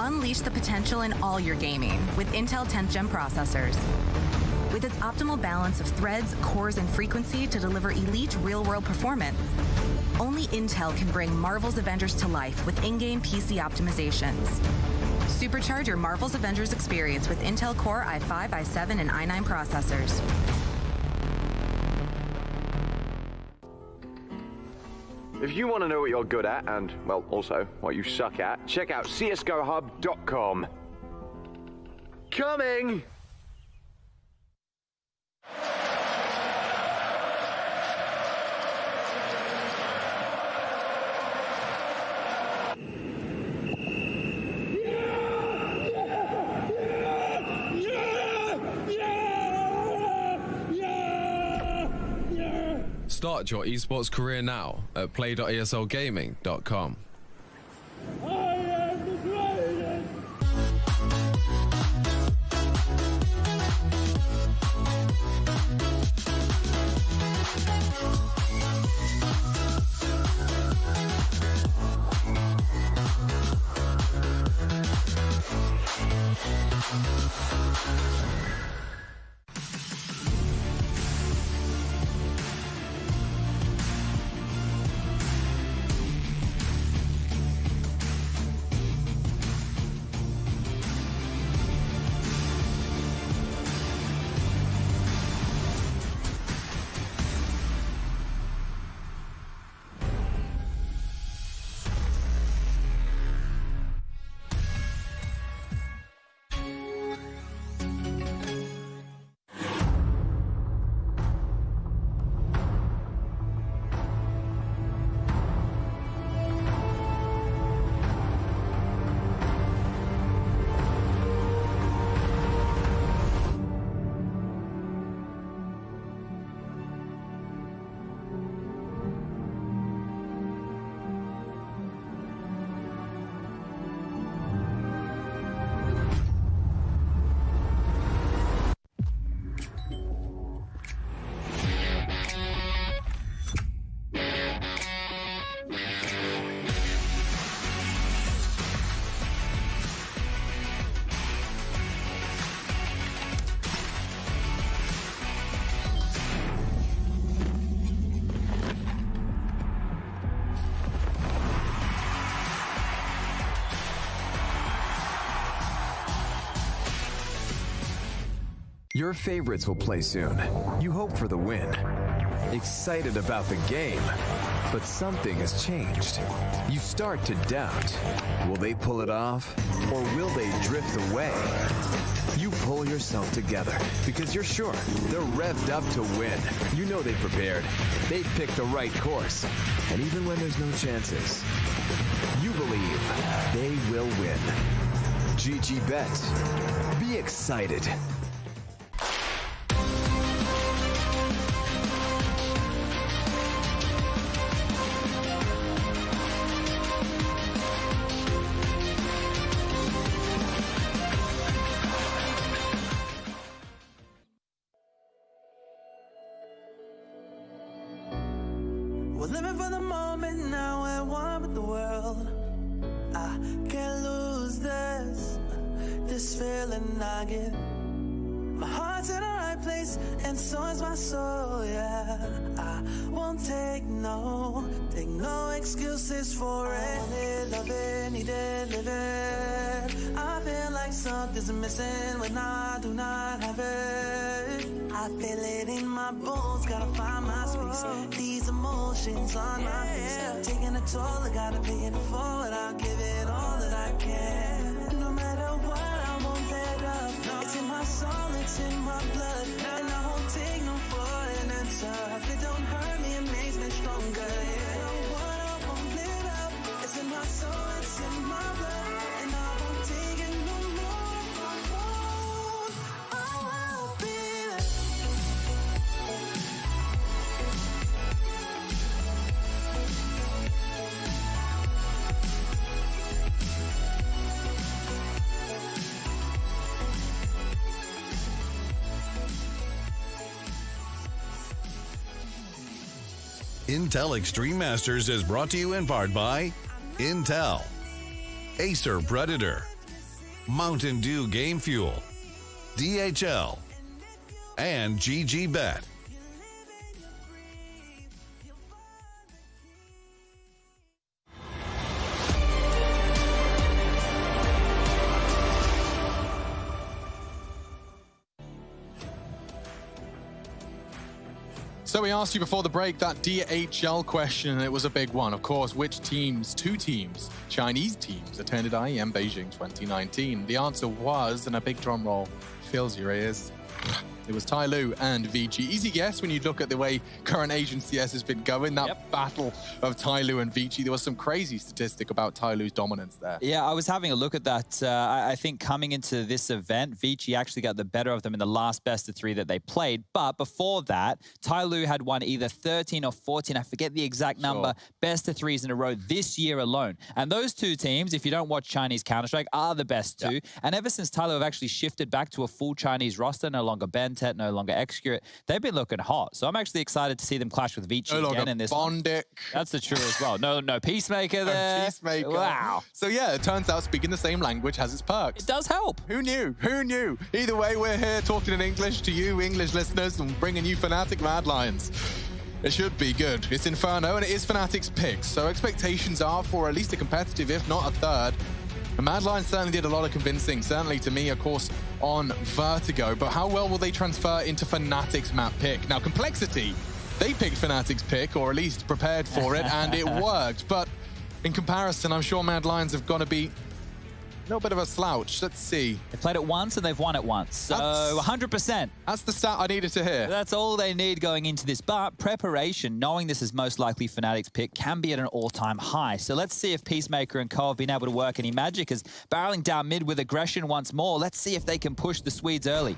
Unleash the potential in all your gaming with Intel 10th Gen processors. With its optimal balance of threads, cores, and frequency to deliver elite real-world performance. Only Intel can bring Marvel's Avengers to life with in-game PC optimizations. Supercharge your Marvel's Avengers experience with Intel Core i5, i7, and i9 processors. If you want to know what you're good at, and, well, also what you suck at, check out csgohub.com. Coming! Start your esports career now at play.eslgaming.com. Your favorites will play soon. You hope for the win. Excited about the game. But something has changed. You start to doubt. Will they pull it off? Or will they drift away? You pull yourself together because you're sure they're revved up to win. You know they've prepared. They've picked the right course. And even when there's no chances, you believe they will win. GG Bet. Be excited. We're living for the moment now, we're one with the world. I can't lose this feeling I get. My heart's in the right place, and so is my soul, yeah. I won't take no excuses for it. Love it, need it, live it. I feel like something's missing when I do not have it. I I feel it in my bones, gotta find my space. These emotions on my face, taking a toll, I gotta pay it forward. I'll give it all that I can. No matter what, I won't let up. It's in my soul, it's in my blood, and I won't take no for an answer. If it don't hurt me, it makes me stronger. Yeah, what I won't let up. It's in my soul, it's in my blood, and I won't take it no more. I won't be there. Intel Extreme Masters is brought to you in part by Intel, Acer Predator, Mountain Dew Game Fuel, DHL, and GG Bet. So we asked you before the break that DHL question, and it was a big one. Of course, which teams, 2 teams, Chinese teams, attended IEM Beijing 2019? The answer was, and a big drum roll fills your ears, it was Tyloo and Vici. Easy guess when you look at the way current Asian CS has been going. That battle of Tyloo and Vici. There was some crazy statistic about Tyloo's dominance there. Yeah, I was having a look at that. I think coming into this event, Vici actually got the better of them in the last best of 3 that they played. But before that, Tyloo had won either 13 or 14, I forget the exact number, best of 3s in a row this year alone. And those 2 teams, if you don't watch Chinese Counter-Strike, are the best 2. And ever since Tyloo have actually shifted back to a full Chinese roster, no longer Bentet, no longer Excurate, they've been looking hot. So I'm actually excited to see them clash with Vici again in this one. That's the true as well. No Peacemaker there. Peacemaker. Wow. So yeah, it turns out speaking the same language has its perks. It does help. Who knew? Who knew? Either way, we're here talking in English to you English listeners and bringing you Fnatic Mad Lions. It should be good. It's Inferno and it is Fnatic's pick. So expectations are for at least a competitive, if not a third. The Mad Lions certainly did a lot of convincing, certainly to me, of course, on Vertigo. But how well will they transfer into Fnatic's map pick? Now, Complexity, they picked Fnatic's pick, or at least prepared for it, and it worked. But in comparison, I'm sure Mad Lions have got to be a little bit of a slouch. Let's see. They played it once and they've won it once. So 100%. That's the stat I needed to hear. That's all they need going into this. But preparation, knowing this is most likely Fnatic's pick, can be at an all-time high. So let's see if Peacemaker and Co have been able to work any magic, as barreling down mid with aggression once more. Let's see if they can push the Swedes early.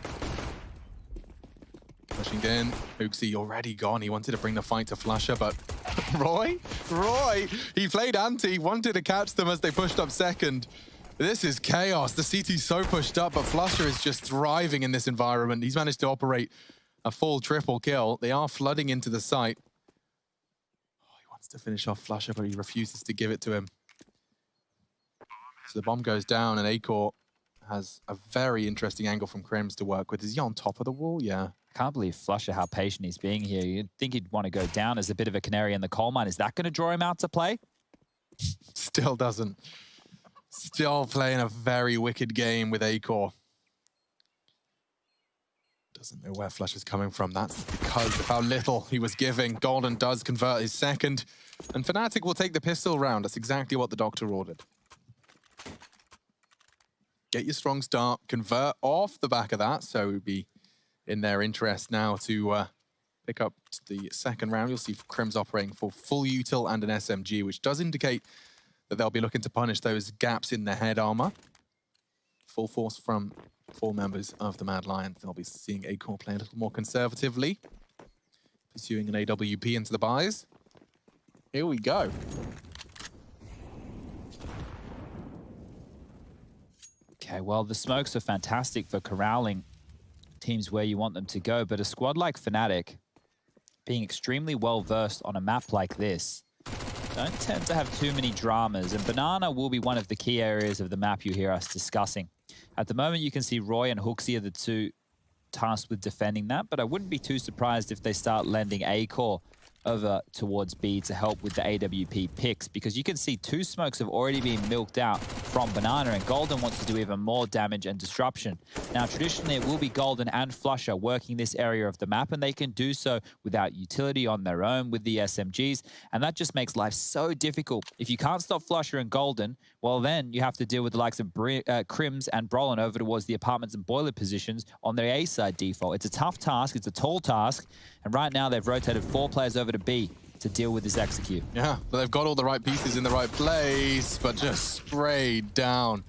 Pushing in. Hooksy already gone. He wanted to bring the fight to Flusher, but Roy, he played anti, wanted to catch them as they pushed up second. This is chaos. The CT's so pushed up, but Flusher is just thriving in this environment. He's managed to operate a full triple kill. They are flooding into the site. Oh, he wants to finish off Flusher, but he refuses to give it to him. So the bomb goes down, and Acor has a very interesting angle from Crims to work with. Is he on top of the wall? Yeah. I can't believe Flusher, how patient he's being here. You'd think he'd want to go down as a bit of a canary in the coal mine. Is that going to draw him out to play? Still doesn't. Still playing a very wicked game with Acor. Doesn't know where Flusher's coming from. That's because of how little he was giving. Golden does convert his second. And Fnatic will take the pistol round. That's exactly what the doctor ordered. Get your strong start. Convert off the back of that. So it would be in their interest now to pick up the second round. You'll see Crims operating for full util and an SMG, which does indicate that they'll be looking to punish those gaps in the head armor. Full force from 4 members of the Mad Lions. They'll be seeing Acor play a little more conservatively, pursuing an AWP into the buys. Here we go. Okay, well, the smokes are fantastic for corralling teams where you want them to go, but a squad like Fnatic, being extremely well-versed on a map like this, don't tend to have too many dramas, and Banana will be one of the key areas of the map you hear us discussing. At the moment, you can see Roy and Hooksy are the 2 tasked with defending that, but I wouldn't be too surprised if they start lending Acor over towards B to help with the AWP picks, because you can see 2 smokes have already been milked out from Banana, and Golden wants to do even more damage and disruption. Now, traditionally, it will be Golden and Flusher working this area of the map, and they can do so without utility on their own with the SMGs, and that just makes life so difficult. If you can't stop Flusher and Golden, well, then you have to deal with the likes of Crims and Brolin over towards the apartments and boiler positions on their A side default. It's a tough task, it's a tall task, and right now they've rotated 4 players over to B to deal with this execute. Yeah, but they've got all the right pieces in the right place, but just sprayed down.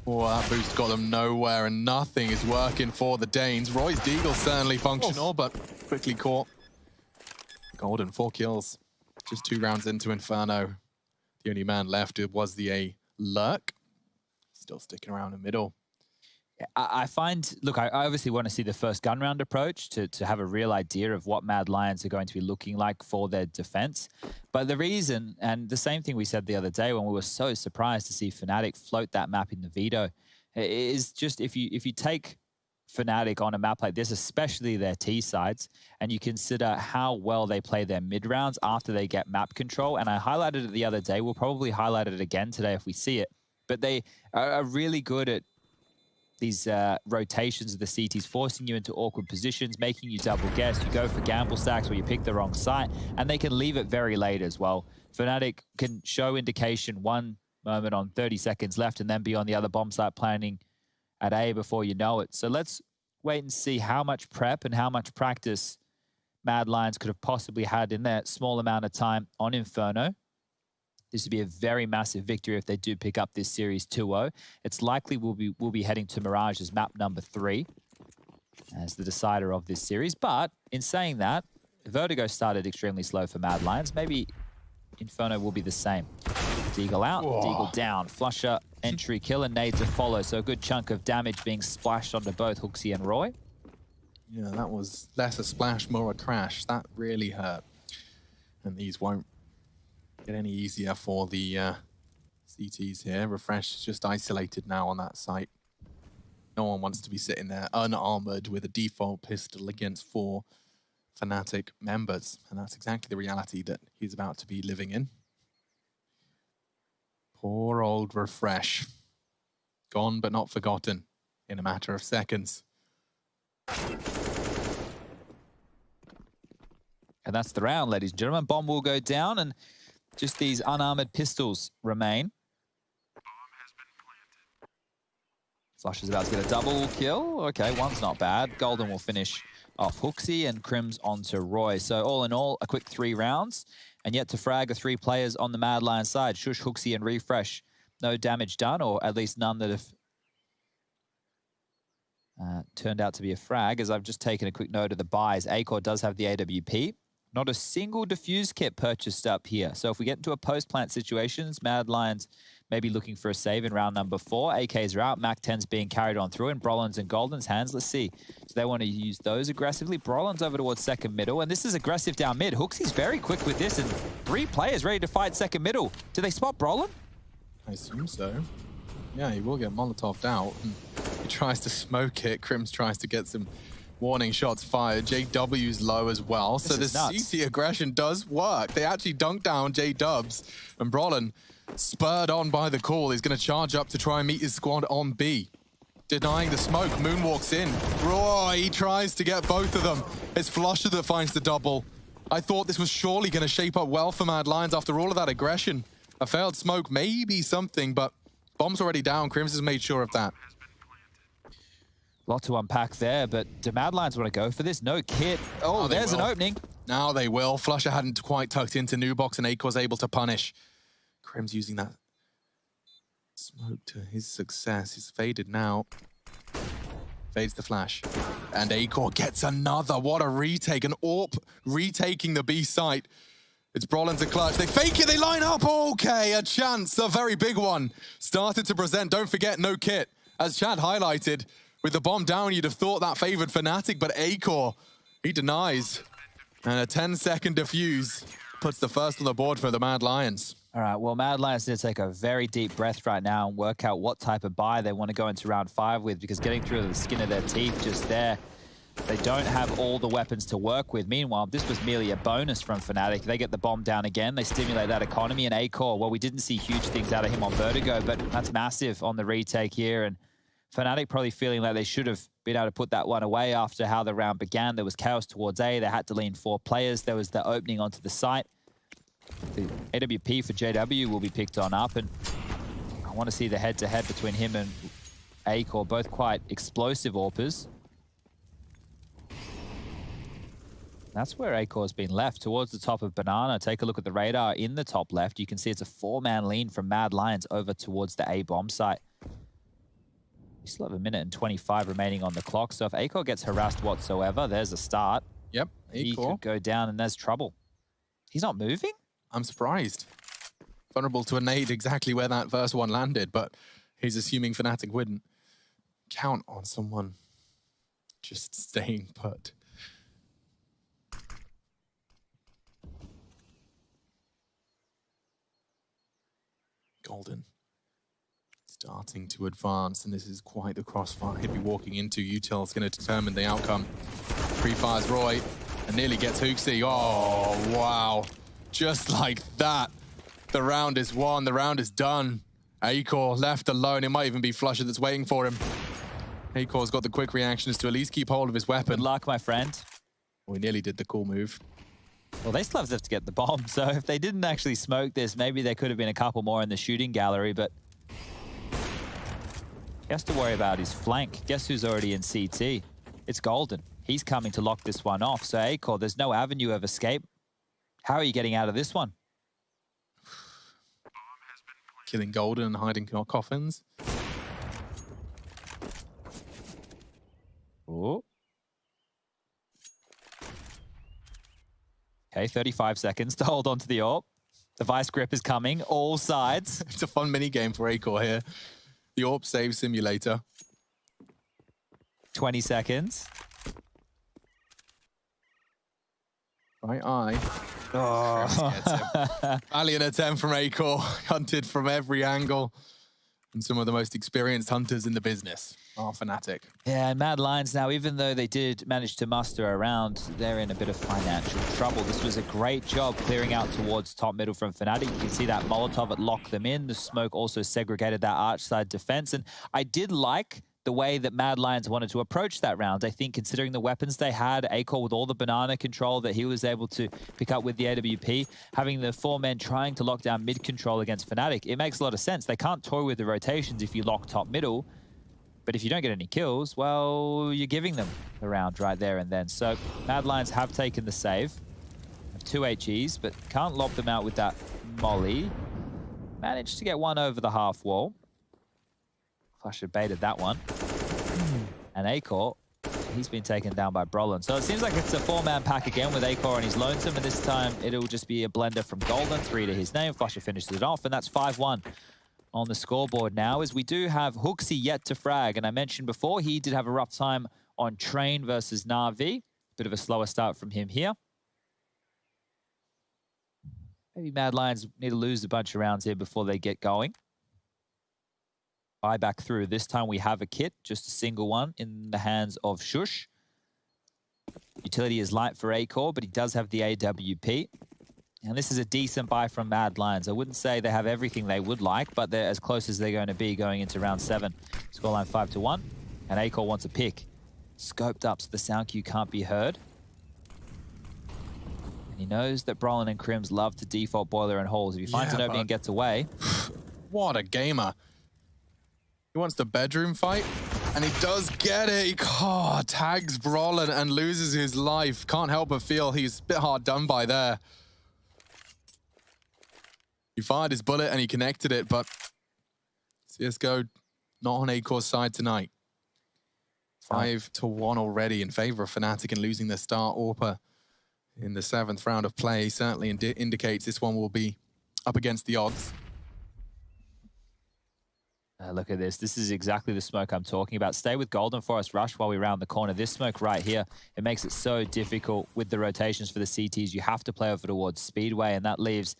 Oh, that boost got them nowhere, and nothing is working for the Danes. Roy's Deagle's certainly functional, but quickly caught. Golden, 4 kills. Just 2 rounds into Inferno. The only man left was the A Lurk. Still sticking around in the middle. I find, look, I obviously want to see the first gun round approach to have a real idea of what Mad Lions are going to be looking like for their defense. But the reason, and the same thing we said the other day when we were so surprised to see Fnatic float that map in the veto, is just if you take Fnatic on a map like this, especially their T sides, and you consider how well they play their mid rounds after they get map control, and I highlighted it the other day, we'll probably highlight it again today if we see it, but they are really good at these rotations of the CTs, forcing you into awkward positions, making you double guess. You go for gamble stacks where you pick the wrong site, and they can leave it very late as well. Fnatic can show indication one moment on 30 seconds left and then be on the other bomb site planning at A before you know it. So let's wait and see how much prep and how much practice Mad Lions could have possibly had in that small amount of time on Inferno. This would be a very massive victory if they do pick up this series 2-0. It's likely we'll be heading to Mirage as map number 3 as the decider of this series. But in saying that, Vertigo started extremely slow for Mad Lions. Maybe Inferno will be the same. Deagle out, Deagle down. Flusher, entry, kill, and nade to follow. So a good chunk of damage being splashed onto both Hooksy and Roy. Yeah, that was less a splash, more a crash. That really hurt. And these won't get any easier for the CTs here. Refresh is just isolated now on that site. No one wants to be sitting there unarmored with a default pistol against 4 Fnatic members. And that's exactly the reality that he's about to be living in. Poor old Refresh. Gone but not forgotten in a matter of seconds. And that's the round, ladies and gentlemen. Bomb will go down, and just these unarmored pistols remain. Flush is about to get a double kill. Okay, one's not bad. Golden will finish off Hooksy and Crims onto Roy. So all in all, a quick 3 rounds. And yet to frag are 3 players on the Mad Lion side. Shush, Hooksy, and Refresh. No damage done, or at least none that have turned out to be a frag. As I've just taken a quick note of the buys, Acor does have the AWP. Not a single defuse kit purchased up here. So if we get into a post-plant situations, Mad Lions may be looking for a save in round number 4. AKs are out. Mac 10's being carried on through in Brolin's and Golden's hands. Let's see. So they want to use those aggressively. Brolin's over towards second middle, and this is aggressive down mid. Hooksy's very quick with this, and 3 players ready to fight second middle. Do they spot Brolin? I assume so. Yeah, he will get Molotov'd out. He tries to smoke it. Crims tries to get some warning shots fired. JW's low as well. So the CT aggression does work. They actually dunk down J-Dubs, and Brolin, spurred on by the call, is going to charge up to try and meet his squad on B. Denying the smoke, moonwalks in. Roy tries to get both of them. It's Flusher that finds the double. I thought this was surely going to shape up well for Mad Lions after all of that aggression. A failed smoke, maybe something, but bomb's already down. Crims has made sure of that. Lot to unpack there, but do Mad Lions want to go for this? No kit. Oh, there's an opening. Now they will. Flusher hadn't quite tucked into Nubox, and Acor's able to punish. Crims using that smoke to his success. He's faded now. Fades the flash. And Acor gets another. What a retake. An AWP retaking the B site. It's Brolin's a clutch. They fake it. They line up. Okay, a chance. A very big one. Started to present. Don't forget, no kit. As Chad highlighted, with the bomb down, you'd have thought that favored Fnatic, but Acor, he denies. And a 10-second defuse puts the first on the board for the Mad Lions. All right, well, Mad Lions need to take a very deep breath right now and work out what type of buy they want to go into round 5 with, because getting through the skin of their teeth just there They don't have all the weapons to work with. Meanwhile, this was merely a bonus from Fnatic. They get the bomb down again. They stimulate that economy. And Acor, well, we didn't see huge things out of him on Vertigo, but that's massive on the retake here. And Fnatic probably feeling like they should have been able to put that one away after how the round began. There was chaos towards A. They had to lean 4 players. There was the opening onto the site. The AWP for JW will be picked on up. And I want to see the head-to-head between him and Acor, both quite explosive AWPers. That's where Acor's been left, towards the top of Banana. Take a look at the radar in the top left. You can see it's a 4-man lean from Mad Lions over towards the A bomb site. We still have 1 minute and 25 remaining on the clock, so if Acor gets harassed whatsoever, there's a start. Yep, He Acor could go down and there's trouble. He's not moving? I'm surprised. Vulnerable to a nade exactly where that first one landed, but he's assuming Fnatic wouldn't count on someone just staying put. Golden starting to advance, and this is quite the crossfire he'd be walking into. Util's going to determine the outcome. Pre-fires Roy and nearly gets Hooksy. Oh, wow. Just like that. The round is won. The round is done. Acor left alone. It might even be Flusher that's waiting for him. Acor's got the quick reactions to at least keep hold of his weapon. Good luck, my friend. We nearly did the cool move. Well, they still have to get the bomb, so if they didn't actually smoke this, maybe there could have been a couple more in the shooting gallery, but he has to worry about his flank. Guess who's already in CT? It's Golden. He's coming to lock this one off, so Acor, there's no avenue of escape. How are you getting out of this one? Killing Golden and hiding coffins. Ooh. Okay, 35 seconds to hold on to the AWP. The Vice Grip is coming, all sides. It's a fun mini game for Acor here. The AWP save simulator. 20 seconds. Right eye. Oh. Valiant attempt from Acor. Hunted from every angle. And some of the most experienced hunters in the business are Fnatic. Yeah, and Mad Lions now, even though they did manage to muster a round, they're in a bit of financial trouble. This was a great job clearing out towards top middle from Fnatic. You can see that Molotov, it locked them in. The smoke also segregated that arch side defense. And I did like the way that Mad Lions wanted to approach that round. I think considering the weapons they had, Acor with all the banana control that he was able to pick up with the AWP, having the 4 men trying to lock down mid control against Fnatic, it makes a lot of sense. They can't toy with the rotations if you lock top middle, but if you don't get any kills, well, you're giving them the round right there and then. So Mad Lions have taken the save. Have 2 HEs, but can't lob them out with that molly. Managed to get one over the half wall. Flusher baited that one. And Acor, he's been taken down by Brolin. So it seems like it's a 4-man pack again with Acor and his lonesome, and this time it'll just be a blender from Golden, 3 to his name. Flusher finishes it off, and that's 5-1 on the scoreboard now, as we do have Hooksy yet to frag. And I mentioned before, he did have a rough time on Train versus Na'Vi. Bit of a slower start from him here. Maybe Mad Lions need to lose a bunch of rounds here before they get going. Back through. This time we have a kit, just a single one in the hands of Shush. Utility is light for Acor, but he does have the AWP. And this is a decent buy from Mad Lions. I wouldn't say they have everything they would like, but they're as close as they're going to be going into round 7. Scoreline 5-1. And Acor wants a pick. Scoped up so the sound cue can't be heard. And he knows that Brolin and Crims love to default boiler and halls. If he finds an opening and gets away. What a gamer. He wants the bedroom fight, and he does get it. He tags Brolin and loses his life. Can't help but feel he's a bit hard done by there. He fired his bullet and he connected it, but CSGO not on Acor's side tonight. 5-1 already in favor of Fnatic, and losing their star AWPer in the 7th round of play certainly indicates this one will be up against the odds. Look at this. This is exactly the smoke I'm talking about. Stay with Golden Forest Rush while we round the corner. This smoke right here, it makes it so difficult with the rotations for the CTs. You have to play over towards Speedway, and that leaves,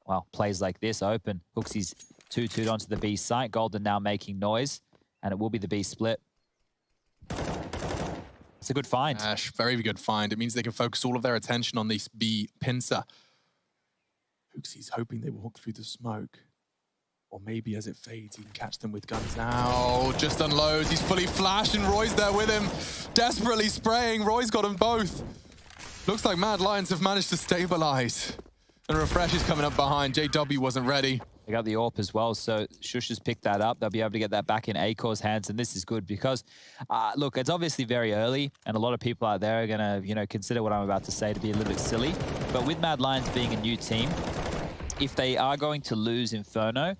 well, plays like this open. Hooksy's 2-2'd onto the B site. Golden now making noise, and it will be the B split. It's a good find. Ash, very good find. It means they can focus all of their attention on this B pincer. Hooksy's hoping they walk through the smoke. Or maybe as it fades, he can catch them with guns now. Just unloads. He's fully flashed and Roy's there with him. Desperately spraying. Roy's got them both. Looks like Mad Lions have managed to stabilize. And Refresh is coming up behind. JW wasn't ready. They got the AWP as well, so Shush has picked that up. They'll be able to get that back in Akor's hands, and this is good because, look, it's obviously very early, and a lot of people out there are going to, you know, consider what I'm about to say to be a little bit silly. But with Mad Lions being a new team, if they are going to lose Inferno,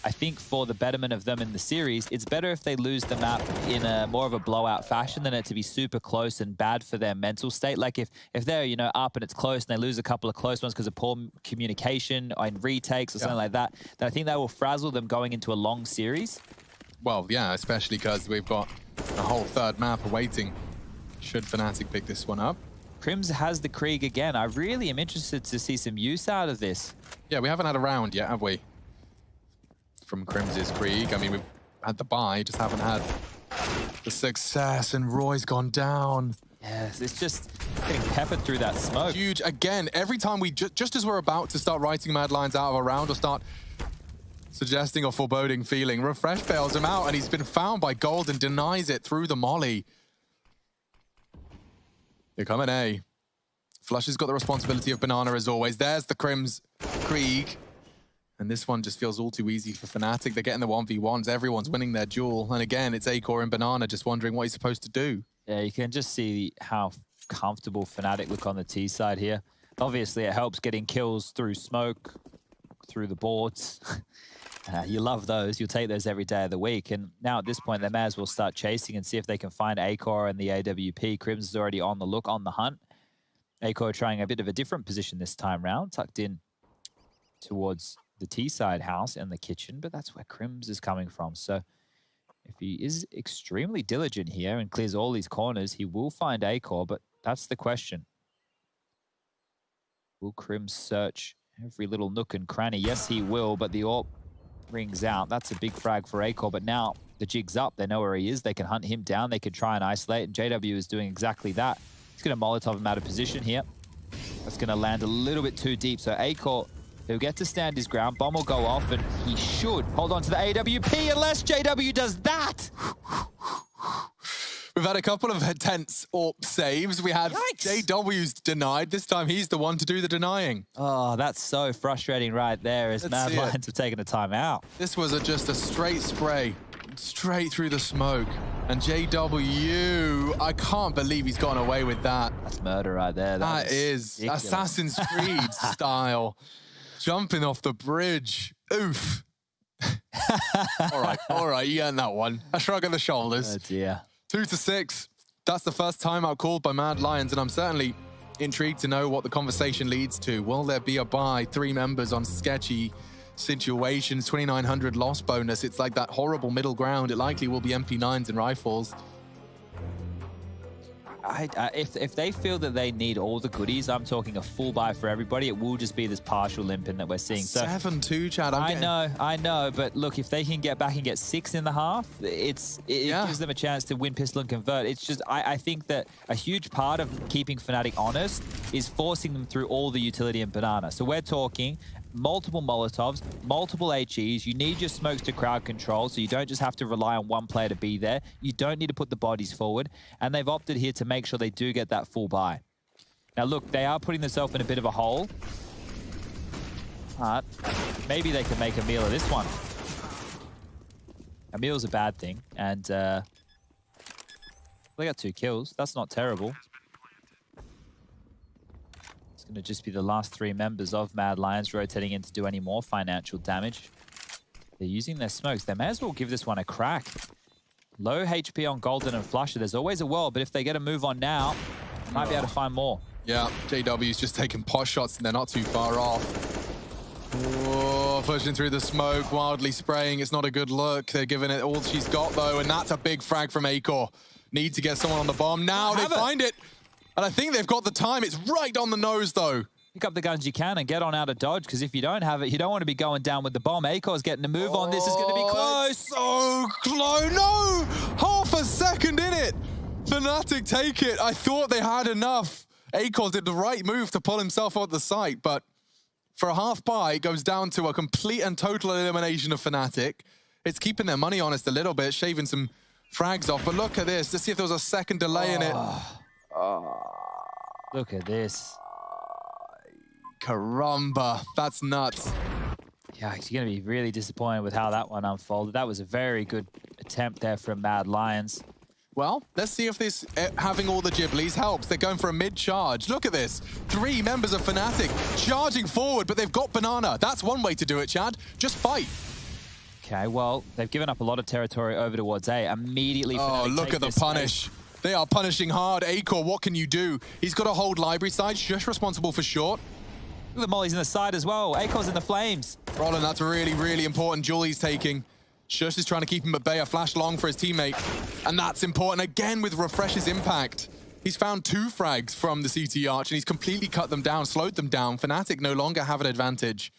I think for the betterment of them in the series, it's better if they lose the map in a more of a blowout fashion than it to be super close and bad for their mental state. Like if they're, you know, up and it's close and they lose a couple of close ones because of poor communication or in retakes or something like that, then I think that will frazzle them going into a long series. Well, yeah, especially because we've got a whole third map awaiting. Should Fnatic pick this one up? Crims has the Krieg again. I really am interested to see some use out of this. Yeah, we haven't had a round yet, have we? From Crims's Krieg. I mean, we've had the buy, just haven't had the success, and Roy's gone down. Yes, it's just getting peppered through that smoke. Huge. Again, every time we, just as we're about to start writing Mad Lions out of a round or start suggesting or foreboding feeling, Refresh bails him out, and he's been found by Gold and denies it through the molly. Here coming A. Flush has got the responsibility of Banana as always. There's the Crims Krieg. And this one just feels all too easy for Fnatic. They're getting the 1v1s. Everyone's winning their duel. And again, it's Akor and Banana just wondering what he's supposed to do. Yeah, you can just see how comfortable Fnatic look on the T side here. Obviously, it helps getting kills through smoke, through the boards. You love those. You'll take those every day of the week. And now at this point, they may as well start chasing and see if they can find Akor and the AWP. Crims is already on the look, on the hunt. Akor trying a bit of a different position this time round, tucked in towards the T-side house and the kitchen, but that's where Crims is coming from. So if he is extremely diligent here and clears all these corners, he will find Akor, but that's the question. Will Crims search every little nook and cranny? Yes, he will, but the AWP rings out. That's a big frag for Akor, but now the jig's up. They know where he is. They can hunt him down. They can try and isolate, and JW is doing exactly that. He's going to Molotov him out of position here. That's going to land a little bit too deep, so Akor, he'll get to stand his ground. Bomb will go off, and he should hold on to the AWP unless JW does that. We've had a couple of tense AWP saves. We had JW's denied. This time he's the one to do the denying. Oh, that's so frustrating right there as Mad Lions have taken a timeout. This was just a straight spray, straight through the smoke. And JW, I can't believe he's gotten away with that. That's murder right there. That is ridiculous. Assassin's Creed style. Jumping off the bridge. Oof. All right, you earned that one. A shrug of the shoulders. Oh dear. 2-6. That's the first timeout called by Mad Lions, and I'm certainly intrigued to know what the conversation leads to. Will there be a buy? 3 members on sketchy situations, 2,900 loss bonus. It's like that horrible middle ground. It likely will be MP9s and rifles. If they feel that they need all the goodies, I'm talking a full buy for everybody. It will just be this partial limping that we're seeing. So 7-2, Chad. I know, but look, if they can get back and get 6 in the half, it gives them a chance to win pistol and convert. It's just I think that a huge part of keeping Fnatic honest is forcing them through all the utility and Banana. So we're talking multiple Molotovs, multiple HEs. You need your smokes to crowd control, so you don't just have to rely on one player to be there. You don't need to put the bodies forward, and they've opted here to make sure they do get that full buy. Now look, they are putting themselves in a bit of a hole, but maybe they can make a meal of this one. A meal's a bad thing, and they got 2 kills. That's not terrible. It's going to just be the last 3 members of Mad Lions rotating in to do any more financial damage. They're using their smokes. They may as well give this one a crack. Low HP on Golden and Flusher. There's always a world, but if they get a move on now, might be able to find more. Yeah, JW's just taking pot shots and they're not too far off. Oh, pushing through the smoke, wildly spraying. It's not a good look. They're giving it all she's got though, and that's a big frag from Akor. Need to get someone on the bomb. Now they find it. And I think they've got the time. It's right on the nose, though. Pick up the guns you can and get on out of dodge, because if you don't have it, you don't want to be going down with the bomb. Akor's getting a move on. This is going to be close. So close. No! Half a second in it. Fnatic take it. I thought they had enough. Acor did the right move to pull himself off the site, but for a half buy, it goes down to a complete and total elimination of Fnatic. It's keeping their money honest a little bit, shaving some frags off. But look at this. Let's see if there was a second delay in it. Look at this. Caramba. That's nuts. Yeah, you're going to be really disappointed with how that one unfolded. That was a very good attempt there from Mad Lions. Well, let's see if this having all the Ghiblies helps. They're going for a mid-charge. Look at this. 3 members of Fnatic charging forward, but they've got Banana. That's one way to do it, Chad. Just fight. Okay, well, they've given up a lot of territory over towards A. Immediately, oh, Fnatic look at the punish. They are punishing hard. Acor, what can you do? He's got to hold library side. Shush responsible for short. Look at the mollies in the side as well. Acor's in the flames. Roland, that's really, really important. Julie's taking. Shush is trying to keep him at bay. A flash long for his teammate. And that's important again with Refresh's impact. He's found 2 frags from the CT Arch and he's completely cut them down, slowed them down. Fnatic no longer have an advantage.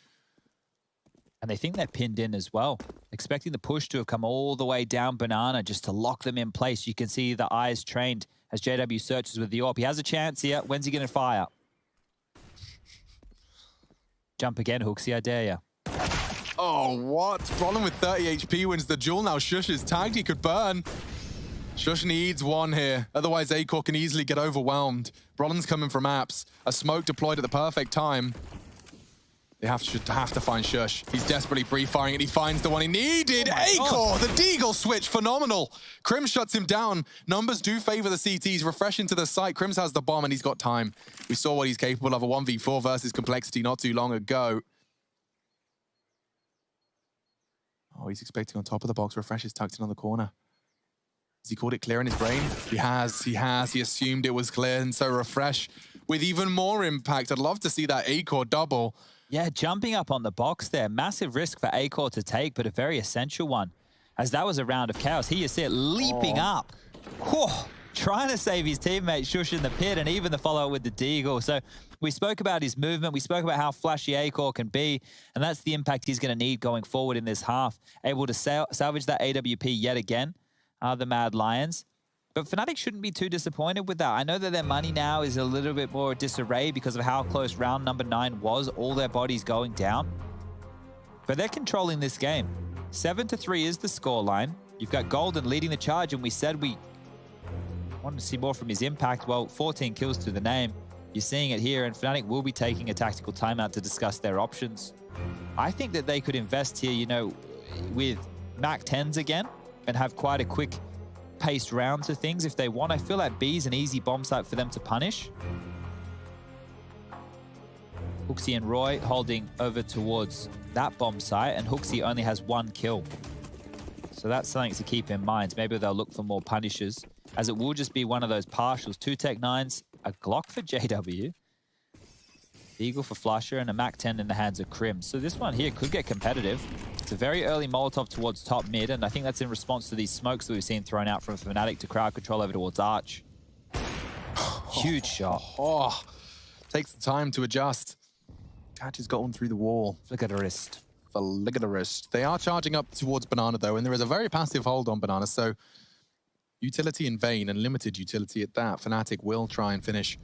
And they think they're pinned in as well. Expecting the push to have come all the way down Banana just to lock them in place. You can see the eyes trained as JW searches with the AWP. He has a chance here. When's he going to fire? Jump again, Hooksy, I dare ya. Oh, what? Roland with 30 HP wins the duel. Now Shush is tagged. He could burn. Shush needs 1 here. Otherwise, Acor can easily get overwhelmed. Roland's coming from apps. A smoke deployed at the perfect time. They have to find Shush. He's desperately pre-firing and he finds the one he needed. Acor, the Deagle switch, phenomenal. Crims shuts him down. Numbers do favor the CTs. Refreshing to the site. Crims has the bomb and he's got time. We saw what he's capable of, a 1v4 versus Complexity not too long ago. Oh, he's expecting on top of the box. Refresh is tucked in on the corner. Has he called it clear in his brain? He has. He assumed it was clear, and so Refresh with even more impact. I'd love to see that Acor double. Yeah, jumping up on the box there. Massive risk for Acor to take, but a very essential one. As that was a round of chaos. Here you see it leaping up. Whew, trying to save his teammate Shush in the pit, and even the follow-up with the Deagle. So we spoke about his movement. We spoke about how flashy Acor can be, and that's the impact he's going to need going forward in this half. Able to salvage that AWP yet again, the Mad Lions. But Fnatic shouldn't be too disappointed with that. I know that their money now is a little bit more disarray because of how close round number 9 was, all their bodies going down. But they're controlling this game. 7-3 is the scoreline. You've got Golden leading the charge, and we said we wanted to see more from his impact. Well, 14 kills to the name. You're seeing it here, and Fnatic will be taking a tactical timeout to discuss their options. I think that they could invest here, you know, with Mac 10s again and have quite a quick paced round to things if they want. I feel like B's an easy bomb site for them to punish. Hooksy and Roy holding over towards that bomb site, and Hooksy only has 1 kill. So that's something to keep in mind. Maybe they'll look for more punishes, as it will just be one of those partials. 2 Tech 9s, a Glock for JW, Eagle for Flusher, and a Mac 10 in the hands of Crim. So this one here could get competitive. It's a very early Molotov towards top mid, and I think that's in response to these smokes that we've seen thrown out from Fnatic to crowd control over towards Arch. Huge shot. Takes the time to adjust. Catch has got one through the wall. Flick at the wrist. Flick at the wrist. They are charging up towards Banana, though, and there is a very passive hold on Banana, so utility in vain, and limited utility at that. Fnatic will try and finish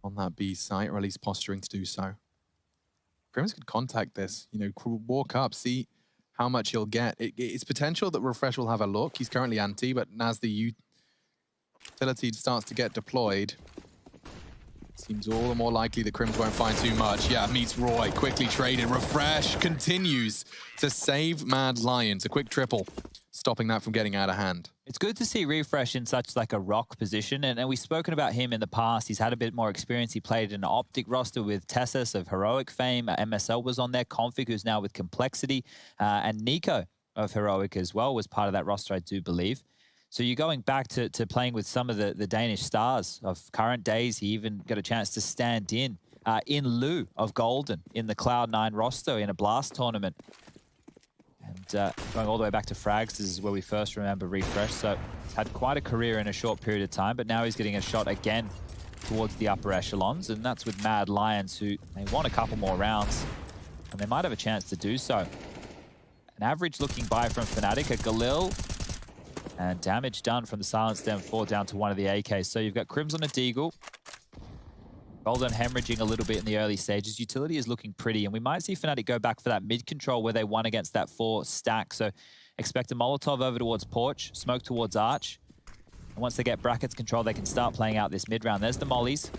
on that B site, or at least posturing to do so. Crims could contact this, you know, walk up, see how much he'll get. It's potential that Refresh will have a look. He's currently anti, but as the utility starts to get deployed, it seems all the more likely that Crims won't find too much. Yeah, meets Roy, quickly traded. Refresh continues to save Mad Lions. A quick triple, stopping that from getting out of hand. It's good to see Refresh in such like a rock position, and we've spoken about him in the past. He's had a bit more experience. He played in an Optic roster with Tessus of Heroic fame. MSL was on there. Config, who's now with Complexity, and Nico of Heroic as well was part of that roster, I do believe. So you're going back to playing with some of the Danish stars of current days. He even got a chance to stand in lieu of Golden in the Cloud9 roster in a Blast tournament. And going all the way back to Frags, this is where we first remember Refresh. So he's had quite a career in a short period of time, but now he's getting a shot again towards the upper echelons, and that's with Mad Lions, who they want a couple more rounds, and they might have a chance to do so. An average looking buy from Fnatic, a Galil And damage done from the Silence Stem 4 down to one of the AKs. So you've got Crims on a Deagle. Golden hemorrhaging a little bit in the early stages. Utility is looking pretty, and we might see Fnatic go back for that mid control where they won against that 4 stack. So expect a Molotov over towards Porch, smoke towards Arch. And once they get brackets control, they can start playing out this mid round. There's the mollies.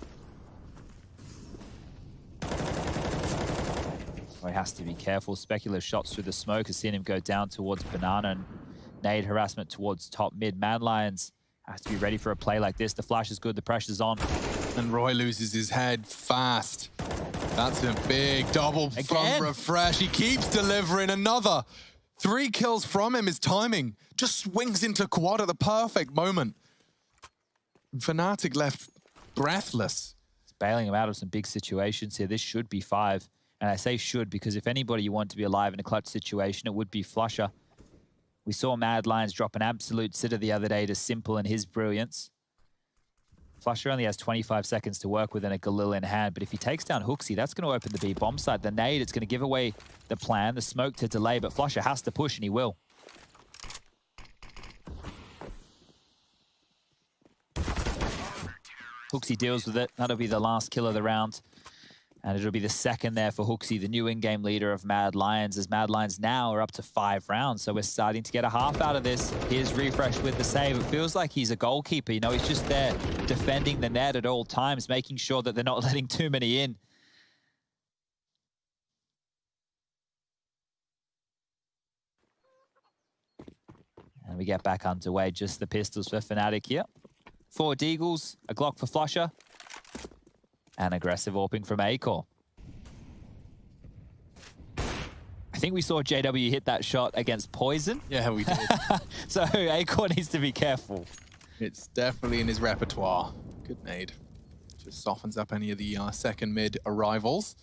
Oh, he has to be careful. Speculative shots through the smoke has seen him go down towards Banana, and nade harassment towards top mid. Mad Lions has to be ready for a play like this. The flash is good, the pressure's on. And Roy loses his head fast. That's a big double from Refresh. He keeps delivering another. 3 kills from him. His timing just swings into quad at the perfect moment. Fnatic left breathless. It's bailing him out of some big situations here. This should be 5. And I say should because if anybody you want to be alive in a clutch situation, it would be Flusher. We saw Mad Lions drop an absolute sitter the other day to Simple and his brilliance. Flusher only has 25 seconds to work with and a Galil in hand, but if he takes down Hooksy, that's going to open the B bomb side. The nade, it's going to give away the plan, the smoke to delay, but Flusher has to push and he will. Hooksy deals with it. That'll be the last kill of the round. And it'll be the second there for Hooksy, the new in-game leader of Mad Lions, as Mad Lions now are up to 5 rounds. So we're starting to get a half out of this. Here's Refresh with the save. It feels like he's a goalkeeper. You know, he's just there defending the net at all times, making sure that they're not letting too many in. And we get back underway. Just the pistols for Fnatic here. 4 Deagles, a Glock for Flusher. And aggressive AWPing from Acor. I think we saw JW hit that shot against Poison. Yeah, we did. So Acor needs to be careful. It's definitely in his repertoire. Good nade. Just softens up any of the second mid arrivals.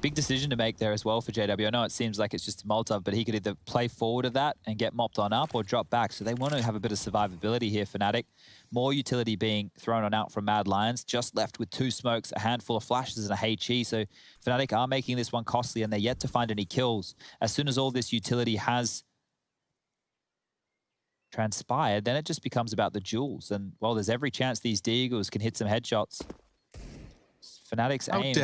Big decision to make there as well for JW. I know it seems like it's just a Molotov, but he could either play forward of that and get mopped on up or drop back. So they want to have a bit of survivability here, Fnatic. More utility being thrown on out from Mad Lions. Just left with 2 smokes, a handful of flashes, and a HE. So Fnatic are making this one costly, and they're yet to find any kills. As soon as all this utility has transpired, then it just becomes about the jewels. And, well, there's every chance these Deagles can hit some headshots. Fnatic's aim.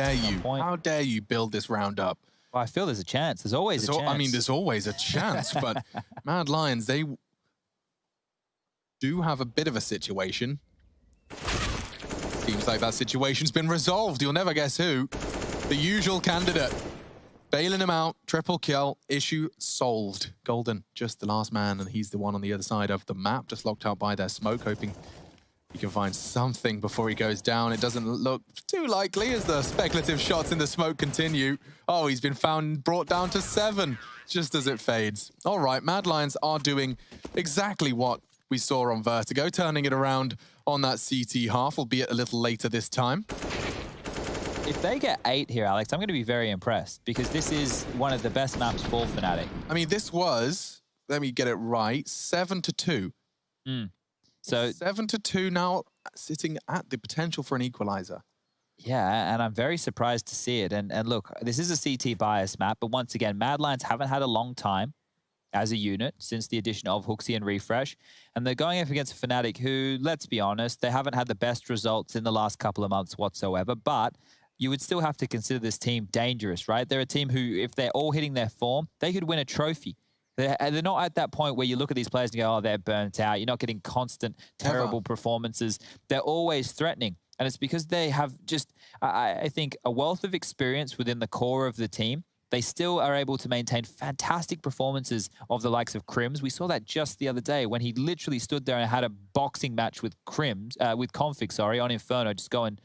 How dare you build this round up? Well, I feel there's a chance. There's always a chance. I mean, there's always a chance, but Mad Lions, they do have a bit of a situation. Seems like that situation's been resolved. You'll never guess who. The usual candidate. Bailing him out, triple kill, issue solved. Golden, just the last man, and he's the one on the other side of the map, just locked out by their smoke, hoping he can find something before he goes down. It doesn't look too likely as the speculative shots in the smoke continue. Oh, he's been found, brought down to 7 just as it fades. All right, Mad Lions are doing exactly what we saw on Vertigo, turning it around on that CT half, albeit a little later this time. If they get 8 here, Alex, I'm going to be very impressed because this is one of the best maps for Fnatic. I mean, this was, let me get it right, 7-2. So 7-2 now, sitting at the potential for an equalizer. Yeah, and I'm very surprised to see it. And look, this is a CT bias map, but once again, Mad Lions haven't had a long time as a unit since the addition of Hooksy and Refresh. And they're going up against Fnatic who, let's be honest, they haven't had the best results in the last couple of months whatsoever, but you would still have to consider this team dangerous, right? They're a team who, if they're all hitting their form, they could win a trophy. They're not at that point where you look at these players and go, oh, they're burnt out. You're not getting constant, terrible performances. They're always threatening. And it's because they have just, I think, a wealth of experience within the core of the team. They still are able to maintain fantastic performances of the likes of Crims. We saw that just the other day when he literally stood there and had a boxing match with Crims, with Config, sorry, on Inferno, just going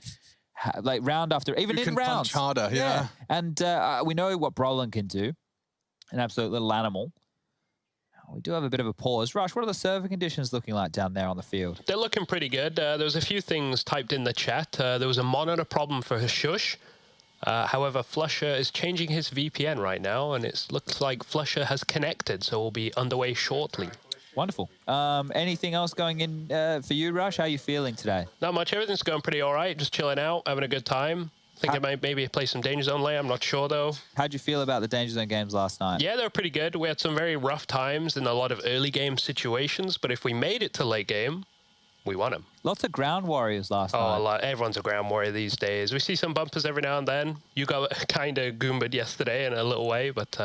like round after, even in rounds. Punch harder, yeah. And we know what Brolin can do, an absolute little animal. We do have a bit of a pause. Rush, what are the server conditions looking like down there on the field? They're looking pretty good. There was a few things typed in the chat. There was a monitor problem for Hashush. However, Flusher is changing his VPN right now, and it looks like Flusher has connected, so we'll be underway shortly. Wonderful. Anything else going in for you, Rush? How are you feeling today? Not much. Everything's going pretty all right. Just chilling out, having a good time. Think I might maybe play some Danger Zone late. I'm not sure, though. How'd you feel about the Danger Zone games last night? Yeah, they were pretty good. We had some very rough times in a lot of early game situations, but if we made it to late game, we won them. Lots of ground warriors last night. Oh, a lot. Everyone's a ground warrior these days. We see some bumpers every now and then. You got kind of goombed yesterday in a little way, but,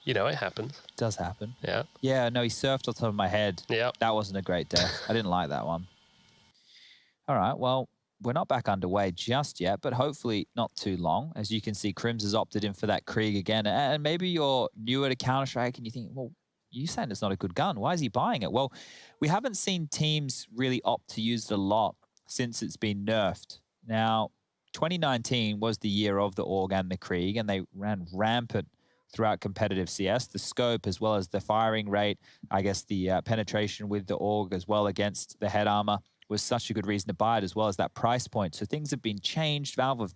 you know, it happens. It does happen. Yeah. Yeah, no, he surfed on top of my head. Yeah. That wasn't a great death. I didn't like that one. All right, well, we're not back underway just yet, but hopefully not too long. As you can see, Crims has opted in for that Krieg again. And maybe you're newer to Counter-Strike and you think, well, you're saying it's not a good gun. Why is he buying it? Well, we haven't seen teams really opt to use it a lot since it's been nerfed. Now, 2019 was the year of the AUG and the Krieg, and they ran rampant throughout competitive CS. The scope, as well as the firing rate, I guess the penetration with the AUG as well against the head armor, was such a good reason to buy it, as well as that price point. So things have been changed. Valve have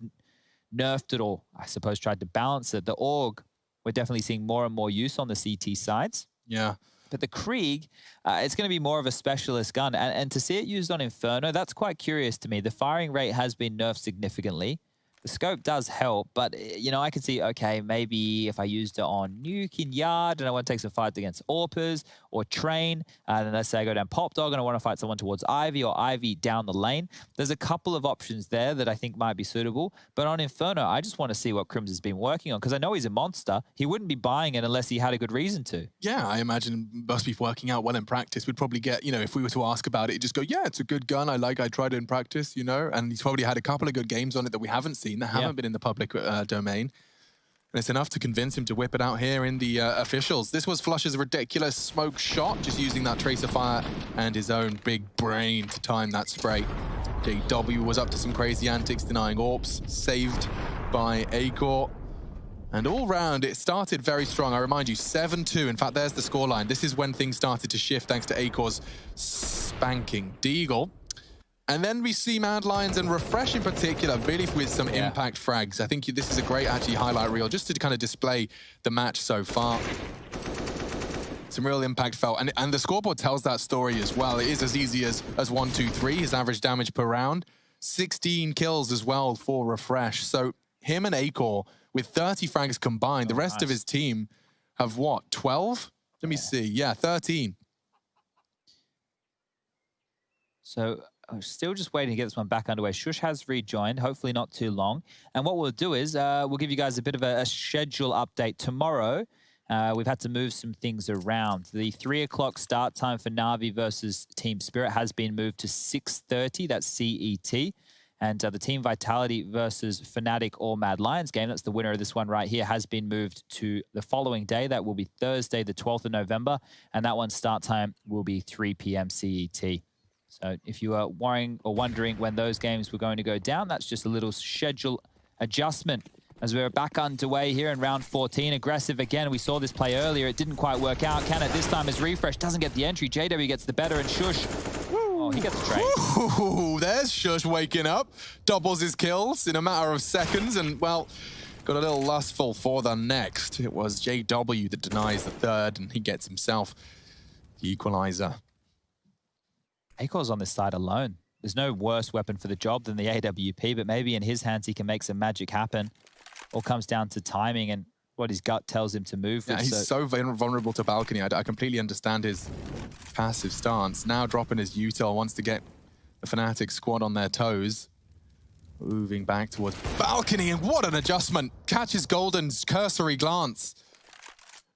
nerfed it, or I suppose tried to balance it. The AUG, we're definitely seeing more and more use on the CT sides. Yeah. But the Krieg, it's going to be more of a specialist gun. And to see it used on Inferno, that's quite curious to me. The firing rate has been nerfed significantly. The scope does help, but, you know, I could see, okay, maybe if I used it on Nuke in Yard and I want to take some fights against AWPers or Train, then let's say I go down Pop Dog and I want to fight someone towards Ivy or Ivy down the lane. There's a couple of options there that I think might be suitable. But on Inferno, I just want to see what Crims has been working on, because I know he's a monster. He wouldn't be buying it unless he had a good reason to. Yeah, I imagine must be working out well in practice. We'd probably get, you know, if we were to ask about it, just go, yeah, it's a good gun. I tried it in practice, you know, and he's probably had a couple of good games on it that we haven't seen, that haven't been in the public domain. And it's enough to convince him to whip it out here in the officials. This was Flush's ridiculous smoke shot, just using that tracer fire and his own big brain to time that spray. JW was up to some crazy antics, denying AWPs, saved by Acor. And all round, it started very strong. I remind you, 7-2. In fact, there's the scoreline. This is when things started to shift thanks to Acor's spanking Deagle. And then we see Mad Lions and Refresh in particular, really with some impact frags. I think this is a great, actually, highlight reel just to kind of display the match so far. Some real impact felt. And the scoreboard tells that story as well. It is as easy as 1, 2, 3, his average damage per round. 16 kills as well for Refresh. So him and Acor, with 30 frags combined, the rest of his team have what, 12? Let me see. Yeah, 13. So I'm still just waiting to get this one back underway. Shush has rejoined, hopefully not too long. And what we'll do is we'll give you guys a bit of a schedule update tomorrow. We've had to move some things around. The 3 o'clock start time for Na'Vi versus Team Spirit has been moved to 6:30. That's CET. And the Team Vitality versus Fnatic or Mad Lions game, that's the winner of this one right here, has been moved to the following day. That will be Thursday, the 12th of November. And that one's start time will be 3 p.m. CET. So if you are worrying or wondering when those games were going to go down, that's just a little schedule adjustment as we're back underway here in round 14. Aggressive again. We saw this play earlier. It didn't quite work out. Can it this time as Refresh doesn't get the entry. JW gets the better and Shush. Oh, he gets the trade. Ooh, there's Shush waking up. Doubles his kills in a matter of seconds and, well, got a little lustful for the next. It was JW that denies the third and he gets himself the equalizer. Acor's on this side alone. There's no worse weapon for the job than the AWP, but maybe in his hands he can make some magic happen. All comes down to timing and what his gut tells him to move with. Yeah, he's so vulnerable to balcony. I completely understand his passive stance. Now dropping his util, wants to get the Fnatic squad on their toes. Moving back towards balcony, and what an adjustment. Catches Golden's cursory glance.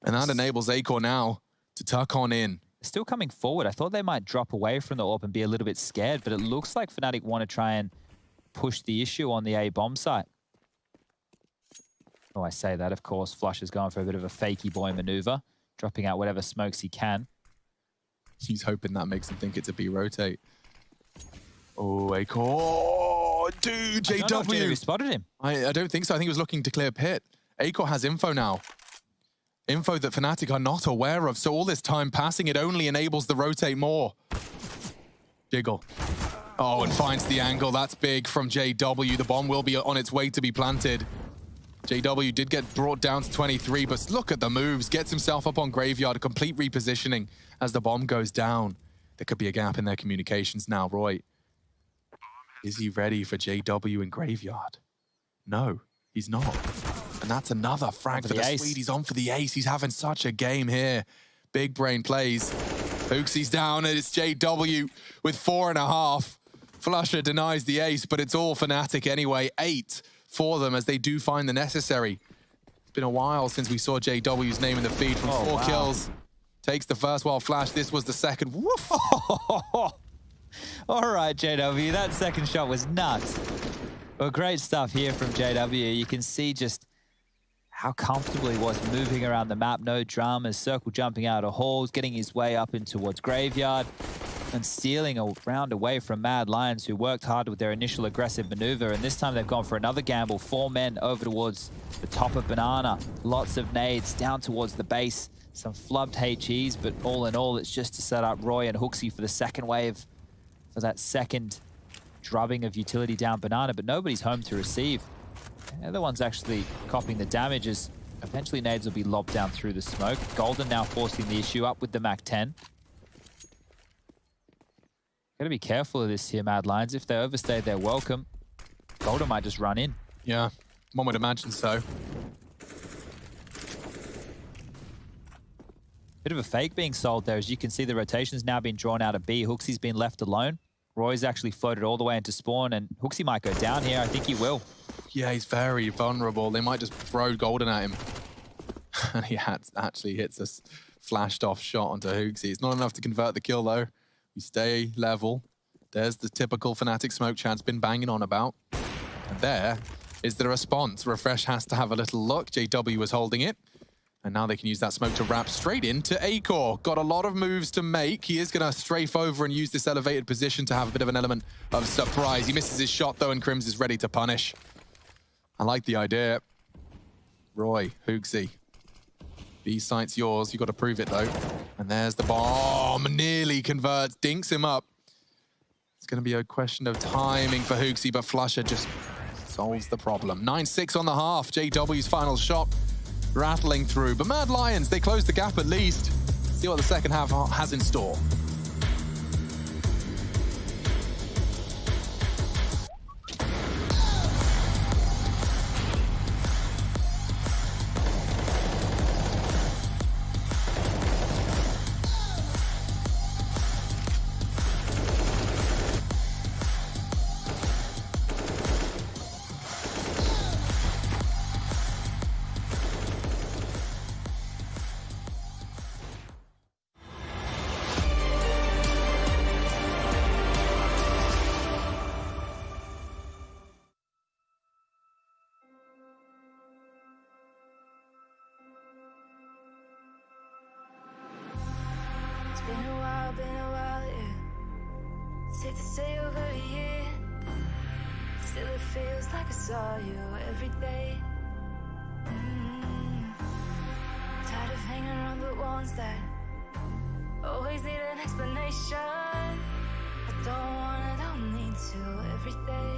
And that enables Acor now to tuck on in. Still coming forward. I thought they might drop away from the AWP and be a little bit scared, but it looks like Fnatic want to try and push the issue on the A bomb site. Oh, I say that, of course. Flush is going for a bit of a fakey boy maneuver, dropping out whatever smokes he can. He's hoping that makes him think it's a B rotate. Oh, Acor. Dude, JW. I don't know if JW spotted him. I don't think so. I think he was looking to clear pit. Acor has info now. Info that Fnatic are not aware of, so all this time passing, it only enables the rotate more. Jiggle. Oh, and finds the angle. That's big from JW. The bomb will be on its way to be planted. JW did get brought down to 23, but look at the moves. Gets himself up on Graveyard, a complete repositioning as the bomb goes down. There could be a gap in their communications now, Roy. Is he ready for JW in Graveyard? No, he's not. And that's another frag for the Swede. He's on for the ace. He's having such a game here. Big brain plays. Hooksy's down, and it's JW with 4.5. Flusher denies the ace, but it's all Fnatic anyway. 8 for them as they do find the necessary. It's been a while since we saw JW's name in the feed from 4 kills. Takes the first wild flash. This was the second. Woof! All right, JW, that second shot was nuts. Well, great stuff here from JW. You can see just how comfortable he was moving around the map. No dramas, circle jumping out of halls, getting his way up in towards Graveyard, and stealing a round away from Mad Lions, who worked hard with their initial aggressive maneuver. And this time they've gone for another gamble. 4 men over towards the top of Banana. Lots of nades down towards the base. Some flubbed HEs, but all in all, it's just to set up Roy and Hooksy for the second wave. For that second drubbing of utility down Banana, but nobody's home to receive. They're the ones actually copying the damages. Eventually nades will be lobbed down through the smoke. Golden now forcing the issue up with the Mac 10. Gotta be careful of this here, Mad Lions. If they overstay their welcome, Golden might just run in. Yeah, one would imagine so. Bit of a fake being sold there. As you can see, the rotation's now been drawn out of B. Hooksy's been left alone. Roy's actually floated all the way into spawn, and Hooksy might go down here. I think he will. Yeah, he's very vulnerable. They might just throw Golden at him. And he actually hits a flashed off shot onto Hooksy. It's not enough to convert the kill, though. We stay level. There's the typical Fnatic smoke Chad's been banging on about. And there is the response. Refresh has to have a little look. JW was holding it. And now they can use that smoke to wrap straight into Acor. Got a lot of moves to make. He is going to strafe over and use this elevated position to have a bit of an element of surprise. He misses his shot, though, and Crims is ready to punish. I like the idea. Roy, Hooksy. B site's yours. You got to prove it, though. And there's the bomb. Nearly converts. Dinks him up. It's going to be a question of timing for Hooksy, but Flusher just solves the problem. 9-6 on the half. JW's final shot. Rattling through. But Mad Lions, they close the gap at least. See what the second half has in store. Been a while, yeah. Safe to say over a year. Still it feels like I saw you every day. Tired of hanging around the ones that always need an explanation. I don't need to every day.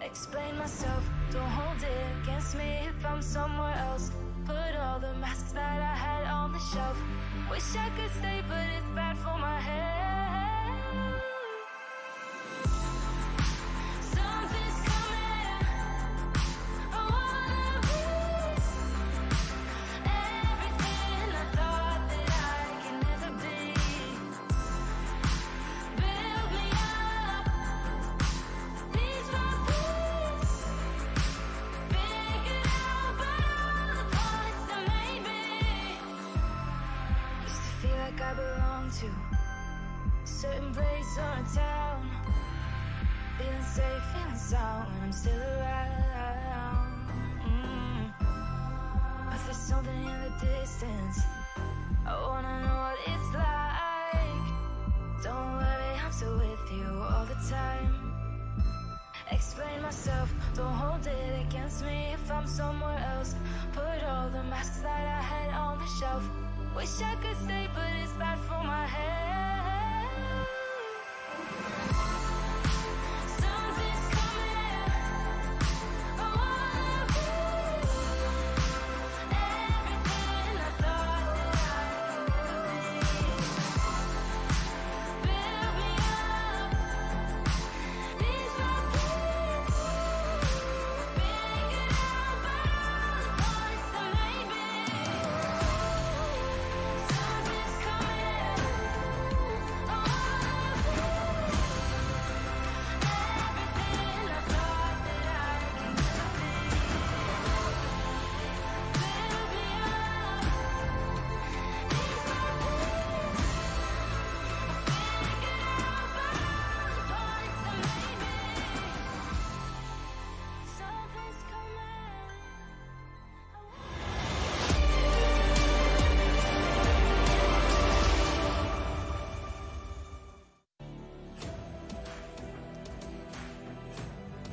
Explain myself, don't hold it against me if I'm somewhere else. Put all the masks that I had on the shelf. Wish I could stay, but it's bad for my head. Something's coming. I wanna be everything I thought that I could never be. Build me up, piece by piece. Figure out all the parts that made me. Used to feel like I belonged to a certain place or a town. Feeling safe, feeling sound when I'm still around. But there's something in the distance. I wanna know what it's like. Don't worry, I'm still with you all the time. Explain myself, don't hold it against me if I'm somewhere else. Put all the masks that I had on the shelf. Wish I could stay, but it's bad for my head. Something's coming. I wanna be everything I thought that I could be. Build me up, piece by piece.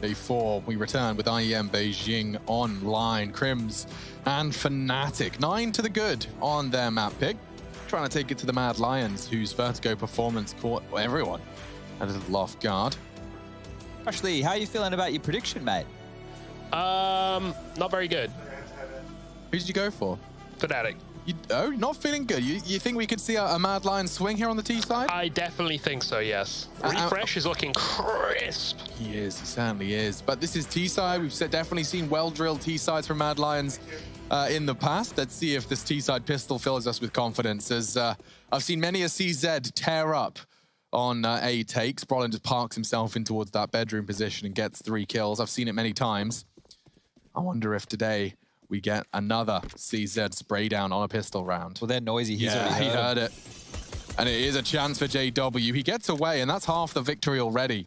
Day 4, we return with IEM Beijing online. Crims and Fnatic. 9 to the good on their map pick. Trying to take it to the Mad Lions, whose vertigo performance caught everyone a little off guard. Ashley, how are you feeling about your prediction, mate? Not very good. Who did you go for? Fnatic. Not feeling good. You think we could see a Mad Lion swing here on the T side? I definitely think so, yes. Refresh is looking crisp. He is, he certainly is. But this is T side. We've definitely seen well-drilled T sides from Mad Lions in the past. Let's see if this T side pistol fills us with confidence, as I've seen many a CZ tear up on A takes. Brolin just parks himself in towards that bedroom position and gets 3 kills. I've seen it many times. I wonder if today we get another CZ spray down on a pistol round. Well, they're noisy. He's yeah, already heard it. And it is a chance for JW. He gets away, and that's half the victory already.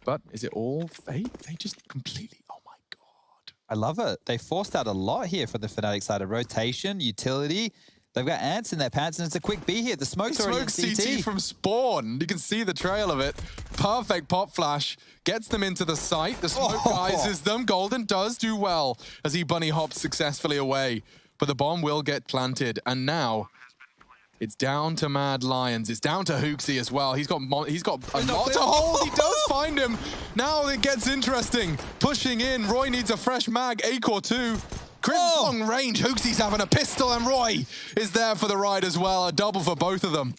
But is it all fate? They just completely... Oh, my God. I love it. They forced out a lot here for the Fnatic side. A rotation, utility. They've got ants in their pants, and it's a quick B here. The smoke's already in CT. from spawn. You can see the trail of it. Perfect pop flash. Gets them into the site. The smoke guises them. Golden does do well as he bunny hops successfully away. But the bomb will get planted. And now it's down to Mad Lions. It's down to Hooksy as well. He's got a lot to hold. He does find him. Now it gets interesting. Pushing in. Roy needs a fresh mag. Acor 2. Crim's long range. Hooksy's having a pistol, and Roy is there for the ride as well. A double for both of them.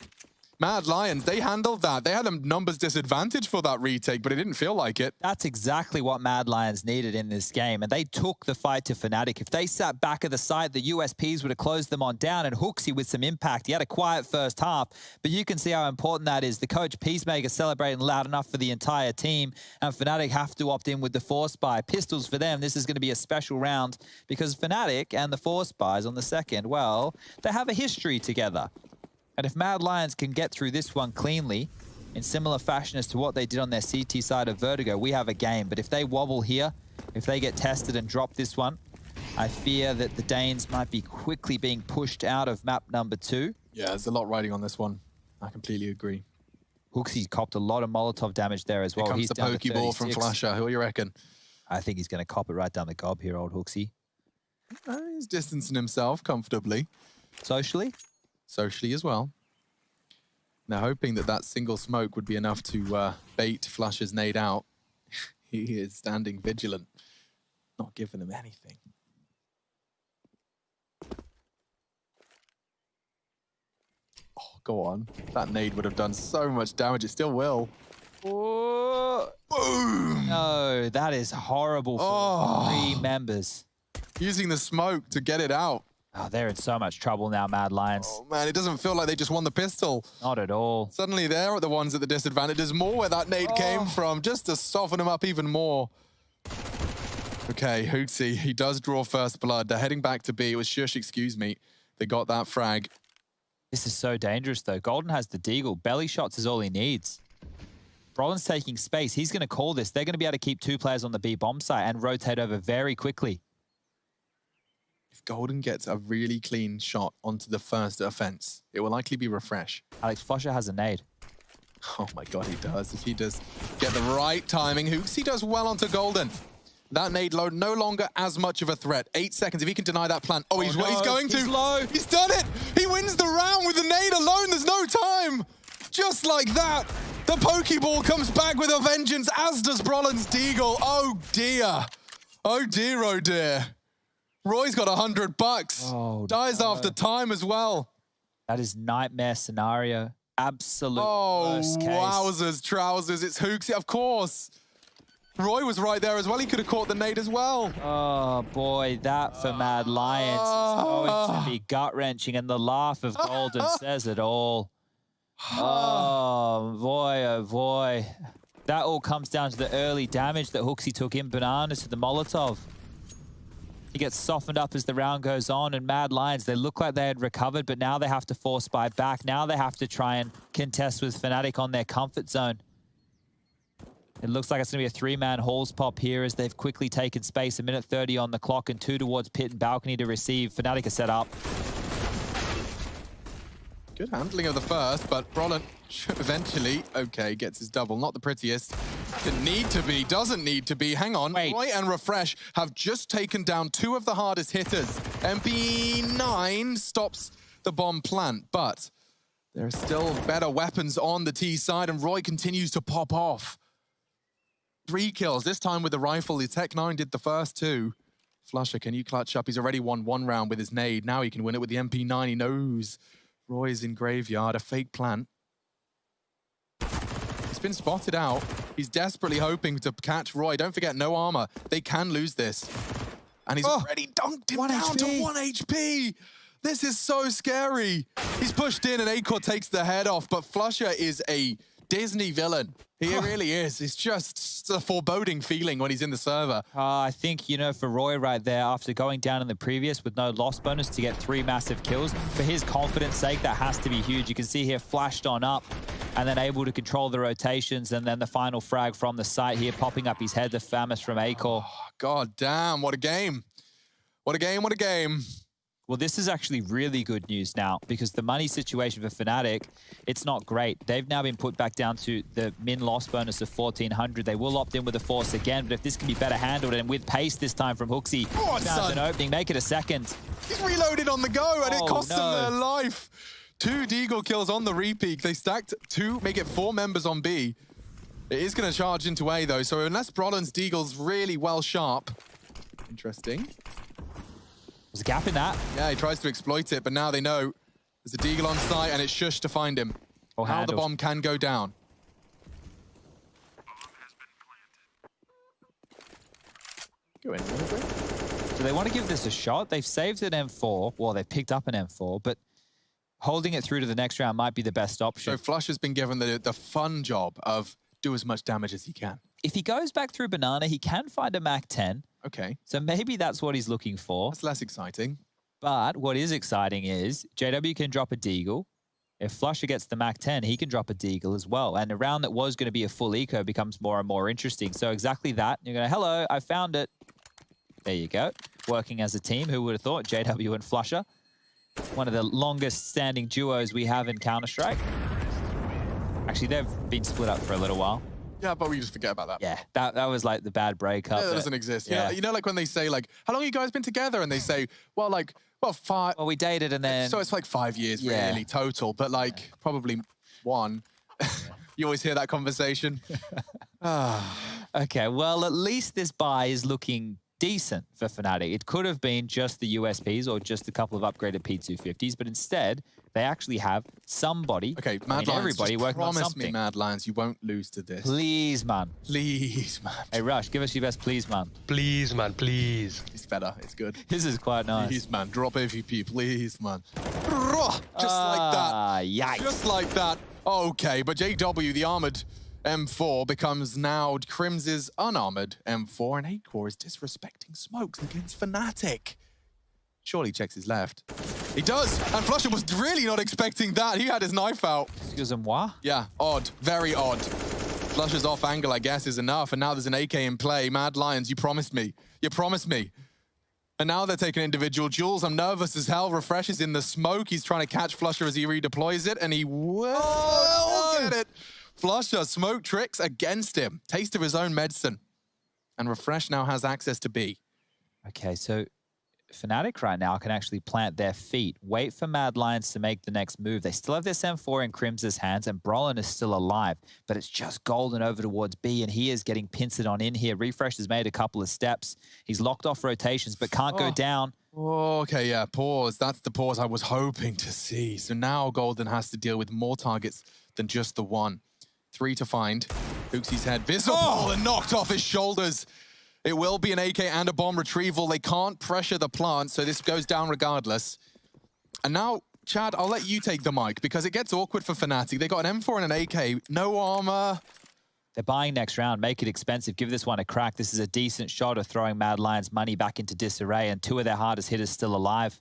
Mad Lions, they handled that. They had a numbers disadvantage for that retake, but it didn't feel like it. That's exactly what Mad Lions needed in this game, and they took the fight to Fnatic. If they sat back of the side, the USPs would have closed them on down, and Hooksy with some impact. He had a quiet first half, but you can see how important that is. The coach Peacemaker celebrating loud enough for the entire team, and Fnatic have to opt in with the Force Buy. Pistols for them, this is going to be a special round, because Fnatic and the Force Buys on the second, well, they have a history together. And if Mad Lions can get through this one cleanly, in similar fashion as to what they did on their CT side of Vertigo, we have a game. But if they wobble here, if they get tested and drop this one, I fear that the Danes might be quickly being pushed out of map number 2. Yeah, there's a lot riding on this one. I completely agree. Hooksy's copped a lot of Molotov damage there as well. Here comes the Pokeball from Flasher. Who do you reckon? I think he's going to cop it right down the gob here, old Hooksy. He's distancing himself comfortably. Socially? Socially as well. Now, hoping that that single smoke would be enough to bait Flasher's nade out. He is standing vigilant, not giving him anything. Oh, go on. That nade would have done so much damage. It still will. Oh. Boom! No, that is horrible for 3 members. Using the smoke to get it out. Oh, they're in so much trouble now, Mad Lions. Oh, man, it doesn't feel like they just won the pistol. Not at all. Suddenly they're the ones at the disadvantage. There's more where that nade came from, just to soften them up even more. Okay, Hootsy, he does draw first blood. They're heading back to B. It was Shush, excuse me. They got that frag. This is so dangerous, though. Golden has the deagle. Belly shots is all he needs. Brolin's taking space. He's going to call this. They're going to be able to keep 2 players on the B bomb site and rotate over very quickly. If Golden gets a really clean shot onto the first offense, it will likely be refresh. Alex Flusher has a nade. Oh my God, he does. If he does get the right timing, Hooksy does well onto Golden. That nade load no longer as much of a threat. 8 seconds, if he can deny that plant. Oh, he's going to. He's low. He's done it. He wins the round with the nade alone. There's no time. Just like that, the Pokeball comes back with a vengeance, as does Brolin's deagle. Oh dear. Oh dear, oh dear. Roy's got $100. Oh, dies after time as well. That is nightmare scenario. Absolute worst case. Wowzers, trousers. It's Hooksy, of course. Roy was right there as well. He could have caught the nade as well. Oh, boy, that for Mad Lions is going to be gut-wrenching, and the laugh of Golden says it all. Oh, boy. That all comes down to the early damage that Hooksy took in bananas to the Molotov. He gets softened up as the round goes on, and Mad Lions, they look like they had recovered, but now they have to force buy back. Now they have to try and contest with Fnatic on their comfort zone. It looks like it's going to be a 3-man Halls pop here as they've quickly taken space. 1:30 on the clock and 2 towards pit and balcony to receive. Fnatic are set up. Good handling of the first, but Brolin eventually, okay, gets his double. Not the prettiest. Didn't need to be, doesn't need to be. Hang on. Wait. Roy and Refresh have just taken down 2 of the hardest hitters. MP9 stops the bomb plant, but there are still better weapons on the T side, and Roy continues to pop off. 3 kills, this time with the rifle. The Tech 9 did the first 2. Flusher, can you clutch up? He's already won 1 round with his nade. Now he can win it with the MP9. He knows Roy's in graveyard, a fake plant. He's been spotted out. He's desperately hoping to catch Roy. Don't forget, no armor. They can lose this. And he's already dunked him down to 1 HP. This is so scary. He's pushed in and Acor takes the head off, but Flusher is a Disney villain. He really is. It's just a foreboding feeling when he's in the server. I think, you know, for Roy right there, after going down in the previous with no loss bonus to get 3 massive kills, for his confidence sake, that has to be huge. You can see here flashed on up and then able to control the rotations, and then the final frag from the site here, popping up his head, the Famous from Acor. Oh, God damn, what a game. What a game, what a game. Well, this is actually really good news now, because the money situation for Fnatic, it's not great. They've now been put back down to the min loss bonus of 1,400. They will opt in with a force again, but if this can be better handled, and with pace this time from Hooksy, found an opening, make it a second. He's reloaded on the go, and it cost them their life. 2 Deagle kills on the repeat. They stacked 2, make it 4 members on B. It is going to charge into A, though, so unless Brolin's Deagle's really well sharp. Interesting. There's a gap in that. Yeah, he tries to exploit it, but now they know there's a Deagle on site, and it's Shush to find him. How the bomb can go down. Go in. So they want to give this a shot. They've saved an M4. Well, they've picked up an M4, but holding it through to the next round might be the best option. So Flush has been given the fun job of do as much damage as he can. If he goes back through Banana, he can find a Mac 10. Okay. So maybe that's what he's looking for. That's less exciting. But what is exciting is JW can drop a Deagle. If Flusher gets the Mac 10, he can drop a Deagle as well. And a round that was going to be a full eco becomes more and more interesting. So exactly that. You're going, hello, I found it. There you go. Working as a team. Who would have thought? JW and Flusher. One of the longest standing duos we have in Counter-Strike. Actually, they've been split up for a little while. Yeah, but we just forget about that. Yeah, that was like the bad breakup. Yeah, that doesn't exist. Yeah. You know, like when they say, like, how long have you guys been together? And they say, well, like, 5. Well, we dated and then... So it's like 5 years, really, total. But, like, probably 1. You always hear that conversation. Okay, well, at least this buy is looking decent for Fnatic. It could have been just the USPs or just a couple of upgraded P250s, but instead, they actually have somebody, okay, Mad Lions, everybody working on something. Promise me, Mad Lions, you won't lose to this. Please, man. Please, man. Hey, Rush, give us your best please, man. Please, man, please. It's better. It's good. This is quite nice. Please, man. Drop AVP, please, man. Just like that. Yikes. Just like that. Okay, but JW, the armored M4, becomes now Crim's unarmored M4, and Acor is disrespecting smokes against Fnatic. Surely checks his left. He does, and Flusher was really not expecting that. He had his knife out. Excuse-moi? Yeah, odd. Very odd. Flusher's off angle, I guess, is enough, and now there's an AK in play. Mad Lions, you promised me. You promised me. And now they're taking individual duels. I'm nervous as hell. Refresh is in the smoke. He's trying to catch Flusher as he redeploys it, and he will get it. Flusher, smoke tricks against him. Taste of his own medicine. And Refresh now has access to B. Okay, so Fnatic right now can actually plant their feet, wait for Mad Lions to make the next move. They still have this M4 in Crim's hands, and Brolin is still alive, but it's just golden over towards B, and he is getting pincered on in here. Refresh has made a couple of steps. He's locked off rotations, but can't go down. Oh, okay, yeah, pause. That's the pause I was hoping to see. So now Golden has to deal with more targets than just the one. 3 to find. Hooksy's head visible and knocked off his shoulders. It will be an AK and a bomb retrieval. They can't pressure the plant, so this goes down regardless. And now, Chad, I'll let you take the mic because it gets awkward for Fnatic. They got an M4 and an AK, no armor. They're buying next round, make it expensive, give this one a crack. This is a decent shot of throwing Mad Lions' money back into disarray, and 2 of their hardest hitters still alive.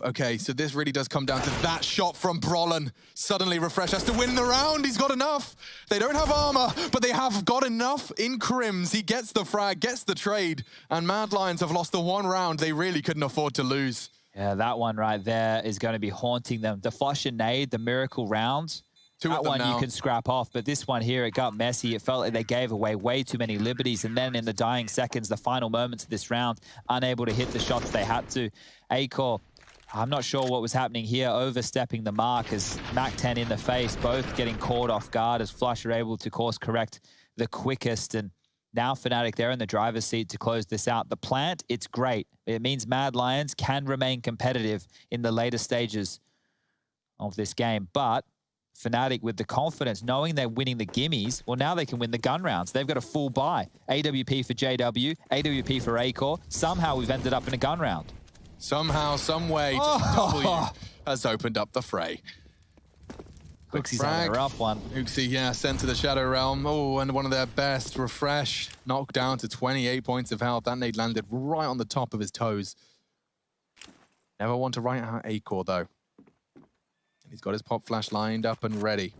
Okay, so this really does come down to that shot from Brolin. Suddenly, Refresh has to win the round. He's got enough. They don't have armor, but they have got enough in Crims. He gets the frag, gets the trade, and Mad Lions have lost the 1 round they really couldn't afford to lose. Yeah, that one right there is going to be haunting them. The flush and nade, the miracle round, Two that of them one now. you can scrap off, but this one here, it got messy. It felt like they gave away way too many liberties, and then in the dying seconds, the final moments of this round, unable to hit the shots they had to. Acor, I'm not sure what was happening here, overstepping the mark as Mac-10 in the face, both getting caught off guard as Flusher able to course correct the quickest. And now Fnatic, they're in the driver's seat to close this out. The plant, it's great. It means Mad Lions can remain competitive in the later stages of this game. But Fnatic, with the confidence, knowing they're winning the gimmies, well, now they can win the gun rounds. They've got a full buy. AWP for JW, AWP for Acor. Somehow we've ended up in a gun round. Somehow, some way, W has opened up the fray. Huxey's having a rough one. Huxey, yeah, sent to the Shadow Realm. Oh, and one of their best. Refresh, knocked down to 28 points of health. That nade landed right on the top of his toes. Never want to write out Acor, though. And he's got his pop flash lined up and ready.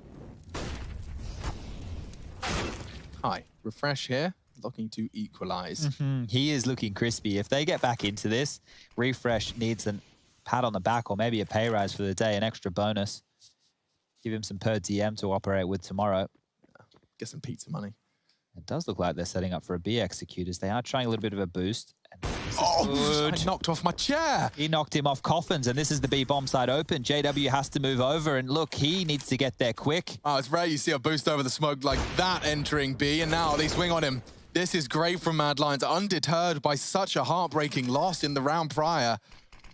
Hi, Refresh here, looking to equalize. He is looking crispy. If they get back into this, Refresh needs a pat on the back or maybe a pay rise for the day, an extra bonus. Give him some per DM to operate with tomorrow. Get some pizza money. It does look like they're setting up for a B executors. They are trying a little bit of a boost. Oh, I knocked off my chair. He knocked him off coffins, and this is the B bomb side open. JW has to move over, and look, he needs to get there quick. Oh, it's rare you see a boost over the smoke like that entering B, and now they swing on him. This is great from Mad Lions, undeterred by such a heartbreaking loss in the round prior.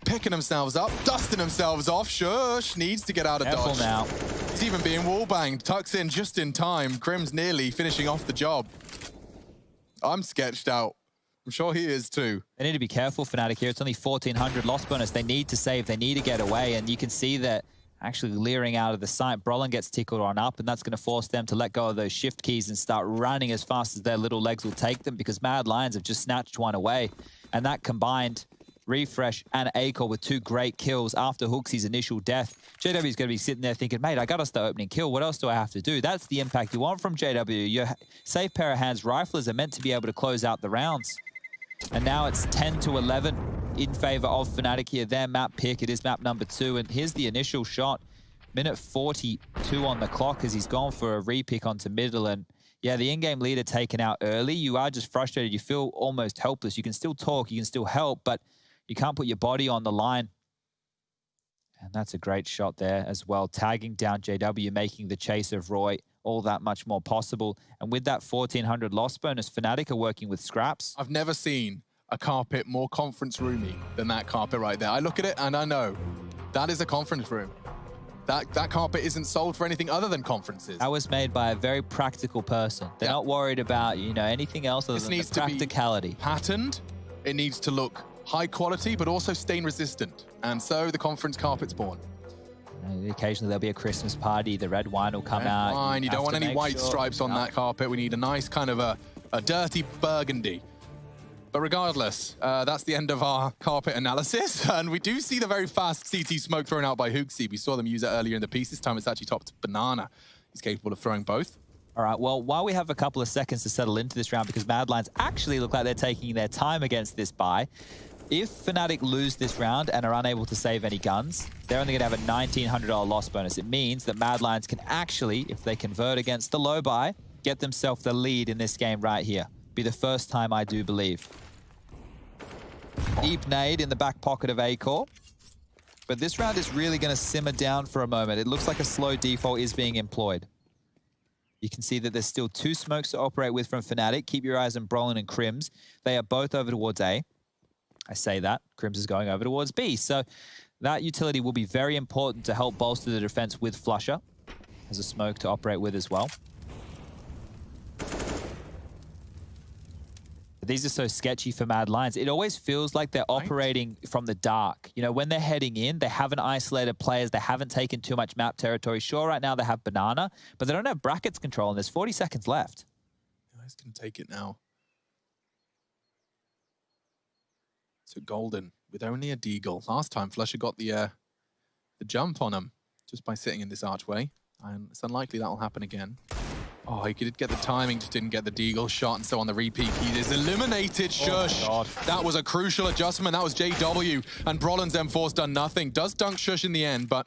Picking themselves up, dusting themselves off. Shush needs to get out of Careful dodge. now. He's even being wallbanged. Tucks in just in time. Grim's nearly finishing off the job. I'm sketched out. I'm sure he is too. They need to be careful, Fnatic here. It's only 1,400 loss bonus. They need to save. They need to get away. And you can see that actually leering out of the sight. Brolin gets tickled on up, and that's going to force them to let go of those shift keys and start running as fast as their little legs will take them, because Mad Lions have just snatched one away. And that combined, Refresh and Acor with two great kills after Huxey's initial death. JW is going to be sitting there thinking, mate, I got us the opening kill. What else do I have to do? That's the impact you want from JW. Your safe pair of hands riflers are meant to be able to close out the rounds. And now it's 10-11 in favor of Fnatic here. Their map pick, it is map number 2. And here's the initial shot. Minute 42 on the clock as he's gone for a repick onto middle. And yeah, the in-game leader taken out early. You are just frustrated. You feel almost helpless. You can still talk, you can still help, but you can't put your body on the line. And that's a great shot there as well. Tagging down JW, making the chase of Roy all that much more possible. And with that 1,400 loss bonus, Fnatic are working with scraps. I've never seen a carpet more conference roomy than that carpet right there. I look at it and I know that is a conference room. That carpet isn't sold for anything other than conferences. That was made by a very practical person. They're not worried about, you know, anything else other than the practicality. Patterned. It needs to look high quality, but also stain resistant. And so the conference carpet's born. Occasionally there'll be a Christmas party. The red wine will come out. Fine, you don't want any white stripes on that carpet. We need a nice kind of a dirty burgundy. But regardless, that's the end of our carpet analysis. And we do see the very fast CT smoke thrown out by Huxey. We saw them use it earlier in the piece. This time it's actually topped Banana. He's capable of throwing both. All right, well, while we have a couple of seconds to settle into this round, because Mad Lions actually look like they're taking their time against this buy, if Fnatic lose this round and are unable to save any guns, they're only going to have a $1,900 loss bonus. It means that Mad Lions can actually, if they convert against the low buy, get themselves the lead in this game right here. Be the first time, I do believe. Deep nade in the back pocket of Acor. But this round is really going to simmer down for a moment. It looks like a slow default is being employed. You can see that there's still two smokes to operate with from Fnatic. Keep your eyes on Brolin and Crims. They are both over towards A. I say that. Crims is going over towards B. So that utility will be very important to help bolster the defense with Flusher. Has a smoke to operate with as well. But these are so sketchy for Mad Lions. It always feels like they're operating from the dark. You know, when they're heading in, they haven't isolated players. They haven't taken too much map territory. Sure, right now they have Banana, but they don't have brackets control, and there's 40 seconds left. He's going to take it now. So Golden with only a deagle. Last time Flusher got the jump on him just by sitting in this archway. And it's unlikely that will happen again. Oh, he did get the timing, just didn't get the deagle shot. And so on the repeat, he is eliminated. Shush. Oh, God. That was a crucial adjustment. That was JW. And Brolin's M4's done nothing. Does dunk Shush in the end, but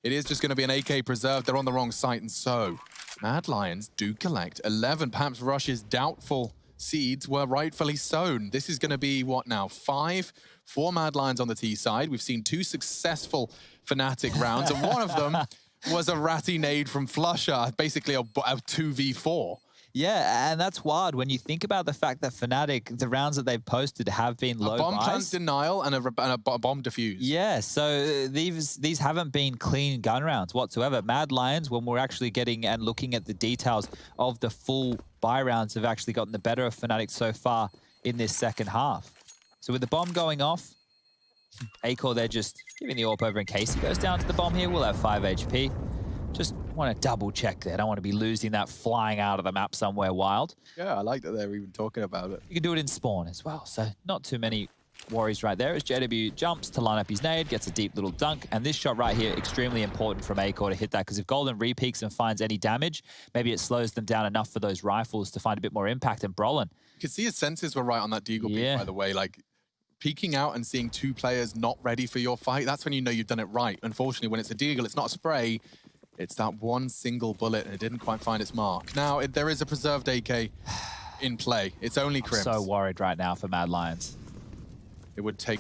It is just going to be an AK preserved. They're on the wrong site, and so Mad Lions do collect 11. Perhaps Rush's doubtful seeds were rightfully sown. This is going to be, what now, 5 for Mad Lions on the T side. We've seen 2 successful Fnatic rounds, and one of them was a ratty nade from Flusher, basically a 2v4. Yeah, and that's wild when you think about the fact that Fnatic, the rounds that they've posted have been low A bomb buys. plant denial and a bomb defuse. Yeah, so these haven't been clean gun rounds whatsoever. Mad Lions, when we're actually getting and looking at the details of the full buy rounds, have actually gotten the better of Fnatic so far in this second half. So with the bomb going off, Acor, they're just giving the AWP over in case he goes down to the bomb here. We'll have 5 HP. Just want to double check there. Don't want to be losing that flying out of the map somewhere wild. Yeah, I like that they're even talking about it. You can do it in spawn as well, so not too many worries right there as JW jumps to line up his nade, gets a deep little dunk, and this shot right here, extremely important from Acor to hit that, because if Golden re-peaks and finds any damage, maybe it slows them down enough for those rifles to find a bit more impact. And Brolin, You could see his senses were right on that Deagle peek, by the way. Like, peeking out and seeing 2 players not ready for your fight, that's when you know you've done it right. Unfortunately, when it's a Deagle, it's not a spray. It's that one single bullet, and it didn't quite find its mark. Now, there is a preserved AK in play. It's only Crims. so worried right now for Mad Lions. It would take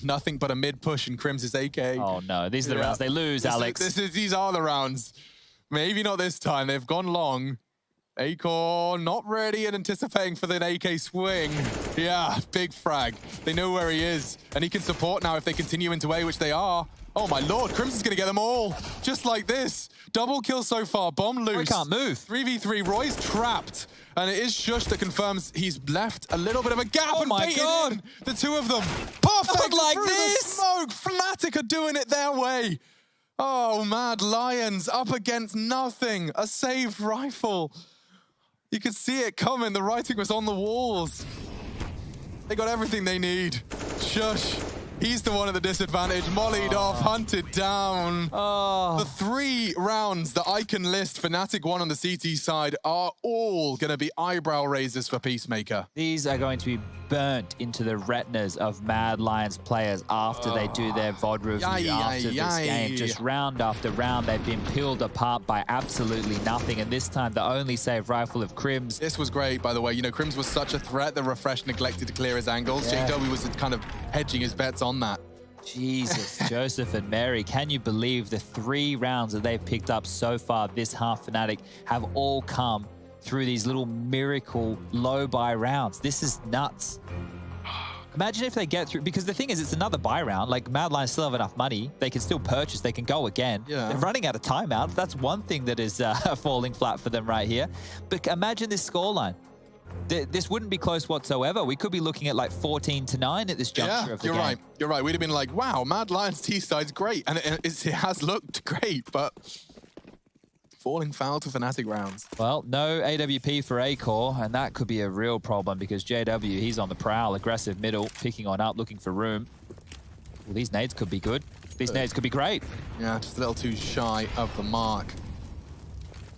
nothing but a mid-push and Crims' AK. Oh, no. These are the rounds they lose, Alex. These are the rounds. Maybe not this time. They've gone long. Acor not ready and anticipating for the AK swing. Yeah, big frag. They know where he is, and he can support now if they continue into A, which they are. Oh my lord, Crimson's gonna get them all, just like this. Double kill so far, bomb loose. Roy can't move. 3v3, Roy's trapped. And it is Shush that confirms he's left a little bit of a gap and my baited God. in the 2 of them. Perfect, Not like through this. the smoke. Fnatic are doing it their way. Oh, Mad Lions up against nothing. A saved rifle. You could see it coming. The writing was on the walls. They got everything they need. Shush. He's the one at the disadvantage. Mollied off, hunted down. The 3 rounds that I can list Fnatic won on the CT side are all going to be eyebrow raisers for Peacemaker. These are going to be burnt into the retinas of Mad Lions players after they do their VOD review after this game. Just round after round, they've been peeled apart by absolutely nothing. And this time, the only saved rifle of Crims. This was great, by the way. You know, Crims was such a threat that Refresh neglected to clear his angles. JW was kind of hedging his bets on that. Jesus, Joseph and Mary, can you believe the 3 rounds that they've picked up so far this half Fnatic have all come through these little miracle low buy rounds? This is nuts. Imagine if they get through, because the thing is, it's another buy round. Like, Mad Lions still have enough money. They can still purchase. They can go again. Yeah. They're running out of timeouts. That's one thing that is falling flat for them right here. But imagine this scoreline. This wouldn't be close whatsoever. We could be looking at like 14-9 at this juncture of the game. You're right. You're right. We'd have been like, wow, Mad Lions T-side's great. And it has looked great, but falling foul to Fnatic rounds. Well, no AWP for Acor, and that could be a real problem because JW, he's on the prowl, aggressive middle, picking on up, looking for room. Well, these nades could be good. These nades could be great. Yeah, just a little too shy of the mark.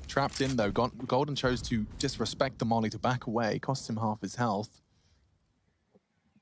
Trapped in, though. Golden chose to disrespect the molly to back away. Costs him half his health.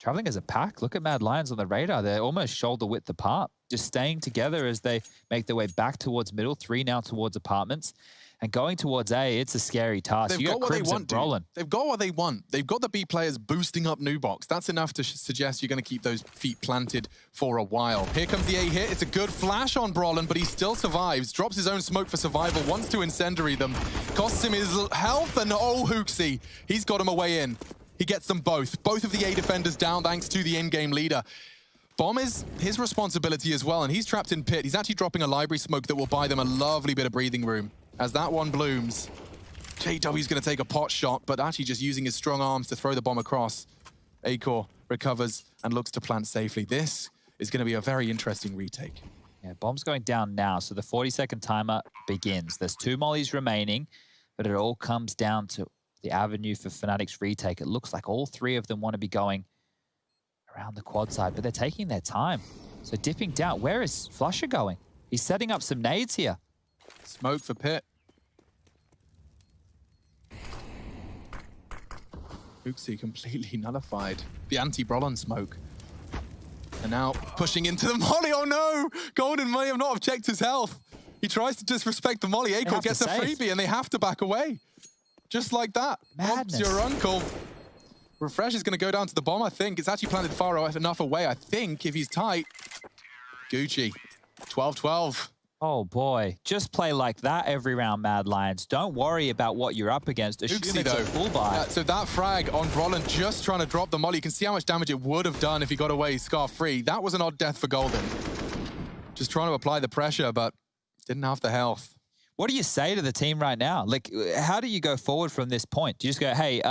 Traveling as a pack. Look at Mad Lions on the radar. They're almost shoulder width apart. Just staying together as they make their way back towards middle. 3 now towards apartments. And going towards A, it's a scary task. They've You got what they Crims want, and dude. Brolin. They've got what they want. They've got the B players boosting up Nubox. That's enough to suggest you're going to keep those feet planted for a while. Here comes the A hit. It's a good flash on Brolin, but he still survives. Drops his own smoke for survival. Wants to incendiary them. Costs him his health, and oh, Hooksy. He's got him a way in. He gets them both. Both of the A defenders down thanks to the in-game leader. Bomb is his responsibility as well, and he's trapped in pit. He's actually dropping a library smoke that will buy them a lovely bit of breathing room. As that one blooms, JW's going to take a pot shot, but actually just using his strong arms to throw the bomb across. Acor recovers and looks to plant safely. This is going to be a very interesting retake. Yeah, bomb's going down now, so the 40-second timer begins. There's 2 mollies remaining, but it all comes down to the avenue for Fnatic's retake. It looks like all 3 of them want to be going around the quad side, but they're taking their time. So dipping down, where is Flusher going? He's setting up some nades here. Smoke for pit. Hooksy completely nullified the anti-Brolin smoke. And now pushing into the molly. Oh no! Golden may have not have checked his health. He tries to disrespect the molly. Acor gets a freebie and they have to back away. Just like that. Bob's your uncle. Refresh is going to go down to the bomb, I think. It's actually planted far enough away, I think, if he's tight. Gucci, 12-12. Oh boy, just play like that every round, Mad Lions. Don't worry about what you're up against. Assume it's a full buy. So that frag on Brolin just trying to drop the molly. You can see how much damage it would have done if he got away scar-free. That was an odd death for Golden. Just trying to apply the pressure, but didn't have the health. What do you say to the team right now? Like, how do you go forward from this point? Do you just go, hey,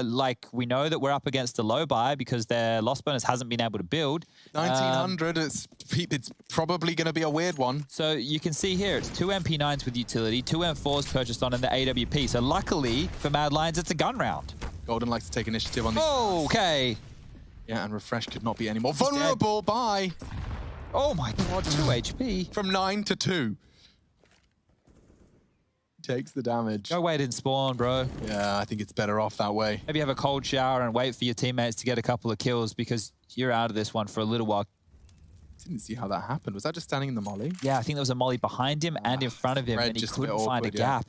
like, we know that we're up against a low buy because their loss bonus hasn't been able to build. 1900, it's probably going to be a weird one. So you can see here, it's 2 MP9s with utility, 2 M4s purchased on in the AWP. So luckily for Mad Lions, it's a gun round. Golden likes to take initiative on these. Oh, okay. Yeah, and Refresh could not be any more vulnerable. Bye. Oh my God, 2 HP. From 9 to 2. Takes the damage. Go wait in spawn, bro. Yeah, I think it's better off that way. Maybe have a cold shower and wait for your teammates to get a couple of kills because you're out of this one for a little while. Didn't see how that happened. Was that just standing in the molly? Yeah, I think there was a molly behind him and in front of him, and he couldn't find a gap.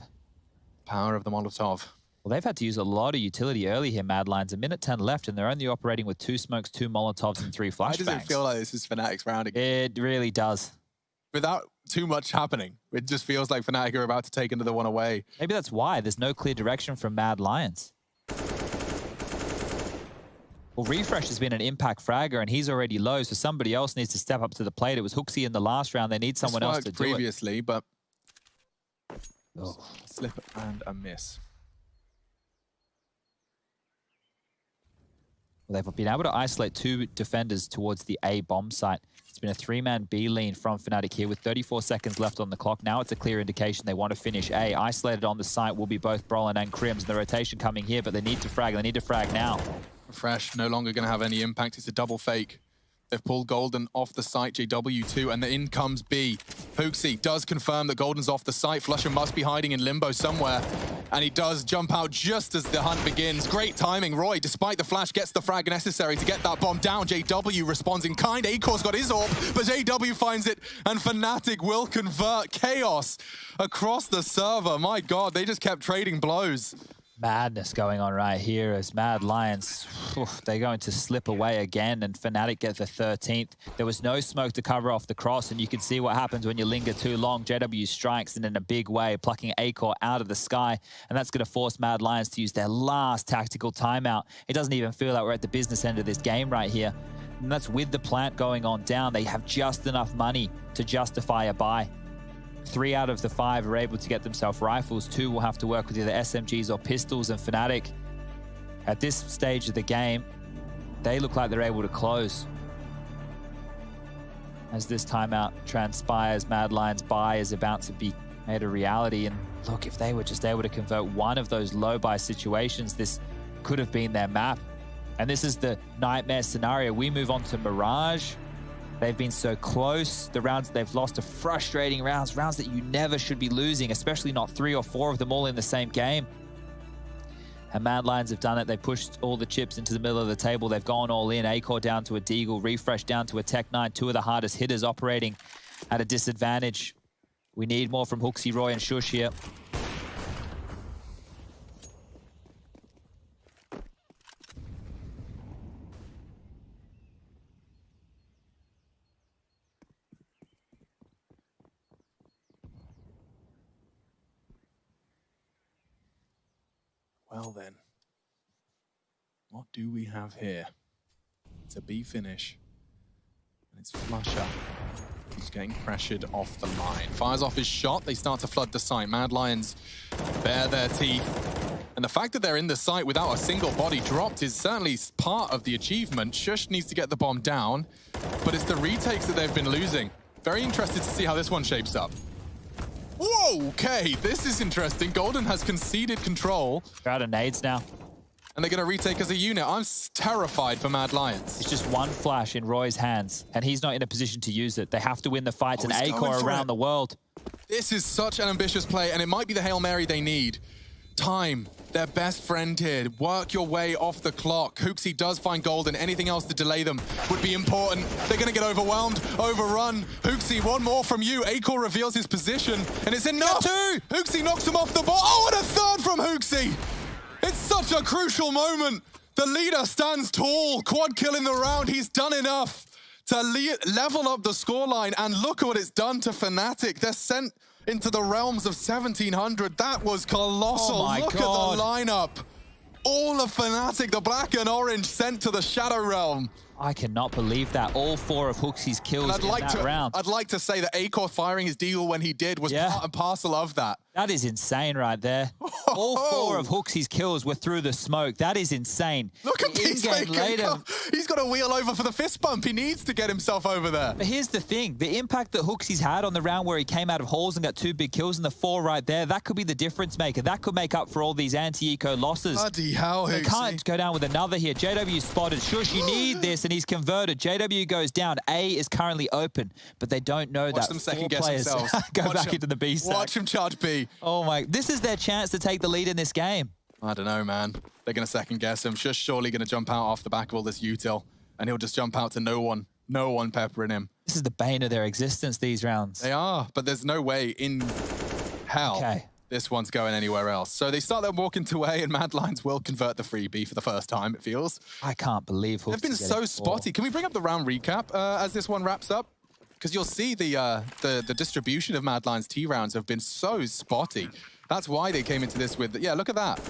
Power of the Molotov. Well, they've had to use a lot of utility early here, Mad Lions. A minute 10 left, and they're only operating with 2 smokes, 2 Molotovs, and 3 flashbangs. Why does it feel like this is Fnatic's round again? It really does. Without too much happening. It just feels like Fnatic are about to take another one away. Maybe that's why there's no clear direction from Mad Lions. Well, Refresh has been an impact fragger, and he's already low, so somebody else needs to step up to the plate. It was Hooksy in the last round. They need someone else to do it. Previously, but slip and a miss. Well, they've been able to isolate 2 defenders towards the A bomb site. It's been a 3-man B lean from Fnatic here with 34 seconds left on the clock. Now it's a clear indication they want to finish A. Isolated on the site will be both Brolin and Crims. And the rotation coming here, but they need to frag. They need to frag now. Fresh, no longer going to have any impact. It's a double fake. They've pulled Golden off the site, JW2, and in comes B. Hooksy does confirm that Golden's off the site. Flusher must be hiding in limbo somewhere, and he does jump out just as the hunt begins. Great timing. Roy, despite the flash, gets the frag necessary to get that bomb down. JW responds in kind. Acor's got his orb, but JW finds it, and Fnatic will convert. Chaos across the server. My God, they just kept trading blows. Madness going on right here as Mad Lions, they're going to slip away again, and Fnatic get the 13th. There was no smoke to cover off the cross, and you can see what happens when you linger too long. JW strikes in a big way, plucking Acor out of the sky, and that's going to force Mad Lions to use their last tactical timeout. It doesn't even feel like we're at the business end of this game right here, and that's with the plant going on down. They have just enough money to justify a buy. 3 out of the 5 are able to get themselves rifles. 2 will have to work with either SMGs or pistols, and Fnatic, at this stage of the game, they look like they're able to close. As this timeout transpires, Mad Lions' buy is about to be made a reality, and look, if they were just able to convert one of those low buy situations, this could have been their map. And this is the nightmare scenario. We move on to Mirage. They've been so close. The rounds they've lost are frustrating rounds that you never should be losing, especially not 3 or 4 of them all in the same game. And Mad Lions have done it. They pushed all the chips into the middle of the table. They've gone all in. Acor down to a Deagle, Refresh down to a Tech-9. 2 of the hardest hitters operating at a disadvantage. We need more from Hooksy, Roy, and Shush here. Well then, what do we have here? It's a B finish, and it's Flusher who's getting pressured off the line. Fires off his shot, they start to flood the site. Mad Lions bare their teeth, and the fact that they're in the site without a single body dropped is certainly part of the achievement. Shush needs to get the bomb down, but it's the retakes that they've been losing. Very interested to see how this one shapes up. Whoa, okay, this is interesting. Golden has conceded control. They're out of nades now. And they're going to retake as a unit. I'm terrified for Mad Lions. It's just one flash in Roy's hands, and he's not in a position to use it. They have to win the fights, and Acor around the world. This is such an ambitious play, and it might be the Hail Mary they need. Time. their best friend here. Work your way off the clock. Hooksy does find gold, and anything else to delay them would be important. They're going to get overwhelmed, overrun. Hooksy, one more from you. Acor reveals his position, and it's enough. Hooksy knocks him off the ball. Oh, and a third from Hooksy. It's such a crucial moment. The leader stands tall. Quad kill in the round. He's done enough to level up the scoreline, and look at what it's done to Fnatic. They're sent into the realms of 1700. That was colossal. Oh my Look God. at the lineup. All of Fnatic, the black and orange, sent to the Shadow Realm. I cannot believe that. All 4 of Hooksy's kills in that round. I'd like to say that Acor firing his deagle when he did was part and parcel of that. That is insane right there. All 4 of Hooksy's kills were through the smoke. That is insane. Look at In-game later. He's got a wheel over for the fist bump. He needs to get himself over there. But here's the thing. The impact that Hooksy's had on the round where he came out of halls and got 2 big kills and the 4 right there, that could be the difference maker. That could make up for all these anti-eco losses. Bloody hell, They Hooksy. can't go down with another here. JW spotted. Shush, you need this, and he's converted. JW goes down. A is currently open, but they don't know Watch that them 4 second guess players themselves. go Watch back him. into the B stack. Watch him charge B. Oh my, this is their chance to take the lead in this game. I don't know, man. They're going to second guess him. Shush surely going to jump out off the back of all this util, and he'll just jump out to no one. No one peppering him. This is the bane of their existence, these rounds. They are, but there's no way in hell this one's going anywhere else. So they start their walking away, and Mad Lions will convert the freebie for the first time, it feels. I can't believe They've been so spotty. Can we bring up the round recap as this one wraps up? Because you'll see the distribution of Mad Lions T rounds have been so spotty. That's why they came into this with, yeah, look at that.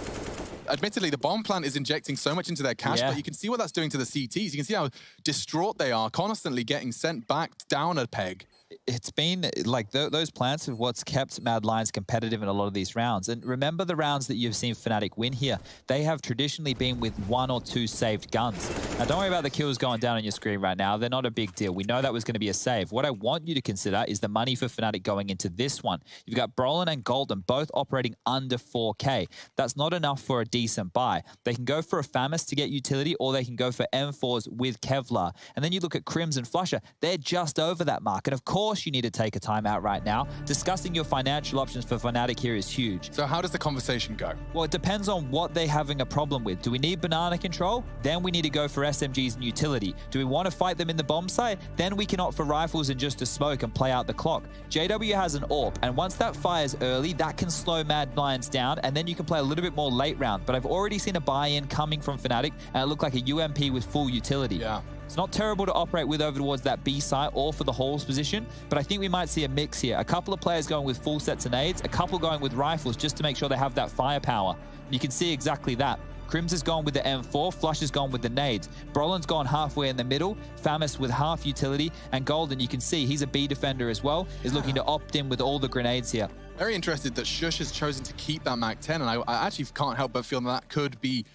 Admittedly, the bomb plant is injecting so much into their cash, but you can see what that's doing to the CTs. You can see how distraught they are, constantly getting sent back down a peg. It's been like those plants are what's kept Mad Lions competitive in a lot of these rounds. And remember the rounds that you've seen Fnatic win here. They have traditionally been with 1 or 2 saved guns. Now, don't worry about the kills going down on your screen right now. They're not a big deal. We know that was going to be a save. What I want you to consider is the money for Fnatic going into this one. You've got Brolin and Golden both operating under 4K. That's not enough for a decent buy. They can go for a Famis to get utility, or they can go for M4s with Kevlar. And then you look at Crims and Flusher. They're just over that mark. And of course, you need to take a timeout right now. Discussing your financial options for Fnatic here is huge. So how does the conversation go? Well, it depends on what they're having a problem with. Do we need banana control? Then we need to go for SMGs and utility. Do we want to fight them in the bomb site? Then we can opt for rifles and just a smoke and play out the clock. JW has an AWP, and once that fires early, that can slow Mad Lions down, and then you can play a little bit more late round. But I've already seen a buy-in coming from Fnatic, and it looked like a UMP with full utility. Yeah. It's not terrible to operate with over towards that B site or for the halls position, but I think we might see a mix here. A couple of players going with full sets of nades, a couple going with rifles just to make sure they have that firepower. You can see exactly that. Crims has gone with the M4, Flush has gone with the nades. Brolin's gone halfway in the middle, Famis with half utility, and Golden, you can see he's a B defender as well, is looking to opt in with all the grenades here. Very interested that Shush has chosen to keep that Mac 10, and I actually can't help but feel that could be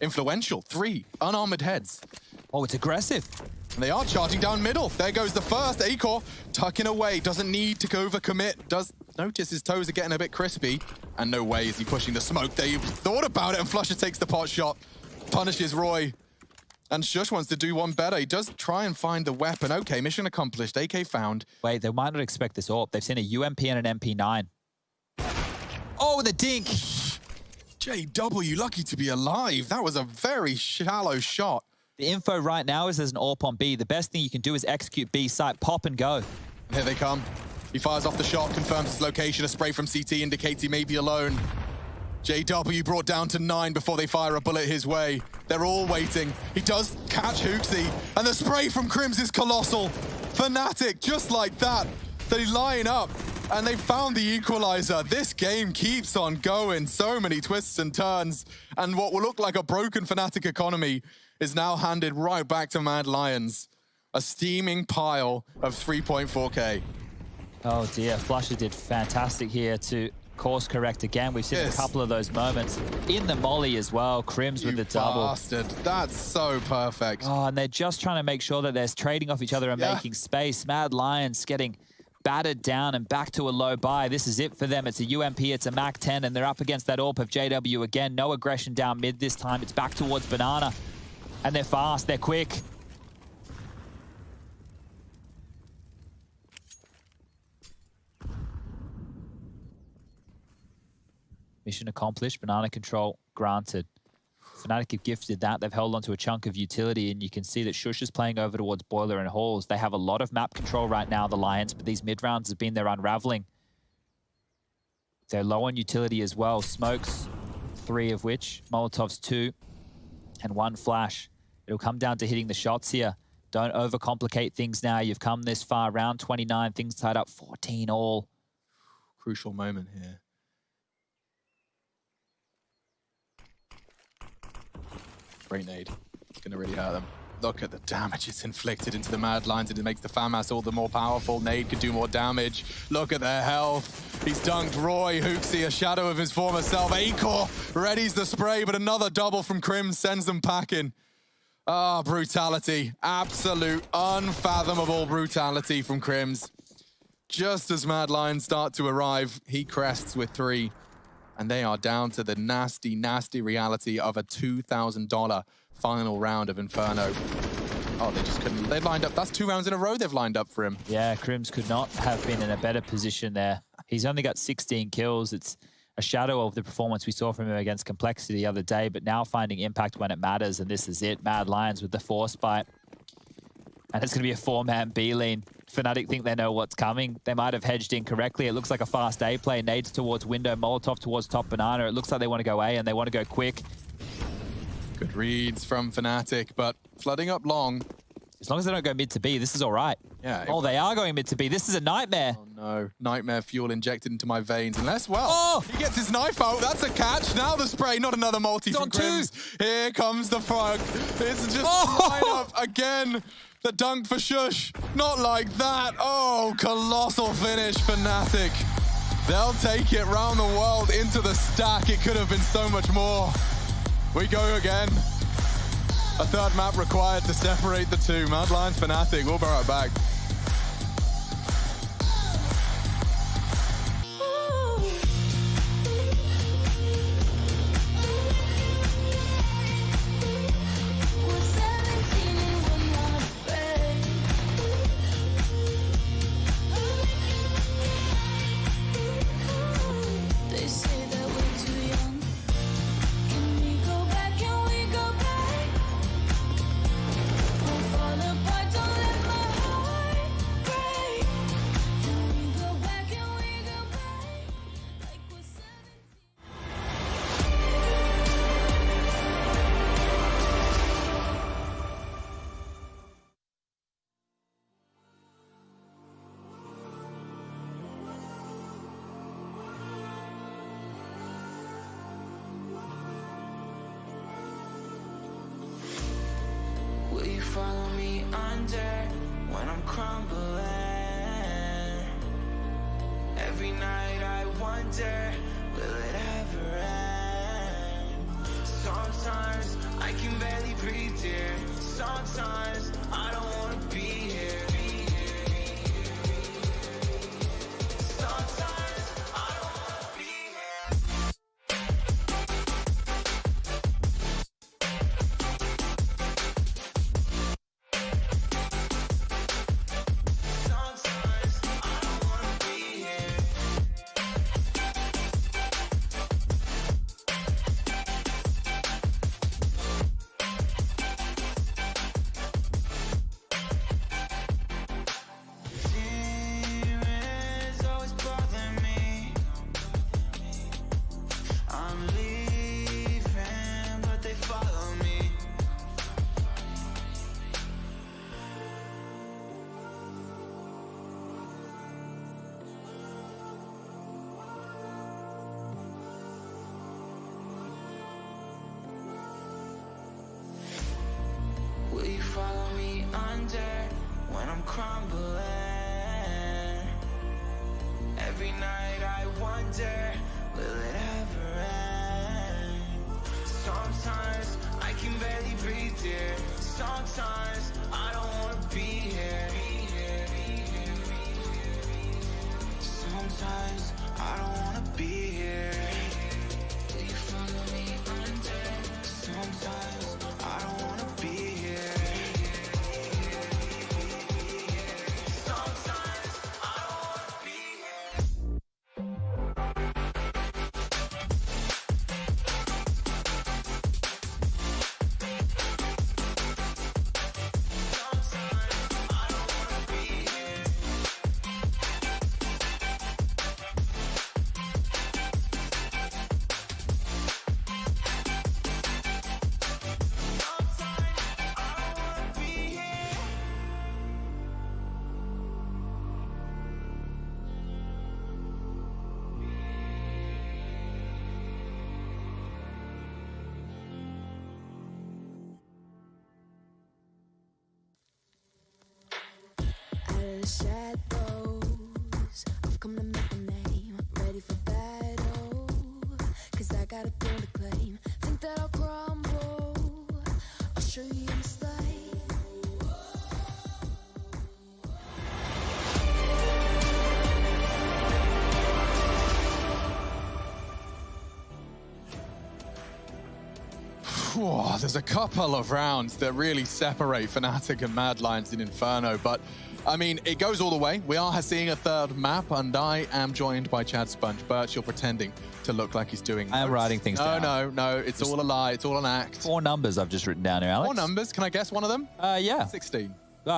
influential. 3 unarmored heads. Oh, it's aggressive. And they are charging down middle. There goes the first. Acor tucking away. Doesn't need to overcommit. Does notice his toes are getting a bit crispy. And no way is he pushing the smoke. They thought about it, and Flusher takes the pot shot. Punishes Roy. And Shush wants to do one better. He does try and find the weapon. Okay, mission accomplished. AK found. Wait, they might not expect this AWP. They've seen a UMP and an MP9. Oh, the dink. JW, lucky to be alive. That was a very shallow shot. The info right now is there's an AWP on B. The best thing you can do is execute B site, pop and go. Here they come. He fires off the shot, confirms his location. A spray from CT indicates he may be alone. JW brought down to 9 before they fire a bullet his way. They're all waiting. He does catch Hooksy, and the spray from Crims is colossal. Fnatic, just like that. They line up, and they found the equalizer. This game keeps on going. So many twists and turns, and what will look like a broken Fnatic economy is now handed right back to Mad Lions. A steaming pile of 3.4K. Oh dear, Flusher did fantastic here to course correct again. We've seen a couple of those moments. In the molly as well, Crims with the double. Bastard, that's so perfect. Oh, and they're just trying to make sure that they're trading off each other and making space. Mad Lions getting battered down and back to a low buy. This is it for them. It's a UMP, it's a Mac 10, and they're up against that AWP of JW again. No aggression down mid this time. It's back towards Banana. And they're fast, they're quick. Mission accomplished. Banana control granted. Fnatic have gifted that. They've held onto a chunk of utility, and you can see that Shush is playing over towards Boiler and Halls. They have a lot of map control right now, the Lions, but these mid-rounds have been their unraveling. They're low on utility as well. Smokes, 3 of which. Molotovs, 2. And 1 flash. It'll come down to hitting the shots here. Don't overcomplicate things now. You've come this far. Round 29, things tied up 14 all. Crucial moment here. Great nade. It's going to really hurt them. Look at the damage it's inflicted into the Mad Lions, and it makes the FAMAS all the more powerful. Nade could do more damage. Look at their health. He's dunked Roy. Hooksy, a shadow of his former self. Acor readies the spray, but another double from Crim sends them packing. Ah, brutality. Absolute, unfathomable brutality from Crims. Just as Mad Lions start to arrive, he crests with 3. And they are down to the nasty, nasty reality of a $2,000 final round of Inferno. Oh, they just couldn't. They lined up. That's 2 rounds in a row they've lined up for him. Yeah, Crims could not have been in a better position there. He's only got 16 kills. It's a shadow of the performance we saw from him against Complexity the other day, but now finding impact when it matters, and this is it. Mad Lions with the Force Bite. And it's going to be a 4-man B-lean. Fnatic think they know what's coming. They might have hedged incorrectly. It looks like a fast A play. Nades towards window, Molotov towards top banana. It looks like they want to go A, and they want to go quick. Good reads from Fnatic, but flooding up long. As long as they don't go mid to B, this is all right. Yeah. Oh, they are going mid to B. This is a nightmare. Oh, no. Nightmare fuel injected into my veins. Unless, well, he gets his knife out. That's a catch. Now the spray. Not another multi from Crims. Here comes the frog. It's just line up again. The dunk for Shush. Not like that. Oh, colossal finish for Fnatic. They'll take it round the world into the stack. It could have been so much more. We go again. A 3rd map required to separate the 2. Mad Lions, Fnatic. We'll be right back. Will you follow me under when I'm crumbling? Every night I wonder, will it ever end? Sometimes I can barely breathe, dear. Sometimes I don't wanna be here. Sometimes I don't wanna be here. Sometimes I don't wanna be here. of the shadows. I've come to make a name, ready for battle. Cause I got a throne to claim. Think that I'll crumble, I'll show you in the slide. Whoa, there's a couple of rounds that really separate Fnatic and Mad Lions in Inferno, but I mean, it goes all the way. We are seeing a third map, and I am joined by Chad Sponge Birch. You're pretending to look like he's doing I am notes. writing things down. No, it's all a lie. It's all an act. 4 numbers I've just written down here, Alex. 4 numbers. Can I guess one of them? Yeah. 16.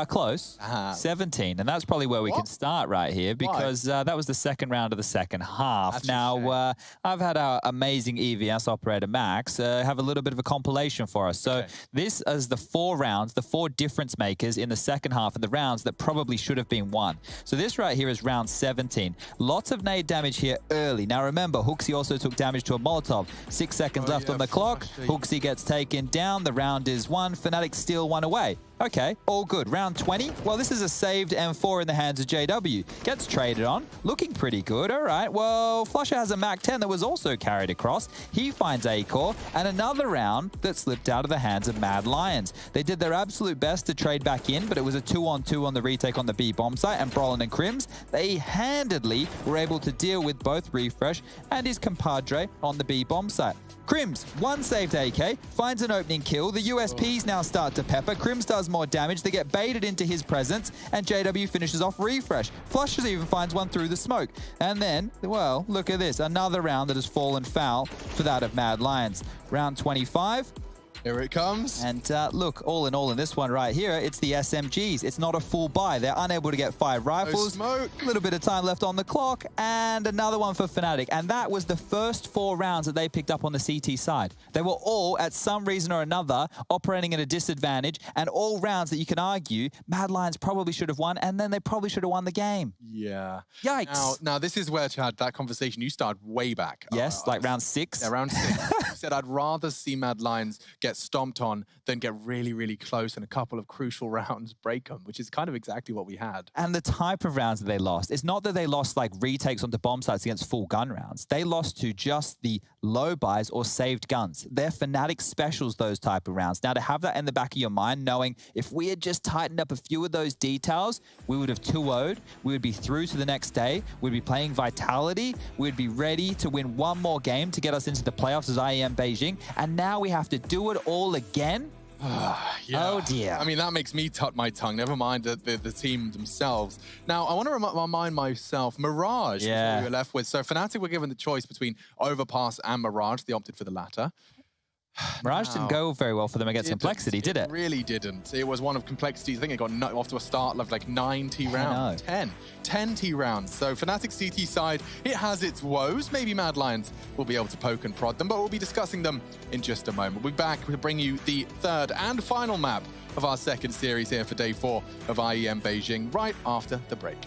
Close. 17. And that's probably where we can start right here because that was the second round of the second half. That's now, I've had our amazing EVS operator, Max, have a little bit of a compilation for us. So this is the 4 rounds, the 4 difference makers in the second half of the rounds that probably should have been won. So this right here is round 17. Lots of nade damage here early. Now, remember, Hooksy also took damage to a Molotov. 6 seconds left on the clock. Hooksy gets taken down. The round is won. Fnatic steal 1 away. Okay, all good. Round 20. Well, this is a saved M4 in the hands of JW. Gets traded on. Looking pretty good. All right. Well, Flusher has a MAC-10 that was also carried across. He finds A-Core. And another round that slipped out of the hands of Mad Lions. They did their absolute best to trade back in, but it was a 2-on-2 on the retake on the B bomb site. And Brolin and Crims, they handedly were able to deal with both Refresh and his compadre on the B bomb site. Crims, 1 saved AK, finds an opening kill. The USPs now start to pepper. Crims does more damage. They get baited into his presence, and JW finishes off Refresh. Flushes even finds one through the smoke. And then, well, look at this. Another round that has fallen foul for that of Mad Lions. Round 25. Here it comes. And look, all in this one right here, it's the SMGs. It's not a full buy. They're unable to get 5 rifles. Smoke. A little bit of time left on the clock, and another one for Fnatic. And that was the first 4 rounds that they picked up on the CT side. They were all, at some reason or another, operating at a disadvantage, and all rounds that you can argue Mad Lions probably should have won, and then they probably should have won the game. Yeah. Yikes. Now this is where, Chad, that conversation you started way back. Yes, like round 6. Yeah, round 6. You said I'd rather see Mad Lions get stomped on than get really, really close and a couple of crucial rounds break them, which is kind of exactly what we had. And the type of rounds that they lost, it's not that they lost like retakes onto bomb sites against full gun rounds. They lost to just the low buys or saved guns. They're Fnatic specials, those type of rounds. Now, to have that in the back of your mind, knowing if we had just tightened up a few of those details, we would have 2-0'd, we would be through to the next day, we'd be playing Vitality, we'd be ready to win 1 more game to get us into the playoffs as IEM Beijing, and now we have to do it all again? Yeah. Oh dear. I mean, that makes me tut my tongue, never mind the team themselves. Now, I want to remind myself, Mirage is what we were left with. So Fnatic were given the choice between Overpass and Mirage. They opted for the latter. Mirage didn't go very well for them against Complexity, did it? It really didn't. It was one of Complexity's, I think it got off to a start of like 9 T rounds. 10 T rounds. So Fnatic's CT side, it has its woes. Maybe Mad Lions will be able to poke and prod them, but we'll be discussing them in just a moment. We'll be back to bring you the 3rd and final map of our 2nd series here for day 4 of IEM Beijing right after the break.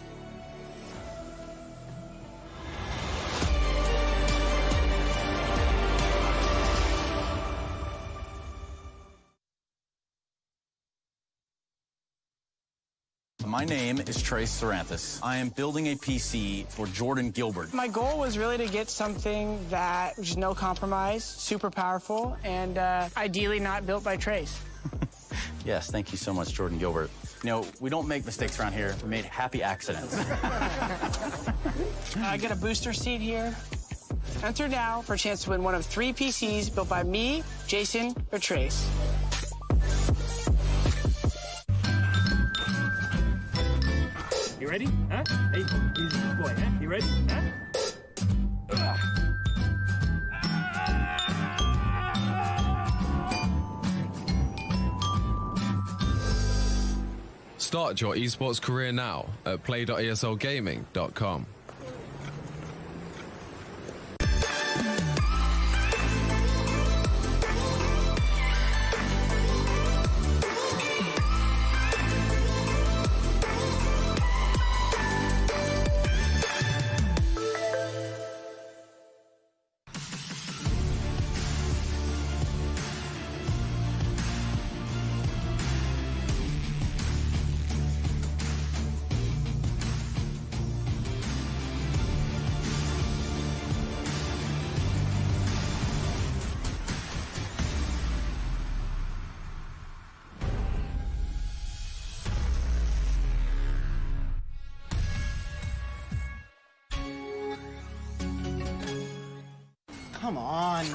My name is Trace Saranthus. I am building a PC for Jordan Gilbert. My goal was really to get something that was no compromise, super powerful, and ideally not built by Trace. Yes, thank you so much, Jordan Gilbert. You know, we don't make mistakes around here. We made happy accidents. I get a booster seat here. Enter now for a chance to win one of 3 PCs built by me, Jason, or Trace. You ready? Huh? Hey, he's a good boy, huh? You ready? Huh? Start your esports career now at play.eslgaming.com. come on.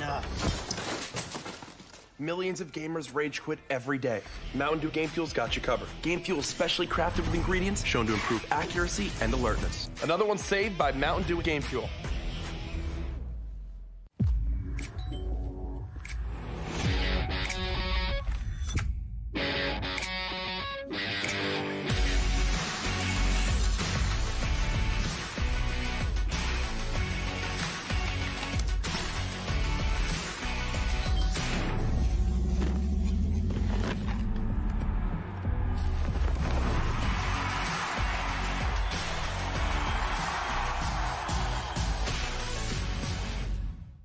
Millions of gamers rage quit every day. Mountain Dew Game Fuel's got you covered. Game Fuel is specially crafted with ingredients shown to improve accuracy and alertness. Another one saved by Mountain Dew Game Fuel.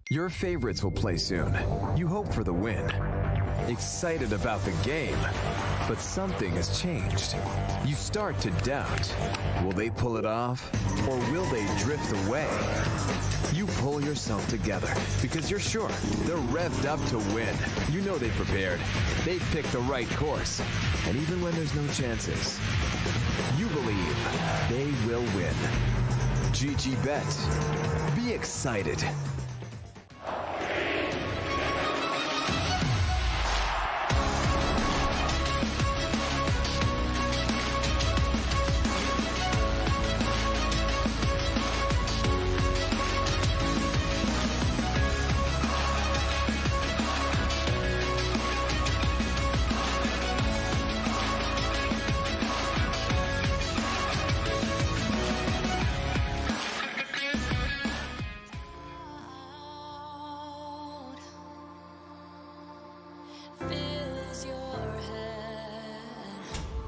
Your favorites will play soon. You hope for the win. Excited about the game, but something has changed. You start to doubt. Will they pull it off, or will they drift away? You pull yourself together because you're sure they're revved up to win. You know they've prepared. They've picked the right course. And even when there's no chances, you believe they will win. GG Bet. Be excited. Fills your head,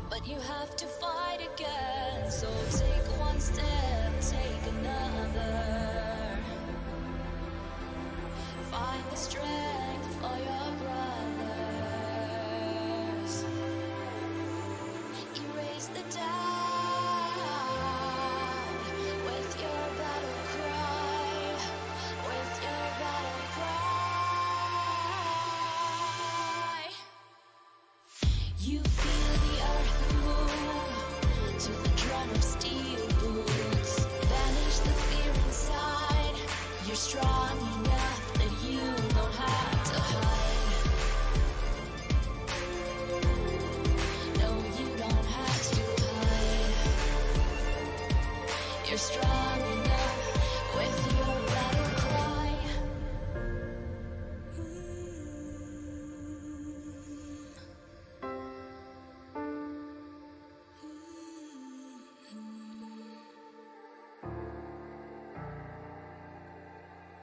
but you have to fight again. So take one step, take another. Find the strength for your brothers. Erase the doubt with your battle cry. With your battle cry. You feel the earth move to the drum of steel boots. Banish the fear inside. You're strong enough that you don't have to hide. No, you don't have to hide. You're strong enough with your battle cry.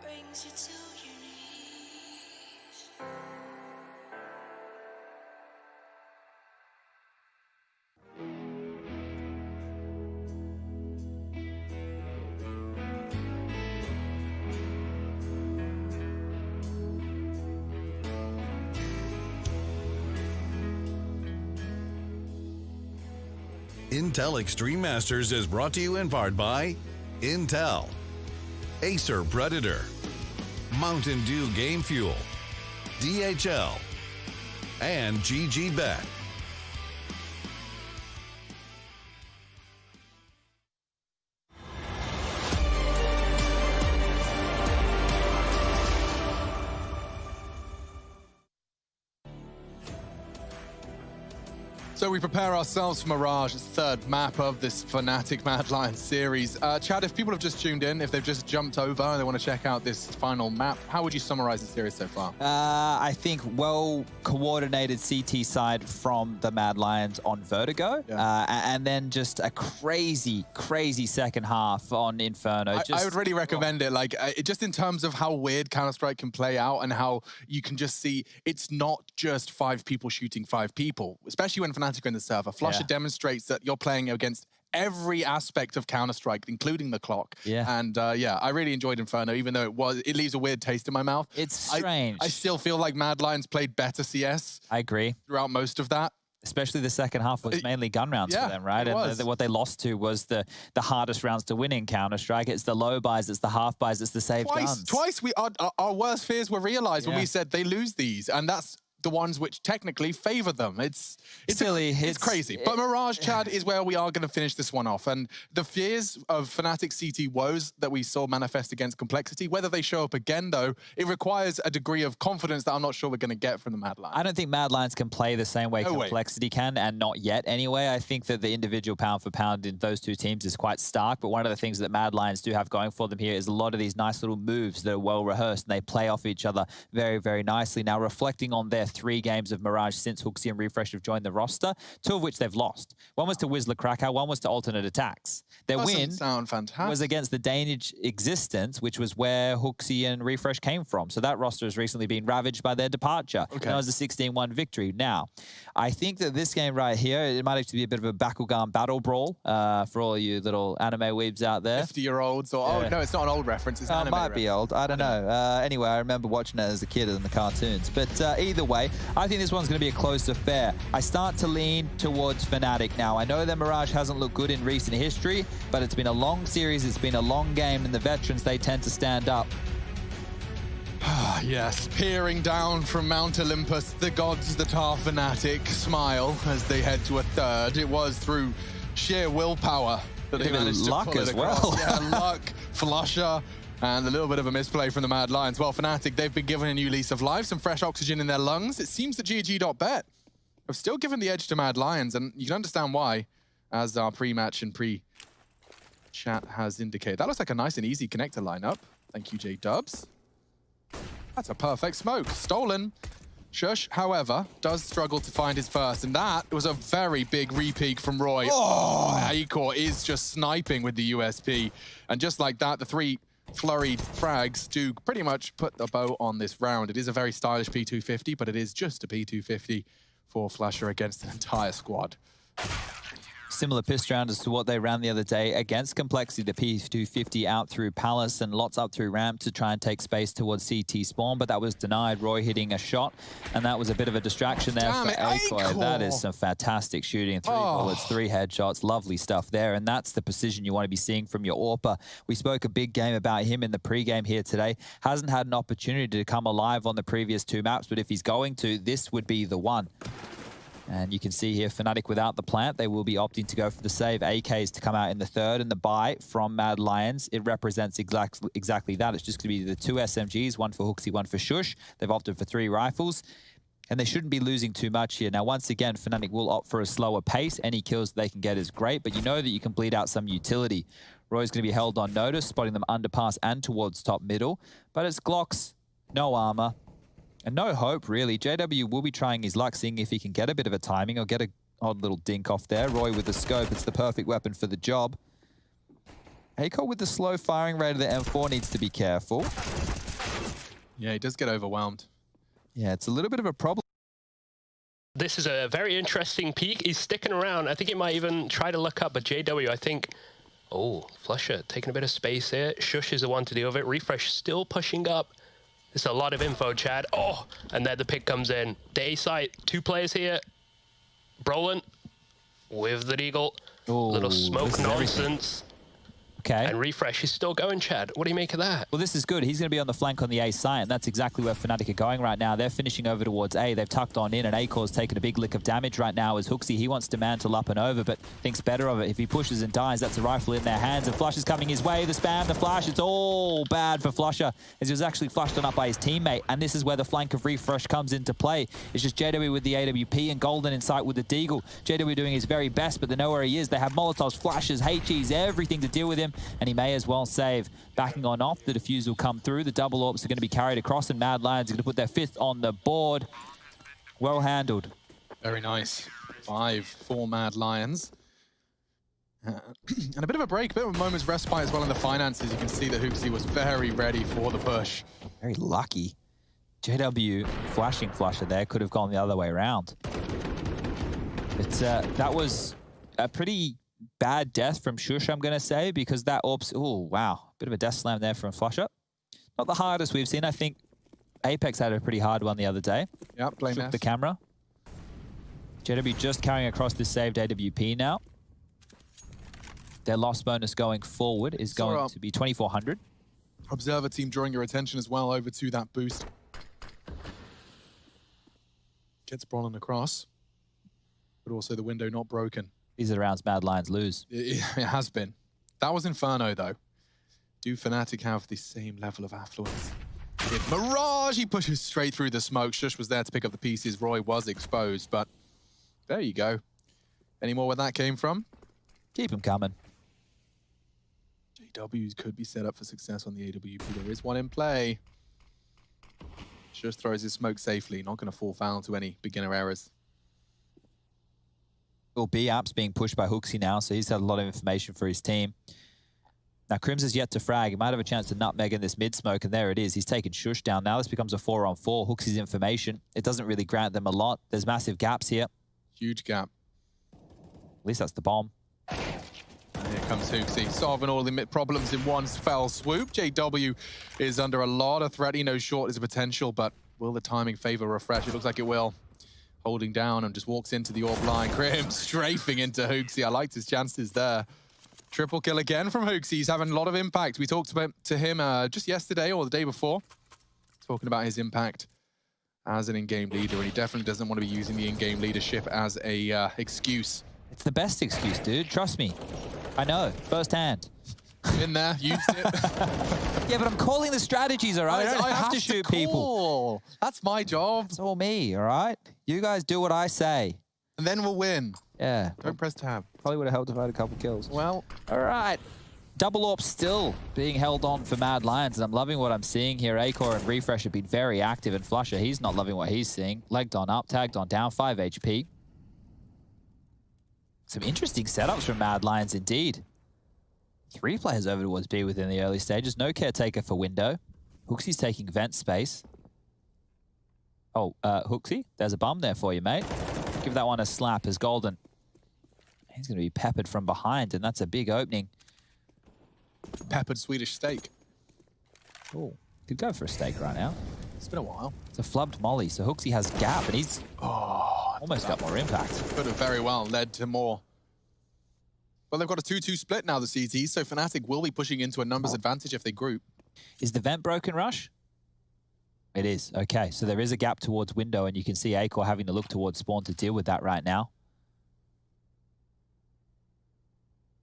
Brings you to your knees. Intel Extreme Masters is brought to you in part by Intel, Acer Predator, Mountain Dew Game Fuel, DHL, and GG Bet. So we prepare ourselves for Mirage, its third map of this Fnatic Mad Lions series. Chad, if people have just tuned in, if they've just jumped over and they want to check out this final map, how would you summarize the series so far? I think well-coordinated CT side from the Mad Lions on Vertigo, and then just a crazy, crazy second half on Inferno. I would really recommend it. Like, just in terms of how weird Counter-Strike can play out and how you can just see it's not just 5 people shooting 5 people, especially when Fnatic are in the server. Flusher demonstrates that you're playing against every aspect of Counter-Strike, including the clock. And yeah, I really enjoyed Inferno, even though it leaves a weird taste in my mouth. It's strange. I still feel like Mad Lions played better CS. I agree. Throughout most of that. Especially the second half was mainly gun rounds for them, right? And what they lost to was the hardest rounds to win in Counter-Strike. It's the low buys, it's the half buys, it's the saved guns. Twice our worst fears were realized when we said they lose these. And that's the ones which technically favor them. It's silly. It's crazy. But Mirage, Chad, is where we are going to finish this one off. And the fears of Fnatic CT woes that we saw manifest against Complexity, whether they show up again, though, it requires a degree of confidence that I'm not sure we're going to get from the Mad Lions. I don't think Mad Lions can play the same way Complexity can, and not yet anyway. I think that the individual pound for pound in those two teams is quite stark, but one of the things that Mad Lions do have going for them here is a lot of these nice little moves that are well rehearsed, and they play off each other very, very nicely. Now, reflecting on their 3 games of Mirage since Hooksy and Refresh have joined the roster, 2 of which they've lost. One was to Whistler Krakow, one was to Alternate Attacks. Their win was against the Danish Existence, which was where Hooksy and Refresh came from. So that roster has recently been ravaged by their departure. That was a 16-1 victory. Now, I think that this game right here, it might actually be a bit of a Bakugan battle brawl for all of you little anime weebs out there. 50-year-olds or, oh, no, it's not an old reference. It's an anime might be old. I don't know. Anyway, I remember watching it as a kid in the cartoons. But either way, I think this one's going to be a close affair. I start to lean towards Fnatic now. I know that Mirage hasn't looked good in recent history, but it's been a long series, it's been a long game, and the veterans, they tend to stand up. Yes, peering down from Mount Olympus, the gods that are Fnatic smile as they head to a third. It was through sheer willpower that they managed to pull it across. Yeah, luck, Flusher, and a little bit of a misplay from the Mad Lions. Well, Fnatic, they've been given a new lease of life, some fresh oxygen in their lungs. It seems that GG.bet have still given the edge to Mad Lions, and you can understand why, as our pre-match and pre-chat has indicated. That looks like a nice and easy connector lineup. Thank you, J-Dubs. That's a perfect smoke. Stolen. Shush, however, does struggle to find his first, and that was a very big re-peek from Roy. Oh, Acor is just sniping with the USP. And just like that, the 3 flurried frags do pretty much put the bow on this round. It is a very stylish P250, but it is just a P250 for Flusher against an entire squad. Similar piss round as to what they ran the other day against Complexity, the P250 out through Palace and lots up through ramp to try and take space towards CT spawn, but that was denied. Roy hitting a shot, and that was a bit of a distraction there for Acor. That is some fantastic shooting. 3 bullets, 3 headshots, lovely stuff there, and that's the precision you want to be seeing from your AWPer. We spoke a big game about him in the pregame here today. Hasn't had an opportunity to come alive on the previous 2 maps, but if he's going to, this would be the one. And you can see here, Fnatic without the plant, they will be opting to go for the save. AKs to come out in the third, and the buy from Mad Lions, it represents exactly that. It's just going to be the 2 SMGs, 1 for Hooksy, 1 for Shush. They've opted for 3 rifles, and they shouldn't be losing too much here. Now, once again, Fnatic will opt for a slower pace. Any kills they can get is great, but you know that you can bleed out some utility. Roy's going to be held on notice, spotting them underpass and towards top middle, but it's Glocks, no armor. And no hope, really. JW will be trying his luck, seeing if he can get a bit of a timing or get an odd little dink off there. Roy with the scope, it's the perfect weapon for the job. Acor with the slow firing rate of the M4 needs to be careful. Yeah, he does get overwhelmed. Yeah, it's a little bit of a problem. This is a very interesting peak. He's sticking around. I think he might even try to look up, but JW, I think... Oh, Flusher taking a bit of space here. Shush is the one to deal with it. Refresh still pushing up. It's a lot of info, Chad. Oh, and then the pick comes in. The A site, 2 players here. Brolin with the Deagle. Little smoke nonsense. Okay. And Refresh is still going, Chad. What do you make of that? Well, this is good. He's going to be on the flank on the A site, and that's exactly where Fnatic are going right now. They're finishing over towards A. They've tucked on in, and Acor's taken a big lick of damage right now as Hooksy. He wants to mantle up and over, but thinks better of it. If he pushes and dies, that's a rifle in their hands, and Flush is coming his way. The spam, the flash, it's all bad for Flusher, as he was actually flushed on up by his teammate, and this is where the flank of Refresh comes into play. It's just JW with the AWP and Golden in sight with the Deagle. JW doing his very best, but they know where he is. They have Molotovs, flashes, HEs, everything to deal with him, and he may as well save. Backing on off, the defuse will come through. The double AWPs are going to be carried across, and Mad Lions are going to put their 5th on the board. Well handled. Very nice. 5 for Mad Lions. And a bit of a break, a bit of a moment's respite as well in the finances. You can see that Hooksy was very ready for the push. Very lucky. JW flashing Flusher there, could have gone the other way around. But that was a pretty bad death from Shush, I'm going to say, because that AWP's... Oh, wow. Bit of a death slam there from Flusher. Not the hardest we've seen. I think Apex had a pretty hard one the other day. Yep, blame the camera. JW just carrying across this saved AWP now. Their loss bonus going forward is going to be 2,400. Observer team drawing your attention as well over to that boost. Gets Brolin across, but also the window not broken. These are the rounds Mad Lions lose. It has been. That was Inferno, though. Do Fnatic have the same level of affluence? With Mirage, he pushes straight through the smoke. Shush was there to pick up the pieces. Roy was exposed, but there you go. Any more where that came from? Keep him coming. JWs could be set up for success on the AWP. There is one in play. Shush throws his smoke safely. Not going to fall foul to any beginner errors. Well, B app's being pushed by Hooksy now, so he's had a lot of information for his team. Now, Crims is yet to frag. He might have a chance to nutmeg in this mid smoke, and there it is. He's taken Shush down. Now this becomes a 4-on-4. Hooksy's information. It doesn't really grant them a lot. There's massive gaps here. Huge gap. At least that's the bomb. And here comes Hooksy, solving all the problems in one fell swoop. JW is under a lot of threat. He knows short is a potential, but will the timing favor Refresh? It looks like it will. Holding down and just walks into the AWP line. Crims strafing into Hooksy. I liked his chances there. Triple kill again from Hooksy. He's having a lot of impact. We talked about to him just yesterday or the day before, talking about his impact as an in-game leader, and he definitely doesn't want to be using the in-game leadership as a excuse. It's the best excuse, dude. Trust me. I know, firsthand. In there, used it. Yeah, but I'm calling the strategies, all right? I don't have to shoot people. That's my job. It's all me, all right? You guys do what I say. And then we'll win. Yeah. Don't press tab. Probably would have helped if I had a couple kills. Well, all right. Double AWP still being held on for Mad Lions, and I'm loving what I'm seeing here. Acor and Refresh have been very active, and Flusher, he's not loving what he's seeing. Legged on up, tagged on down, 5 HP. Some interesting setups from Mad Lions indeed. 3 players over towards B within the early stages. No caretaker for window. Hooksy's taking vent space. Oh, Hooksy, there's a bum there for you, mate. Give that one a slap as Golden. He's going to be peppered from behind, and that's a big opening. Peppered Swedish steak. Oh, could go for a steak right now. It's been a while. It's a flubbed molly, so Hooksy has gap, and he's almost got more impact. Could have very well led to more. Well, they've got a 2-2 split now, the CT, so Fnatic will be pushing into a numbers advantage if they group. Is the vent broken, Rush? It is. Okay, so there is a gap towards window, and you can see Acor having to look towards spawn to deal with that right now.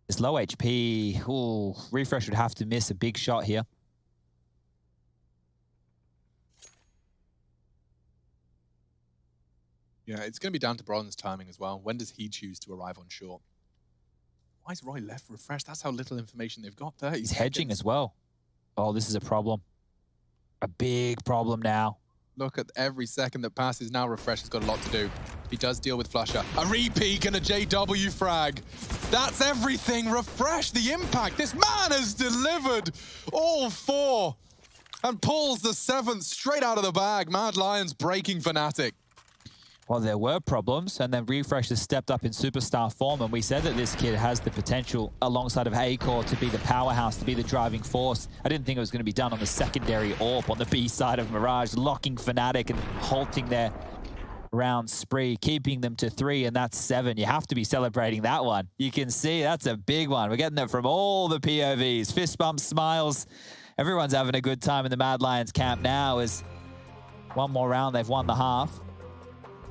This low HP, ooh, Refresh would have to miss a big shot here. Yeah, it's going to be down to Bron's timing as well. When does he choose to arrive on short? Why is Roy left Refresh? That's how little information they've got there. He's hedging as well. Oh, this is a problem. A big problem now. Look at every second that passes now. Refresh has got a lot to do. He does deal with Flusher. A repeat and a JW frag. That's everything. Refresh, the impact. This man has delivered all 4 and pulls the 7th straight out of the bag. Mad Lions breaking Fnatic. Well, there were problems, and then Refresh has stepped up in superstar form, and we said that this kid has the potential, alongside of Acor, to be the powerhouse, to be the driving force. I didn't think it was going to be done on the secondary AWP on the B side of Mirage, locking Fnatic and halting their round spree, keeping them to 3, and that's 7. You have to be celebrating that one. You can see that's a big one. We're getting it from all the POVs. Fist bumps, smiles. Everyone's having a good time in the Mad Lions camp now as one more round, they've won the half.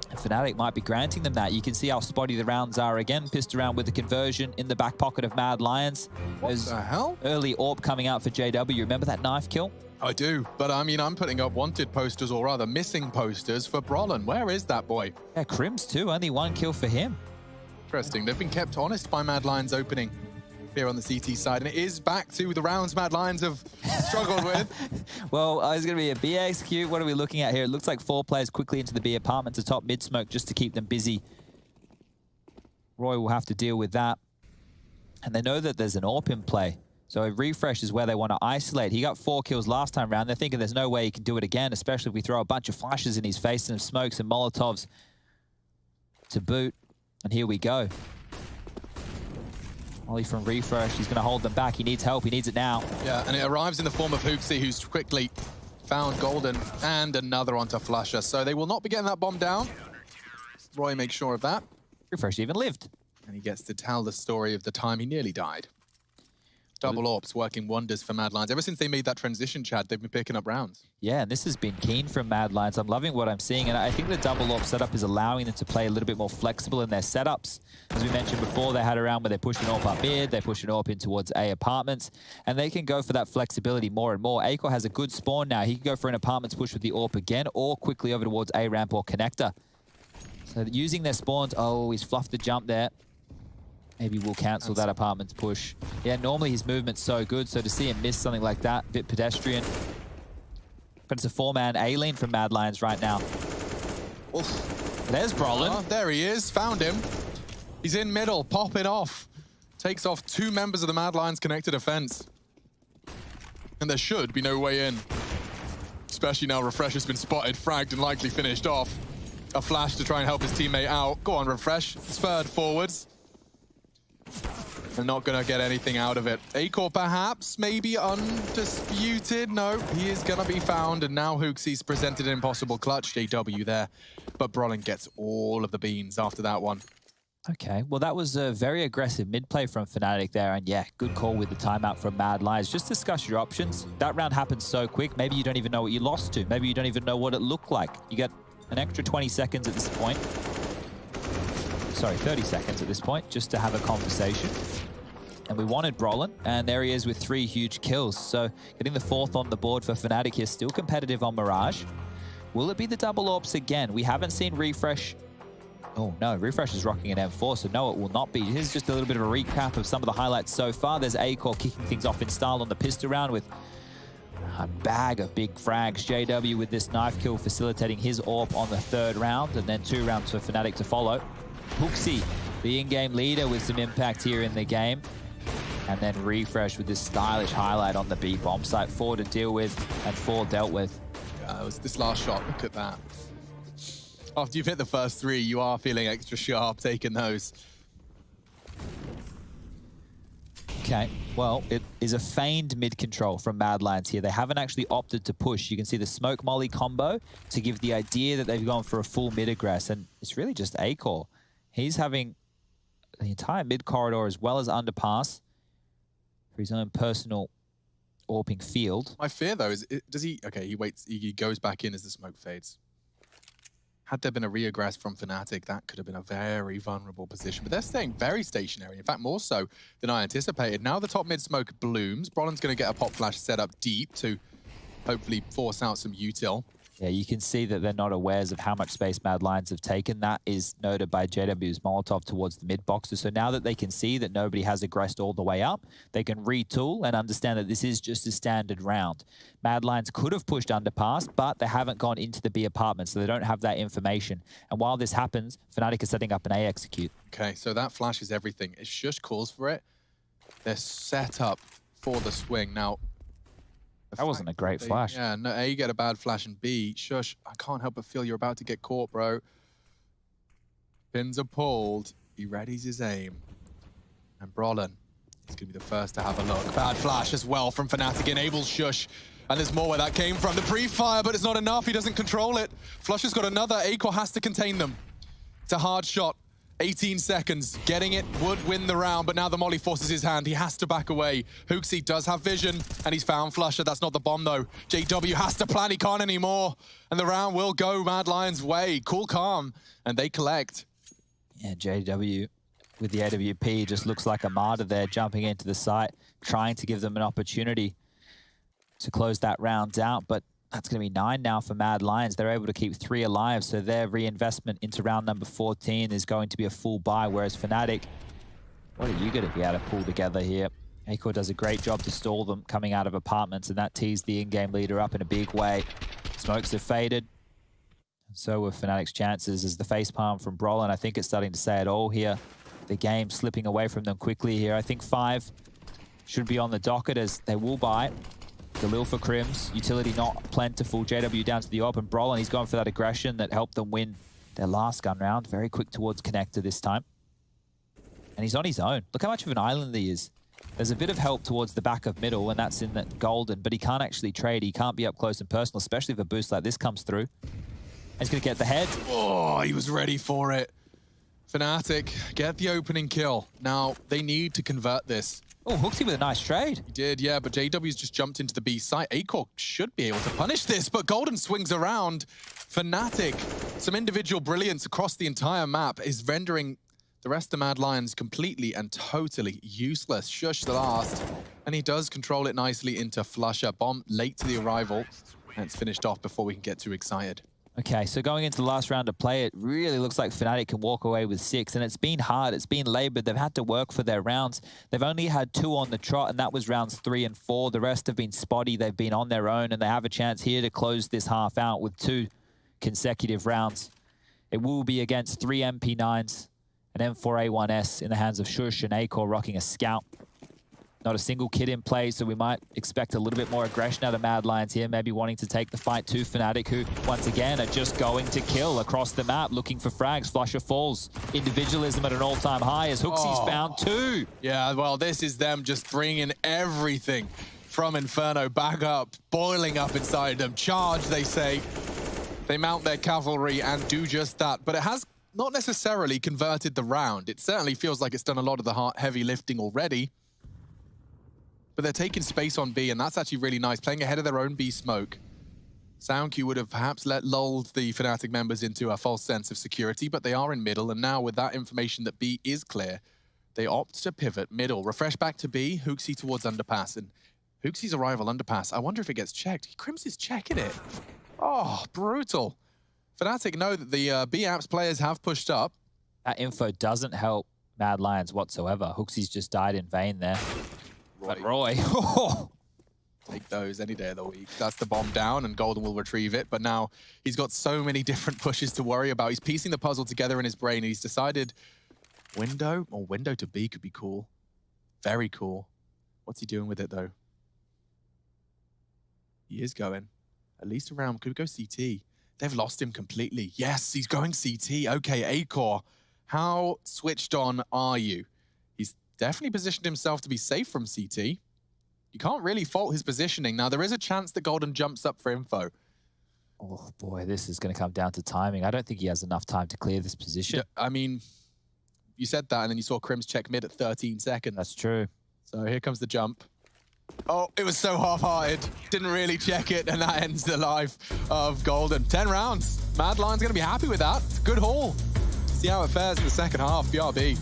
And Fnatic might be granting them that. You can see how spotty the rounds are again. Pissed around with the conversion in the back pocket of Mad Lions. What the hell? Early AWP coming out for JW. Remember that knife kill? I do, but I mean, I'm putting up wanted posters, or rather missing posters for Brolin. Where is that boy? Yeah, Crims too. Only 1 kill for him. Interesting. They've been kept honest by Mad Lions opening here on the CT side, and it is back to the rounds Mad Lions have struggled with. Well, it's going to be a B execute. What are we looking at here? It looks like 4 players quickly into the B apartment to top mid smoke just to keep them busy. Roy will have to deal with that. And they know that there's an AWP in play. So a Refresh is where they want to isolate. He got 4 kills last time round. They're thinking there's no way he can do it again, especially if we throw a bunch of flashes in his face and smokes and Molotovs to boot. And here we go. Ollie from Refresh, he's going to hold them back. He needs help. He needs it now. Yeah, and it arrives in the form of Hooksy, who's quickly found Golden and another onto Flusher. So they will not be getting that bomb down. Roy makes sure of that. Refresh even lived. And he gets to tell the story of the time he nearly died. Double AWPs working wonders for Mad Lions. Ever since they made that transition, Chad, they've been picking up rounds. Yeah, and this has been keen from Mad Lions. I'm loving what I'm seeing, and I think the double AWP setup is allowing them to play a little bit more flexible in their setups. As we mentioned before, they had a round where they pushed an AWP up mid, they pushed an AWP in towards A apartments, and they can go for that flexibility more and more. Acor has a good spawn now. He can go for an apartments push with the AWP again, or quickly over towards A ramp or connector. So using their spawns, oh, he's fluffed the jump there. Maybe we'll cancel that apartments push. Yeah, normally his movement's so good, so to see him miss something like that, a bit pedestrian. But it's a 4-man A lane from Mad Lions right now. Oof. There's Brolin. Oh, there he is, found him. He's in middle, popping off. Takes off 2 members of the Mad Lions connected defense. And there should be no way in. Especially now Refresh has been spotted, fragged, and likely finished off. A flash to try and help his teammate out. Go on, Refresh. Spurred forwards. They're not going to get anything out of it. Acor perhaps, maybe undisputed. No, he is going to be found. And now Hooksy's presented an impossible clutch. JW there. But Brolin gets all of the beans after that one. Okay, well, that was a very aggressive mid-play from Fnatic there. And yeah, good call with the timeout from Mad Lions. Just discuss your options. That round happened so quick. Maybe you don't even know what you lost to. Maybe you don't even know what it looked like. You get an extra 20 seconds at this point. Sorry, 30 seconds at this point, just to have a conversation. And we wanted Brolin, and there he is with 3 huge kills. So getting the 4th on the board for Fnatic here, still competitive on Mirage. Will it be the double AWPs again? We haven't seen Refresh. Oh no, Refresh is rocking an M4, so no, it will not be. Here's just a little bit of a recap of some of the highlights so far. There's Acor kicking things off in style on the pistol round with a bag of big frags. JW with this knife kill facilitating his AWP on the 3rd round, and then 2 rounds for Fnatic to follow. Hooksy, the in-game leader with some impact here in the game. And then Refresh with this stylish highlight on the B bomb site. 4 to deal with and 4 dealt with. It was this last shot, look at that. After you've hit the first 3, you are feeling extra sharp taking those. Okay, well, it is a feigned mid-control from Mad Lions here. They haven't actually opted to push. You can see the smoke molly combo to give the idea that they've gone for a full mid-aggress, and it's really just Acor. He's having the entire mid-corridor as well as underpass for his own personal AWPing field. My fear, though, is does he... Okay, he waits, he goes back in as the smoke fades. Had there been a re-aggress from Fnatic, that could have been a very vulnerable position. But they're staying very stationary, in fact, more so than I anticipated. Now the top mid smoke blooms. Brolin's going to get a pop flash set up deep to hopefully force out some util. Yeah, you can see that they're not aware of how much space Mad Lions have taken. That is noted by JW's Molotov towards the mid boxes. So now that they can see that nobody has aggressed all the way up, they can retool and understand that this is just a standard round. Mad Lions could have pushed underpass, but they haven't gone into the B apartment, so they don't have that information. And while this happens, Fnatic is setting up an A execute. Okay, so that flash is everything. If Shush calls for it, they're set up for the swing. Now, that wasn't a great flash. Yeah, no, A, you get a bad flash, and B, Shush, I can't help but feel you're about to get caught, bro. Pins are pulled. He readies his aim. And Brolin is going to be the first to have a look. Bad flash as well from Fnatic, enables Shush. And there's more where that came from. The pre-fire, but it's not enough. He doesn't control it. Flush has got another. Acor has to contain them. It's a hard shot. 18 seconds. Getting it would win the round, but now the molly forces his hand. He has to back away. Hooksy does have vision, and he's found Flusher. That's not the bomb, though. JW has to plan. He can't anymore. And the round will go Mad Lions' way. Cool, calm, and they collect. Yeah, JW with the AWP just looks like a martyr there, jumping into the site, trying to give them an opportunity to close that round out, but that's going to be 9 now for Mad Lions. They're able to keep 3 alive, so their reinvestment into round number 14 is going to be a full buy, whereas Fnatic, what are you going to be able to pull together here? Acor does a great job to stall them coming out of apartments, and that tees the in-game leader up in a big way. Smokes have faded. So were Fnatic's chances as the facepalm from Brolin. I think it's starting to say it all here. The game slipping away from them quickly here. I think 5 should be on the docket as they will buy. Galil for Crims, utility not plentiful. JW down to the open. Brolin, he's going for that aggression that helped them win their last gun round. Very quick towards connector this time. And he's on his own. Look how much of an island he is. There's a bit of help towards the back of middle, and that's in that golden, but he can't actually trade. He can't be up close and personal, especially if a boost like this comes through. He's going to get the head. Oh, he was ready for it. Fnatic get the opening kill. Now, they need to convert this. Oh, Hooksy with a nice trade. He did, yeah, but JW's just jumped into the B site. Acor should be able to punish this, but Golden swings around. Fnatic, some individual brilliance across the entire map is rendering the rest of Mad Lions completely and totally useless. Shush the last, and he does control it nicely into Flusher. Bomb late to the arrival, and it's finished off before we can get too excited. Okay, so going into the last round of play, it really looks like Fnatic can walk away with 6, and it's been hard, it's been labored. They've had to work for their rounds. They've only had 2 on the trot, and that was rounds 3 and 4. The rest have been spotty. They've been on their own, and they have a chance here to close this half out with 2 consecutive rounds. It will be against 3 MP9s, an M4A1S in the hands of Shush and Acor rocking a Scout. Not a single kid in play, so we might expect a little bit more aggression out of Mad Lions here, maybe wanting to take the fight to Fnatic, who, once again, are just going to kill across the map, looking for frags. Flusher falls. Individualism at an all-time high as Hooksy's found 2. Yeah, well, this is them just bringing everything from Inferno back up, boiling up inside them. Charge, they say. They mount their cavalry and do just that, but it has not necessarily converted the round. It certainly feels like it's done a lot of the heavy lifting already. But they're taking space on B, and that's actually really nice, playing ahead of their own B smoke. SoundQ would have perhaps lulled the Fnatic members into a false sense of security, but they are in middle, and now with that information that B is clear, they opt to pivot middle. Refresh back to B, Hooksy towards underpass, and Hooksy's arrival underpass, I wonder if it gets checked. Crims is checking it. Oh, brutal. Fnatic know that the B apps players have pushed up. That info doesn't help Mad Lions whatsoever. Hooksy's just died in vain there. But Roy, take those any day of the week. That's the bomb down, and Golden will retrieve it. But now he's got so many different pushes to worry about. He's piecing the puzzle together in his brain, and he's decided window or window to B could be cool. Very cool. What's he doing with it, though? He is going. At least around, could go CT. They've lost him completely. Yes, he's going CT. Okay, Acor, how switched on are you? He's definitely positioned himself to be safe from CT. You can't really fault his positioning. Now, there is a chance that Golden jumps up for info. Oh, boy, this is going to come down to timing. I don't think he has enough time to clear this position. Yeah, I mean, you said that, and then you saw Crims check mid at 13 seconds. That's true. So here comes the jump. Oh, it was so half-hearted. Didn't really check it, and that ends the life of Golden. 10 rounds. Mad Lion's going to be happy with that. It's a good haul. See how it fares in the second half. BRB.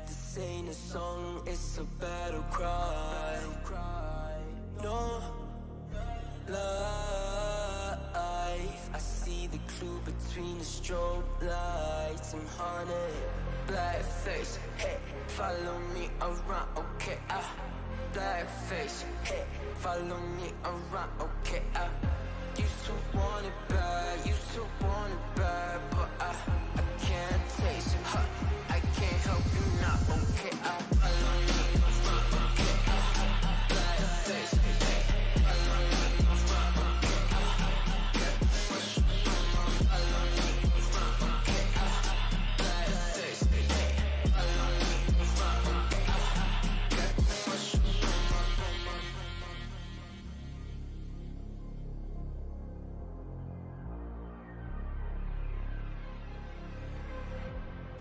This ain't a song, it's a battle cry. No life. I see the clue between the strobe lights. I'm haunted, black face. Hey, follow me around, okay? Black face. Hey, follow me around, okay? Used to want it bad, used to want it bad, but I can't taste it. I can't help you now, okay? Follow me around, okay? Black face. Hey, follow me around, okay? Follow me around, okay? Black face. Hey, follow me around, okay?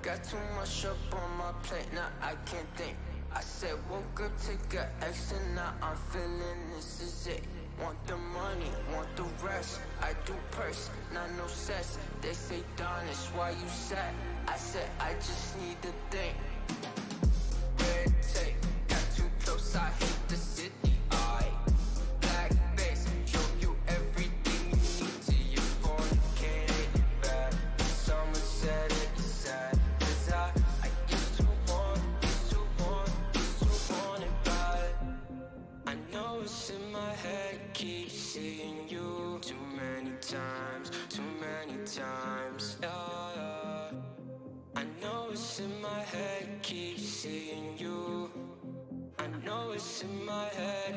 Got too much up on my plate, now I can't think. I said woke up, take a X, and now I'm feeling this is it. Want the money, want the rest. I do purse, not no cess. They say, Don, it's why you sad. I said, I just need to think. Red tape, got too close, I hit the city. Black face, show you everything you need to your phone, can't hit it back. Someone said it's sad. I used to want it bad. I know it's in my head, keep seeing in my head, keep seeing you. I know it's in my head.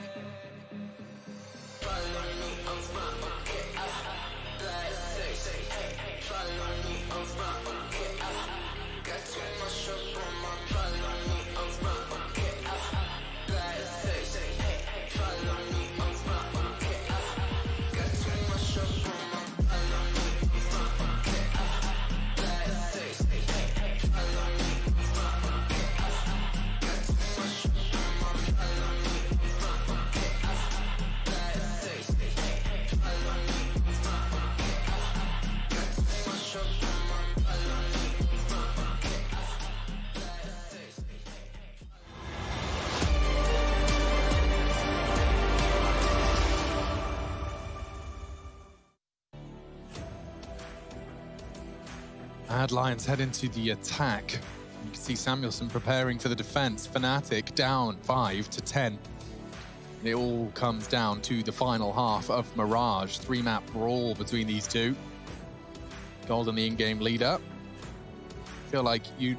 Follow me around, black face, follow me around, got too much up on my. Follow me around, black face, follow me around, got too much up on my. Follow me around, black face, follow me around, got too much up on my. Follow me around, black face, follow me around, got too much up on my. Follow me around, black face. Mad Lions head into the attack. You can see Samuelson preparing for the defense. Fnatic down 5-10. It all comes down to the final half of Mirage. 3-map brawl between these two. Golden, the in-game leader. I feel like your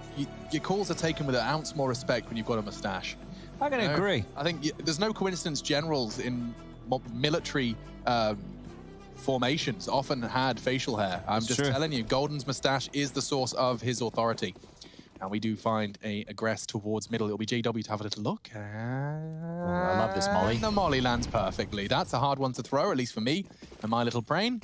calls are taken with an ounce more respect when you've got a mustache. I'm going to agree. I think there's no coincidence generals in military formations often had facial hair. I'm just telling you, Golden's mustache is the source of his authority. And we do find a aggress towards middle. It'll be JW to have a little look. I love this molly. The molly lands perfectly. That's a hard one to throw, at least for me and my little brain.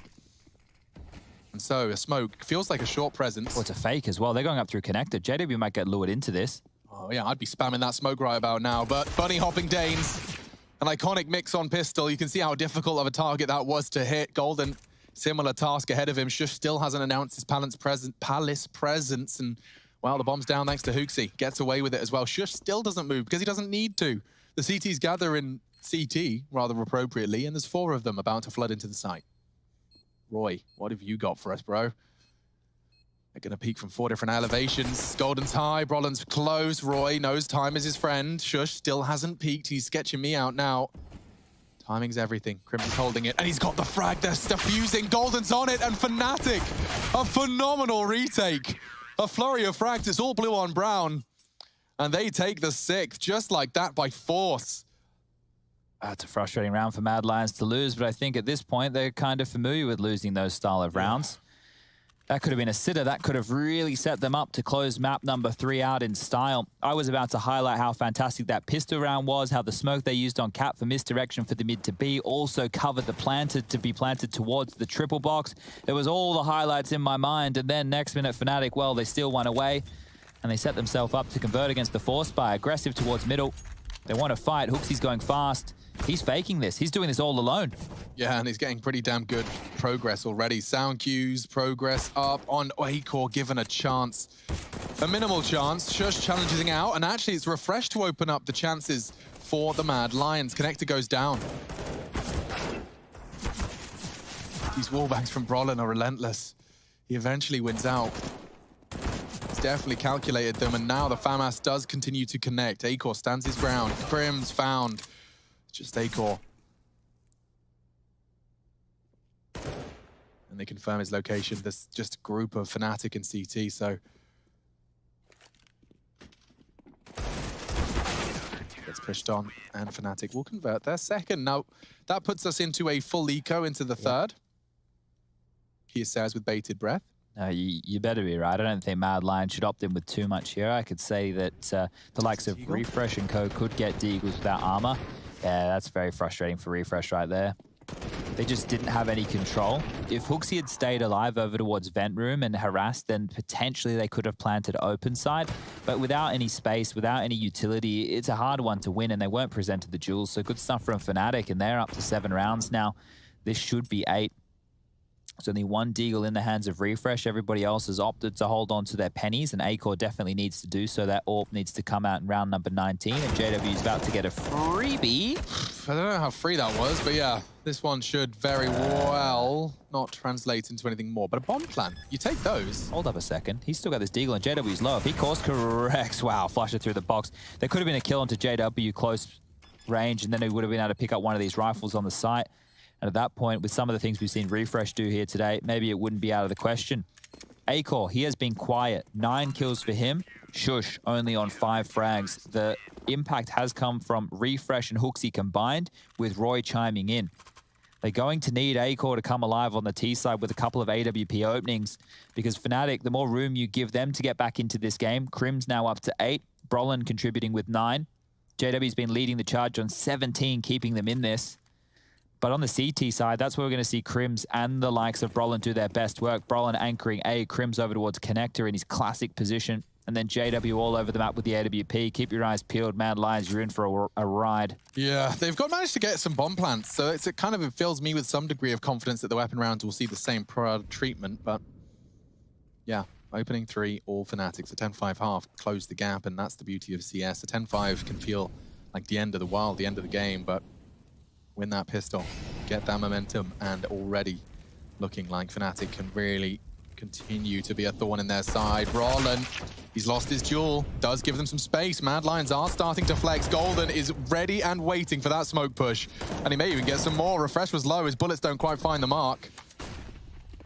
And so a smoke feels like a short presence. Oh, it's a fake as well. They're going up through connector. JW might get lured into this. Oh yeah, I'd be spamming that smoke right about now. But bunny hopping Danes, an iconic mix on pistol. You can see how difficult of a target that was to hit. Golden, similar task ahead of him. Shush still hasn't announced his palace presence. And well, the bomb's down thanks to Hooksy. Gets away with it as well. Shush still doesn't move because he doesn't need to. The CTs gather in CT rather appropriately, and there's 4 of them about to flood into the site. Roy, what have you got for us, bro? They're going to peek from 4 different elevations. Golden's high, Brolin's close. Roy knows time is his friend. Shush still hasn't peeked. He's sketching me out now. Timing's everything. Crimson's holding it, and he's got the frag. They're diffusing. Golden's on it, and Fnatic, a phenomenal retake. A flurry of frags. It's all blue on brown, and they take the 6th just like that by force. It's a frustrating round for Mad Lions to lose, but I think at this point they're kind of familiar with losing those style of rounds. That could have been a sitter. That could have really set them up to close map number 3 out in style. I was about to highlight how fantastic that pistol round was, how the smoke they used on Cap for misdirection for the mid to B also covered the planted to be planted towards the triple box. There was all the highlights in my mind, and then next minute Fnatic, well, they still won away, and they set themselves up to convert against the Force by aggressive towards middle. They want to fight. Hooksy's going fast. He's faking this. He's doing this all alone. Yeah, and he's getting pretty damn good progress already. Sound cues, progress up on Acor, given a chance. A minimal chance. Shush challenging out, and actually it's refreshed to open up the chances for the Mad Lions. Connector goes down. These wallbangs from Brolin are relentless. He eventually wins out. He's definitely calculated them, and now the FAMAS does continue to connect. Acor stands his ground. Crim's found. Just Acor. And they confirm his location. There's just a group of Fnatic and CT, so gets pushed on, and Fnatic will convert their 2nd. Now, that puts us into a full eco into the 3rd. He says with bated breath. No, you better be right. I don't think Mad Lions should opt in with too much here. I could say that the likes of Refresh and Co could get Deagles without armor. Yeah, that's very frustrating for Refresh right there. They just didn't have any control. If Hooksy had stayed alive over towards Vent Room and harassed, then potentially they could have planted open side. But without any space, without any utility, it's a hard one to win, and they weren't presented the jewels. So good stuff from Fnatic, and they're up to 7 rounds now. This should be 8. There's only 1 Deagle in the hands of Refresh. Everybody else has opted to hold on to their pennies, and Acor definitely needs to do so. That AWP needs to come out in round number 19, and JW is about to get a freebie. I don't know how free that was, but yeah, this one should very well not translate into anything more. But a bomb plant, you take those. Hold up a second. He's still got this Deagle, and JW's low. If he course corrects, wow, flush it through the box. There could have been a kill onto JW close range, and then he would have been able to pick up one of these rifles on the site. And at that point, with some of the things we've seen Refresh do here today, maybe it wouldn't be out of the question. Acor, he has been quiet. 9 kills for him. Shush, only on 5 frags. The impact has come from Refresh and Hooksy combined, with Roy chiming in. They're going to need Acor to come alive on the T side with a couple of AWP openings, because Fnatic, the more room you give them to get back into this game, Crim's now up to 8, Brolin contributing with 9. JW's been leading the charge on 17, keeping them in this. But on the CT side, that's where we're going to see Crims and the likes of Brolin do their best work. Brolin anchoring A, Crims over towards Connector in his classic position, and then JW all over the map with the AWP. Keep your eyes peeled, Mad Lions, you're in for a ride. Yeah, they've managed to get some bomb plants, so it kind of fills me with some degree of confidence that the weapon rounds will see the same treatment, but yeah, opening 3, all Fnatics. A 10-5 half, close the gap, and that's the beauty of CS. A 10-5 can feel like the end of the world, the end of the game, but win that pistol, get that momentum, and already looking like Fnatic can really continue to be a thorn in their side. Brolin, he's lost his duel, does give them some space. Mad Lions are starting to flex. Golden is ready and waiting for that smoke push, and he may even get some more. Refresh was low, his bullets don't quite find the mark.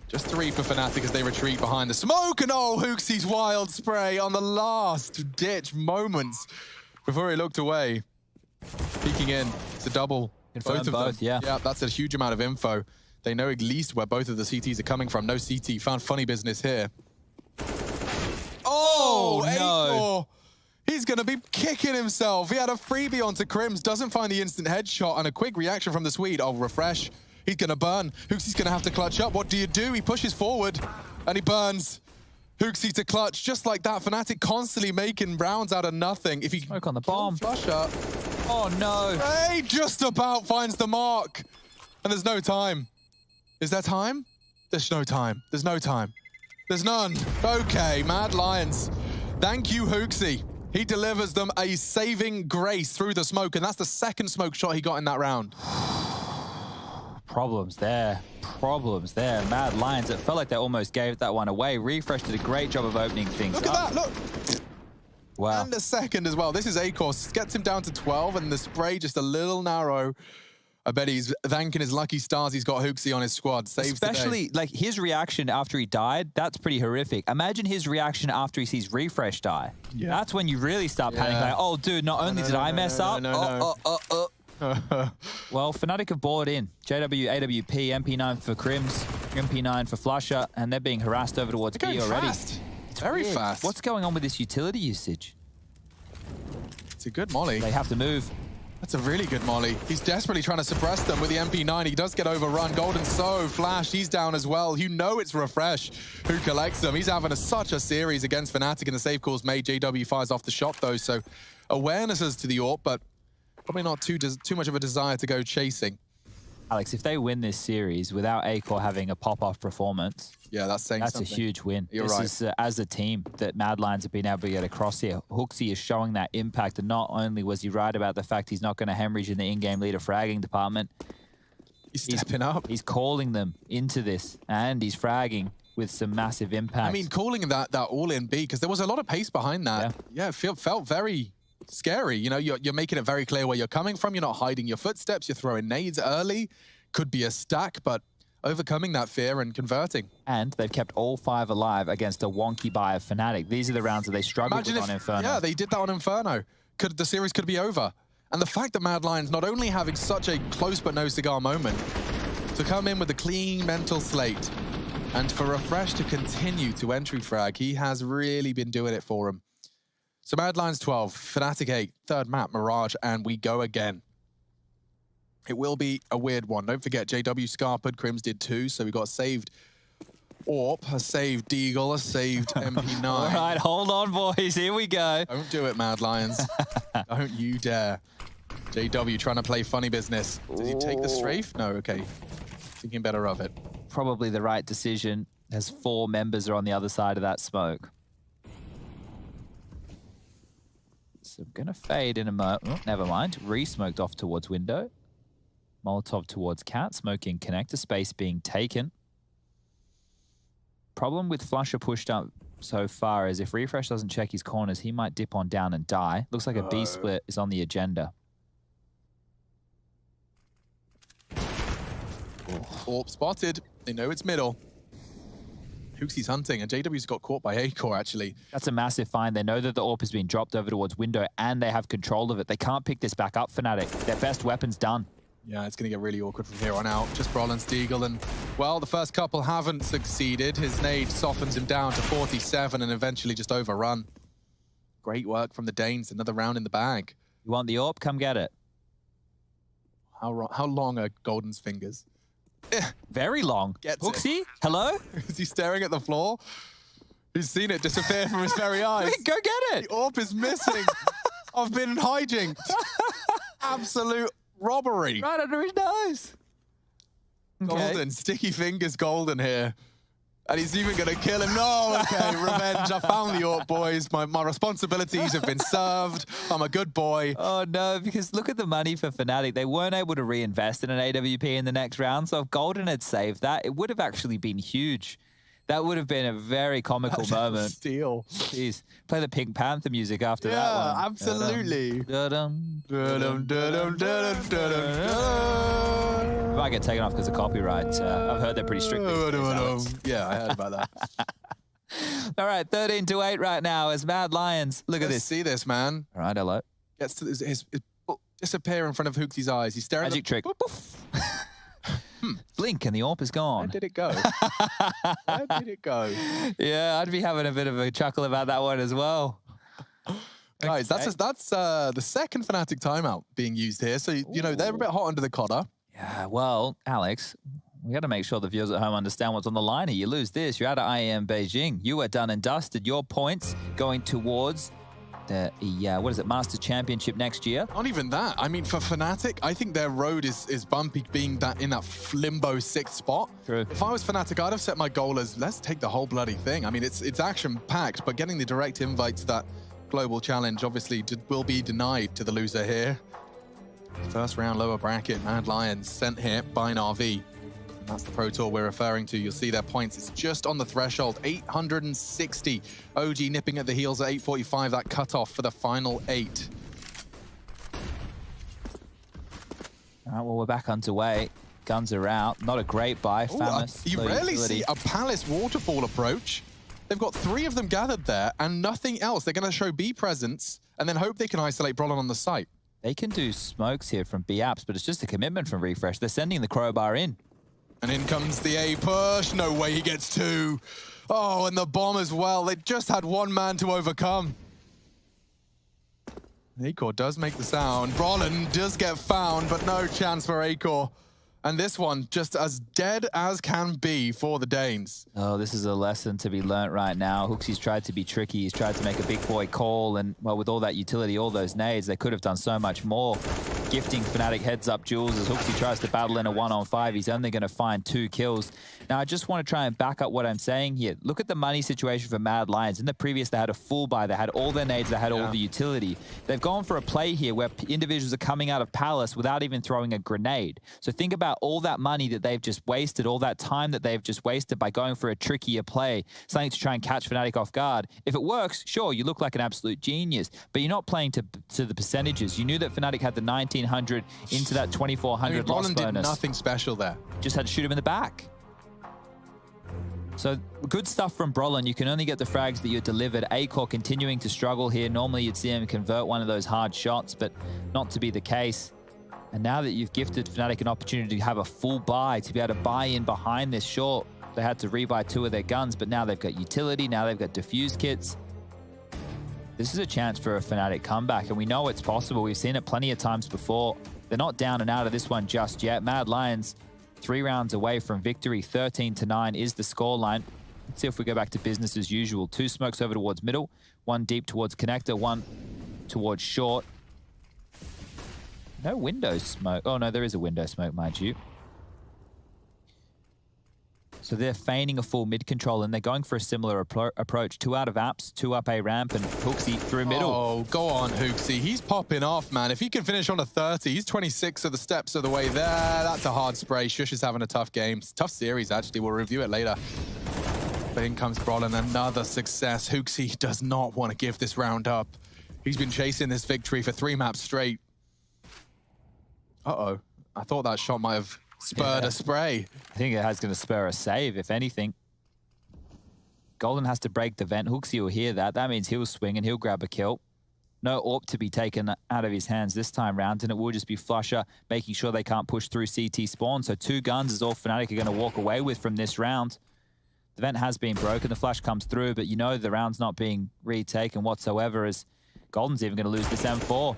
Just 3 for Fnatic as they retreat behind the smoke, and oh, Hooksy's wild spray on the last ditch moments before he looked away. Peeking in, it's a double. Confirm both, yeah. Yeah, that's a huge amount of info. They know at least where both of the CTs are coming from. No CT, found funny business here. Oh, no. He's going to be kicking himself. He had a freebie onto Crims, doesn't find the instant headshot, and a quick reaction from the Swede. Oh, Refresh. He's going to burn. Hooksy's going to have to clutch up. What do you do? He pushes forward, and he burns. Hooksy to clutch, just like that. Fnatic constantly making rounds out of nothing. If he smoke on the bomb, flush up. Oh no! Hey, just about finds the mark, and there's no time. Is there time? There's no time. There's no time. There's none. Okay, Mad Lions. Thank you, Hooksy. He delivers them a saving grace through the smoke, and that's the second smoke shot he got in that round. Problems there. Problems there. Mad Lions, it felt like they almost gave that one away. Refresh did a great job of opening things Look up. at that, look! Wow. And a second as well. This is Acor, gets him down to 12, and the spray just a little narrow. I bet he's thanking his lucky stars he's got Hooksy on his squad. Saves Especially, like, his reaction after he died, that's pretty horrific. Imagine his reaction after he sees Refresh die. Yeah. That's when you really start panicking. Like, oh, dude, not only did I mess up, well, Fnatic have bought in. JW, AWP, MP9 for Crims, MP9 for Flusher, and they're being harassed over towards B already. Fast. It's very weird. fast. What's going on with this utility usage? It's a good molly. They have to move. That's a really good molly. He's desperately trying to suppress them with the MP9. He does get overrun. Golden so flash. He's down as well. You know it's Refresh who collects them. He's having such a series against Fnatic, and the save call's made. JW fires off the shot, though, so awareness as to the AWP, but probably not too much of a desire to go chasing. Alex, if they win this series without Acor having a pop-off performance, yeah, that's saying something. A huge win. You're this right. is, as a team, that Mad Lions have been able to get across here. Hooksy is showing that impact, and not only was he right about the fact he's not going to hemorrhage in the in-game leader fragging department, he's stepping up. He's calling them into this, and he's fragging with some massive impact. I mean, calling that all-in B, because there was a lot of pace behind that. Yeah, it felt very scary. You know, you're making it very clear where you're coming from. You're not hiding your footsteps. You're throwing nades early. Could be a stack, but overcoming that fear and converting. And they've kept all 5 alive against a wonky buy of Fnatic. These are the rounds that they struggled with on Inferno. Yeah, they did that on Inferno. The series could be over. And the fact that Mad Lions not only having such a close but no cigar moment, to come in with a clean mental slate, and for Refresh to continue to entry frag, he has really been doing it for him. So Mad Lions 12, Fnatic 8, third map, Mirage, and we go again. It will be a weird one. Don't forget, JW scarpered, Crims did too, so we got saved AWP, a saved Deagle, a saved MP9. All right, hold on, boys. Here we go. Don't do it, Mad Lions. Don't you dare. JW trying to play funny business. Did he take the strafe? No, okay. Thinking better of it. Probably the right decision, as 4 members are on the other side of that smoke. So I'm going to fade in a moment. Oh, never mind. Re-smoked off towards window. Molotov towards cat. Smoking connector. Space being taken. Problem with Flusher pushed up so far is if Refresh doesn't check his corners, he might dip on down and die. Looks like a B split is on the agenda. AWP spotted. They know it's middle. Hooksy's hunting, and JW's got caught by Acor, actually. That's a massive find. They know that the AWP has been dropped over towards window, and they have control of it. They can't pick this back up, Fnatic. Their best weapon's done. Yeah, it's going to get really awkward from here on out. Just Brolin, Steagle, and, well, the first couple haven't succeeded. His nade softens him down to 47 and eventually just overrun. Great work from the Danes. Another round in the bag. You want the AWP? Come get it. How long are Golden's fingers? Very long. Hooksy, hello? Is he staring at the floor? He's seen it disappear from his very eyes. Go get it. The AWP is missing. I've been hijacked. Absolute robbery. Right under his nose. Golden, sticky fingers Golden here. And he's even going to kill him. No, okay, revenge. I found the AWP, boys. My responsibilities have been served. I'm a good boy. Oh, no, because look at the money for Fnatic. They weren't able to reinvest in an AWP in the next round, so if Golden had saved that, it would have actually been huge. That would have been a very comical moment. Steal. Jeez. Play the Pink Panther music after that one. Yeah, absolutely. Might get taken off because of copyright. I've heard they're pretty strict. Yeah, I heard about that. All right, 13-8 right now as Mad Lions. Look at this. See this, man. All right, hello. Gets to his disappear in front of Hooksy's eyes. He's staring Magic trick. Blink and the AWP is gone. Where did it go? Where did it go? Yeah, I'd be having a bit of a chuckle about that one as well. Guys, that's the second Fnatic timeout being used here. So, you know, they're a bit hot under the collar. Yeah, well, Alex, we got to make sure the viewers at home understand what's on the line here. You lose this, you're out of IEM Beijing. You are done and dusted. Your points going towards the what is it, Master Championship next year? Not even that. I mean, for Fnatic, I think their road is bumpy, being that in that limbo 6th spot. True. If I was Fnatic, I'd have set my goal as let's take the whole bloody thing. I mean, it's action packed, but getting the direct invite to that global challenge obviously will be denied to the loser here. First round lower bracket, Mad Lions sent here by an RV. That's the Pro Tour we're referring to. You'll see their points. It's just on the threshold, 860. OG nipping at the heels at 845, that cutoff for the final 8. All right, well, we're back underway. Guns are out. Not a great buy. Famous. You rarely see a Palace waterfall approach. They've got 3 of them gathered there and nothing else. They're going to show B presence and then hope they can isolate Brolin on the site. They can do smokes here from B apps, but it's just a commitment from Refresh. They're sending the crowbar in. And in comes the A push. No way he gets 2. Oh, and the bomb as well. They just had 1 man to overcome. Acor does make the sound. Brolin does get found, but no chance for Acor. And this one, just as dead as can be for the Danes. Oh, this is a lesson to be learnt right now. Hooksy's tried to be tricky. He's tried to make a big boy call. And, well, with all that utility, all those nades, they could have done so much more. Gifting Fnatic heads up Jules as Hooksy tries to battle in a 1-on-5. He's only going to find 2 kills. Now, I just want to try and back up what I'm saying here. Look at the money situation for Mad Lions. In the previous, they had a full buy. They had all their nades. They had all the utility. They've gone for a play here where individuals are coming out of Palace without even throwing a grenade. So think about all that money that they've just wasted, all that time that they've just wasted by going for a trickier play, something to try and catch Fnatic off guard. If it works, sure, you look like an absolute genius, but you're not playing to the percentages. You knew that Fnatic had the 1900 into that 2400 loss bonus. Brolin did nothing special there. Just had to shoot him in the back. So good stuff from Brolin. You can only get the frags that you delivered. Acor continuing to struggle here. Normally you'd see him convert one of those hard shots, but not to be the case. And now that you've gifted Fnatic an opportunity to have a full buy, to be able to buy in behind this short, they had to rebuy 2 of their guns, but now they've got utility, now they've got diffuse kits. This is a chance for a Fnatic comeback, and we know it's possible. We've seen it plenty of times before. They're not down and out of this one just yet. Mad Lions, 3 rounds away from victory. 13-9 is the scoreline. Let's see if we go back to business as usual. 2 smokes over towards middle, 1 deep towards connector, 1 towards short. No window smoke. Oh, no, there is a window smoke, mind you. So they're feigning a full mid control, and they're going for a similar approach. 2 out of apps, 2 up A ramp, and Hooksy through middle. Oh, go on, Hooksy. He's popping off, man. If he can finish on a 30, he's 26 of the steps of the way there. That's a hard spray. Shush is having a tough game. Tough series, actually. We'll review it later. But in comes Brolin, another success. Hooksy does not want to give this round up. He's been chasing this victory for 3 maps straight. Uh-oh. I thought that shot might have spurred a spray. I think it has going to spur a save, if anything. Golden has to break the vent. Hooksy will hear that. That means he'll swing and he'll grab a kill. No AWP to be taken out of his hands this time round, and it will just be Flusher making sure they can't push through CT spawn. So 2 guns is all Fnatic are going to walk away with from this round. The vent has been broken. The flash comes through, but you know the round's not being retaken whatsoever, as Golden's even going to lose this M4.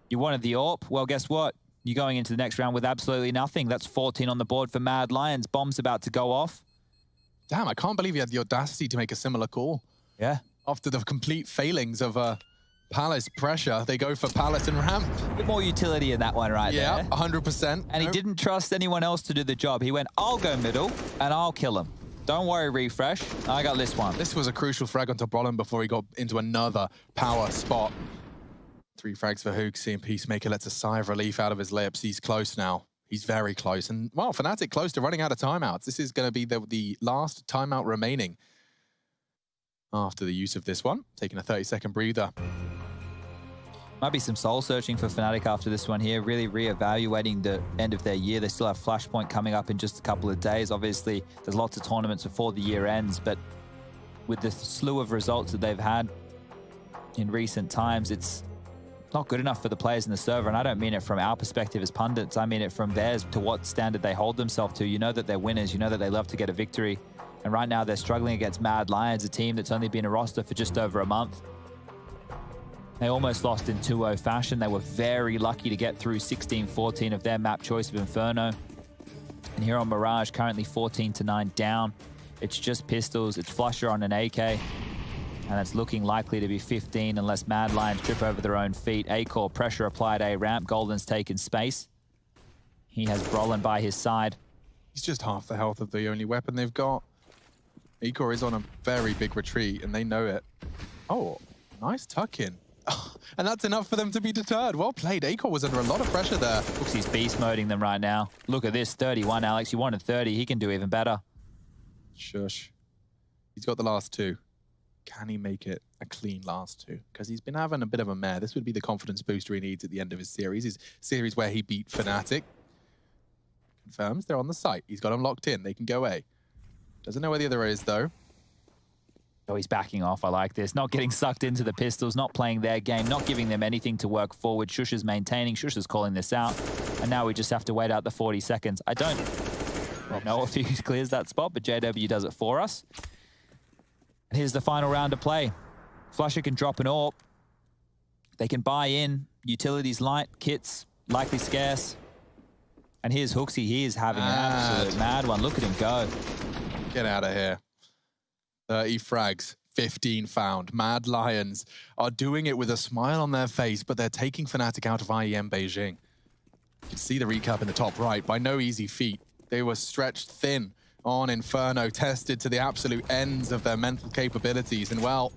You wanted the AWP? Well, guess what? You're going into the next round with absolutely nothing. That's 14 on the board for Mad Lions. Bomb's about to go off. Damn, I can't believe he had the audacity to make a similar call. Yeah. After the complete failings of Palace pressure, they go for Palace and ramp. A bit more utility in that one right there. Yeah, 100%. And he didn't trust anyone else to do the job. He went, I'll go middle and I'll kill him. Don't worry, refresh. I got this one. This was a crucial frag onto Brolin before he got into another power spot. 3 frags for Hooksy, and Peacemaker lets a sigh of relief out of his lips. He's close now. He's very close. And, well, Fnatic close to running out of timeouts. This is going to be the last timeout remaining after the use of this one. Taking a 30-second breather. Might be some soul searching for Fnatic after this one here, really reevaluating the end of their year. They still have Flashpoint coming up in just a couple of days. Obviously, there's lots of tournaments before the year ends, but with the slew of results that they've had in recent times, it's not good enough for the players in the server. And I don't mean it from our perspective as pundits. I mean it from theirs, to what standard they hold themselves to. You know that they're winners. You know that they love to get a victory. And right now they're struggling against Mad Lions, a team that's only been a roster for just over a month. They almost lost in 2-0 fashion. They were very lucky to get through 16-14 of their map choice of Inferno. And here on Mirage, currently 14-9 down. It's just pistols. It's Flusher on an AK. And it's looking likely to be 15 unless Mad Lions trip over their own feet. A-core, pressure applied A-ramp. Golden's taken space. He has Brolin by his side. He's just half the health of the only weapon they've got. A-core is on a very big retreat, and they know it. Oh, nice tuck-in. And that's enough for them to be deterred. Well played. A-core was under a lot of pressure there. Looks he's beast moding them right now. Look at this, 31, Alex. You wanted 30. He can do even better. Shush. He's got the last 2. Can he make it a clean last 2? Because he's been having a bit of a mare. This would be the confidence booster he needs at the end of his series where he beat Fnatic. Confirms they're on the site. He's got them locked in. They can go A. Doesn't know where the other is, though. Oh, he's backing off. I like this. Not getting sucked into the pistols, not playing their game, not giving them anything to work forward. Shush is maintaining. Shush is calling this out. And now we just have to wait out the 40 seconds. I don't know if he clears that spot, but JW does it for us. And here's the final round of play. Flusher can drop an AWP. They can buy in. Utilities light, kits likely scarce. And here's Hooksy. He is having an absolute mad one. Look at him go. Get out of here. 30 frags, 15 found. Mad Lions are doing it with a smile on their face, but they're taking Fnatic out of IEM Beijing. You can see the recap in the top right. By no easy feat. They were stretched thin on Inferno, tested to the absolute ends of their mental capabilities. And well,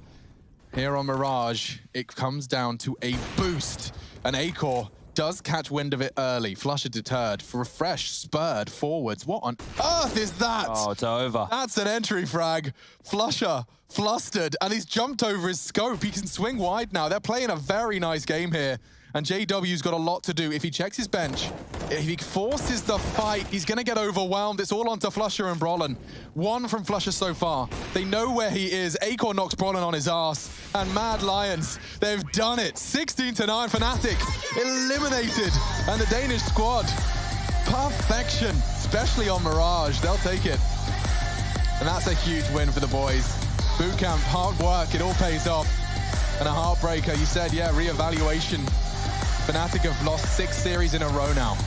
here on Mirage, it comes down to a boost. And A-core does catch wind of it early. Flusher deterred, refreshed, spurred forwards. What on earth is that? Oh, it's over. That's an entry frag. Flusher flustered, and he's jumped over his scope. He can swing wide now. They're playing a very nice game here. And JW's got a lot to do. If he checks his bench, if he forces the fight, he's going to get overwhelmed. It's all onto Flusher and Brolin. 1 from Flusher so far. They know where he is. A-core knocks Brolin on his ass. And Mad Lions, they've done it. 16-9 Fnatic, eliminated. And the Danish squad, perfection, especially on Mirage. They'll take it. And that's a huge win for the boys. Bootcamp, hard work, it all pays off. And a heartbreaker, you said, yeah, reevaluation. Fnatic have lost 6 series in a row now.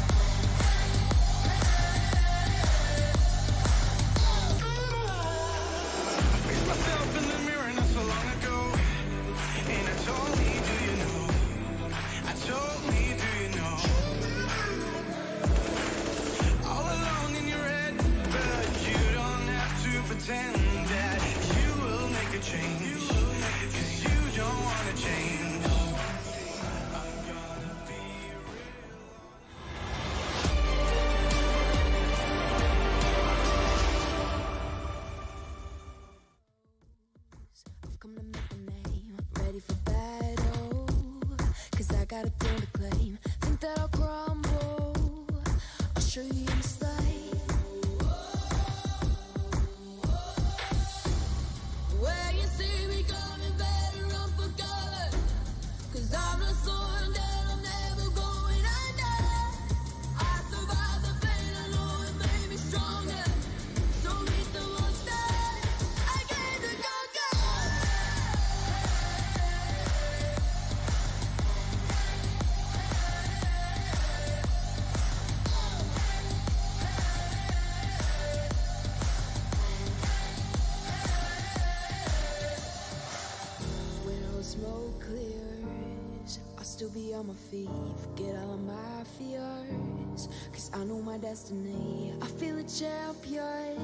smoke clears, I'll still be on my feet, forget all of my fears, cause I know my destiny. I feel a champion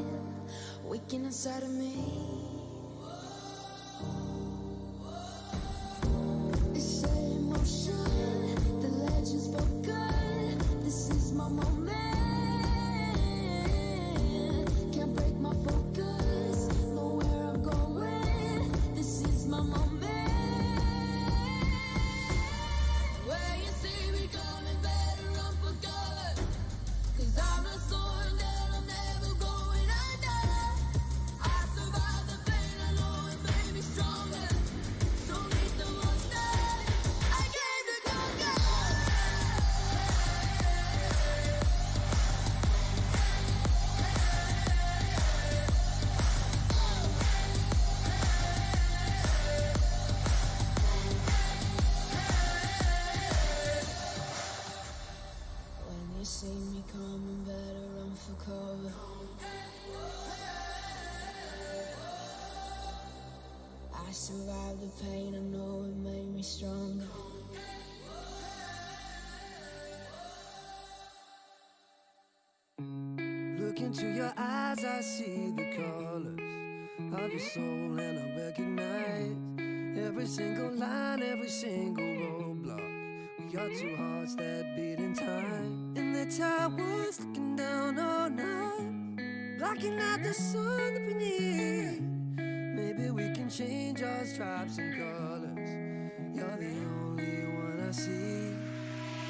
waking inside of me. It's emotion, the legends spoken. This is my moment. Can't break my focus, know where I'm going. This is my moment. Where you see me coming, better run for cover. Cause I'm a sword that I'm never going under. I survived the pain, I know it made me stronger. So meet the monster I came to conquer. When you see me coming, better run for cover. I survived the pain, I know it made me stronger. Look into your eyes, I see the colors of your soul, and I recognize every single line, every single roadblock. We got two hearts that beat in time, and the towers looking down all night, blocking out the sun beneath. Maybe we can change our stripes and colors. You're the only one I see.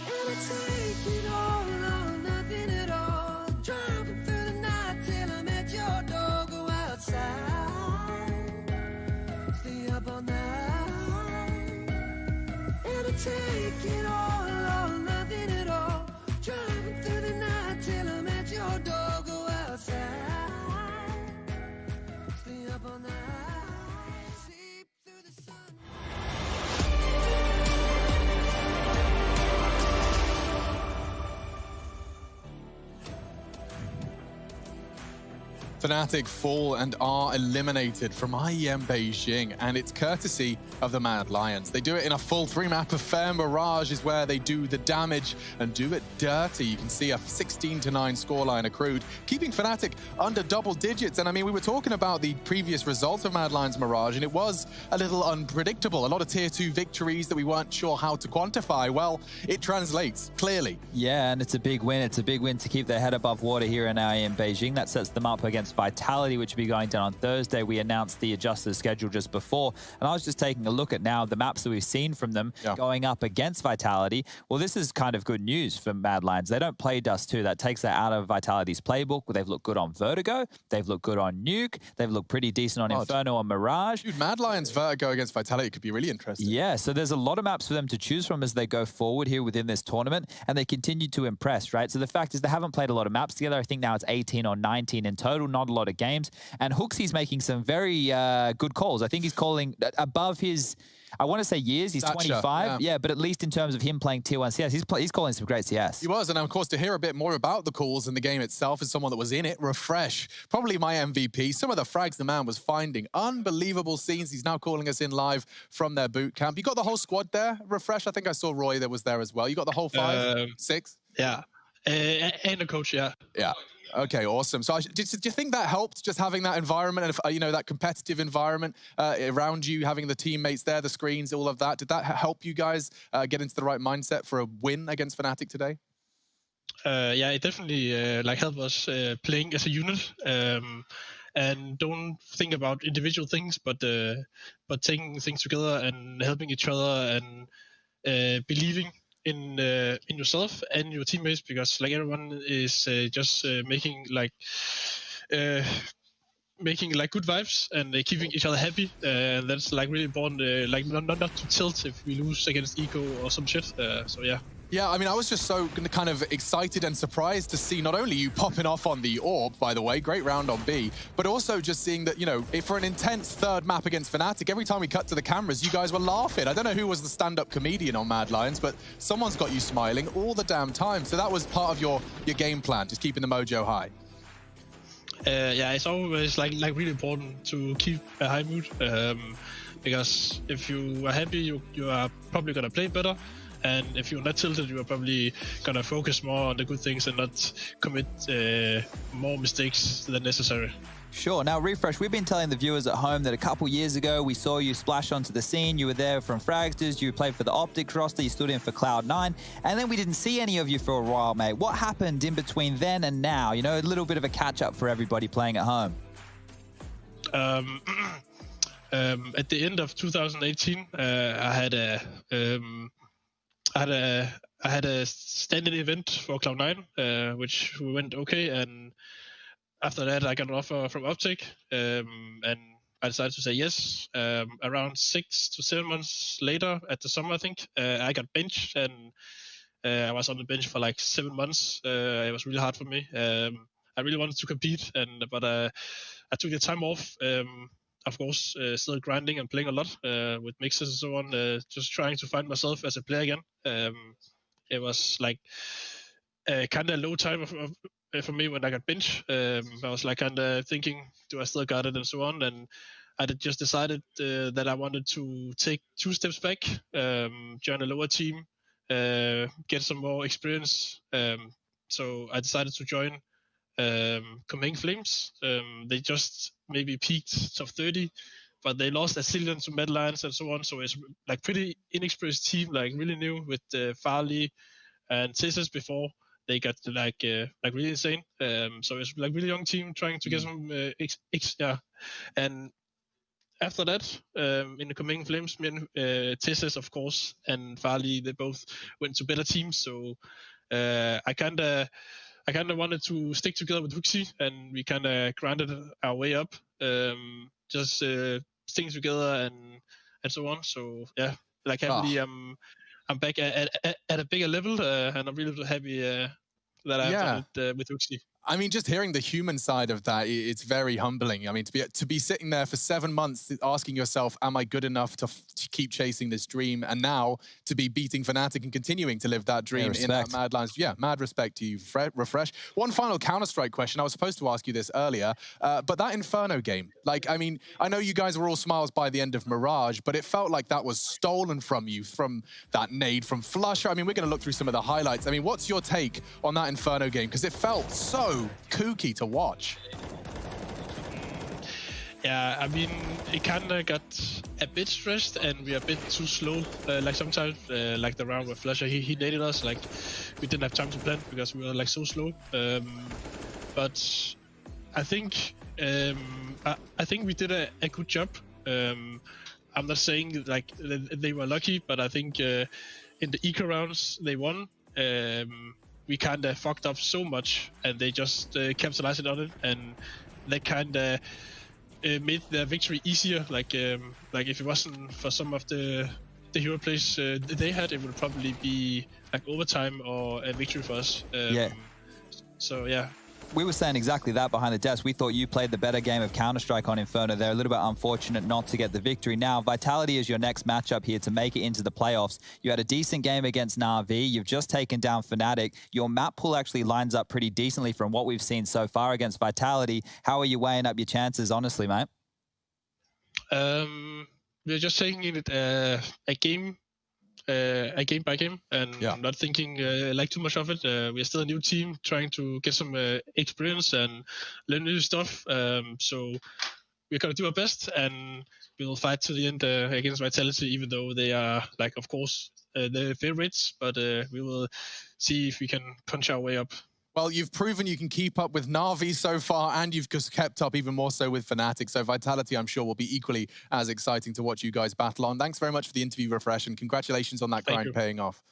And I take it all or nothing at all. Driving through the night till I'm at your door. Go outside, stay up all night. And I take it all or nothing at all. Driving through the night till I'm at your door. Go outside, stay up all night. Sleep through the sun. Fnatic fall and are eliminated from IEM Beijing, and it's courtesy of the Mad Lions. They do it in a full 3-map affair. Mirage is where they do the damage and do it dirty. You can see a 16-9 scoreline accrued, keeping Fnatic under double digits. And I mean, we were talking about the previous results of Mad Lions Mirage, and it was a little unpredictable. A lot of tier 2 victories that we weren't sure how to quantify. Well, it translates, clearly. Yeah, and it's a big win. It's a big win to keep their head above water here in IEM Beijing. That sets them up against Vitality, which will be going down on Thursday. We announced the adjusted schedule just before, and I was just taking a look at now the maps that we've seen from them going up against Vitality. Well, this is kind of good news for Mad Lions. They don't play Dust 2. That takes that out of Vitality's playbook. They've looked good on Vertigo. They've looked good on Nuke. They've looked pretty decent on Inferno and Mirage. Dude, Mad Lions Vertigo against Vitality could be really interesting. Yeah, so there's a lot of maps for them to choose from as they go forward here within this tournament, and they continue to impress, right? So the fact is they haven't played a lot of maps together. I think now it's 18 or 19 in total, not a lot of games. And Hooksy's making some very good calls. I think he's calling above his, I want to say years. He's 25. Yeah, but at least in terms of him playing Tier 1 CS, he's calling some great CS. He was, and of course, to hear a bit more about the calls in the game itself as someone that was in it, Refresh, probably my MVP. Some of the frags the man was finding, unbelievable scenes. He's now calling us in live from their boot camp. You got the whole squad there, Refresh? I think I saw Roy that was there as well. You got the whole 5, 6? Yeah, and the coach, yeah. Yeah. Okay, awesome. So do you think that helped, just having that environment, you know, that competitive environment around you, having the teammates there, the screens, all of that? Did that help you guys get into the right mindset for a win against Fnatic today? Yeah, it definitely like helped us playing as a unit and don't think about individual things, but taking things together and helping each other and believing in yourself and your teammates, because like everyone is just making like good vibes and keeping each other happy, and that's like really important, like not to tilt if we lose against Eco or some shit. So yeah. Yeah, I mean, I was just so kind of excited and surprised to see not only you popping off on the Orb, by the way, great round on B, but also just seeing that, you know, for an intense third map against Fnatic, every time we cut to the cameras, you guys were laughing. I don't know who was the stand-up comedian on Mad Lions, but someone's got you smiling all the damn time. So that was part of your game plan, just keeping the mojo high. Yeah, it's always like really important to keep a high mood. because if you are happy, you are probably gonna play better. And if you're not tilted, you are probably gonna focus more on the good things and not commit more mistakes than necessary. Sure. Now, Refresh, we've been telling the viewers at home that a couple years ago, we saw you splash onto the scene. You were there from Fragsters, you played for the Optics roster, you stood in for Cloud9, and then we didn't see any of you for a while, mate. What happened in between then and now? You know, a little bit of a catch-up for everybody playing at home. At the end of 2018, I had a standing event for Cloud9, which went okay, and after that, I got an offer from Optic, and I decided to say yes. Around 6 to 7 months later, at the summer, I think, I got benched, and I was on the bench for like 7 months. It was really hard for me. I really wanted to compete, but I took the time off. Of course, still grinding and playing a lot with mixes and so on, just trying to find myself as a player again. It was like kind of a low time for me when I got benched. I was like kind of thinking, do I still got it and so on? And I just decided that I wanted to take 2 steps back, join a lower team, get some more experience. So I decided to join Copenhagen Flames. They just maybe peaked top 30, but they lost Asilian to Mad Lions and so on. So it's like pretty inexperienced team, like really new with Farley and Tessus before they got like really insane. So it's like really young team trying to get some And after that, in the Copenhagen Flames, me and Tessus, of course, and Farley, they both went to better teams. So I kind of wanted to stick together with Huxi, and we kind of grinded our way up, just sticking together and so on. So yeah, like happily, I'm back at a bigger level, and I'm really happy that I've done it with Huxi. I mean, just hearing the human side of that, it's very humbling. I mean, to be sitting there for 7 months asking yourself, am I good enough to keep chasing this dream? And now to be beating Fnatic and continuing to live that dream in that Mad Lions. Yeah, mad respect to you, Refresh. One final Counter-Strike question. I was supposed to ask you this earlier, but that Inferno game, like, I mean, I know you guys were all smiles by the end of Mirage, but it felt like that was stolen from you, from that nade from Flusher. I mean, we're going to look through some of the highlights. I mean, what's your take on that Inferno game? Because it felt so kooky to watch. Yeah, I mean, it kind of got a bit stressed, and we are a bit too slow. Like sometimes, like the round with Flusher, he naded us. Like we didn't have time to plan because we were like so slow. But I think we did a good job. I'm not saying like they were lucky, but I think in the eco rounds they won. We kind of fucked up so much, and they just capitalized on it, and they kind of made the victory easier. Like if it wasn't for some of the hero plays they had, it would probably be like overtime or a victory for us. So yeah. We were saying exactly that behind the desk. We thought you played the better game of Counter-Strike on Inferno. They're a little bit unfortunate not to get the victory. Now, Vitality is your next matchup here to make it into the playoffs. You had a decent game against Na'Vi. You've just taken down Fnatic. Your map pool actually lines up pretty decently from what we've seen so far against Vitality. How are you weighing up your chances, honestly, mate? We're just taking it a game by game, and not thinking like too much of it. We're still a new team trying to get some experience and learn new stuff. So we're gonna do our best, and we'll fight to the end against Vitality, even though they are, like, of course, the favorites. But we will see if we can punch our way up. Well, you've proven you can keep up with Na'Vi so far, and you've just kept up even more so with Fnatic. So Vitality, I'm sure, will be equally as exciting to watch you guys battle on. Thanks very much for the interview, Refresh, and congratulations on that grind paying off.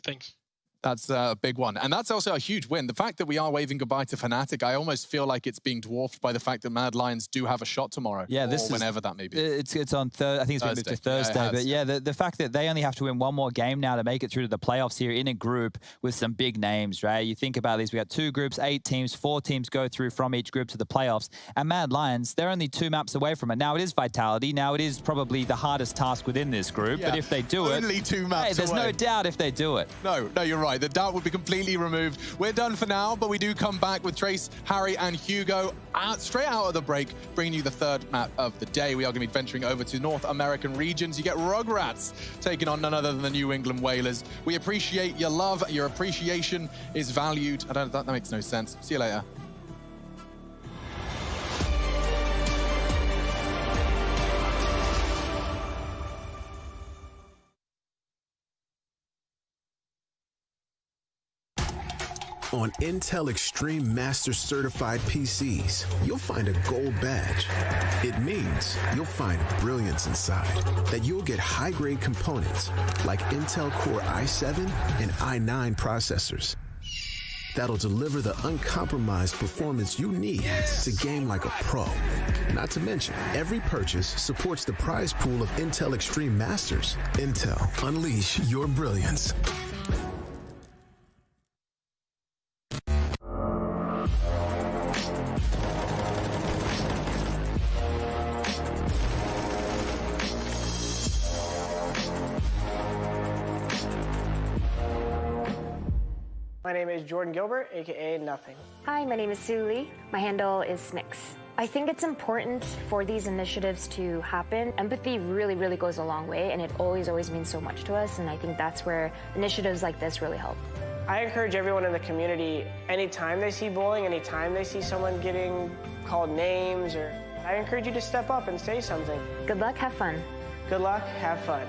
Thanks. That's a big one. And that's also a huge win. The fact that we are waving goodbye to Fnatic, I almost feel like it's being dwarfed by the fact that Mad Lions do have a shot tomorrow. Yeah, this or whenever that may be. It's on Thursday. I think it's been moved to Thursday. But yeah, the fact that they only have to win one more game now to make it through to the playoffs here in a group with some big names, right? You think about these, we got 2 groups, 8 teams, 4 teams go through from each group to the playoffs. And Mad Lions, they're only 2 maps away from it. Now it is Vitality. Now it is probably the hardest task within this group. Yeah, but if they do it, only 2 maps hey, there's away. no doubt if they do it. No, you're right. right. The doubt would be completely removed. We're done for now, but we do come back with Trace, Harry, and Hugo straight out of the break, bringing you the third map of the day. We are going to be venturing over to North American regions. You get Rugrats taking on none other than the New England Whalers. We appreciate your love. Your appreciation is valued. That makes no sense. See you later. On Intel Extreme Master Certified PCs, you'll find a gold badge. It means you'll find brilliance inside, that you'll get high-grade components like Intel Core i7 and i9 processors that'll deliver the uncompromised performance you need to game like a pro. Not to mention, every purchase supports the prize pool of Intel Extreme Masters. Intel, unleash your brilliance. My name is Jordan Gilbert, aka Nothing. Hi, my name is Sue Lee. My handle is Snix. I think it's important for these initiatives to happen. Empathy really, really goes a long way, and it always means so much to us, and I think that's where initiatives like this really help. I encourage everyone in the community, anytime they see bullying, anytime they see someone getting called names, I encourage you to step up and say something. Good luck, have fun. Good luck, have fun.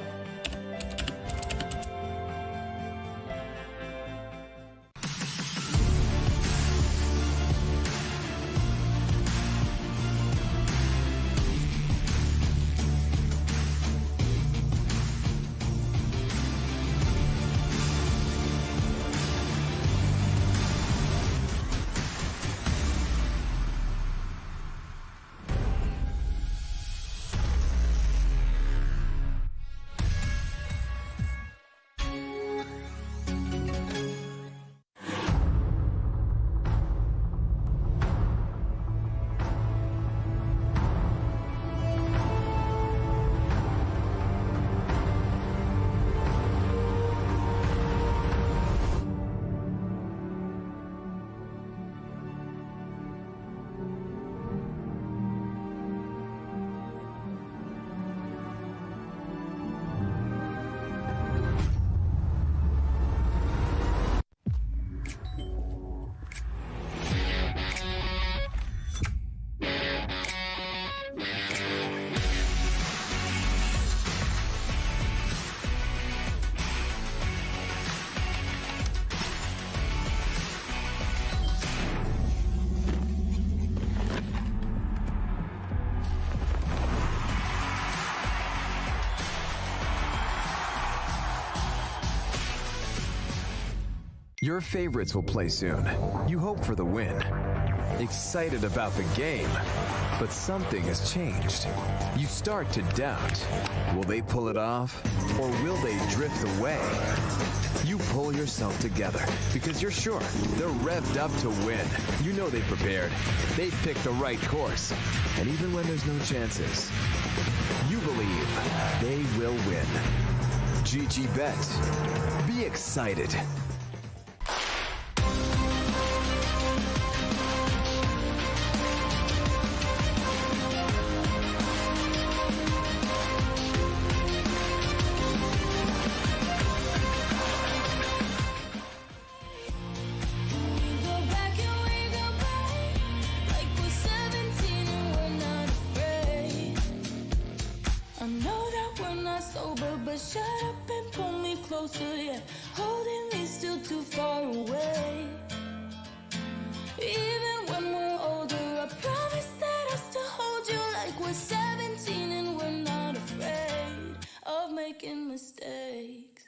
Your favorites will play soon. You hope for the win. Excited about the game. But something has changed. You start to doubt. Will they pull it off? Or will they drift away? You pull yourself together because you're sure they're revved up to win. You know they prepared. They picked the right course. And even when there's no chances, you believe they will win. GG Bet. Be excited. Shut up and pull me closer, yeah. Holding me still too far away. Even when we're older, I promise that I'll still hold you like we're 17 and we're not afraid of making mistakes.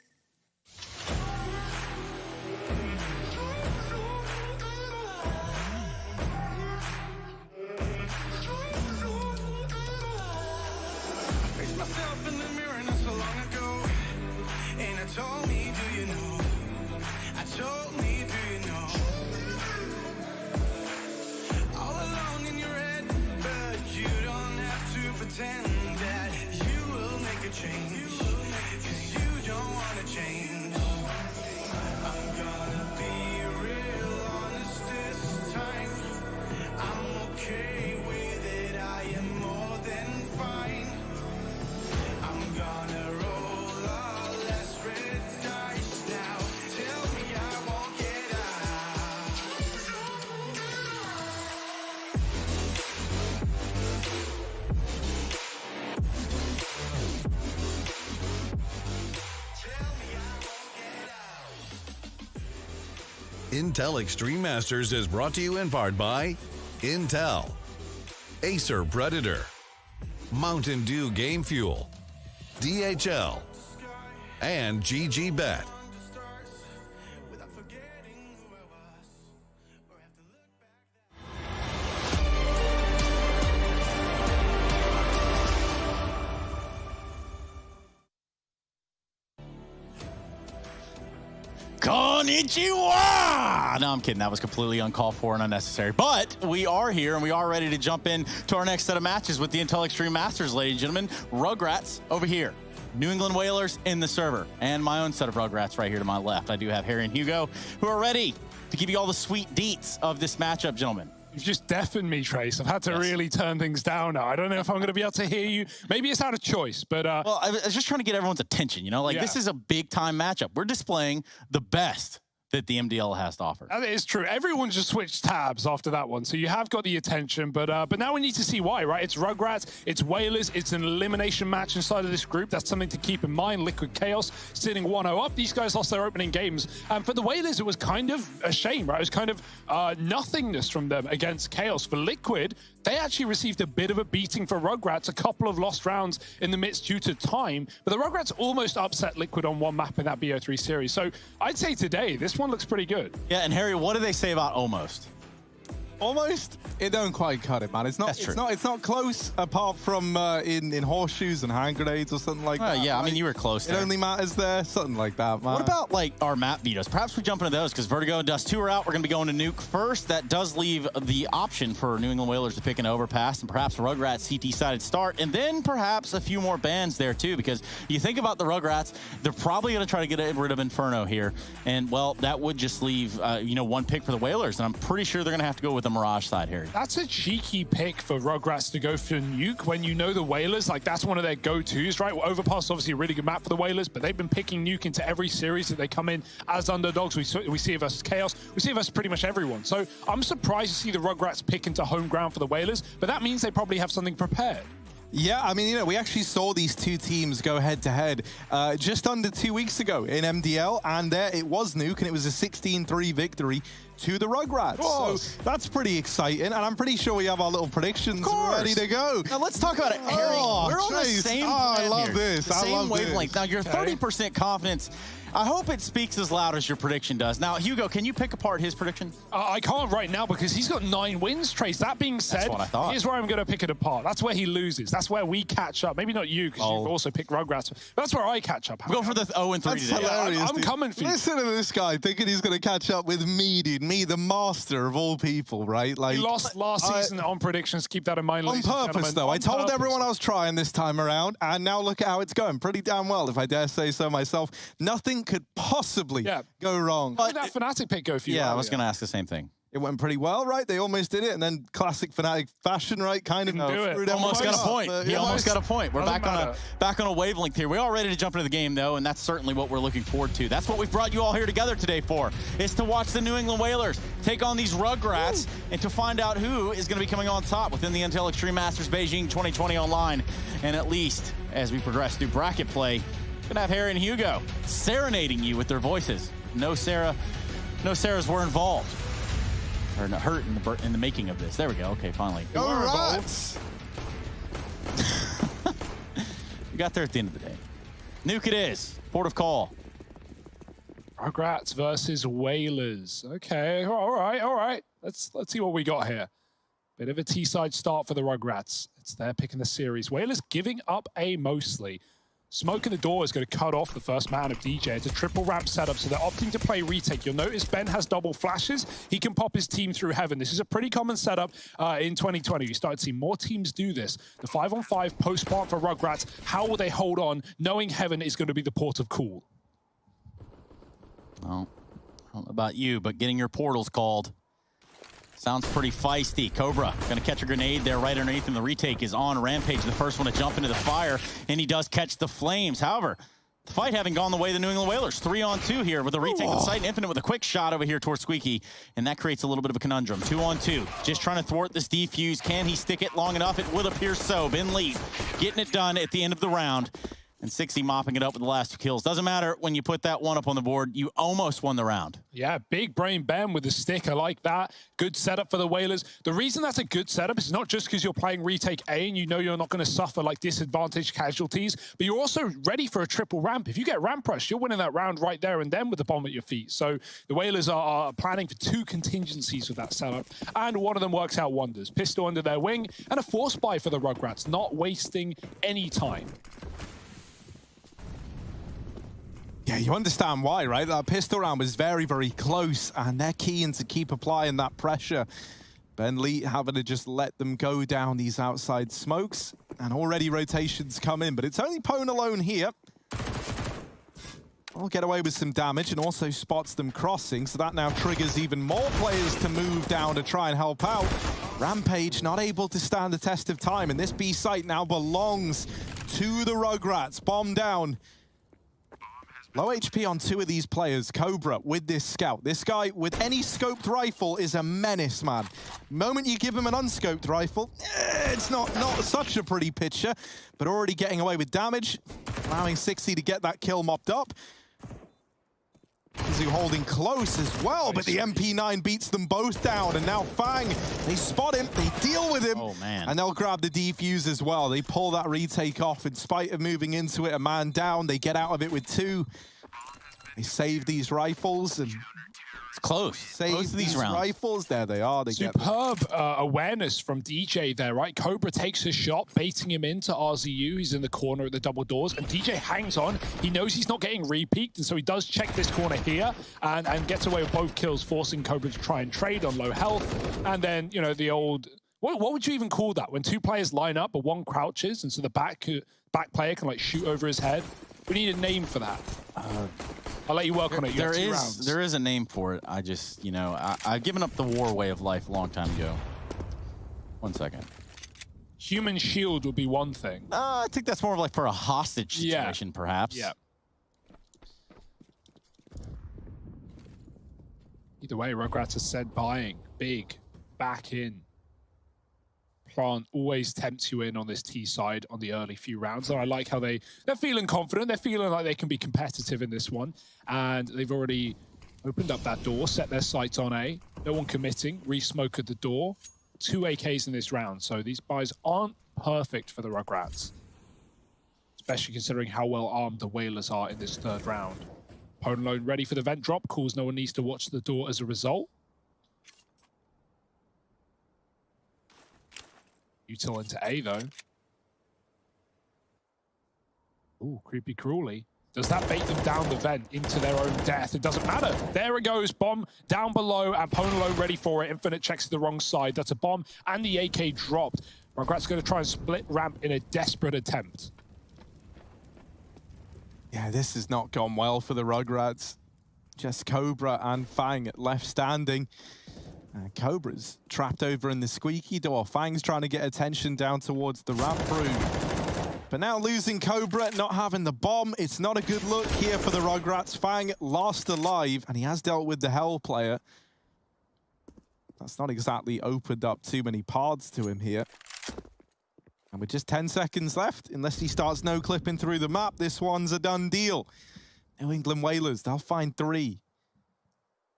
Face myself in the mirror not so long ago, and I told me, do you know? I told me, do you know? All alone in your head, but you don't have to pretend that you will make a change. 'Cause Intel Extreme Masters is brought to you in part by Intel, Acer Predator, Mountain Dew Game Fuel, DHL, and GG Bet. Konnichiwa! No, I'm kidding. That was completely uncalled for and unnecessary. But we are here, and we are ready to jump in to our next set of matches with the Intel Extreme Masters, ladies and gentlemen. Rugrats over here. New England Whalers in the server. And my own set of Rugrats right here to my left. I do have Harry and Hugo, who are ready to give you all the sweet deets of this matchup, gentlemen. You've just deafened me, Trace. I've had to really turn things down now. I don't know if I'm going to be able to hear you. Maybe it's out of choice, but... well, I was just trying to get everyone's attention, you know? Like, this is a big-time matchup. We're displaying the best that the MDL has to offer. That is true. Everyone just switched tabs after that one, so you have got the attention, but now we need to see why, right? It's Rugrats, it's Whalers, it's an elimination match inside of this group. That's something to keep in mind. Liquid Chaos sitting 1-0 up. These guys lost their opening games. For the Whalers, it was kind of a shame, right? It was kind of nothingness from them against Chaos. For Liquid, they actually received a bit of a beating for Rugrats, a couple of lost rounds in the midst due to time, but the Rugrats almost upset Liquid on one map in that BO3 series. So I'd say today, this one looks pretty good. Yeah, and Harry, what do they say about almost? Almost? It don't quite cut it, man. It's not. It's not close. Apart from in horseshoes and hand grenades or something like that. Yeah, right? I mean you were close. It only matters there. Something like that, man. What about like our map vetoes? Perhaps we jump into those because Vertigo and Dust 2 are out. We're going to be going to Nuke first. That does leave the option for New England Whalers to pick an overpass and perhaps Rugrats CT-sided start, and then perhaps a few more bans there too. Because you think about the Rugrats, they're probably going to try to get rid of Inferno here, and well, that would just leave one pick for the Whalers, and I'm pretty sure they're going to have to go with the Mirage side here. That's a cheeky pick for Rugrats to go for Nuke when you know the Whalers, like that's one of their go-tos, right? Well, Overpass is obviously a really good map for the Whalers, but they've been picking Nuke into every series that they come in as underdogs. We see it versus Chaos. We see it versus pretty much everyone. So I'm surprised to see the Rugrats pick into home ground for the Whalers, but that means they probably have something prepared. Yeah, I mean, we actually saw these two teams go head-to-head just under 2 weeks ago in MDL, and there it was Nuke, and it was a 16-3 victory to the Rugrats. Whoa. So that's pretty exciting, and I'm pretty sure we have our little predictions ready to go. Now let's talk about it, Harry. We're on the same I love this. The same I love wavelength. This. Now, your 30% confidence, I hope it speaks as loud as your prediction does. Now, Hugo, can you pick apart his prediction? I can't right now because he's got 9 wins, Trace. That being said, that's what I thought. Here's where I'm going to pick it apart. That's where he loses. That's where we catch up. Maybe not you because you've also picked Rugrats. But that's where I catch up. Go for the 0-3 That's today. hilarious, I'm coming for you. Listen to this guy thinking he's going to catch up with me, dude. Me, the master of all people, right? Like he lost last season on predictions. Keep that in mind, on ladies and purpose, gentlemen. though. On I told purpose. everyone I was trying this time around, and now look at how it's going. Pretty damn well, if I dare say so myself. Nothing could possibly go wrong. How did that Fnatic pick go for you? Yeah, I was going to ask the same thing. It went pretty well, right? They almost did it, and then classic Fnatic fashion, right? Kind of screwed Almost got a point. But, He almost got a point. We're back matter. on a wavelength here. We're all ready to jump into the game, though, and that's certainly what we're looking forward to. That's what we've brought you all here together today for, is to watch the New England Whalers take on these Rugrats and to find out who is going to be coming on top within the Intel Extreme Masters Beijing 2020 online. And at least as we progress through bracket play, we're going to have Harry and Hugo serenading you with their voices. No Sarahs were involved. Or hurt in the making of this. There we go. Okay, finally. All right. We got there at the end of the day. Nuke it is. Port of call. Rugrats versus Whalers. Okay, all right. Let's see what we got here. Bit of a T-side start for the Rugrats. It's their pick in the series. Whalers giving up A mostly. Smoke in the door is going to cut off the first man of DJ. It's a triple ramp setup, so they're opting to play retake. You'll notice Ben has double flashes. He can pop his team through heaven. This is a pretty common setup in 2020. You start to see more teams do this. The 5-on-5 post-plant for Rugrats. How will they hold on, knowing heaven is going to be the port of call? Well, I don't know about you, but getting your portals called sounds pretty feisty. Cobra gonna catch a grenade there right underneath him. The retake is on Rampage, the first one to jump into the fire, and he does catch the flames. However, the fight having gone the way of the New England Whalers. 3-on-2 here with a retake with Sight Infinite with a quick shot over here towards Squeaky, and that creates a little bit of a conundrum. 2-on-2, just trying to thwart this defuse. Can he stick it long enough? It would appear so. Ben Lee getting it done at the end of the round. And 60 mopping it up with the last 2 kills. Doesn't matter when you put that one up on the board, you almost won the round. Yeah, big brain Ben with the stick. I like that. Good setup for the Whalers. The reason that's a good setup is not just because you're playing retake A and you know you're not going to suffer like disadvantaged casualties, but you're also ready for a triple ramp. If you get ramp rush, you're winning that round right there and then with the bomb at your feet. So the Whalers are planning for 2 contingencies with that setup, and one of them works out wonders. Pistol under their wing and a force buy for the Rugrats, not wasting any time. Yeah, you understand why, right? That pistol round was very, very close, and they're keen to keep applying that pressure. Ben Lee having to just let them go down these outside smokes, and already rotations come in, but it's only Pwn alone here. I'll get away with some damage and also spots them crossing, so that now triggers even more players to move down to try and help out. Rampage not able to stand the test of time, and this B site now belongs to the Rugrats. Bomb down. Low HP on 2 of these players. Cobra with this scout. This guy with any scoped rifle is a menace, man. Moment you give him an unscoped rifle, it's not such a pretty picture, but already getting away with damage, allowing 60 to get that kill mopped up. Mizu holding close as well, but the MP9 beats them both down, and now Fang, they spot him, they deal with him, and they'll grab the defuse as well. They pull that retake off in spite of moving into it, a man down. They get out of it with 2. They save these rifles, and it's close. Save these rounds. Rifles. There they are. They Superb awareness from DJ there, right? Cobra takes his shot, baiting him into RZU. He's in the corner at the double doors, and DJ hangs on. He knows he's not getting re-peaked, and so he does check this corner here and gets away with both kills, forcing Cobra to try and trade on low health. And then, you know, the old... What would you even call that? When 2 players line up, but one crouches, and so the back player can, like, shoot over his head? We need a name for that. I'll let you work on it. You have 2 rounds. There is a name for it. I just, you know, I've given up the war way of life a long time ago. 1 second. Human shield would be one thing. I think that's more of like for a hostage situation, perhaps. Yeah. Either way, Rugrats has said buying. Big. Back in. Plant always tempts you in on this T side on the early few rounds. So I like how they're feeling confident. They're feeling like they can be competitive in this one. And they've already opened up that door, set their sights on A. No one committing. Re-smoke at the door. 2 AKs in this round. So these buys aren't perfect for the Rugrats. Especially considering how well armed the Whalers are in this 3rd round. Pwn alone ready for the vent drop. Calls no one needs to watch the door as a result. Util into A, though. Ooh, creepy cruelly. Does that bait them down the vent into their own death? It doesn't matter. There it goes. Bomb down below, and Pwn ready for it. Infinite checks to the wrong side. That's a bomb, and the AK dropped. Rugrats going to try and split ramp in a desperate attempt. Yeah, this has not gone well for the Rugrats. Just Cobra and Fang left standing. Cobra's trapped over in the squeaky door. Fang's trying to get attention down towards the ramp room. But now losing Cobra, not having the bomb, it's not a good look here for the Rugrats. Fang lost alive, and he has dealt with the Hell player. That's not exactly opened up too many paths to him here. And with just 10 seconds left, unless he starts no-clipping through the map, this one's a done deal. New England Whalers, they'll find 3.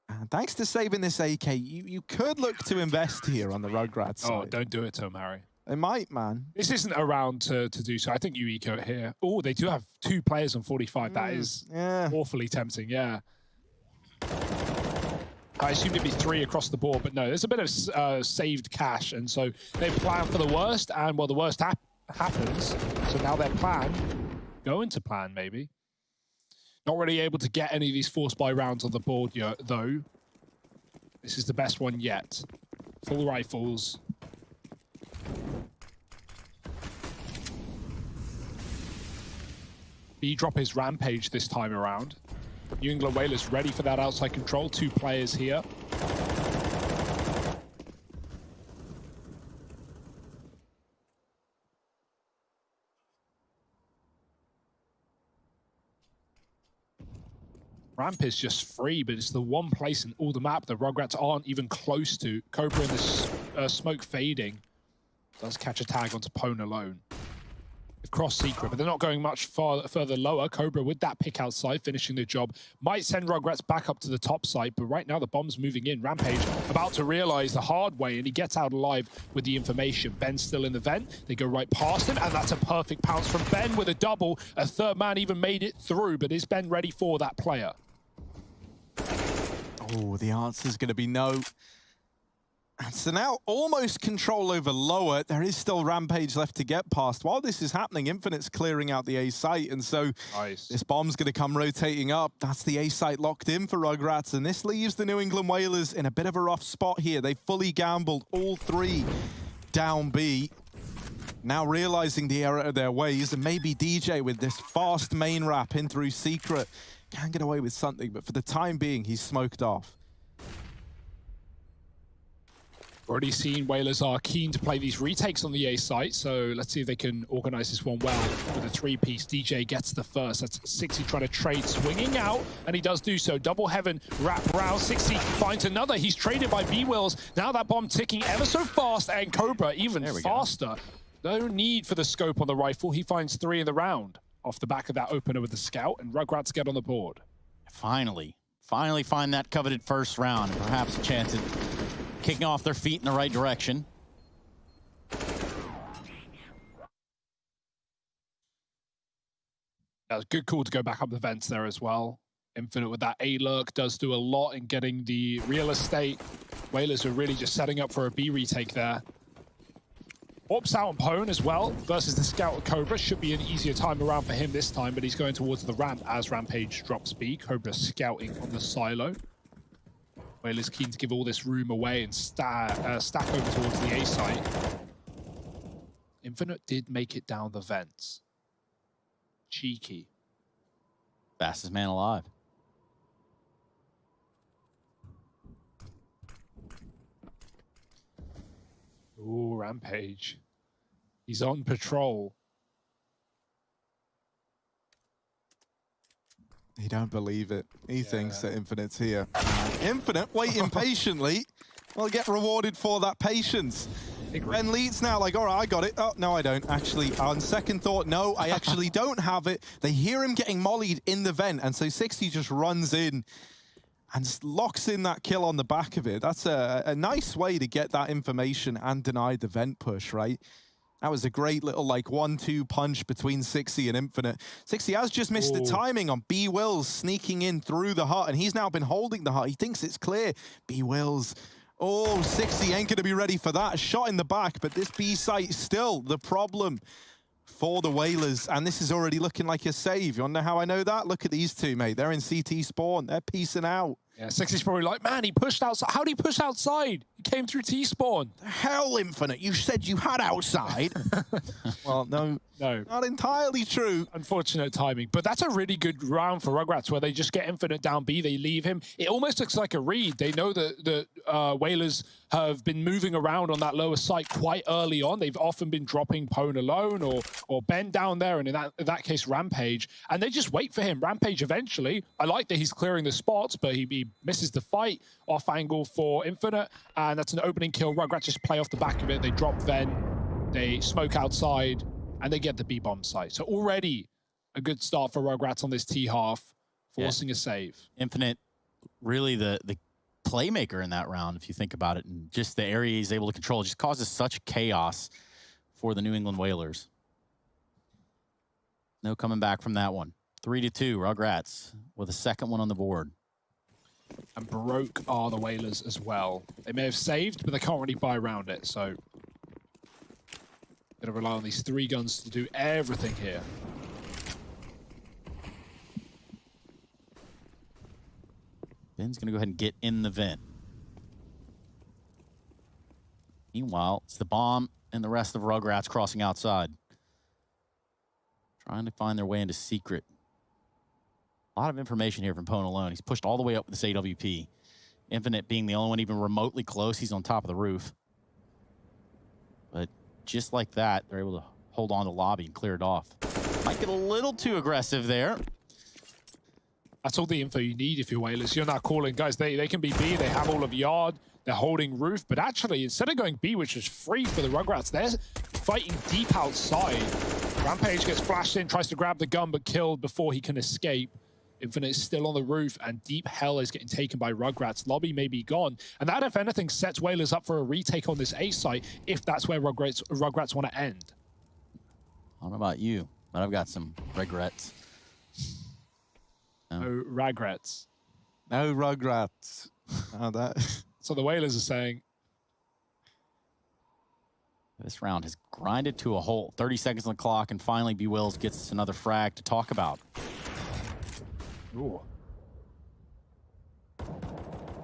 And thanks to saving this AK, you could look to invest here on the Rugrats side. Oh, don't do it to him, Harry. They might, man. This isn't a round to do so. I think you eco it here. Oh, they do have 2 players on 45. That is awfully tempting, yeah. I assumed it'd be 3 across the board, but no, there's a bit of saved cash, and so they plan for the worst, and well, the worst happens, so now their plan, going to plan maybe. Not really able to get any of these force buy rounds on the board yet, though. This is the best one yet. Full rifles. B drop his rampage this time around. New England Whalers ready for that outside control. 2 players here. Ramp is just free, but it's the one place in all the map the Rugrats aren't even close to. Cobra in the smoke fading. Does catch a tag onto Pwn alone. If across Secret, but they're not going much further lower. Cobra with that pick outside, finishing the job. Might send Rugrats back up to the top side, but right now the bomb's moving in. Rampage about to realize the hard way, and he gets out alive with the information. Ben's still in the vent. They go right past him, and that's a perfect pounce from Ben with a double. A third man even made it through, but is Ben ready for that player? Oh, the answer's going to be no. And so now almost control over lower. There is still Rampage left to get past. While this is happening, Infinite's clearing out the A site, and so this bomb's going to come rotating up. That's the A site locked in for Rugrats, and this leaves the New England Whalers in a bit of a rough spot here. They fully gambled all three down B. Now realizing the error of their ways, and maybe DJ with this fast main wrap in through Secret can get away with something, but for the time being, he's smoked off. Already seen Whalers are keen to play these retakes on the A site, so let's see if they can organize this one well with a three-piece. DJ gets the first. That's 60 trying to trade, swinging out, and he does do so. Double heaven wrap around. 60 finds another. He's traded by B-Wills. Now that bomb ticking ever so fast, and Cobra even faster. No need for the scope on the rifle. He finds 3 in the round off the back of that opener with the scout, and Rugrats get on the board. Finally find that coveted first round, and perhaps a chance at kicking off their feet in the right direction. That was a good call to go back up the vents there as well. Infinite with that A lurk does do a lot in getting the real estate. Whalers are really just setting up for a B retake there. Ops out on Pone as well versus the scout of Cobra. Should be an easier time around for him this time, but he's going towards the ramp as Rampage drops B. Cobra scouting on the silo. Whalers keen to give all this room away and stack over towards the A site. Infinite did make it down the vents. Cheeky. Fastest man alive. Ooh, Rampage. He's on patrol. He don't believe it. He thinks that Infinite's here. Infinite waiting patiently will get rewarded for that patience. Ben leads now, like, all right, I got it. Oh, no, I don't. Actually, on second thought, no, I actually don't have it. They hear him getting mollied in the vent, and so 60 just runs in and locks in that kill on the back of it. That's a nice way to get that information and deny the vent push, right? That was a great little, like, 1-2 punch between 60 and Infinite. 60 has just missed the timing on B-Wills sneaking in through the hut, and he's now been holding the hut. He thinks it's clear. B-Wills. Oh, 60 ain't going to be ready for that. A shot in the back, but this B site is still the problem for the Whalers, and this is already looking like a save. You want to know how I know that? Look at these two, mate. They're in CT spawn. They're piecing out. Yeah, 60's probably like, man, he pushed outside. How did he push outside? He came through T-spawn. Hell, Infinite, you said you had outside. Well, no, not entirely true. Unfortunate timing, but that's a really good round for Rugrats where they just get Infinite down B, they leave him. It almost looks like a read. They know that the Whalers have been moving around on that lower site quite early on. They've often been dropping Pone alone or Ben down there, and in that case, Rampage, and they just wait for him. Rampage eventually, I like that he's clearing the spots, but he misses the fight off angle for Infinite, and that's an opening kill. Rugrats just play off the back of it. They drop Ven, they smoke outside, and they get the B-bomb site. So already a good start for Rugrats on this T half, forcing a save. Infinite, really the playmaker in that round, if you think about it, and just the area he's able to control just causes such chaos for the New England Whalers. No coming back from that one. 3-2, Rugrats with a second one on the board. And broke are the Whalers as well. They may have saved, but they can't really buy around it, so gonna rely on these 3 guns to do everything here. Ben's gonna go ahead and get in the vent. Meanwhile, it's the bomb and the rest of Rugrats crossing outside, trying to find their way into Secret. A lot of information here from Pone alone. He's pushed all the way up with this AWP. Infinite being the only one even remotely close. He's on top of the roof. But just like that, they're able to hold on to lobby and clear it off. Might get a little too aggressive there. That's all the info you need if you're Whalers. You're not calling, guys, they can be B, they have all of yard, they're holding roof, but actually, instead of going B, which is free for the Rugrats, they're fighting deep outside. Rampage gets flashed in, tries to grab the gun, but killed before he can escape. Infinite is still on the roof, and Deep Hell is getting taken by Rugrats. Lobby may be gone. And that, if anything, sets Whalers up for a retake on this A site, if that's where Rugrats want to end. I don't know about you, but I've got some regrets. No Rugrats. No Rugrats. Oh, that. So the Whalers are saying. This round has grinded to a halt. 30 seconds on the clock, and finally B-Wills gets us another frag to talk about. Ooh.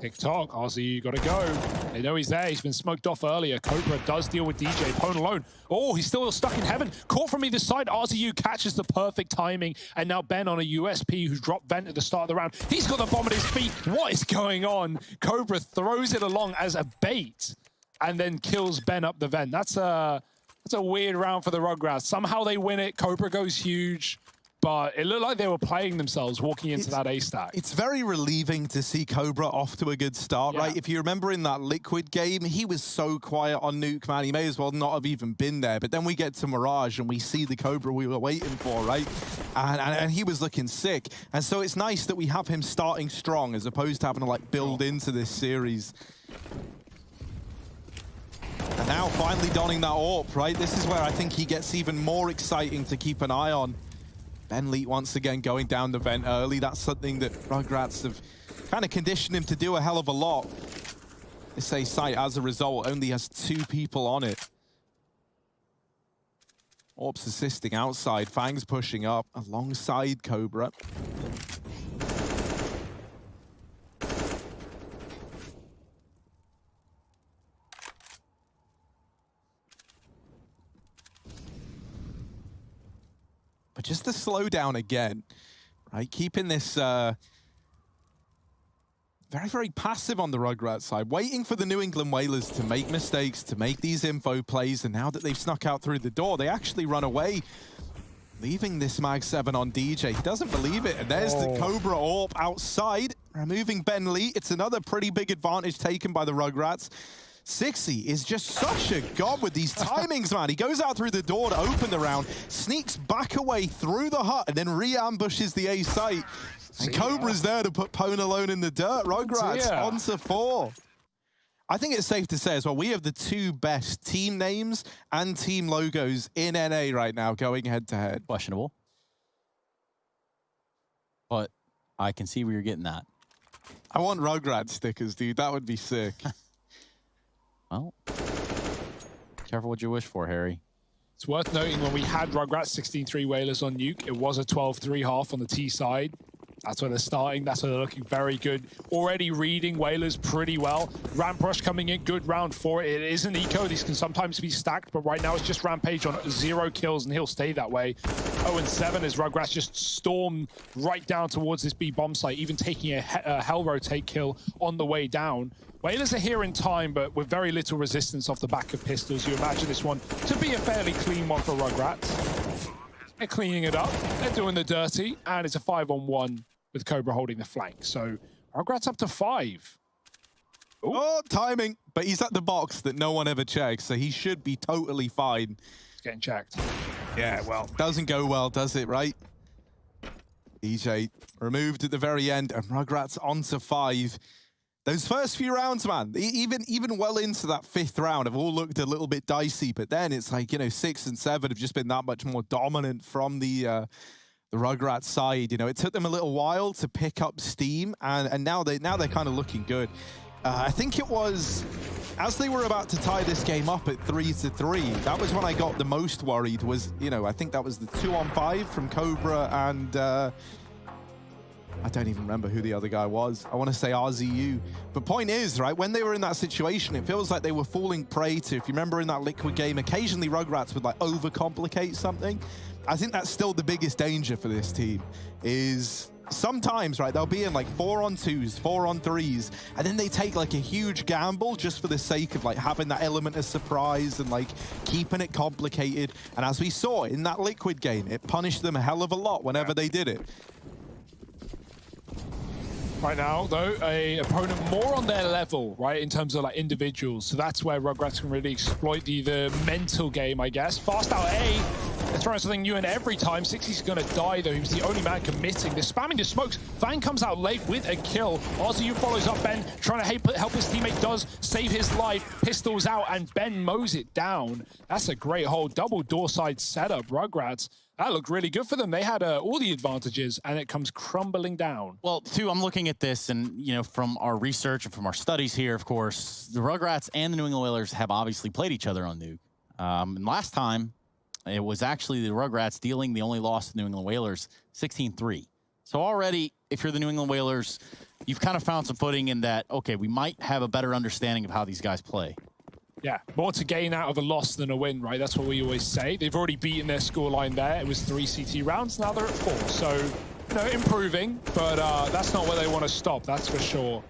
TikTok, RZU gotta go. They know he's there. He's been smoked off earlier. Cobra does deal with DJ. Pwn alone. Oh, he's still stuck in heaven. Caught from either side. RZU catches the perfect timing. And now Ben on a USP who's dropped Vent at the start of the round. He's got the bomb at his feet. What is going on? Cobra throws it along as a bait and then kills Ben up the Vent. That's a weird round for the Rugrats. Somehow they win it. Cobra goes huge. But it looked like they were playing themselves walking into that A stack. It's very relieving to see Cobra off to a good start, right? If you remember in that Liquid game, he was so quiet on Nuke, man. He may as well not have even been there. But then we get to Mirage and we see the Cobra we were waiting for, right? And he was looking sick. And so it's nice that we have him starting strong as opposed to having to like build into this series. And now finally donning that AWP, right? This is where I think he gets even more exciting to keep an eye on. Ben Leet once again going down the Vent early. That's something that Rugrats have kind of conditioned him to do a hell of a lot. This A site, as a result, only has 2 people on it. Orps assisting outside. Fang's pushing up alongside Cobra. But just to slow down again, right? Keeping this very, very passive on the Rugrats side, waiting for the New England Whalers to make mistakes, to make these info plays, and now that they've snuck out through the door, they actually run away, leaving this Mag 7 on DJ. He doesn't believe it, and there's the Cobra AWP outside, removing Ben Lee. It's another pretty big advantage taken by the Rugrats. Sixy is just such a god with these timings, man. He goes out through the door to open the round, sneaks back away through the hut, and then re-ambushes the A site. And Cobra's there to put Pwn alone in the dirt. Rugrats on to 4. I think it's safe to say as well, we have the 2 best team names and team logos in NA right now going head-to-head. Questionable. But I can see where you're getting that. I want Rugrats stickers, dude. That would be sick. Well, careful what you wish for, Harry. It's worth noting when we had Rugrats 16-3 Whalers on Nuke, it was a 12-3 half on the T side. That's where they're starting. That's where they're looking very good. Already reading Whalers pretty well. Ramp Rush coming in, good round for it. It is an eco. These can sometimes be stacked, but right now it's just Rampage on 0 kills, and he'll stay that way. 0-7 as Rugrats just storm right down towards this B bomb site, even taking a Hell Rotate kill on the way down. Whalers are here in time, but with very little resistance off the back of pistols. You imagine this one to be a fairly clean one for Rugrats. They're cleaning it up. They're doing the dirty, and it's a 5-on-1 with Cobra holding the flank. So Rugrats up to 5. Ooh. Oh, timing. But he's at the box that no one ever checks, so he should be totally fine. He's getting checked. Yeah, well, doesn't go well, does it, right? DJ removed at the very end, and Rugrats on to 5. Those first few rounds, man, even well into that 5th round, have all looked a little bit dicey. But then it's like, you know, 6 and 7 have just been that much more dominant from the Rugrats side. You know, it took them a little while to pick up steam, and now they're kind of looking good. I think it was as they were about to tie this game up at 3-3. That was when I got the most worried. Was, you know, I think that was the 2-on-5 from Cobra and. I don't even remember who the other guy was. I want to say RZU. But point is, right, when they were in that situation, it feels like they were falling prey to, if you remember in that Liquid game, occasionally Rugrats would like overcomplicate something. I think that's still the biggest danger for this team, is sometimes, right, they'll be in like 4-on-2s, 4-on-3s, and then they take like a huge gamble just for the sake of like having that element of surprise and like keeping it complicated. And as we saw in that Liquid game, it punished them a hell of a lot whenever they did it. Right now, though, a opponent more on their level, right, in terms of like individuals. So that's where Rugrats can really exploit the mental game, I guess. Fast out A, they're throwing something new, and every time 60's gonna die though. He was the only man committing. They're spamming the smokes. Fang comes out late with a kill. RZU follows up Ben, trying to help his teammate. Does save his life. Pistols out, and Ben mows it down. That's a great hold. Double door side setup. Rugrats. That looked really good for them. They had all the advantages, and it comes crumbling down. Well, too, I'm looking at this, and from our research and from our studies here, of course, the Rugrats and the New England Whalers have obviously played each other on Nuke. And last time, it was actually the Rugrats dealing the only loss to the New England Whalers, 16-3. So already, if you're the New England Whalers, you've kind of found some footing in that, okay, we might have a better understanding of how these guys play. Yeah, more to gain out of a loss than a win, right? That's what we always say. They've already beaten their scoreline there. It was 3 CT rounds. Now they're at 4. So, improving, but that's not where they want to stop. That's for sure.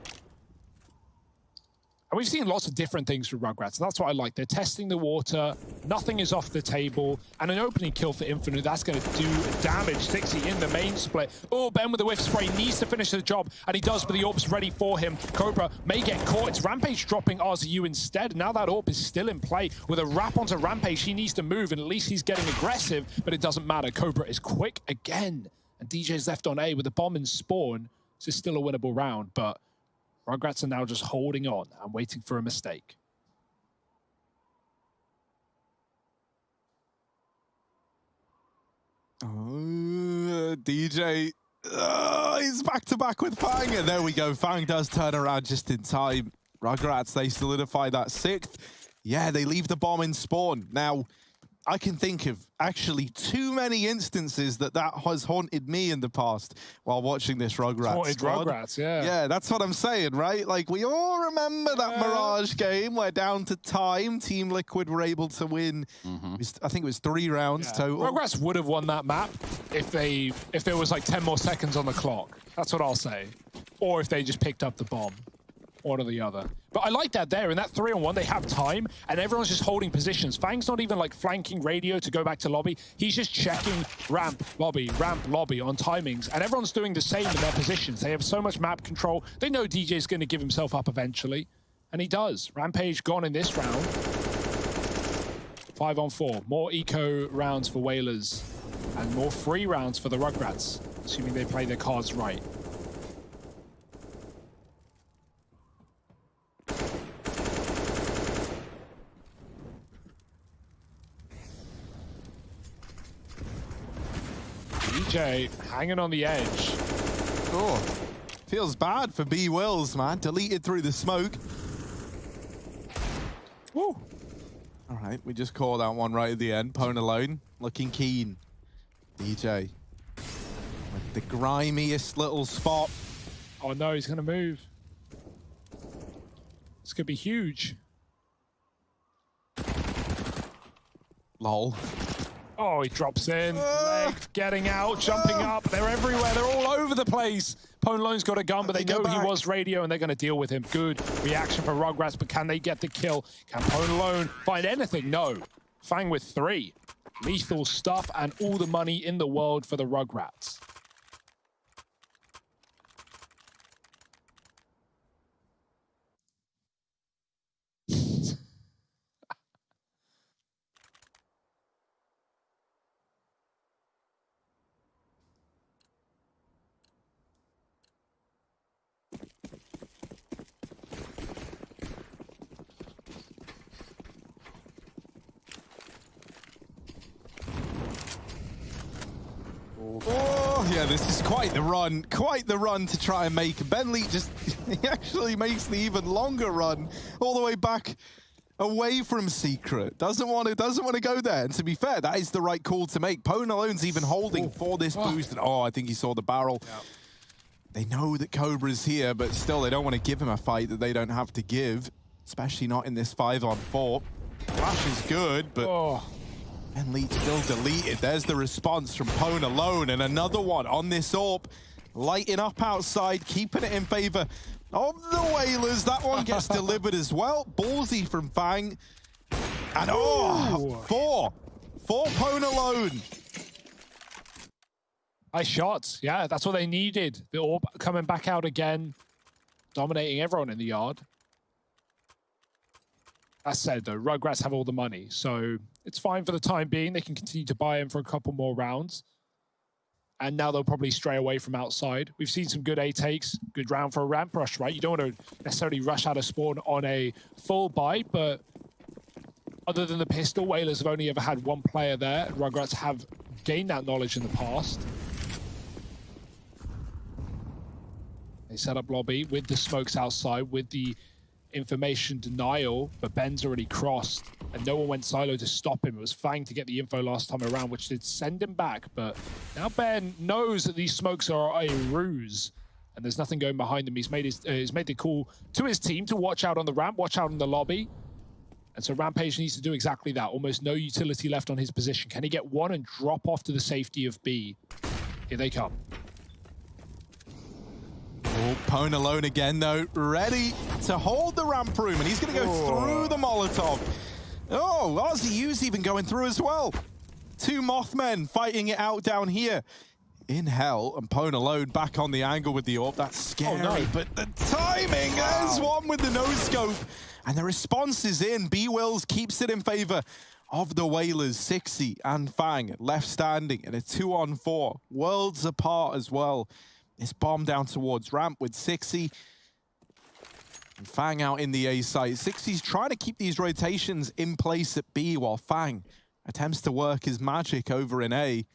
And we've seen lots of different things from Rugrats. That's what I like. They're testing the water. Nothing is off the table. And an opening kill for Infinite. That's going to do damage. 60 in the main split. Oh, Ben with the whiff spray needs to finish the job. And he does, but the orb's ready for him. Cobra may get caught. It's Rampage dropping RZU instead. Now that orb is still in play. With a wrap onto Rampage, he needs to move. And at least he's getting aggressive. But it doesn't matter. Cobra is quick again. And DJ's left on A with the bomb and spawn. This is still a winnable round, but Rugrats are now just holding on and waiting for a mistake. Oh, DJ. He's back-to-back with Fang. And there we go. Fang does turn around just in time. Rugrats, they solidify that 6th. Yeah, they leave the bomb in spawn. Now, I can think of actually too many instances that has haunted me in the past while watching this Rugrats Haunted squad. Rugrats, yeah. Yeah, that's what I'm saying, right? Like, we all remember that Mirage game where down to time, Team Liquid were able to win. I think it was 3 rounds total. Rugrats would have won that map if there was like 10 more seconds on the clock. That's what I'll say. Or if they just picked up the bomb. One or the other. But I like that there. In that 3-on-1, they have time, and everyone's just holding positions. Fang's not even like flanking radio to go back to lobby. He's just checking ramp, lobby on timings, and everyone's doing the same in their positions. They have so much map control. They know DJ's going to give himself up eventually, and he does. Rampage gone in this round. 5-on-4. More eco rounds for Whalers, and more free rounds for the Rugrats, assuming they play their cards right. DJ hanging on the edge. Oh, feels bad for B Wills, man. Deleted through the smoke. Woo. All right, we just called out one right at the end. Pwn alone, looking keen. DJ with the grimiest little spot. Oh no, he's gonna move. This could be huge. Lol. Oh, he drops in. Leg, getting out, jumping up. They're everywhere. They're all over the place. Pwn Alone's got a gun, but they know he was radio, and they're going to deal with him. Good reaction for Rugrats, but can they get the kill? Can Pwn Alone find anything? No. Fang with 3. Lethal stuff and all the money in the world for the Rugrats. Oh, yeah, this is quite the run to try and make. Bentley just, he actually makes the even longer run all the way back away from Secret. Doesn't want to go there. And to be fair, that is the right call to make. Pwn Alone's even holding for this boost. And I think he saw the barrel. Yeah. They know that Cobra's here, but still they don't want to give him a fight that they don't have to give, especially not in this 5-on-4. Flash is good, but and Lead still deleted. There's the response from Pwn Alone, and another one on this AWP. Lighting up outside, keeping it in favor of the Whalers. That one gets delivered as well. Ballsy from Fang. And four Pwn Alone. Nice shots. Yeah, that's what they needed. The AWP coming back out again, dominating everyone in the yard. That said, though, Rugrats have all the money, so it's fine for the time being. They can continue to buy him for a couple more rounds. And now they'll probably stray away from outside. We've seen some good A takes, good round for a ramp rush, right? You don't want to necessarily rush out of spawn on a full buy, but other than the pistol, Whalers have only ever had one player there. Rugrats have gained that knowledge in the past. They set up lobby with the smokes outside, with the information denial, but Ben's already crossed, and no one went silo to stop him. It was Fang to get the info last time around, which did send him back, but now Ben knows that these smokes are a ruse, and there's nothing going behind him. He's made the call to his team to watch out on the ramp, watch out in the lobby, and so Rampage needs to do exactly that. Almost no utility left on his position. Can he get one and drop off to the safety of B? Here they come. Oh, Pwn alone again, though, ready to hold the ramp room, and he's going to go through the Molotov. Oh, RZU's even going through as well. Two Mothmen fighting it out down here in hell, and Pwn alone back on the angle with the AWP. That's scary, but the timing, there's one with the no-scope, and the response is in. B-Wills keeps it in favor of the Whalers. 60 and Fang left standing in a 2-on-4, worlds apart as well. This bomb down towards ramp with 60. And Fang out in the A site. 60's trying to keep these rotations in place at B while Fang attempts to work his magic over in A.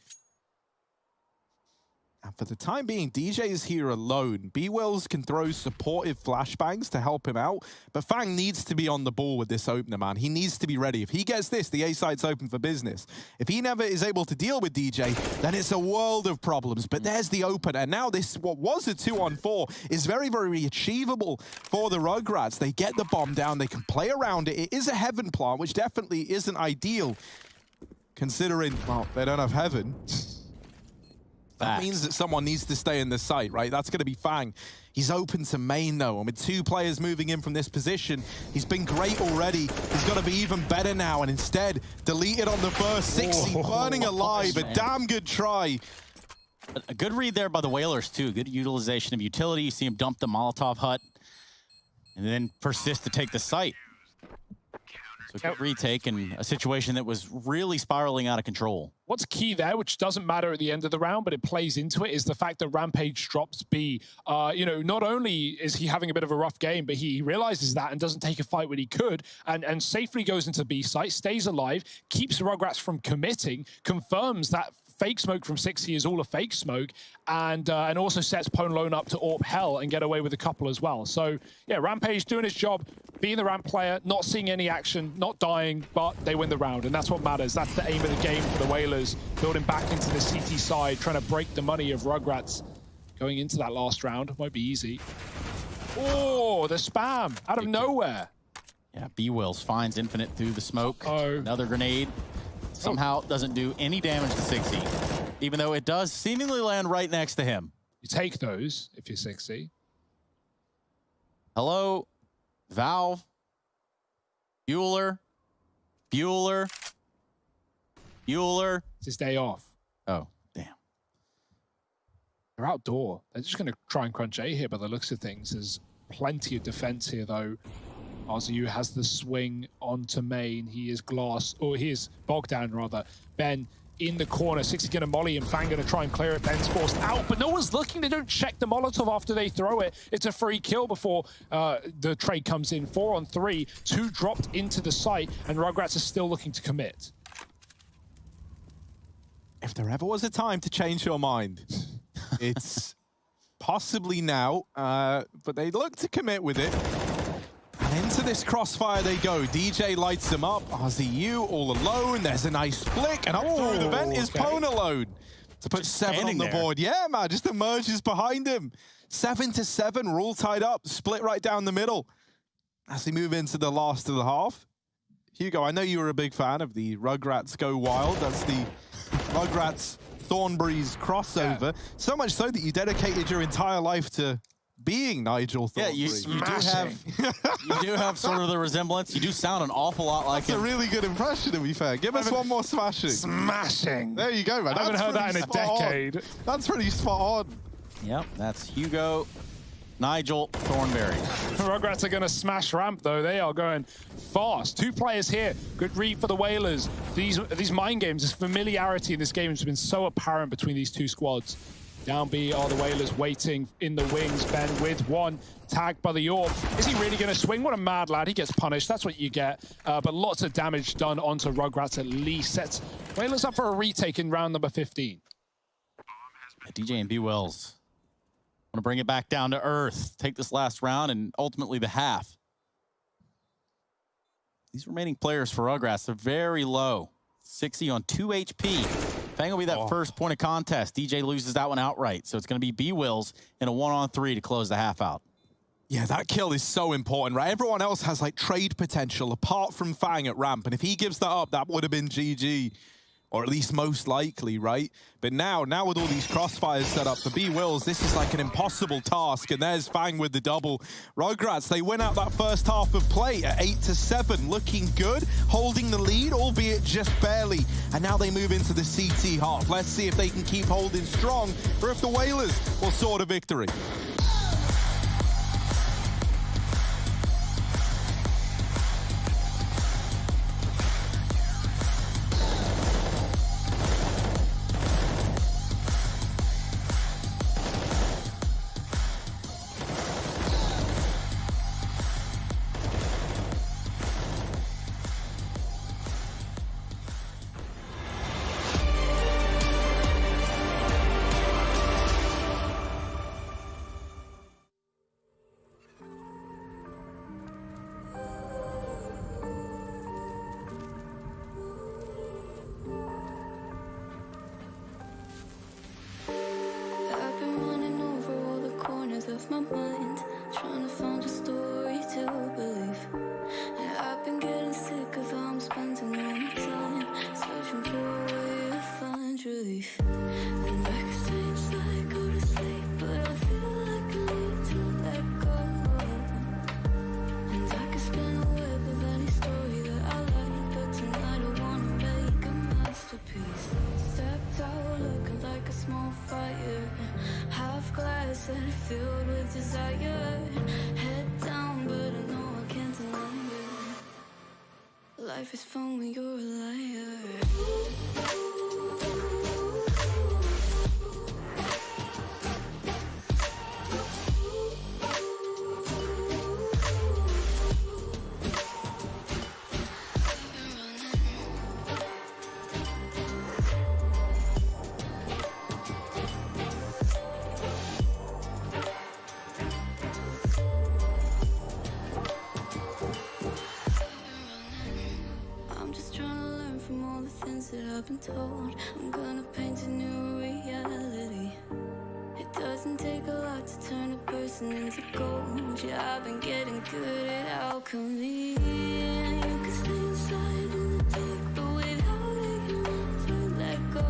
And for the time being, DJ is here alone. B-Wills can throw supportive flashbangs to help him out, but Fang needs to be on the ball with this opener, man. He needs to be ready. If he gets this, the A site's open for business. If he never is able to deal with DJ, then it's a world of problems. But there's the opener. And now this, what was a 2-on-4, is very, very achievable for the Rugrats. They get the bomb down. They can play around it. It is a heaven plant, which definitely isn't ideal, considering, well, they don't have heaven. That means that someone needs to stay in the site, right? That's going to be Fang. He's open to main, though, and with two players moving in from this position, he's been great already. He's got to be even better now, and instead, deleted on the first. 60, burning alive. A damn good try. A good read there by the Whalers, too. Good utilization of utility. You see him dump the Molotov hut, and then persist to take the site. So good retake in a situation that was really spiraling out of control. What's key there, which doesn't matter at the end of the round, but it plays into it, is the fact that Rampage drops B. You know, not only is he having a bit of a rough game, but he realizes that and doesn't take a fight when he could, and safely goes into B site, stays alive, keeps Rugrats from committing, confirms that fake smoke from 60 is all a fake smoke, and also sets Pwn alone up to AWP hell and get away with a couple as well. So yeah, Rampage doing his job, being the ramp player, not seeing any action, not dying, but they win the round, and that's what matters. That's the aim of the game for the Whalers, building back into the CT side, trying to break the money of Rugrats going into that last round. Won't be easy. Oh, the spam out of nowhere. Yeah, B-Wills finds Infinite through the smoke. Another grenade. Somehow doesn't do any damage to 60, even though it does seemingly land right next to him. You take those if you're 60. Hello, Valve, Bueller. It's his day off. Oh, damn. They're outdoor. They're just going to try and crunch A here by the looks of things. There's plenty of defense here, though. RZU has the swing onto main. He is glass, or he is Bogdan rather. Ben in the corner. 60 gonna molly and Fang gonna try and clear it. Ben's forced out, but no one's looking. They don't check the Molotov after they throw it. It's a free kill before the trade comes in. 4-on-3, 2 dropped into the site, and Rugrats are still looking to commit. If there ever was a time to change your mind, it's possibly now, but they look to commit with it. And into this crossfire they go. DJ lights them up. RZU all alone. There's a nice flick. And up through the vent is Pwn alone to put just 7 on the board. Yeah, man, just emerges behind him. 7-7, we're all tied up. Split right down the middle as they move into the last of the half. Hugo, I know you were a big fan of the Rugrats Go Wild. That's the Rugrats Thornberrys crossover. Yeah. So much so that you dedicated your entire life to being Nigel Thornberry. Yeah, you do have sort of the resemblance. You do sound an awful lot like him. That's a really good impression, to be fair. Give us one more smashing. Smashing. There you go, man. I haven't heard that in a decade. That's pretty spot on. Yep, that's Hugo Nigel Thornberry. Rugrats are going to smash ramp, though. They are going fast. 2 players here. Good read for the Whalers. These mind games, this familiarity in this game has been so apparent between these 2 squads. Down B are the Whalers waiting in the wings. Ben with 1, tagged by the Orb. Is he really going to swing? What a mad lad. He gets punished. That's what you get. But lots of damage done onto Rugrats at least. Sets Whalers up for a retake in round number 15. DJ and B-Wells want to bring it back down to earth. Take this last round and ultimately the half. These remaining players for Rugrats, they're very low. 60 on 2 HP. Fang will be that first point of contest. DJ loses that one outright. So it's going to be B-Wills in a 1-on-3 to close the half out. Yeah, that kill is so important, right? Everyone else has like trade potential apart from Fang at ramp. And if he gives that up, that would have been GG. Or at least most likely, right? But now with all these crossfires set up for B-Wills, this is like an impossible task. And there's Fang with the double. Rugrats, they win out that first half of play at 8-7, looking good, holding the lead, albeit just barely. And now they move into the CT half. Let's see if they can keep holding strong, or if the Whalers will sword a victory. I've been running over all the corners of my mind, trying to find a story to believe. And I've been getting sick of how I'm spending all my time, searching for a way to find relief. Then I can stay inside, go to sleep, but I feel like I need to let go. And I can spin a web of any story that I like, but tonight I wanna make a masterpiece. Stepped out looking like a small fire, half glass and filled with desire. Head down, but I know I can't deny it. Life is fun when you're a liar. I'm just trying to learn from all the things that I've been told. I'm gonna paint a new reality. It doesn't take a lot to turn a person into gold. Yeah, I've been getting good at alchemy. And you can stay inside in the dark, but without it, you want to let go.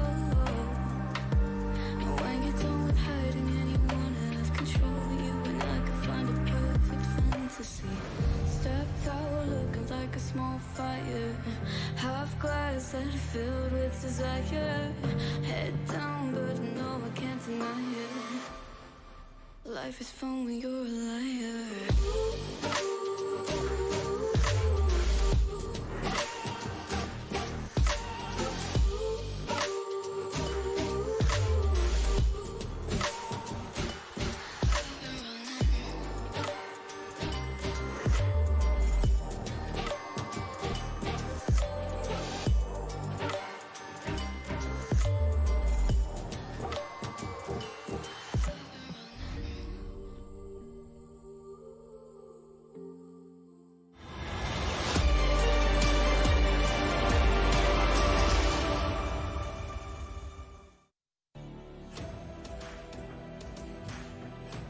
And when you're done with hiding and you wanna have control, you and I can find a perfect fantasy. Stepped out looking like a small fire, half glass and filled with desire. Head down, but I know I can't deny it. Life is fun when you're a liar.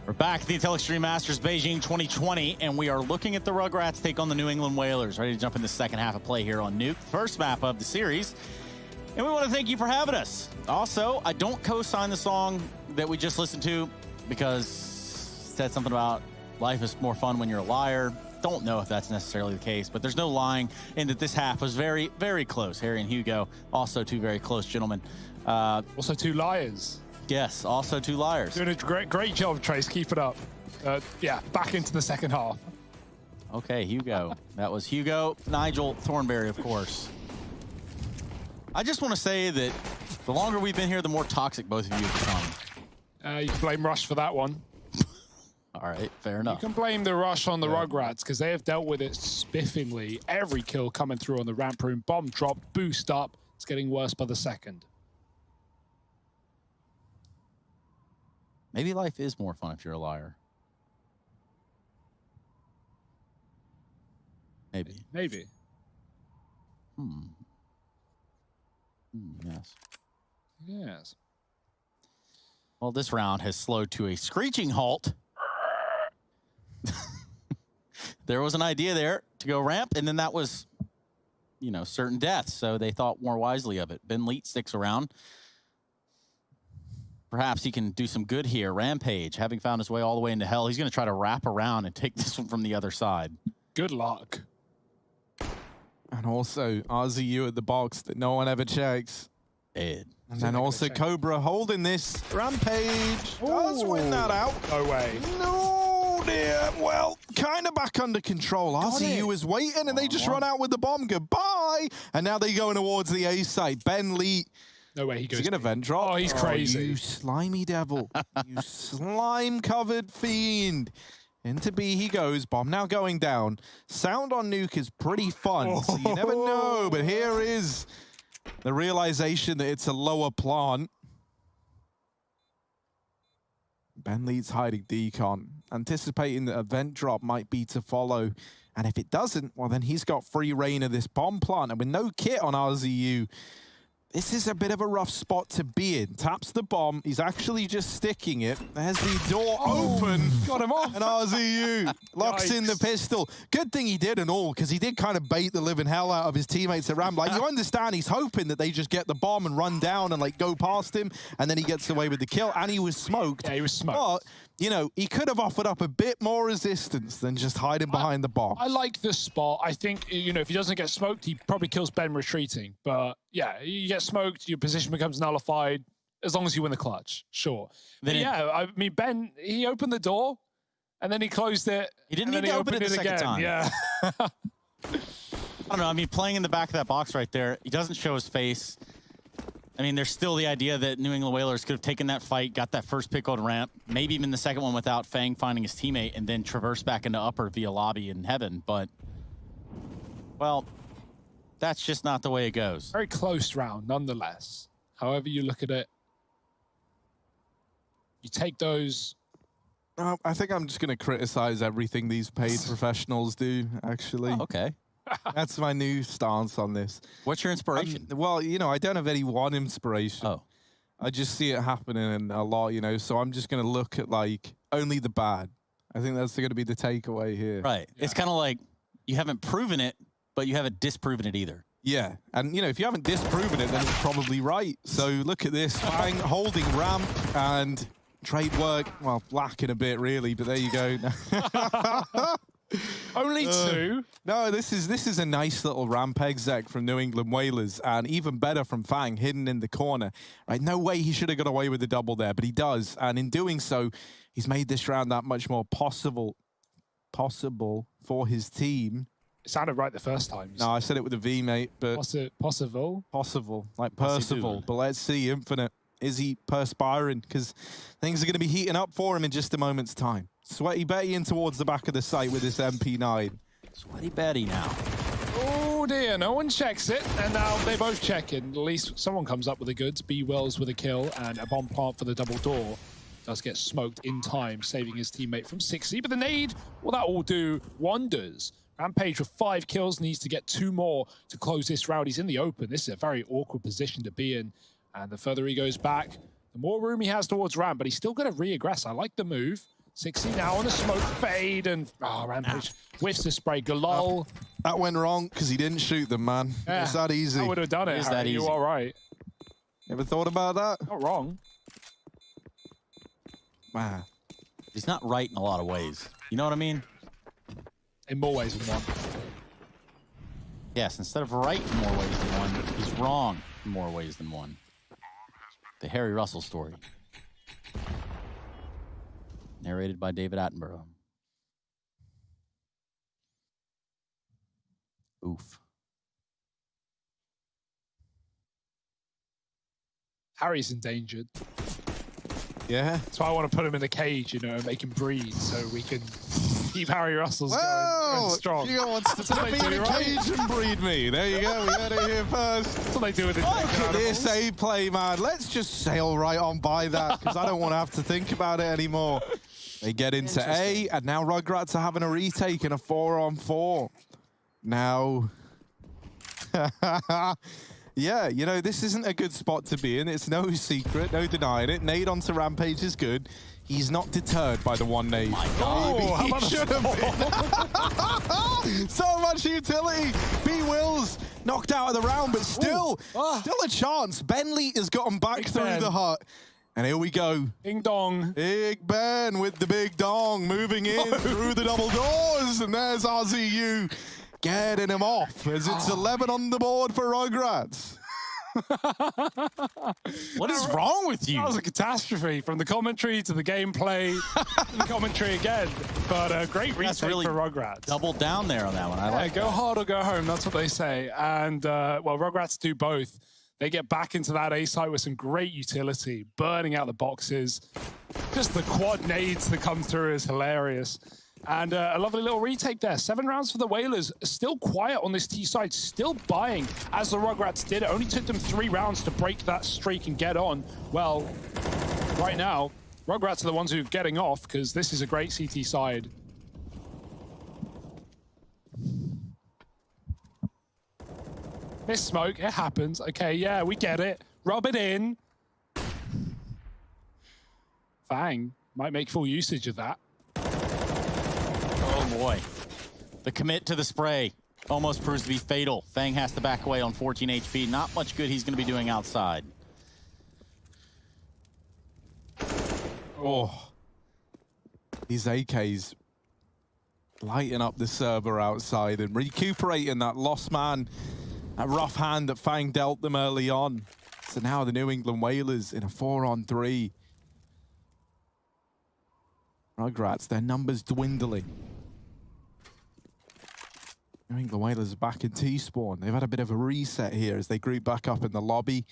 We're back at the Intel Extreme Masters Beijing 2020, and we are looking at the Rugrats take on the New England Whalers. Ready to jump in the second half of play here on Nuke, first map of the series. And we want to thank you for having us. Also, I don't co-sign the song that we just listened to because it said something about life is more fun when you're a liar. Don't know if that's necessarily the case, but there's no lying in that this half was very, very close. Harry and Hugo, also 2 very close gentlemen. Also 2 liars. Yes, also 2 liars. Doing a great job, Trace. Keep it up. Yeah, back into the second half. Okay, Hugo. That was Hugo. Nigel Thornberry, of course. I just want to say that the longer we've been here, the more toxic both of you have become. You can blame Rush for that one. All right, fair enough. You can blame the Rush on the Rugrats because they have dealt with it spiffingly. Every kill coming through on the ramp room. Bomb drop, boost up. It's getting worse by the second. Maybe life is more fun if you're a liar. Maybe. Maybe. Yes. Yes. Well, this round has slowed to a screeching halt. There was an idea there to go ramp, and then that was, you know, certain death. So they thought more wisely of it. Ben Leet sticks around. Perhaps he can do some good here. Rampage, having found his way all the way into hell, he's going to try to wrap around and take this one from the other side. Good luck. And also RZU at the box that no one ever checks. Dead. And then also Cobra holding this. Rampage does win that out. No way. No, dear. Well, kind of back under control. RZU was waiting, and they just run out with the bomb. Goodbye. And now they're going towards the A site. Ben Lee. No way he goes. Is he going to vent drop? Oh, he's crazy. You slimy devil. You slime-covered fiend. Into B he goes. Bomb now going down. Sound on nuke is pretty fun, so you never know. But here is the realization that it's a lower plant. Ben Leeds hiding decon, anticipating that a vent drop might be to follow. And if it doesn't, well, then he's got free reign of this bomb plant. And with no kit on RZU, this is a bit of a rough spot to be in. Taps the bomb. He's actually just sticking it. There's the door open. Got him off. And RZU locks in the pistol. Good thing he did and all, because he did kind of bait the living hell out of his teammates at ramp. Like, you understand, he's hoping that they just get the bomb and run down and, like, go past him, and then he gets away with the kill. And he was smoked. Yeah, he was smoked. But, you know, he could have offered up a bit more resistance than just hiding behind the bomb. I like this spot. I think, you know, if he doesn't get smoked, he probably kills Ben retreating. But, yeah, you get smoked, your position becomes nullified, as long as you win the clutch, sure. Then yeah, I mean, Ben, he opened the door, and then he closed it. He didn't need to open it the second time. Yeah. I don't know. I mean, playing in the back of that box right there, he doesn't show his face. I mean, there's still the idea that New England Whalers could have taken that fight, got that first pick on ramp, maybe even the second one without Fang finding his teammate, and then traverse back into upper via lobby in heaven. But, well, that's just not the way it goes. Very close round, nonetheless. However you look at it, you take those. I think I'm just going to criticize everything these paid professionals do, actually. Oh, okay. That's my new stance on this. What's your inspiration? Well, you know, I don't have any one inspiration. Oh. I just see it happening a lot, you know, so I'm just going to look at, like, only the bad. I think that's going to be the takeaway here. Right. Yeah. It's kind of like you haven't proven it, but you haven't disproven it either. Yeah, and, you know, if you haven't disproven it, then it's probably right. So look at this, Fang holding ramp and trade work, well, lacking a bit, really, but there you go. Only two. No, this is a nice little ramp exec from New England Whalers, and even better from Fang, hidden in the corner. Right, no way he should have got away with the double there, but he does, and in doing so, he's made this round that much more possible for his team. It sounded right the first time. No, I said it with a V, mate, but possible, like Percival. But let's see, Infinite. Is he perspiring? Because things are going to be heating up for him in just a moment's time. Sweaty Betty in towards the back of the site with this MP9. Sweaty Betty now. Oh dear, no one checks it, and now they both check it. At least someone comes up with the goods. B Wells with a kill and a bomb plant for the double door. Does get smoked in time, saving his teammate from 60. But the nade, well, that will do wonders. Rampage with 5 kills needs to get 2 more to close this round. He's in the open. This is a very awkward position to be in. And the further he goes back, the more room he has towards ramp, but he's still going to re-aggress. I like the move. 60 now on the smoke fade, and Rampage whiffs the spray. Galal. That went wrong because he didn't shoot them, man. Yeah, it's that easy. I would have done it. It's that easy. You're all right. Ever thought about that? Not wrong. Man. He's not right in a lot of ways. You know what I mean? In more ways than one. Yes, instead of right in more ways than one, he's wrong in more ways than one. The Harry Russell story. Narrated by David Attenborough. Oof. Harry's endangered. Yeah. That's why I want to put him in a cage, you know, and make him breathe so we can keep Harry Russell's going strong. Gio wants to put me in a cage and breed me. There you go. We heard it here first. That's what they do with it. Look at this A-play, man. Let's just sail right on by that because I don't want to have to think about it anymore. They get into A, and now Rugrats are having a retake in a 4-on-4. Now... yeah, you know, this isn't a good spot to be in. It's no secret, no denying it. Nade onto Rampage is good. He's not deterred by the one nade. My God. Oh, he should have been. So much utility. B-Wills knocked out of the round, but still a chance. Bentley has gotten back through the hut. And here we go. Ding dong. Big Ben with the big dong moving in through the double doors. And there's RZU. Getting him off as it's 11 on the board for Rugrats. What is wrong with you? That was a catastrophe from the commentary to the gameplay to the commentary again. But great retake really for Rugrats. Doubled down there on that one. I like go hard or go home. That's what they say. And, well, Rugrats do both. They get back into that A site with some great utility, burning out the boxes. Just the quad nades that come through is hilarious. And a lovely little retake there. 7 rounds for the Whalers. Still quiet on this T side, still buying as the Rugrats did. It only took them 3 rounds to break that streak and get on. Well, right now, Rugrats are the ones who are getting off because this is a great CT side. Miss smoke, it happens. Okay, yeah, we get it. Rub it in. Fang might make full usage of that. Oh boy. The commit to the spray almost proves to be fatal. Fang has to back away on 14 HP. Not much good he's going to be doing outside. Oh. These AKs lighting up the server outside and recuperating that lost man, that rough hand that Fang dealt them early on. So now the New England Whalers in a 4-on-3. Rugrats, their numbers dwindling. New England Whalers are back in T-spawn. They've had a bit of a reset here as they group back up in the lobby.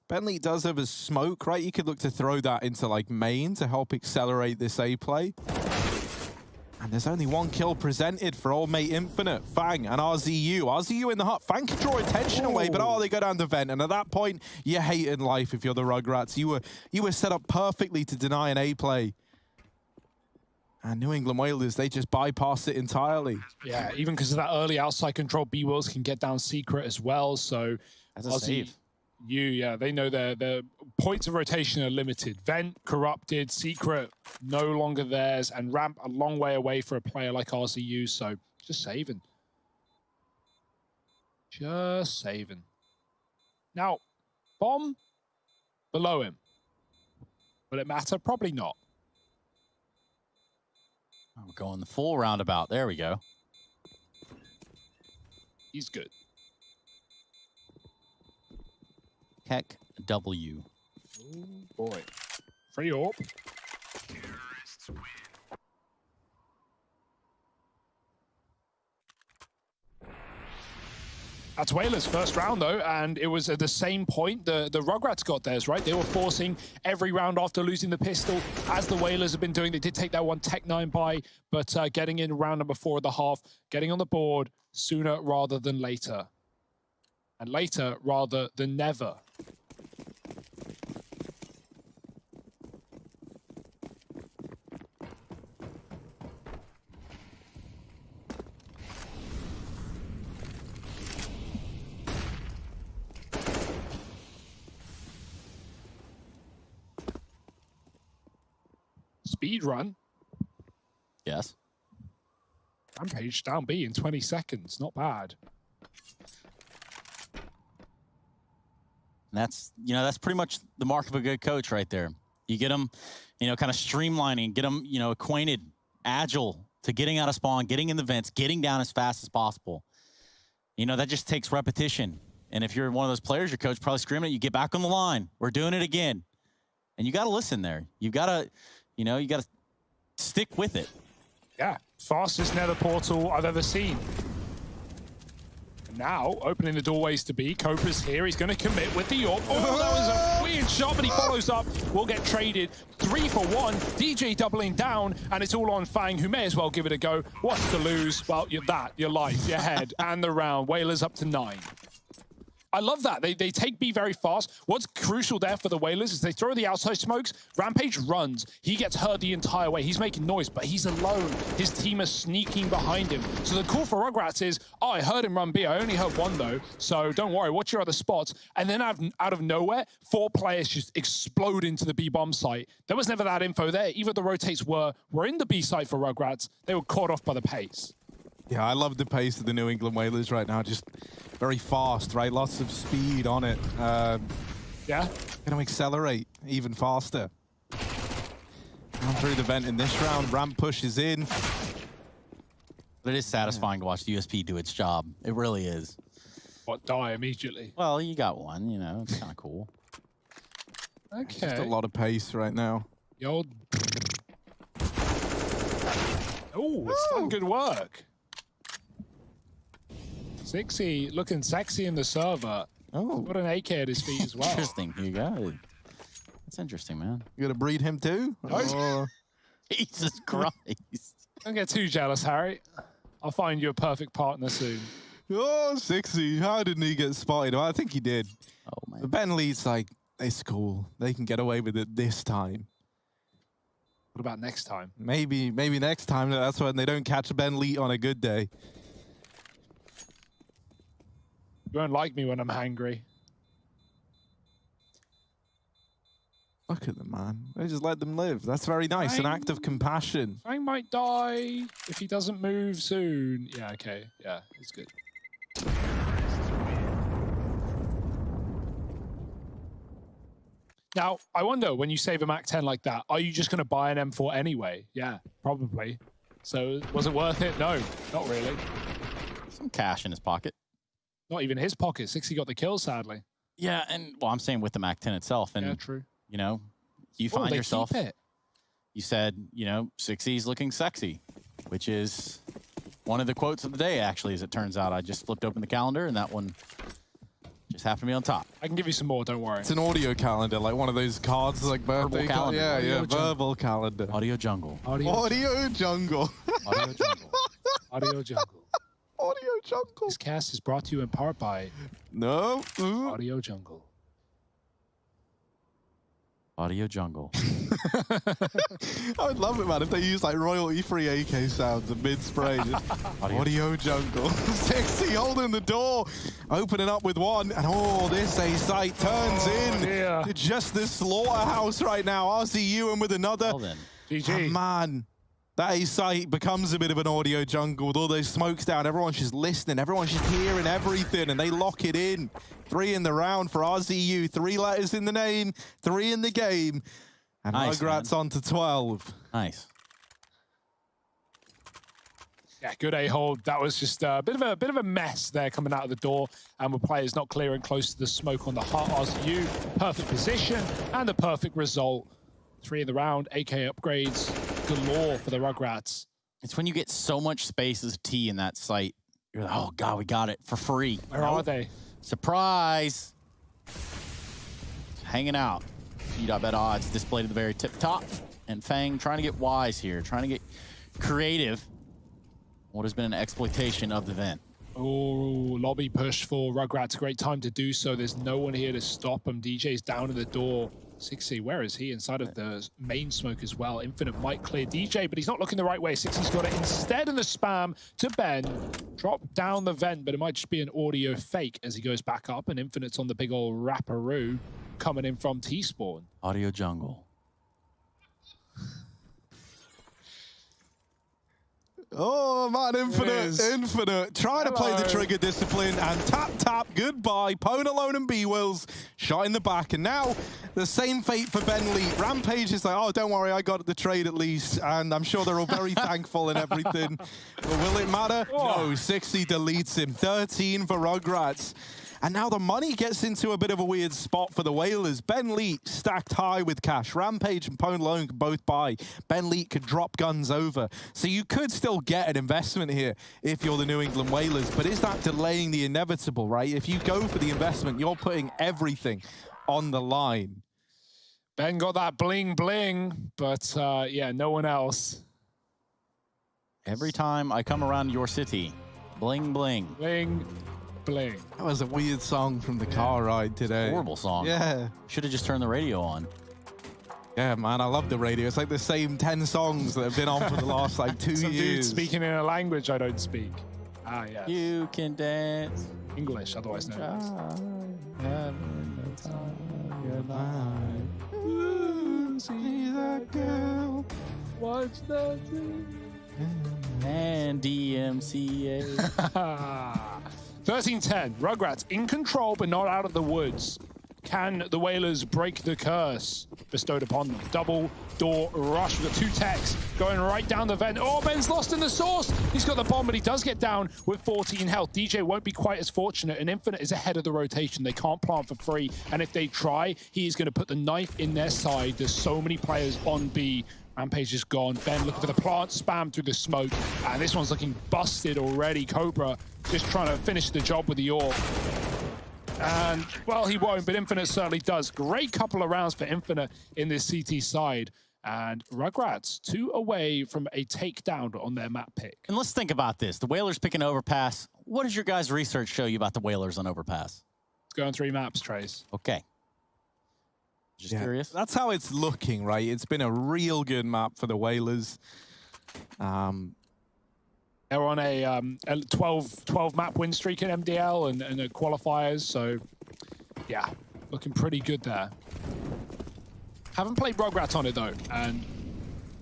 Bentley does have a smoke, right? You could look to throw that into like main to help accelerate this A play. And there's only 1 kill presented for Old Mate Infinite, Fang and RZU. RZU in the hut. Fang can draw attention away, but they go down the vent. And at that point, you're hating life if you're the Rugrats. You were set up perfectly to deny an A play. And New England Whalers, they just bypassed it entirely. Yeah, even because of that early outside control, B-Wills can get down secret as well. So that's a save. Yeah, they know their points of rotation are limited. Vent, corrupted, secret, no longer theirs, and ramp a long way away for a player like RZU. So just saving. Just saving. Now, bomb below him. Will it matter? Probably not. We're going the full roundabout. There we go. He's good. Heck W. Oh boy. Free orb. That's Whalers' first round, though, and it was at the same point the Rugrats got theirs, right? They were forcing every round after losing the pistol, as the Whalers have been doing. They did take that one Tech 9 buy, but getting in round number 4 of the half, getting on the board sooner rather than later. And later rather than never. Speed run. Yes. Rampage down B in 20 seconds. Not bad. That's pretty much the mark of a good coach right there. You get them, kind of streamlining, get them, acquainted, agile to getting out of spawn, getting in the vents, getting down as fast as possible. That just takes repetition. And if you're one of those players, your coach probably screaming at you, get back on the line. We're doing it again. And you got to listen there. You got to, you got to stick with it. Yeah, fastest nether portal I've ever seen. And now, opening the doorways to B. Cobra's here. He's going to commit with the AWP. Oh, that was a weird shot, but he follows up. Will get traded. 3 for 1. DJ doubling down, and it's all on Fang, who may as well give it a go. What's to lose? Well, your life, your head, and the round. Whalers up to 9. I love that. They take B very fast. What's crucial there for the Whalers is they throw the outside smokes. Rampage runs. He gets heard the entire way. He's making noise, but he's alone. His team is sneaking behind him. So the call for Rugrats is, oh, I heard him run B. I only heard 1, though. So don't worry. Watch your other spots. And then out of nowhere, 4 players just explode into the B bomb site. There was never that info there. Either the rotates were in the B site for Rugrats. They were caught off by the pace. Yeah, I love the pace of the New England Whalers right now. Just very fast, right? Lots of speed on it. Yeah. Going to accelerate even faster. Come through the vent in this round. Ramp pushes in. But it is satisfying to watch the USP do its job. It really is. What, die immediately? Well, you got one, it's kind of cool. Okay. Just a lot of pace right now. The old... Oh, it's done good work. Sixy looking sexy in the server. Oh. Got an AK at his feet as well. Interesting. Here you go. That's interesting, man. You gonna breed him too? Or... Jesus Christ. Don't get too jealous, Harry. I'll find you a perfect partner soon. Oh, Sixy. How didn't he get spotted? Well, I think he did. Oh, man. But Ben Lee's like, it's cool. They can get away with it this time. What about next time? Maybe next time. That's when they don't catch Ben Lee on a good day. You won't like me when I'm hangry. Look at them, man. They just let them live. That's very nice. An act of compassion. Fang might die if he doesn't move soon. Yeah, okay. Yeah, it's good. Now, I wonder, when you save a Mac 10 like that, are you just going to buy an M4 anyway? Yeah, probably. So, was it worth it? No, not really. Some cash in his pocket. Not even his pocket. 60 got the kill, sadly. Yeah, and well, I'm saying with the Mac 10 itself. And, yeah, true. You find they yourself. Keep it. You said, 60's looking sexy, which is one of the quotes of the day, actually, as it turns out. I just flipped open the calendar, and that one just happened to be on top. I can give you some more, don't worry. It's an audio calendar, like one of those cards, like birthday calendar. Yeah, verbal calendar. Audio jungle. Audio jungle. Audio jungle. Audio jungle. Audio jungle. This cast is brought to you in part by Audio Jungle. Audio jungle. I would love it, man, if they use like royalty-free AK sounds and mid-spray. Audio jungle. Sexy holding the door, opening up with 1, and this A site turns to just this slaughterhouse right now. RCU and with another. Well then. GG. Oh, man. That A site becomes a bit of an audio jungle with all those smokes down. Everyone's just listening. Everyone's just hearing everything, and they lock it in. 3 in the round for RZU. 3 letters in the name, 3 in the game. And nice, Rugrats on to 12. Nice. Yeah, good A-hold. That was just a bit of a mess there coming out of the door, and with players not clearing close to the smoke on the heart. RZU, perfect position and the perfect result. 3 in the round, AK upgrades galore for the Rugrats. It's when you get so much space as a T in that site. You're like, oh, God, we got it for free. Where are they? Surprise. Hanging out. G.bet odds displayed at the very tip top. And Fang trying to get wise here, trying to get creative. What has been an exploitation of the vent. Oh, lobby push for Rugrats. Great time to do so. There's no one here to stop him. DJ's down in the door. 60, where is he? Inside of the main smoke as well. Infinite might clear DJ, but he's not looking the right way. 60's got it instead in the spam to Ben. Drop down the vent, but it might just be an audio fake as he goes back up, and Infinite's on the big old wrapperoo coming in from T-Spawn. Audio jungle. Oh, man, Infinite. Trying to play the trigger discipline and tap, goodbye. Pwn alone and B-Wills shot in the back. And now the same fate for Ben Lee. Rampage is like, oh, don't worry, I got the trade at least. And I'm sure they're all very thankful and everything. But will it matter? No, 60 deletes him. 13 for Rugrats. And now the money gets into a bit of a weird spot for the Whalers. Ben Leet stacked high with cash. Rampage and Pone Lone can both buy. Ben Leet could drop guns over. So you could still get an investment here if you're the New England Whalers. But is that delaying the inevitable, right? If you go for the investment, you're putting everything on the line. Ben got that bling bling, but yeah, no one else. Every time I come around your city, bling bling. Bling bling. That was a weird song from the car ride today. Horrible song. Yeah. Should have just turned the radio on. Yeah, man, I love the radio. It's like the same 10 songs that have been on for the last like 2 Some dude years. speaking in a language I don't speak. Ah, yeah. You can dance. English, otherwise known as. See that girl. Watch that. And DMCA. 13-10. Rugrats in control, but not out of the woods. Can the Whalers break the curse bestowed upon them? Double door rush. We've got 2 techs going right down the vent. Oh, Ben's lost in the source. He's got the bomb, but he does get down with 14 health. DJ won't be quite as fortunate, and Infinite is ahead of the rotation. They can't plant for free, and if they try, he is going to put the knife in their side. There's so many players on B. Rampage is gone. Ben looking for the plant, spam through the smoke, and this one's looking busted already. Cobra just trying to finish the job with the AWP. And, well, he won't, but Infinite certainly does. Great couple of rounds for Infinite in this CT side. And Rugrats 2 away from a takedown on their map pick. And let's think about this. The Whalers picking Overpass. What does your guys' research show you about the Whalers on Overpass? Let's go on 3 maps, Trace. Okay. Just curious. That's how it's looking, right? It's been a real good map for the Whalers. They're on a 12 map win streak in MDL and qualifiers, so yeah, looking pretty good there. Haven't played Rugrats on it though, and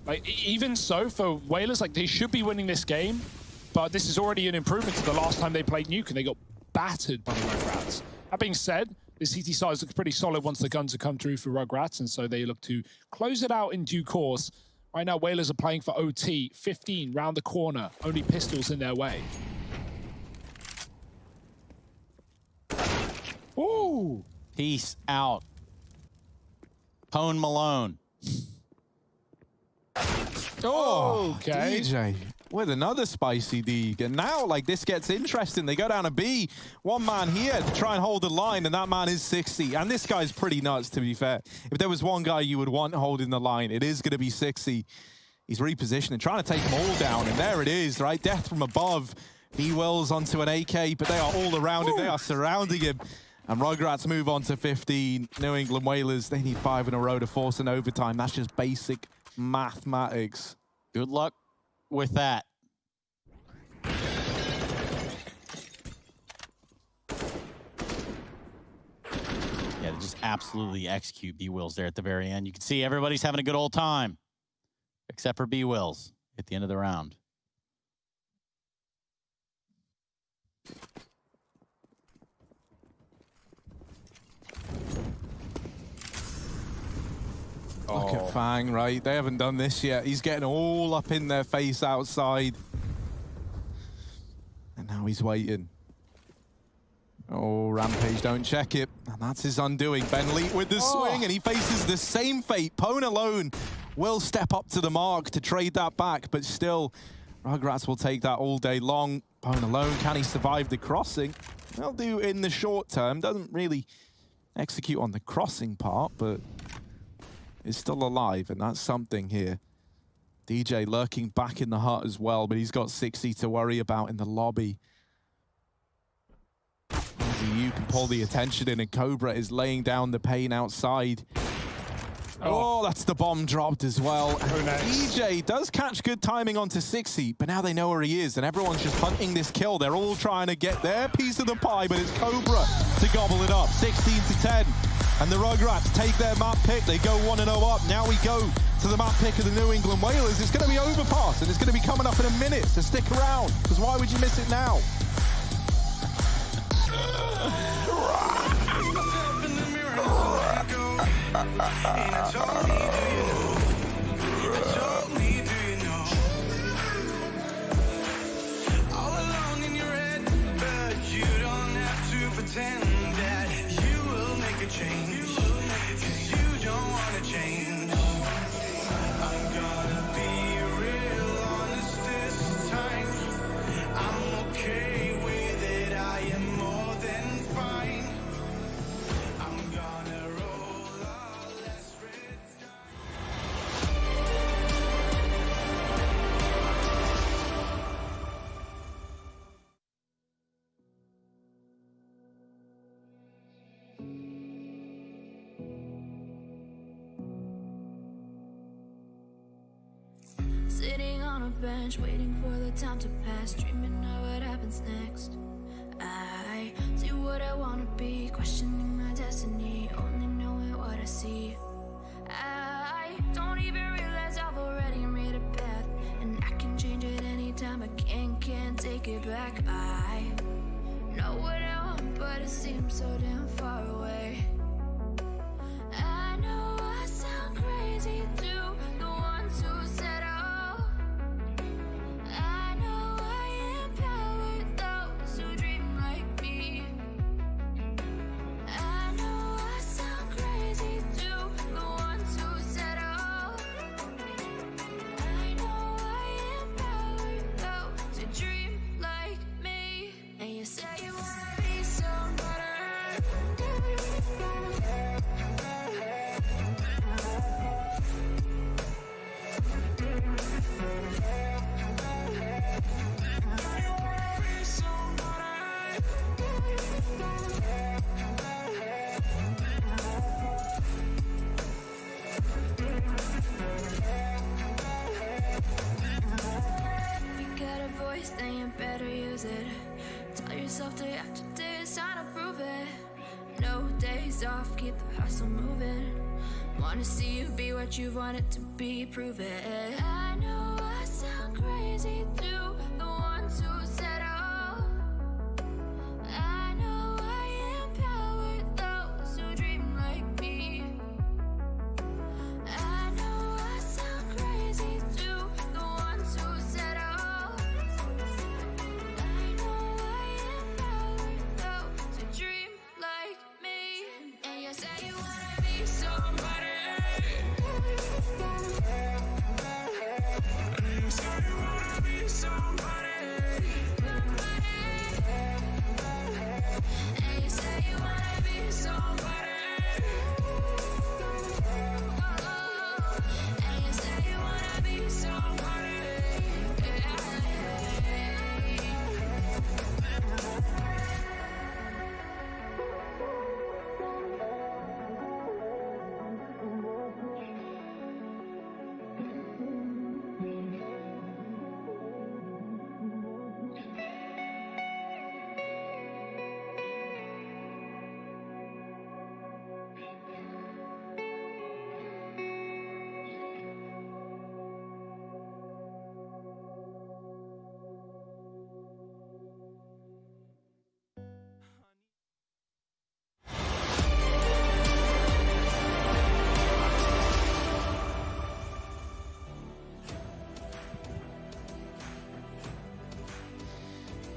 like even so for Whalers, like they should be winning this game, but this is already an improvement to the last time they played Nuke and they got battered by the Rugrats. That being said, the CT size looks pretty solid once the guns have come through for Rugrats, and so they look to close it out in due course. Right now, Whalers are playing for OT. 15 round the corner. Only pistols in their way. Ooh. Peace out. Malone. Oh, okay. DJ with another spicy dig. And now, like, this gets interesting. They go down a B. One man here to try and hold the line, and that man is 60. And this guy's pretty nuts, to be fair. If there was one guy you would want holding the line, it is going to be 60. He's repositioning, trying to take them all down, and there it is, right? Death from above. B-Wills onto an AK, but they are all around him. They are surrounding him. And Rugrats move on to 15. New England Whalers, they need 5 in a row to force an overtime. That's just basic mathematics. Good luck with that. Yeah, to just absolutely execute B-Wills there at the very end. You can see everybody's having a good old time, except for B-Wills at the end of the round. Look at Fang, right? They haven't done this yet. He's getting all up in their face outside. And now he's waiting. Oh, Rampage, don't check it. And that's his undoing. Ben Leet with the swing, and he faces the same fate. Pone alone will step up to the mark to trade that back, but still, Rugrats will take that all day long. Pone alone, can he survive the crossing? They'll do in the short term. Doesn't really execute on the crossing part, but is still alive, and that's something here. DJ lurking back in the hut as well, but he's got 60 to worry about in the lobby. You can pull the attention in, and Cobra is laying down the pain outside. Oh, that's the bomb dropped as well. DJ does catch good timing onto 60, but now they know where he is, and everyone's just hunting this kill. They're all trying to get their piece of the pie, but it's Cobra to gobble it up. 16 to 10. And the Rugrats take their map pick. They go 1-0 up. Now we go to the map pick of the New England Whalers. It's going to be Overpass, and it's going to be coming up in a minute, so stick around, because why would you miss it now? All along in your head, but you don't have to pretend. Sitting on a bench, waiting for the time to pass, dreaming of what happens next. I see what I wanna be, questioning my destiny, only knowing what I see. I don't even realize I've already made a path, and I can change it anytime. I can't take it back. I know what I want, but it seems so damn far away. I know I sound crazy to the ones who said, oh, I know I empower those who dream like me. I know I sound crazy to the ones who said, oh, I know I empower those who dream like me. And you say you wanna be somebody. Then you better use it. Tell yourself day after day it's time to prove it. No days off, keep the hustle moving. Wanna see you be what you wanted to be, prove it. I know I sound crazy to the ones who said, oh, I know I empower those who dream like me. I know I sound crazy to the ones who said, oh, dream like me. And you say you wanna be somebody. And you say you wanna be somebody. And you say you wanna be somebody. And you say you wanna be somebody.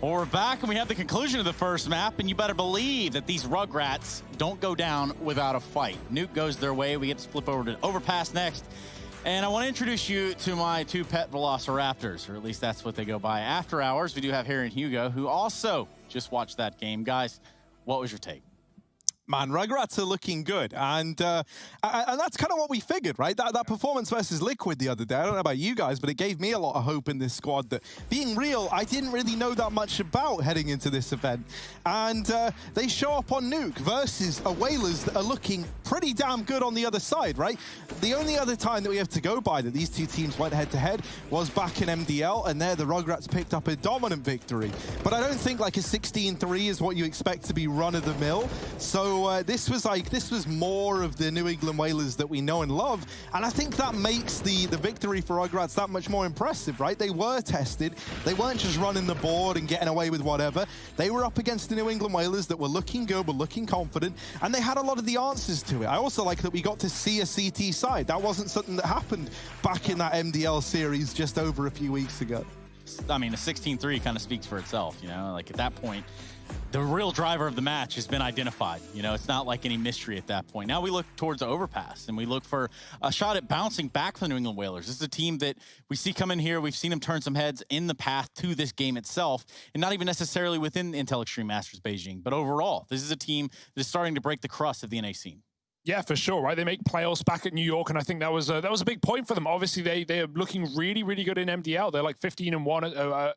Well, we're back and we have the conclusion of the first map, and you better believe that these Rugrats don't go down without a fight. Nuke goes their way. We get to flip over to Overpass next. And I want to introduce you to my two pet Velociraptors, or at least that's what they go by. After hours, we do have Harry and Hugo, who also just watched that game. Guys, what was your take? Man, Rugrats are looking good, and that's kind of what we figured, right? That performance versus Liquid the other day, I don't know about you guys, but it gave me a lot of hope in this squad that, being real, I didn't really know that much about heading into this event. And they show up on Nuke versus a Whalers that are looking pretty damn good on the other side, right? The only other time that we have to go by that these two teams went head-to-head was back in MDL, and there the Rugrats picked up a dominant victory. But I don't think like a 16-3 is what you expect to be run-of-the-mill. So this was more of the New England Whalers that we know and love, and I think that makes the victory for Rugrats that much more impressive, right? They were tested. They weren't just running the board and getting away with whatever. They were up against the New England Whalers that were looking good, were looking confident, and they had a lot of the answers to it. I also like that we got to see a CT side. That wasn't something that happened back in that MDL series just over a few weeks ago. I mean, a 16-3 kind of speaks for itself, you know? Like, at that point, the real driver of the match has been identified. You know, it's not like any mystery at that point. Now we look towards the Overpass, and we look for a shot at bouncing back for the New England Whalers. This is a team that we see come in here. We've seen them turn some heads in the path to this game itself, and not even necessarily within Intel Extreme Masters Beijing, but overall, this is a team that is starting to break the crust of the NA scene. Yeah, for sure, right? They make playoffs back at New York, and I think that was a big point for them. Obviously, they are looking really, really good in MDL. They're like 15-1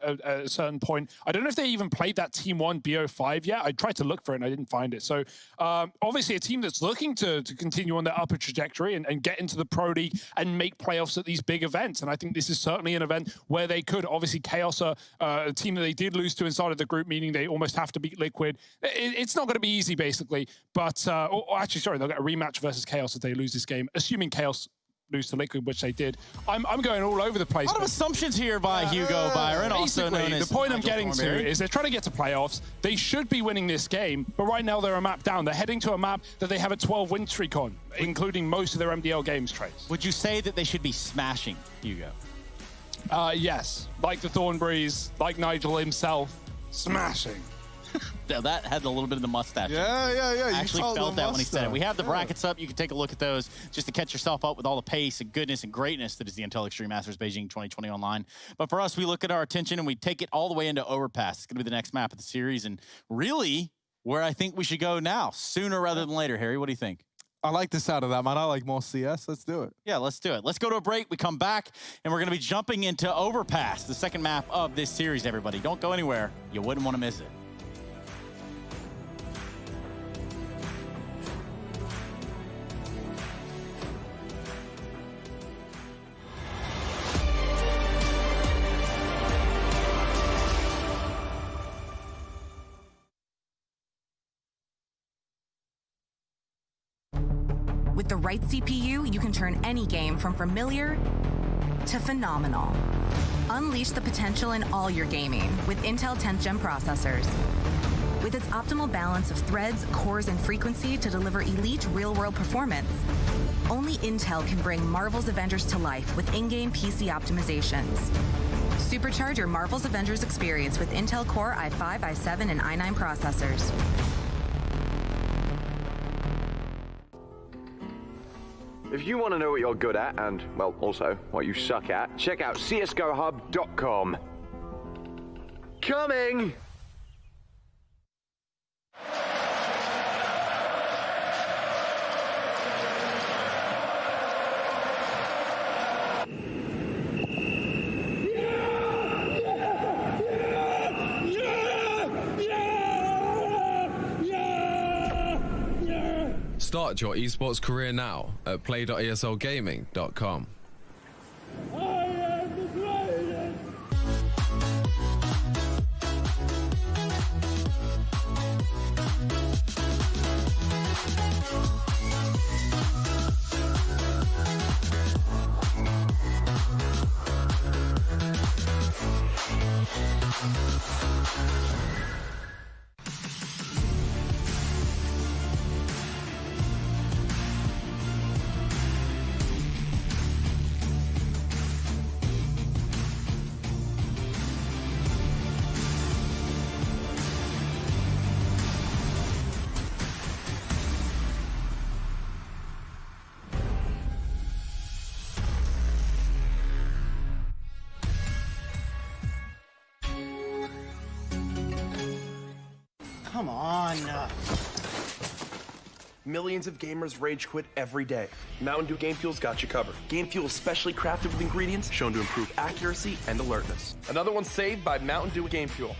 at a certain point. I don't know if they even played that Team 1 BO5 yet. I tried to look for it, and I didn't find it. So, obviously, a team that's looking to continue on their upper trajectory and get into the Pro League and make playoffs at these big events. And I think this is certainly an event where they could. Obviously, Chaos are a team that they did lose to inside of the group, meaning they almost have to beat Liquid. It's not going to be easy, basically. But, or actually, sorry, they'll get a rematch versus Chaos if they lose this game, assuming Chaos lose to Liquid, which they did. I'm going all over the place. A lot of assumptions here by Hugo Byron, also known as the point I'm Nigel getting Thornberry. to is they're trying to get to playoffs. They should be winning this game, but right now they're a map down. They're heading to a map that they have a 12-win streak on, including most of their MDL games, Trace. Would you say that they should be smashing, Hugo? Yes, like the Thornberrys, like Nigel himself, smashing. Now that had a little bit of the mustache. Yeah. I actually felt that when he said it. We have the brackets up. You can take a look at those just to catch yourself up with all the pace and goodness and greatness that is the Intel Extreme Masters Beijing 2020 online. But for us, we look at our attention and we take it all the way into Overpass. It's going to be the next map of the series, and really where I think we should go now, sooner rather than later. Harry, what do you think? I like the sound of that, man. I like more CS. Let's do it. Yeah, let's do it. Let's go to a break. We come back, and we're going to be jumping into Overpass, the second map of this series, everybody. Don't go anywhere. You wouldn't want to miss it. With the right CPU, you can turn any game from familiar to phenomenal. Unleash the potential in all your gaming with Intel 10th Gen processors. With its optimal balance of threads, cores, and frequency to deliver elite real-world performance, only Intel can bring Marvel's Avengers to life with in-game PC optimizations. Supercharge your Marvel's Avengers experience with Intel Core i5, i7, and i9 processors. If you want to know what you're good at and, well, also what you suck at, check out csgohub.com. Coming! Start your esports career now at play.eslgaming.com. Come on. Millions of gamers rage quit every day. Mountain Dew Game Fuel's got you covered. Game Fuel is specially crafted with ingredients shown to improve accuracy and alertness. Another one saved by Mountain Dew Game Fuel.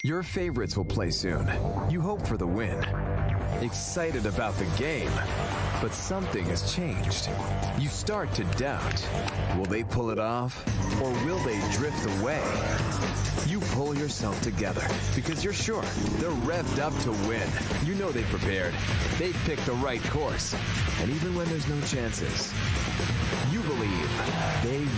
Your favorites will play soon. You hope for the win. Excited about the game. But something has changed. You start to doubt. Will they pull it off? Or will they drift away? You pull yourself together because you're sure they're revved up to win. You know they've prepared. They've picked the right course. And even when there's no chances,